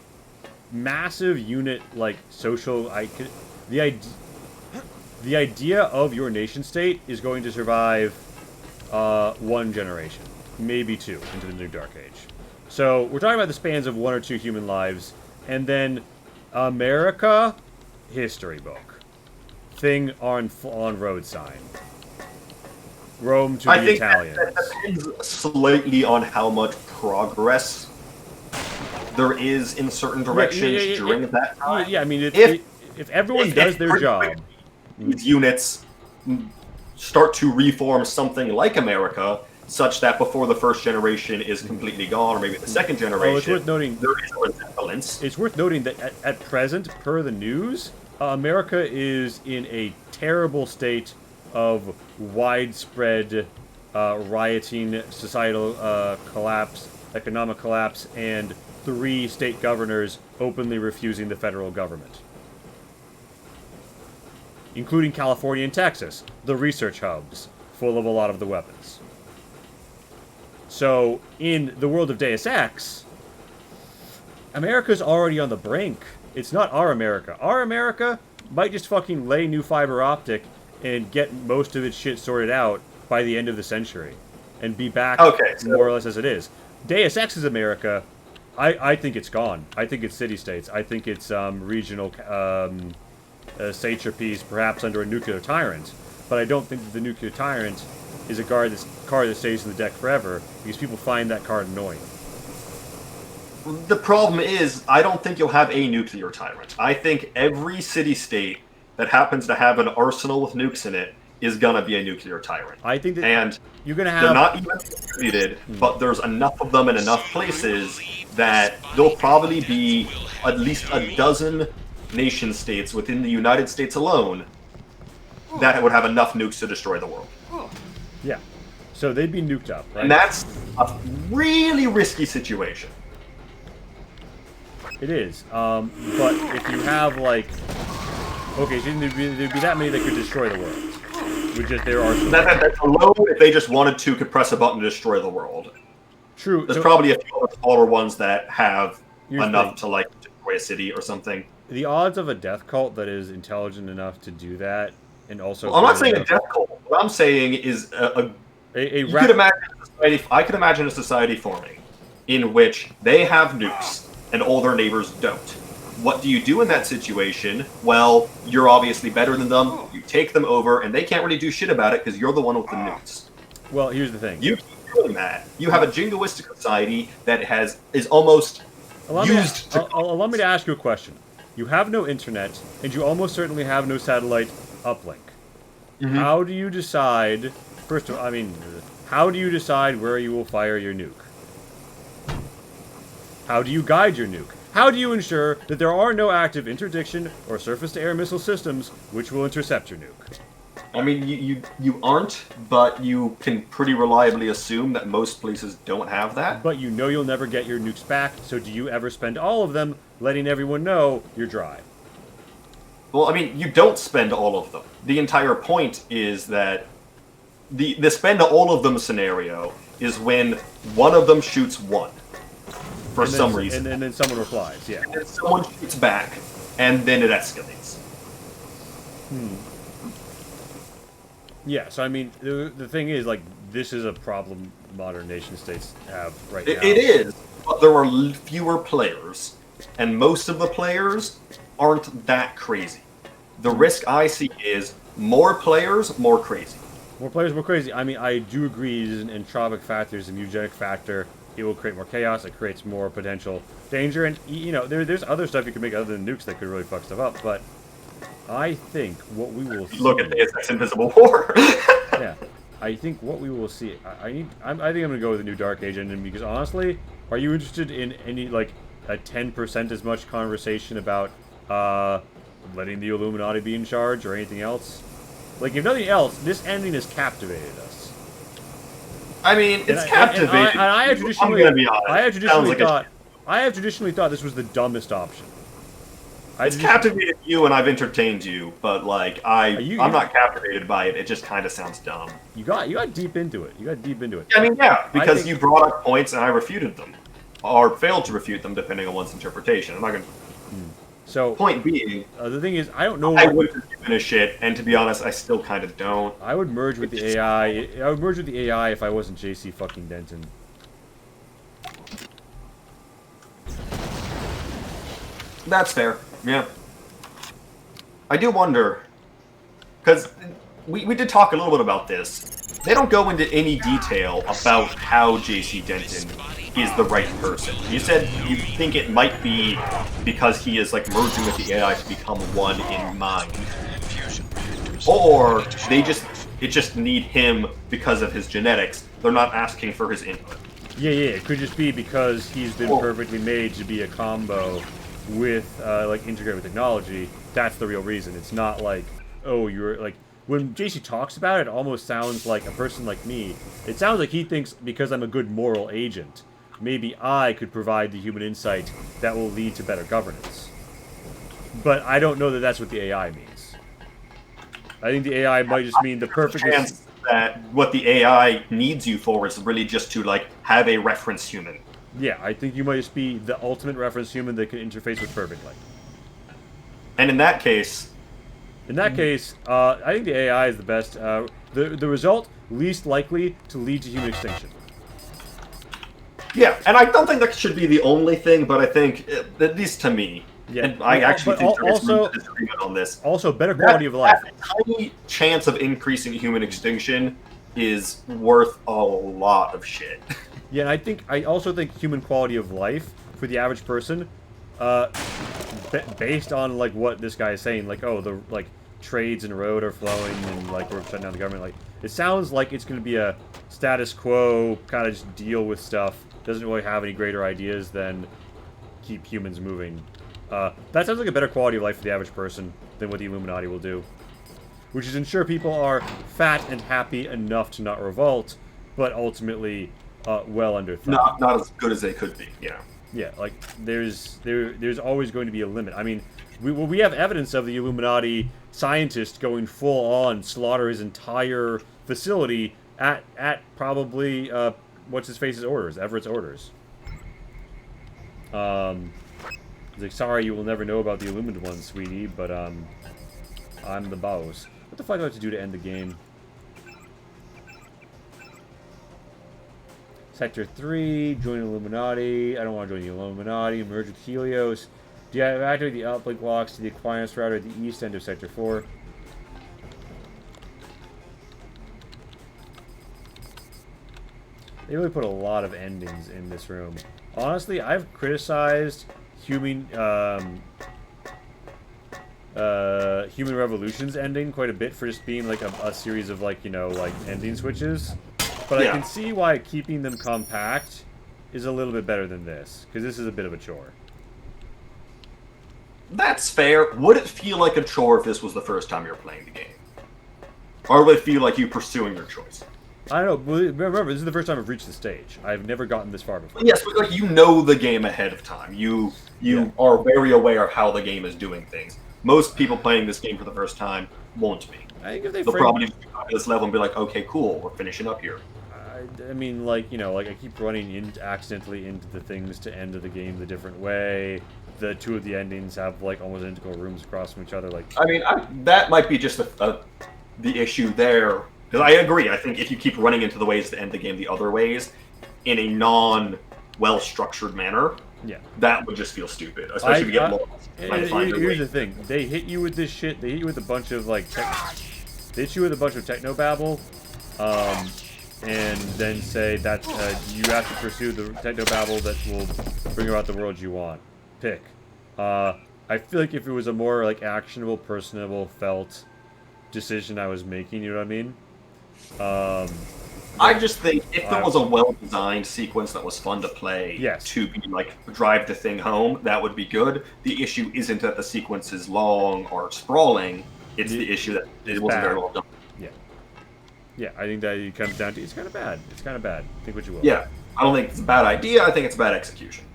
massive unit like social the idea of your nation state is going to survive one generation, maybe two, into the new dark age. So we're talking about the spans of 1 or 2 human lives, and then America history book thing on road sign. Rome to the Italians. That depends slightly on how much progress there is in certain directions during that time. Yeah, I mean, if everyone does their job, these units start to reform something like America, such that before the first generation is completely gone, or maybe the second generation, it's worth noting, there is a resemblance. It's worth noting that at present, per the news, America is in a terrible state of widespread rioting, societal collapse, economic collapse, and 3 state governors openly refusing the federal government. Including California and Texas, the research hubs, full of a lot of the weapons. So, in the world of Deus Ex, America's already on the brink. It's not our America. Our America might just fucking lay new fiber optic and get most of its shit sorted out by the end of the century. And be back more or less as it is. Deus Ex's America, I think it's gone. I think it's city-states. I think it's regional satrapies, perhaps under a nuclear tyrant. But I don't think that the nuclear tyrant is a card that stays in the deck forever, because people find that card annoying. The problem is, I don't think you'll have a nuclear tyrant. I think every city-state that happens to have an arsenal with nukes in it is gonna be a nuclear tyrant. I think that and you're gonna have... They're not even distributed, but there's enough of them in enough places that there'll probably be at least a dozen nation-states within the United States alone that would have enough nukes to destroy the world. Yeah. So they'd be nuked up, right? And that's a really risky situation. It is. But if you have, like... Okay, so there'd be that many that could destroy the world. With just their arsenal. That's alone, if they just wanted to, could press a button to destroy the world. True. There's probably a few other smaller ones that have enough to, like, destroy a city or something. The odds of a death cult that is intelligent enough to do that, and also... Well, I'm not saying a death cult. What I'm saying is you could imagine a society... I could imagine a society forming in which they have nukes and all their neighbors don't. What do you do in that situation? Well, you're obviously better than them. You take them over, and they can't really do shit about it because you're the one with the nukes. Well, here's the thing. You keep doing that. You have a jingoistic society that is almost used allow me to ask you a question. You have no internet, and you almost certainly have no satellite uplink. Mm-hmm. How do you decide... First of all, I mean, how do you decide where you will fire your nuke? How do you guide your nuke? How do you ensure that there are no active interdiction or surface-to-air missile systems which will intercept your nuke? I mean, you aren't, but you can pretty reliably assume that most places don't have that. But you know you'll never get your nukes back, so do you ever spend all of them letting everyone know you're dry? Well, I mean, you don't spend all of them. The entire point is that the spend all of them scenario is when one of them shoots one. For some reason. And then someone replies, yeah. And then someone shoots back, and then it escalates. Yeah, so I mean, the thing is, like, this is a problem modern nation-states have right now. It is, but there are fewer players, and most of the players aren't that crazy. The risk I see is more players, more crazy. More players, more crazy. I mean, I do agree there's an entropic factor, there's a eugenic factor. it will create more chaos. It creates more potential danger, and there's other stuff you can make other than nukes that could really fuck stuff up. But I think what we will see, look at this Invisible War. yeah, I think what we will see. I think I'm gonna go with the new Dark Age engine because honestly, are you interested in any like a 10% as much conversation about letting the Illuminati be in charge or anything else? Like, if nothing else, this ending has captivated us. I mean, it's captivating. I have traditionally, I'm gonna be honest. I have traditionally thought this was the dumbest option. It's captivated you, and I've entertained you, but like I'm not captivated by it. It just kind of sounds dumb. You got deep into it. I mean, yeah, because you brought up points and I refuted them, or failed to refute them, depending on one's interpretation. I'm not gonna. So point being, the thing is, I don't know. I would have given a shit, and to be honest, I still kind of don't. I would merge with the AI. I would merge with the AI if I wasn't JC fucking Denton. That's fair. Yeah. I do wonder, because we did talk a little bit about this. They don't go into any detail about how JC Denton is the right person. You said you think it might be because he is like merging with the AI to become one in mind, or it just need him because of his genetics. They're not asking for his input. Yeah, it could just be because he's been perfectly made to be a combo with like integrated with technology. That's the real reason. It's not like, oh, you're like, when JC talks about it, it almost sounds like a person like me. It sounds like he thinks because I'm a good moral agent, maybe I could provide the human insight that will lead to better governance. But I don't know that that's what the AI means. I think the AI might just mean the perfect chance that what the AI needs you for is really just to like have a reference human. Yeah, I think you might just be the ultimate reference human that can interface with perfectly. And in that case, I think the AI is the best. The result least likely to lead to human extinction. Yeah, and I don't think that should be the only thing, but I think, at least to me, yeah, and I actually think there is room for disagreement on this. Also, better quality of life. That tiny chance of increasing human extinction is worth a lot of shit. Yeah, and I also think human quality of life for the average person, based on like what this guy is saying, like, oh, the like trades and road are flowing and like we're shutting down the government, like it sounds like it's going to be a status quo kind of just deal with stuff. Doesn't really have any greater ideas than keep humans moving. That sounds like a better quality of life for the average person than what the Illuminati will do, which is ensure people are fat and happy enough to not revolt, but ultimately well under threat. Not as good as they could be. Yeah. Yeah, like there's always going to be a limit. I mean, we have evidence of the Illuminati scientist going full on slaughter his entire facility at probably what's his face's orders, Everett's orders. He's like, sorry, you will never know about the Illumined one, sweetie, but I'm the boss. What the fuck do I have to do to end the game? Sector 3, join Illuminati. I don't want to join the Illuminati. Merge with Helios. Deactivate the uplink locks to the Aquinas router at the east end of Sector 4. They really put a lot of endings in this room. Honestly, I've criticized Human Revolution's ending quite a bit for just being like a series of like, like ending switches. But yeah. I can see why keeping them compact is a little bit better than this, because this is a bit of a chore. That's fair. Would it feel like a chore if this was the first time you're playing the game? Or would it feel like you pursuing your choice? I don't know. Remember, this is the first time I've reached the stage. I've never gotten this far before. Yes, but like you know the game ahead of time. You are very aware of how the game is doing things. Most people playing this game for the first time won't be. I think if they'll probably just go to this level and be like, okay, cool, we're finishing up here. I mean, like, like I keep running accidentally into the things to end of the game the different way. The two of the endings have like almost identical rooms across from each other. Like, I mean, that might be just the issue there. Because I agree. I think if you keep running into the ways to end the game the other ways in a non-well-structured manner, yeah, that would just feel stupid. Especially if you get lost. Here's the thing: they hit you with this shit. They hit you with a bunch of like, they hit you with a bunch of technobabble, and then say that you have to pursue the technobabble that will bring about the world you want. Pick. I feel like if it was a more like actionable, personable, felt decision I was making, you know what I mean? I just think if there was a well-designed sequence that was fun to play, to be like drive the thing home, that would be good. The issue isn't that the sequence is long or sprawling; it's the issue that it wasn't very well done. Yeah, yeah. I think that it comes down to it's kind of bad. It's kind of bad. Think what you will. Yeah, I don't think it's a bad idea. I think it's a bad execution.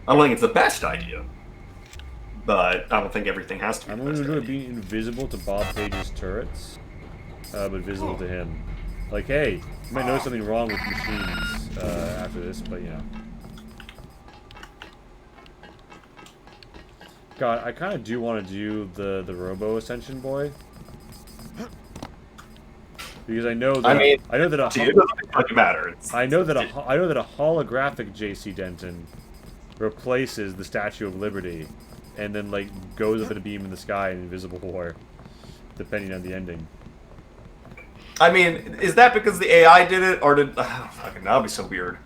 I don't think it's the best idea, but I don't think everything has to be. I'm only going to be invisible to Bob Page's turrets, but visible to him. Like, hey, you might notice something wrong with machines after this, but you know. God, I kind of do want to do the Robo Ascension boy, because I know that it doesn't matter. I know that a holographic J.C. Denton replaces the Statue of Liberty, and then like goes up in a beam in the sky in Invisible War, depending on the ending. I mean, is that because the AI did it, or did... fucking, that would be so weird.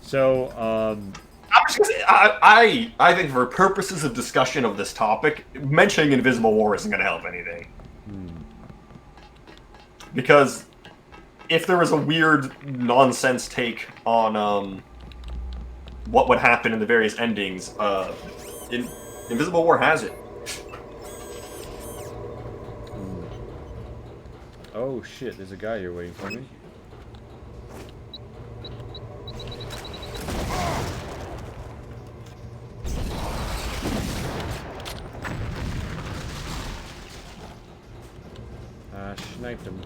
So, I'm just gonna say, I think for purposes of discussion of this topic, mentioning Invisible War isn't going to help anything. Because if there was a weird nonsense take on what would happen in the various endings, Invisible War has it. Oh shit, there's a guy here waiting for me. Sniped him.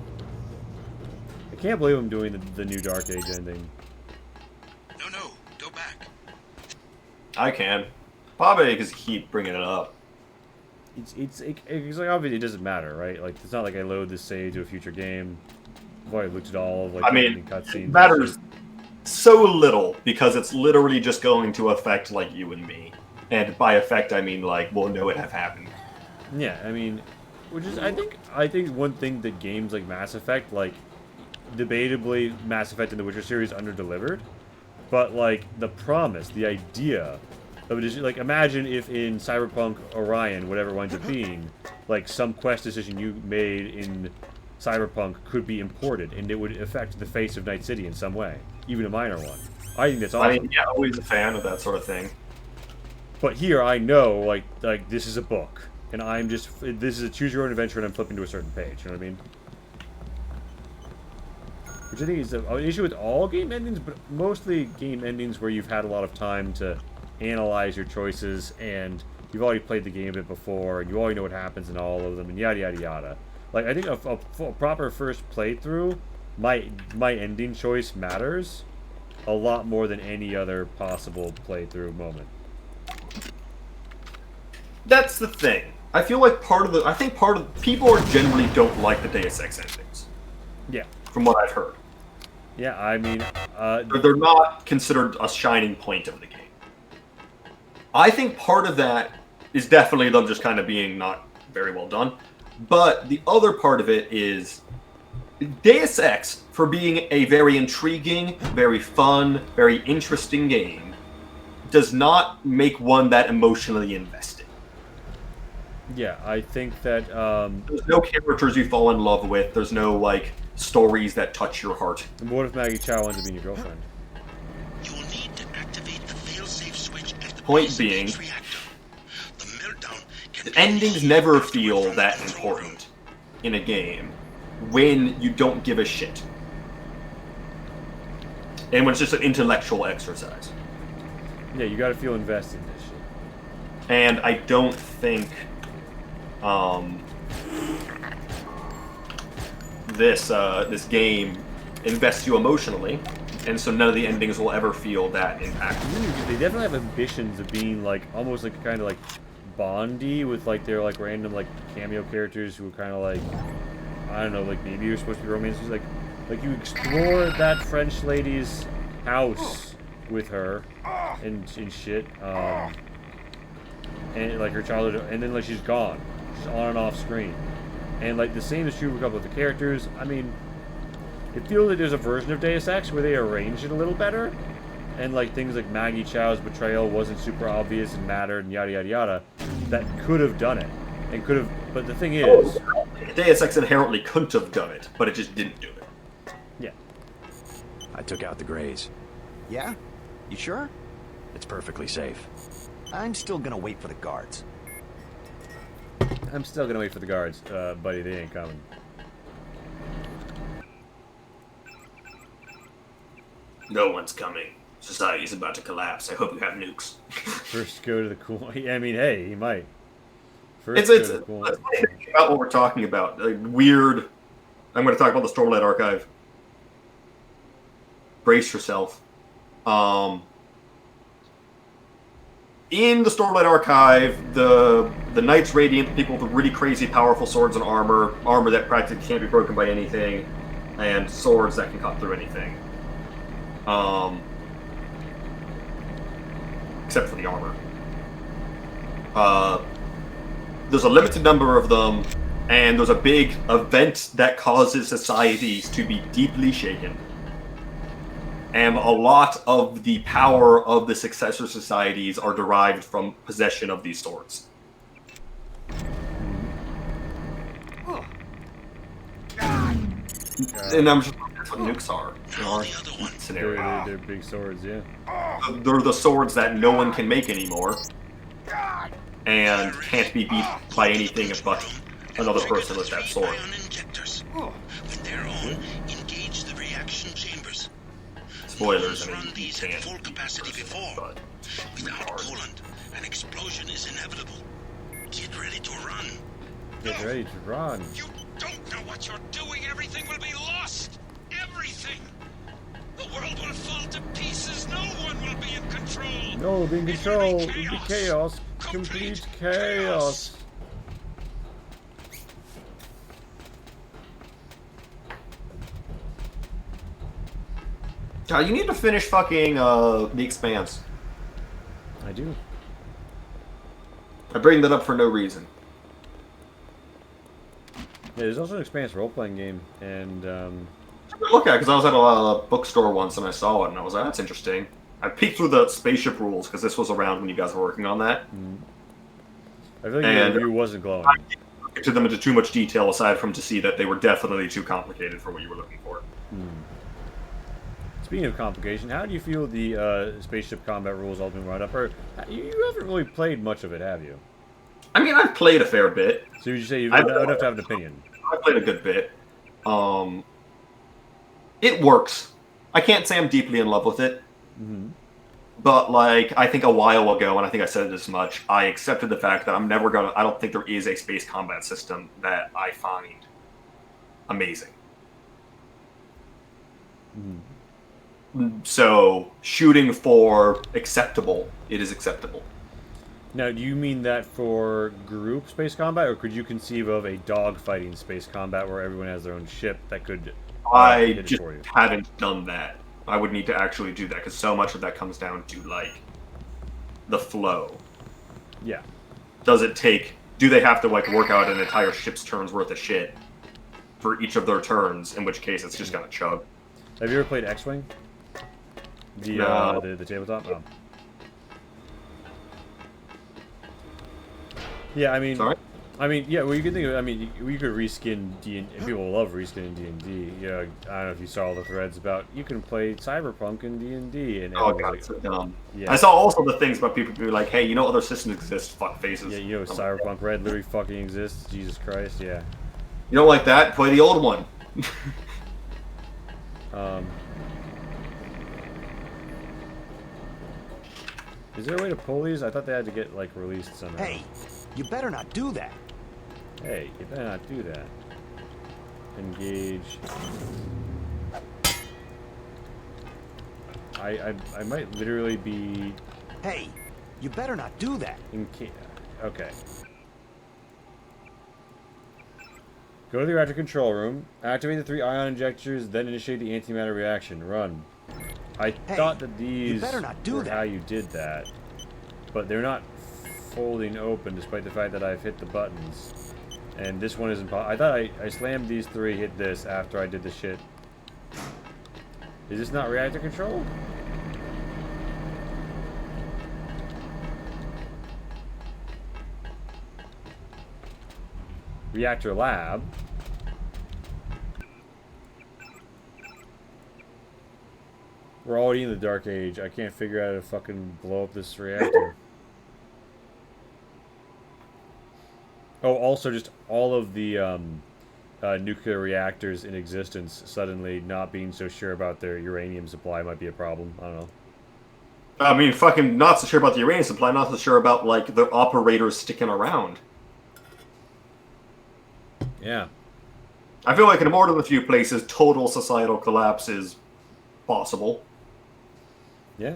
I can't believe I'm doing the new Dark Age ending. No, go back. I can. Probably because you keep bringing it up. It's like obviously it doesn't matter, right? Like it's not like I load this save to a future game. I've already looked at all of like cutscenes. It matters so little because it's literally just going to affect like you and me, and by effect I mean like we'll know it have happened. Yeah, I mean, which is I think one thing that games like Mass Effect, like debatably Mass Effect and the Witcher series underdelivered, but like the promise, the idea. Like, imagine if in Cyberpunk Orion, whatever it winds up being, like, some quest decision you made in Cyberpunk could be imported, and it would affect the face of Night City in some way, even a minor one. I think that's awesome. I mean, yeah, always a fan of that sort of thing. But here, I know, like this is a book, and I'm just, this is a choose-your-own-adventure, and I'm flipping to a certain page, you know what I mean? Which I think is an issue with all game endings, but mostly game endings where you've had a lot of time to analyze your choices, and you've already played the game a bit before, and you already know what happens in all of them, and yada yada yada. Like, I think a proper first playthrough, my ending choice matters a lot more than any other possible playthrough moment. That's the thing. I feel like people generally don't like the Deus Ex endings. Yeah. From what I've heard. Yeah, I mean, they're not considered a shining point of the game. I think part of that is definitely them just kind of being not very well done. But the other part of it is Deus Ex, for being a very intriguing, very fun, very interesting game, does not make one that emotionally invested. Yeah, I think that there's no characters you fall in love with. There's no like stories that touch your heart. And what if Maggie Chow ends up being your girlfriend? You will need to activate the failsafe switch at the Point being, the meltdown can endings never feel that important in a game when you don't give a shit. And when it's just an intellectual exercise. Yeah, you gotta feel invested in this shit. And I don't think this game invests you emotionally, and so none of the endings will ever feel that impact. They definitely have ambitions of being like almost like kind of like Bondy with like their like random like cameo characters who are kind of like, I don't know, like maybe you're supposed to be romances, like you explore that French lady's house with her and shit, and like her childhood, and then like she's gone, she's on and off screen, and like the same is true with a couple of the characters. I mean, It feels like there's a version of Deus Ex where they arranged it a little better, and like things like Maggie Chow's betrayal wasn't super obvious and mattered and yada yada yada. That could have done it, and could have. But the thing is, Deus Ex inherently couldn't have done it, but it just didn't do it. Yeah. I took out the Greys. Yeah? You sure? It's perfectly safe. I'm still gonna wait for the guards. I'm still gonna wait for the guards, buddy. They ain't coming. No one's coming. Society's about to collapse. I hope you have nukes. First, go to the cool. I mean, hey, he might. First, It's go to the cool. about what we're talking about. Like, weird. I'm going to talk about the Stormlight Archive. Brace yourself. In the Stormlight Archive, the Knights Radiant, the people with the really crazy powerful swords and armor that practically can't be broken by anything, and swords that can cut through anything. Except for the armor. There's a limited number of them, and there's a big event that causes societies to be deeply shaken. And a lot of the power of the successor societies are derived from possession of these swords. And I'm just that's what nukes are in our scenario. They're big swords, yeah. They're the swords that no one can make anymore, and can't be beat by anything but another person with that sword. When they're on, engage the reaction chambers. Spoilers, I mean, Run these at full capacity before. Without coolant, an explosion is inevitable. Get ready to run. Get ready to run. You don't know what you're doing. Everything will be lost. Everything. The world will fall to pieces. No one will be in control. No, we'll be in control. It'll be chaos. Complete chaos. You need to finish fucking The Expanse. I do. I bring that up for no reason. Yeah, there's also an Expanse role-playing game, and Look at it, because I was at a bookstore once and I saw it, and I was like, that's interesting. I peeked through the spaceship rules, because this was around when you guys were working on that. I feel like your review wasn't glowing. I didn't look into them into too much detail, aside from to see that they were definitely too complicated for what you were looking for. Speaking of complication, how do you feel the spaceship combat rules all been run up? Or you haven't really played much of it, have you? I mean, I've played a fair bit. So would you say you enough to have an opinion? I played a good bit. It works. I can't say I'm deeply in love with it. But, like, I think a while ago, and I think I said it as much, I accepted the fact that I don't think there is a space combat system that I find amazing. So, shooting for acceptable, it is acceptable. Now, do you mean that for group space combat, or could you conceive of a dogfighting space combat where everyone has their own ship that could I hit it just for you? haven't done that. I would need to actually do that, because so much of that comes down to, like, the flow. Yeah. Do they have to, like, work out an entire ship's turns worth of shit for each of their turns, in which case it's just gonna chug. Have you ever played X-Wing? No. The tabletop? Oh. Yeah, I mean... Sorry? I mean, yeah, well, you could think of, I mean, you could reskin D&D, people love reskinning D&D. Yeah, I don't know if you saw all the threads about, you can play Cyberpunk in D&D, and Oh god, it's so dumb. Yeah. I saw also the things about people being like, hey, you know other systems exist, fuck faces. Yeah, you know Cyberpunk Red literally fucking exists, Jesus Christ, yeah. You don't like that? Play the old one. Is there a way to pull these? I thought they had to get, like, released somehow. Hey, you better not do that. Hey, you better not do that. Engage. I might literally be... Hey, you better not do that. Okay. Go to the reactor control room, activate the 3 ion injectors, then initiate the antimatter reaction. Run. I thought that these were how you did that, but they're not folding open despite the fact that I've hit the buttons. And this one isn't... I thought I slammed these 3, hit this after I did the shit Is this not reactor controlled? Reactor lab. We're already in the Dark Age. I can't figure out how to fucking blow up this reactor. Oh, also just all of the nuclear reactors in existence suddenly not being so sure about their uranium supply might be a problem. I don't know. I mean, fucking not so sure about the uranium supply, not so sure about, like, the operators sticking around. Yeah. I feel like in more than a few places, total societal collapse is possible. Yeah.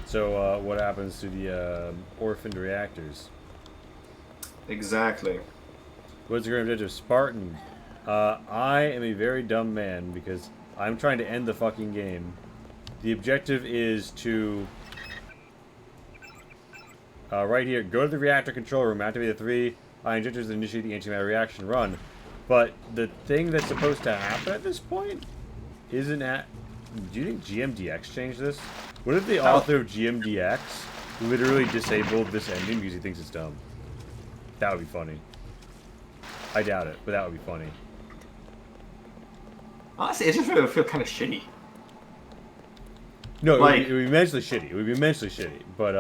So, what happens to the orphaned reactors? Exactly. What's the grand objective? Spartan. I am a very dumb man because I'm trying to end the fucking game. The objective is to... right here, go to the reactor control room, activate the 3 ion injectors, and initiate the antimatter reaction run. But the thing that's supposed to happen at this point isn't at... Do you think GMDX changed this? What if the author of GMDX literally disabled this ending because he thinks it's dumb? That would be funny. I doubt it, but that would be funny. Honestly, it just would feel kind of shitty. No, like, it would be immensely shitty. It would be immensely shitty, but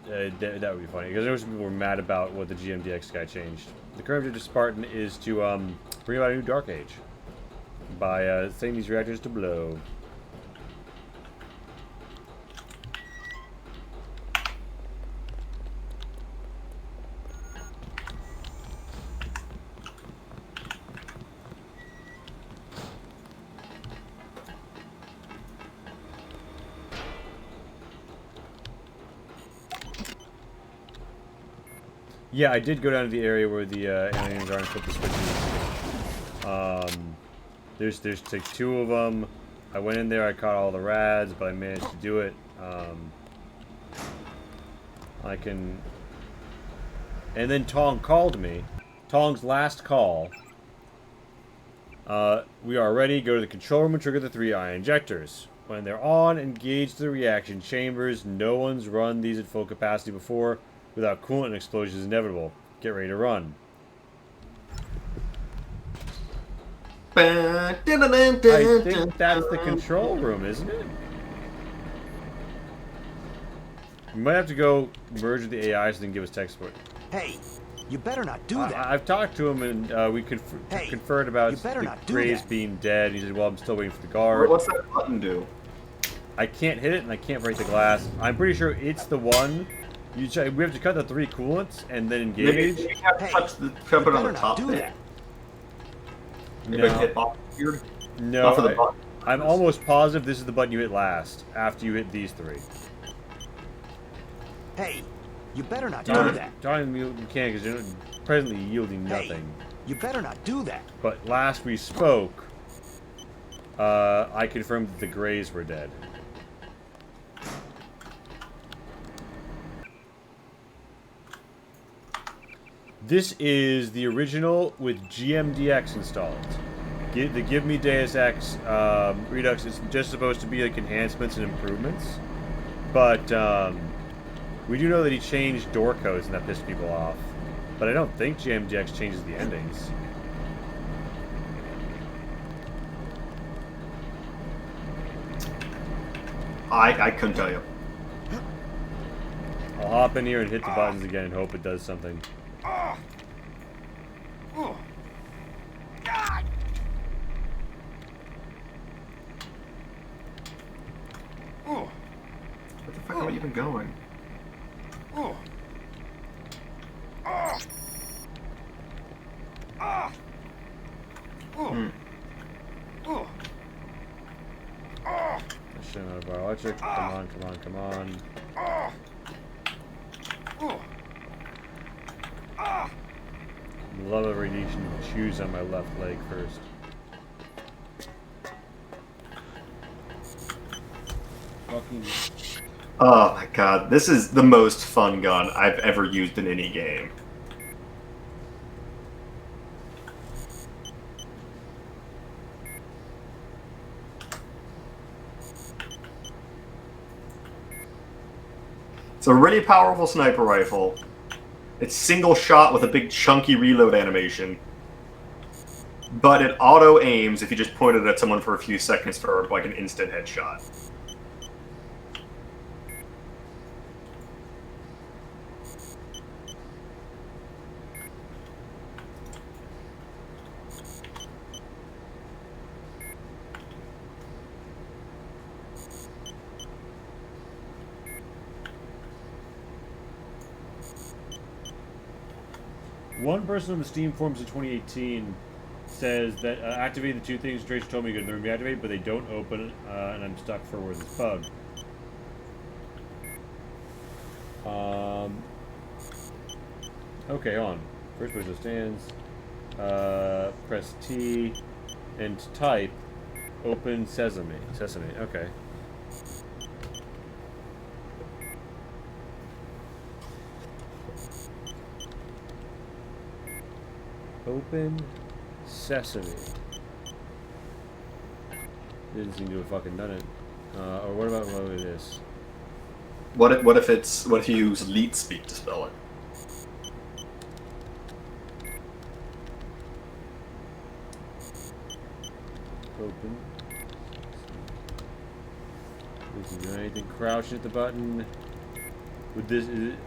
that would be funny because I know some people were mad about what the GMDX guy changed. The current objective of Spartan is to bring about a new Dark Age by setting these reactors to blow. Yeah, I did go down to the area where the aliens are and flip the switches. There's like 2 of them. I went in there, I caught all the rads, but I managed to do it. I can... And then Tong called me. Tong's last call. We are ready. Go to the control room and trigger the 3 ion injectors. When they're on, engage the reaction chambers. No one's run these at full capacity before. Without coolant, an explosion is inevitable. Get ready to run. I think that's the control room, isn't it? We might have to go merge with the AI so they can give us tech support. Hey, you better not do that. I've talked to him and we conferred about the Grays being dead. He said, well, I'm still waiting for the guard. What's that button do? I can't hit it and I can't break the glass. I'm pretty sure it's the one... we have to cut the 3 coolants and then engage. Maybe you have to touch the button on the top there. No, I'm almost positive this is the button you hit last, after you hit these 3. Hey, you better not do that. Darn, you can't because you're presently yielding nothing. You better not do that. But last we spoke, I confirmed that the Greys were dead. This is the original with GMDX installed. The Give Me Deus Ex Redux is just supposed to be like enhancements and improvements. But we do know that he changed door codes and that pissed people off. But I don't think GMDX changes the endings. I couldn't tell you. I'll hop in here and hit the buttons again and hope it does something. Where the fuck are we even going? Shit out of our electric. Come on, come on, come on. Love of radiation. Choose on my left leg first. Fucking. Oh my god, this is the most fun gun I've ever used in any game. It's a really powerful sniper rifle. It's single shot with a big chunky reload animation. But it auto aims if you just point it at someone for a few seconds for like an instant headshot. One person on the Steam forums in 2018 says that activating the two things Tracer told me could never be activated, but they don't open, and I'm stuck for where's this bug. Okay, on. First person stands. Press T and type open sesame. Sesame, okay. Open sesame. Didn't seem to have fucking done it. Or what about this? What if you use leet speak to spell it? Open. Isn't doing anything. Crouching at the button. With this, is it,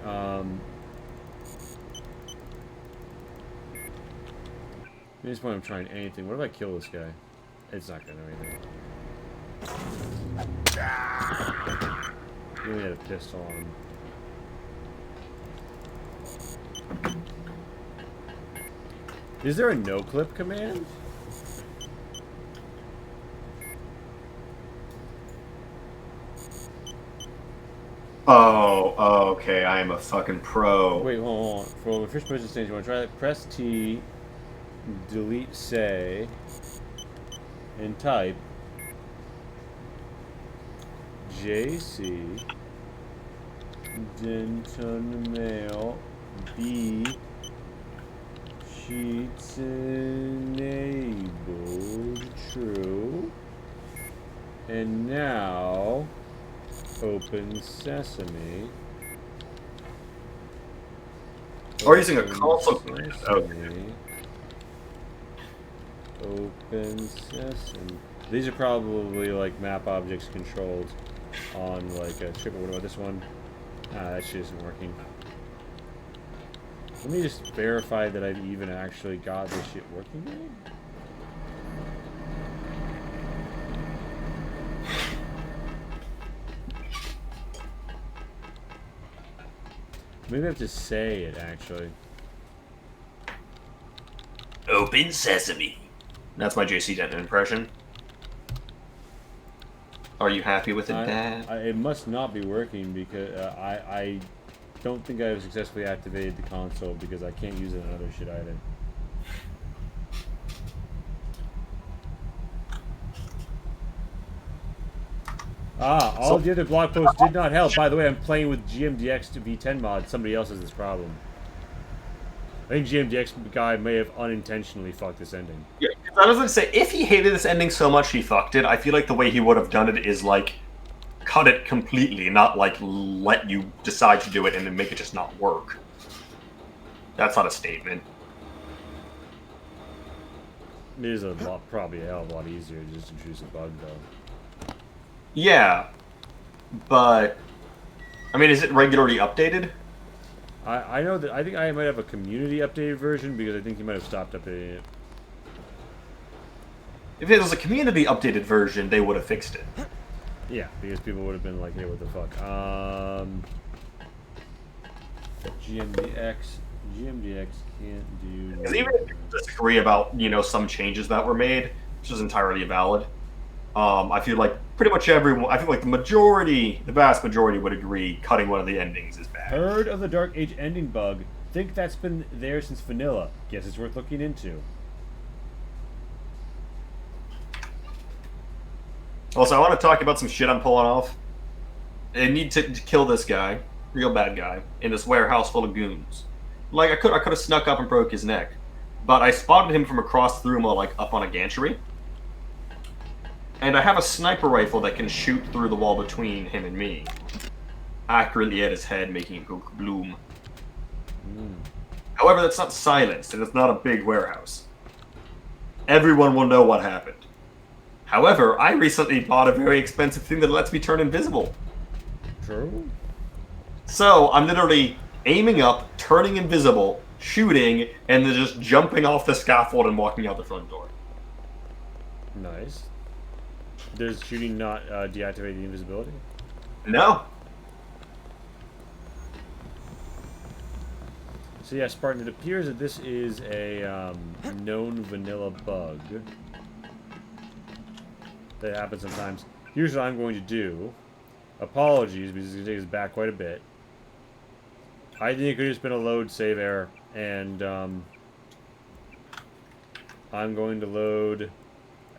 at this point I'm trying anything. What if I kill this guy? It's not gonna do anything. He only had a pistol on him. Is there a no-clip command? Oh, okay, I am a fucking pro. Wait, hold on. For the first person stage, you want to try that? Press T, delete say, and type JC Denton Mail B Cheats enabled true. And now open sesame. Or using a console command. Okay. Open sesame. These are probably like map objects controlled on like a chip. What about this one? Ah, that shit isn't working. Let me just verify that I've even actually got this shit working right. Maybe I have to say it, actually. Open sesame. That's my JC Denton impression. Are you happy with it, Dad? It must not be working because I don't think I have successfully activated the console because I can't use it on other shit either. All the other blog posts did not help. By the way, I'm playing with GMDX to V10 mod. Somebody else has this problem. I think GMDX guy may have unintentionally fucked this ending. Yeah, I was going to say, if he hated this ending so much he fucked it, I feel like the way he would have done it is, like, cut it completely, not, like, let you decide to do it and then make it just not work. That's not a statement. It is probably a hell of a lot easier to just introduce a bug, though. Yeah, but I mean, is it regularly updated? I know that I think I might have a community updated version because I think he might have stopped updating it. If it was a community updated version, they would have fixed it. Yeah, because people would have been like, "Hey, what the fuck?" GMDX can't do. Because even if you disagree about some changes that were made, which is entirely valid. I feel like pretty much everyone, I feel like the vast majority would agree cutting one of the endings is bad. Heard of the Dark Age ending bug? Think that's been there since vanilla. Guess it's worth looking into. Also, I want to talk about some shit I'm pulling off. I need to kill this guy, real bad guy, in this warehouse full of goons. Like, I could have snuck up and broke his neck, but I spotted him from across the room while like up on a gantry. And I have a sniper rifle that can shoot through the wall between him and me. accurately at his head, making it go bloom. However, that's not silenced, and it's not a big warehouse. Everyone will know what happened. However, I recently bought a very expensive thing that lets me turn invisible. True. So, I'm literally aiming up, turning invisible, shooting, and then just jumping off the scaffold and walking out the front door. Nice. Does shooting not deactivate the invisibility? No. So yeah, Spartan, it appears that this is a known vanilla bug that happens sometimes. Here's what I'm going to do. Apologies, because it's going to take us back quite a bit. I think it could have just been a load save error, and I'm going to load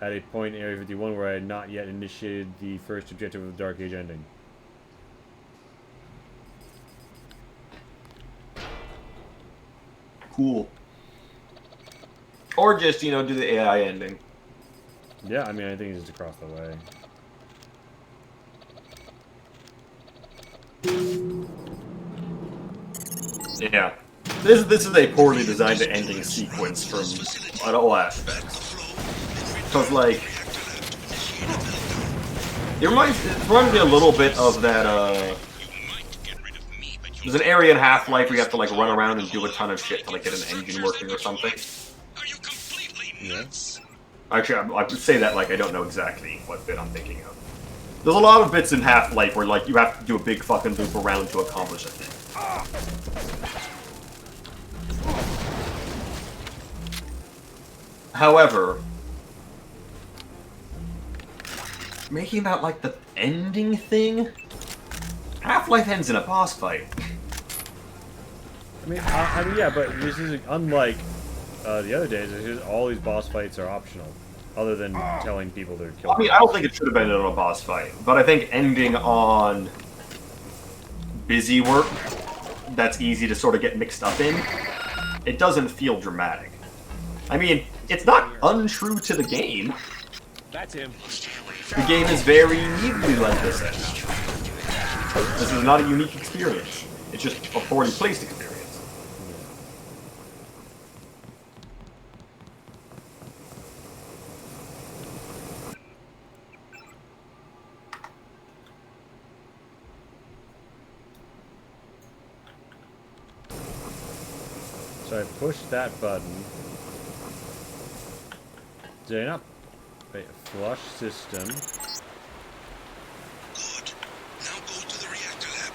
at a point in Area 51 where I had not yet initiated the first objective of the Dark Age ending. Cool. Or just, you know, do the AI ending. Yeah, I mean, I think it's just across the way. Yeah. This is a poorly designed ending sequence from all aspects. Because, like, it reminds me a little bit of that, there's an area in Half-Life where you have to, like, run around and do a ton of shit to, like, get an engine working or something. Yeah. Actually, I would say that like I don't know exactly what bit I'm thinking of. There's a lot of bits in Half-Life where like you have to do a big fucking loop around to accomplish a thing. However, making that like the ending thing, Half-Life ends in a boss fight. I mean, yeah, but this is unlike the other days. It's just all these boss fights are optional, other than telling people they're killed. I mean, I don't think it should have been on a boss fight, but I think ending on busy work that's easy to sort of get mixed up in, it doesn't feel dramatic. I mean, it's not untrue to the game. That's him. The game is very neatly like this. This is not a unique experience. It's just a poorly placed experience. So I push that button. Did I not? Wait, flush system. Good. Now go to the reactor lab.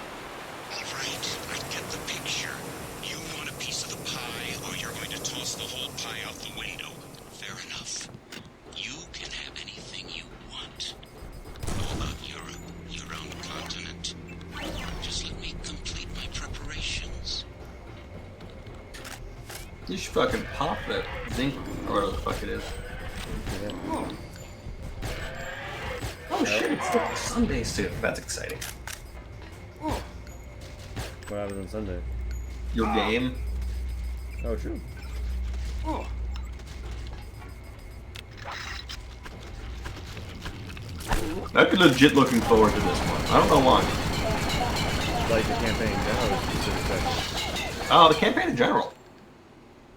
All right, I get the picture. You want a piece of the pie, or you're going to toss the whole pie out the window. Fair enough. You can have anything you want. All about Europe, your own continent. Just let me complete my preparations. You should fucking pop that zinc, or whatever the fuck it is. Oh shit, it's still Sundays too. That's exciting. What happens on Sunday? Your game. Oh, true. I'd be legit looking forward to this one. I don't know why. Like the campaign in general, or specific? Oh, the campaign in general.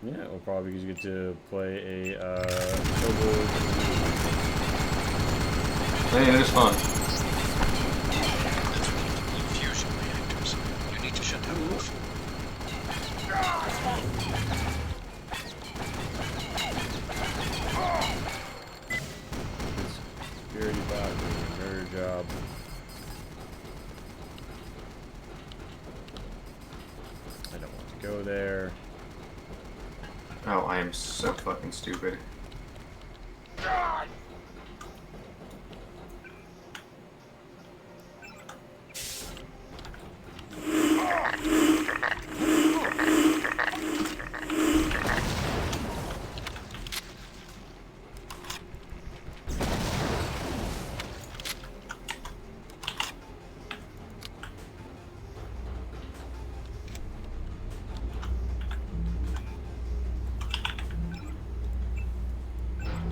Yeah, well, probably because you get to play a Hey, it is fun. Fusion reactors. You need to shut down both. security bot doing a nerd job. I don't want to go there. Oh, I am so fucking stupid.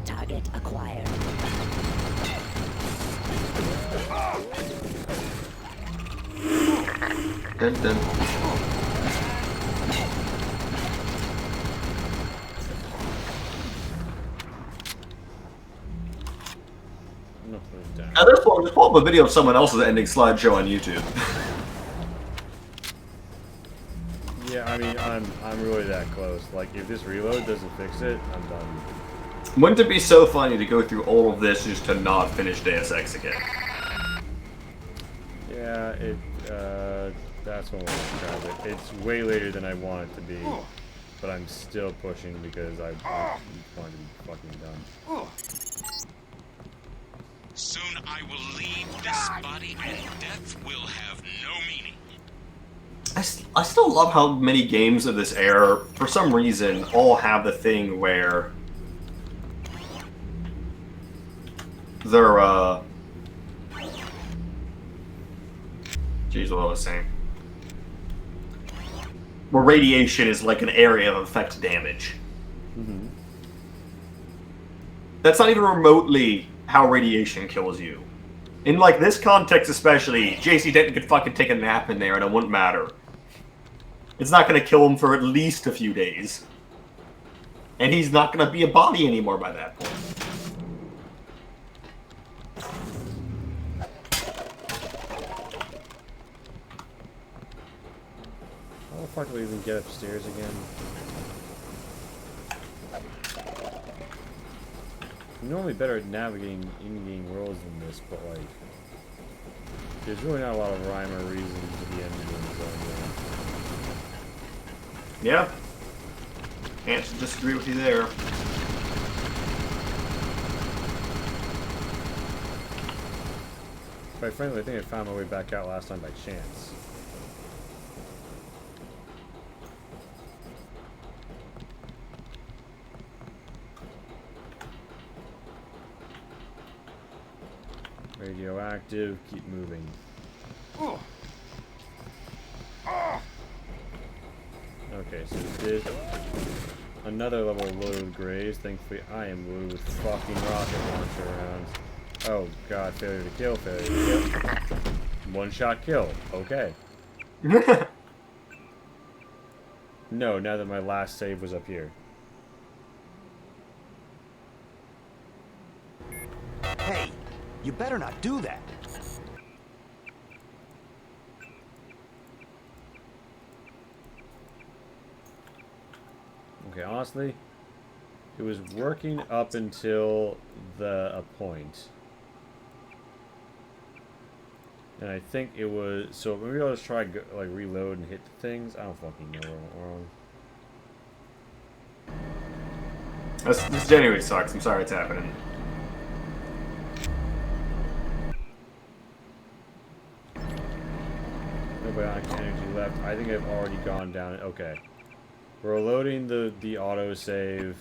Target acquired. Dun, dun. At this point, just pull up a video of someone else's ending slideshow on YouTube. Yeah, I mean, I'm really that close. Like, if this reload doesn't fix it, I'm done. Wouldn't it be so funny to go through all of this just to not finish Deus Ex again? Yeah, that's one way to describe it. It's way later than I want it to be, but I'm still pushing because I want to be fucking done. Soon I will leave this body, and death will have no meaning. I still love how many games of this era, for some reason, all have the thing where they're, Jeez, what I was saying. Where radiation is like an area of effect damage. Mm-hmm. That's not even remotely how radiation kills you. In, like, this context especially, JC Denton could fucking take a nap in there and it wouldn't matter. It's not gonna kill him for at least a few days. And he's not gonna be a body anymore by that point. How the fuck do we even get upstairs again? I'm normally better at navigating in-game worlds than this, but like, there's really not a lot of rhyme or reason to the end game zone Yeah. Can't disagree with you there. Quite frankly, I think I found my way back out last time by chance. Radioactive, keep moving. Okay, so this another level loaded with grays. Thankfully, I am loaded with fucking rocket launcher rounds. Oh god, failure to kill, failure to kill. One shot kill. Okay. No, now that my last save was up here. Hey, you better not do that. Okay, honestly, it was working up until a point. And I think it was... So maybe I'll just try like reload and hit the things. I don't fucking know what went wrong. This genuinely sucks. I'm sorry it's happening. No bionic energy left. I think I've already gone down. Okay. We're loading the autosave.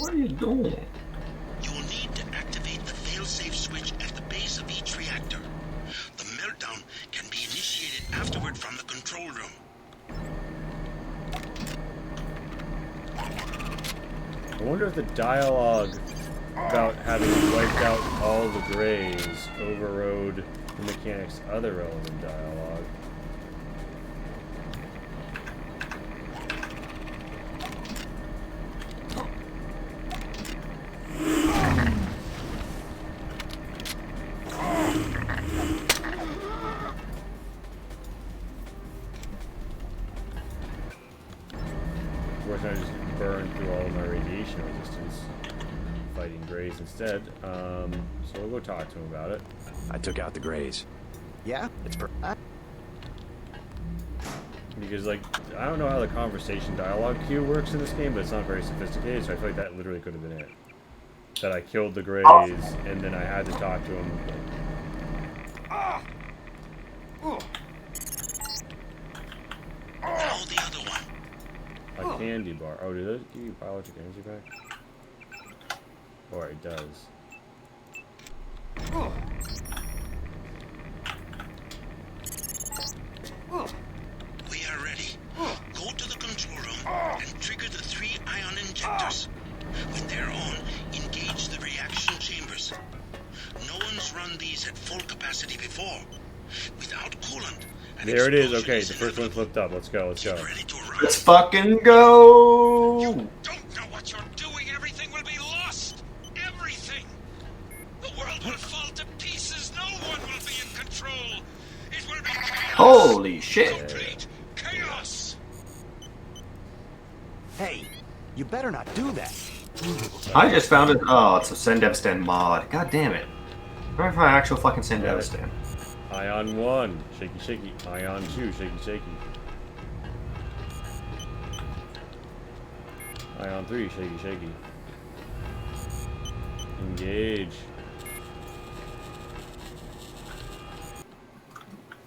What are you doing? You will need to activate the failsafe switch at the base of each reactor. The meltdown can be initiated afterward from the control room. I wonder if the dialogue about having wiped out all the grays overrode the mechanic's other relevant dialogue. radiation resistance. Fighting Greys instead. So we'll go talk to him about it. I took out the Greys. Yeah? It's Because, like, I don't know how the conversation dialogue queue works in this game, but it's not very sophisticated, so I feel like that literally could have been it. That I killed the Greys, and then I had to talk to him. Now the other one. A candy bar. Oh, did those give you biologic energy back? Or it does. We are ready. Go to the control room and trigger the 3 ion injectors. When they're on, engage the reaction chambers. No one's run these at full capacity before. Without coolant. There it is. Okay, the first one flipped up. Let's go. Let's go. Let's fucking go! Don't know what you're doing. Everything will be lost. Everything. The world will fall to pieces. No one will be in control. It will be chaos. Holy shit. Complete chaos. Hey, you better not do that. I just found it. Oh, it's a Sendevstan mod. God damn it. Where if I actual fucking Sendevstan? Ion 1. Shaky, shaky. Ion 2. Shaky, shaky. Ion 3. Shaky, shaky. Engage.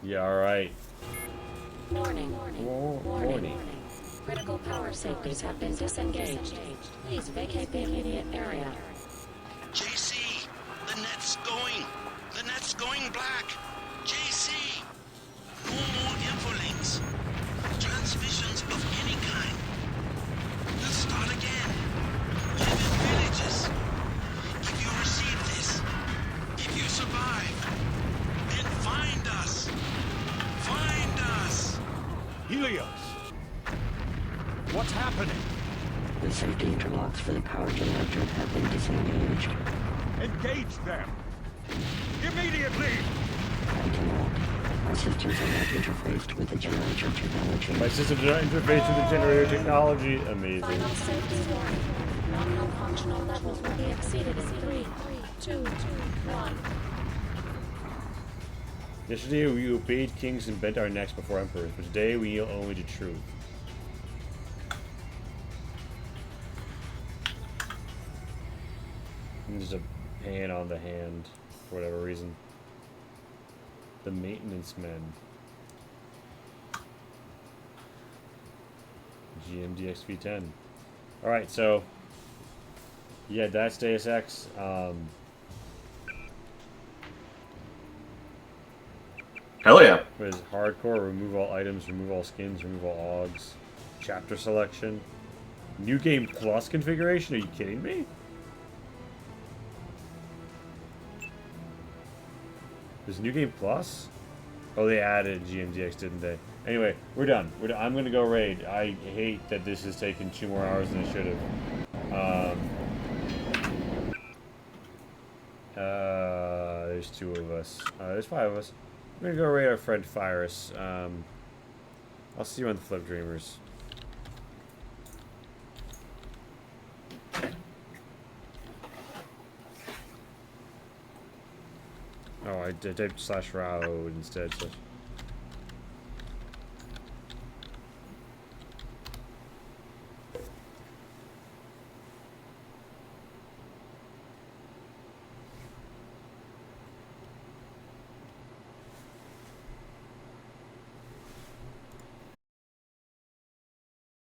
Yeah, alright. Warning. Warning. Critical power safeties have been disengaged. Please vacate the immediate area. JC, the net's going. The net's going black. JC, no more infolinks. Transmissions of any kind. We'll start again. Live in villages. If you receive this, if you survive, then find us. Find us. Helios! What's happening? The safety interlocks for the power generator have been disengaged. Engage them! Immediately! I cannot. My systems are not interfaced with the generator technology. My systems are not interfaced with the generator technology. Amazing. Final safety warning. Nominal functional levels will be exceeded in 3, 2, 1. Yesterday we obeyed kings and bent our necks before emperors, but today we yield only to truth. And there's a pan on the hand, for whatever reason. The maintenance men. GMDXV10. Alright, so yeah, that's Deus Ex. Hell yeah. What is it? Hardcore, remove all items, remove all skins, remove all augs. Chapter selection. New game plus configuration? Are you kidding me? There's New Game Plus? Oh, they added GMDX, didn't they? Anyway, we're done. I'm gonna go raid. I hate that this has taken 2 more hours than it should have. There's 2 of us. There's 5 of us. We're gonna go raid our friend Fyrus. I'll see you on the Flip Dreamers. Oh, I typed /route instead. So.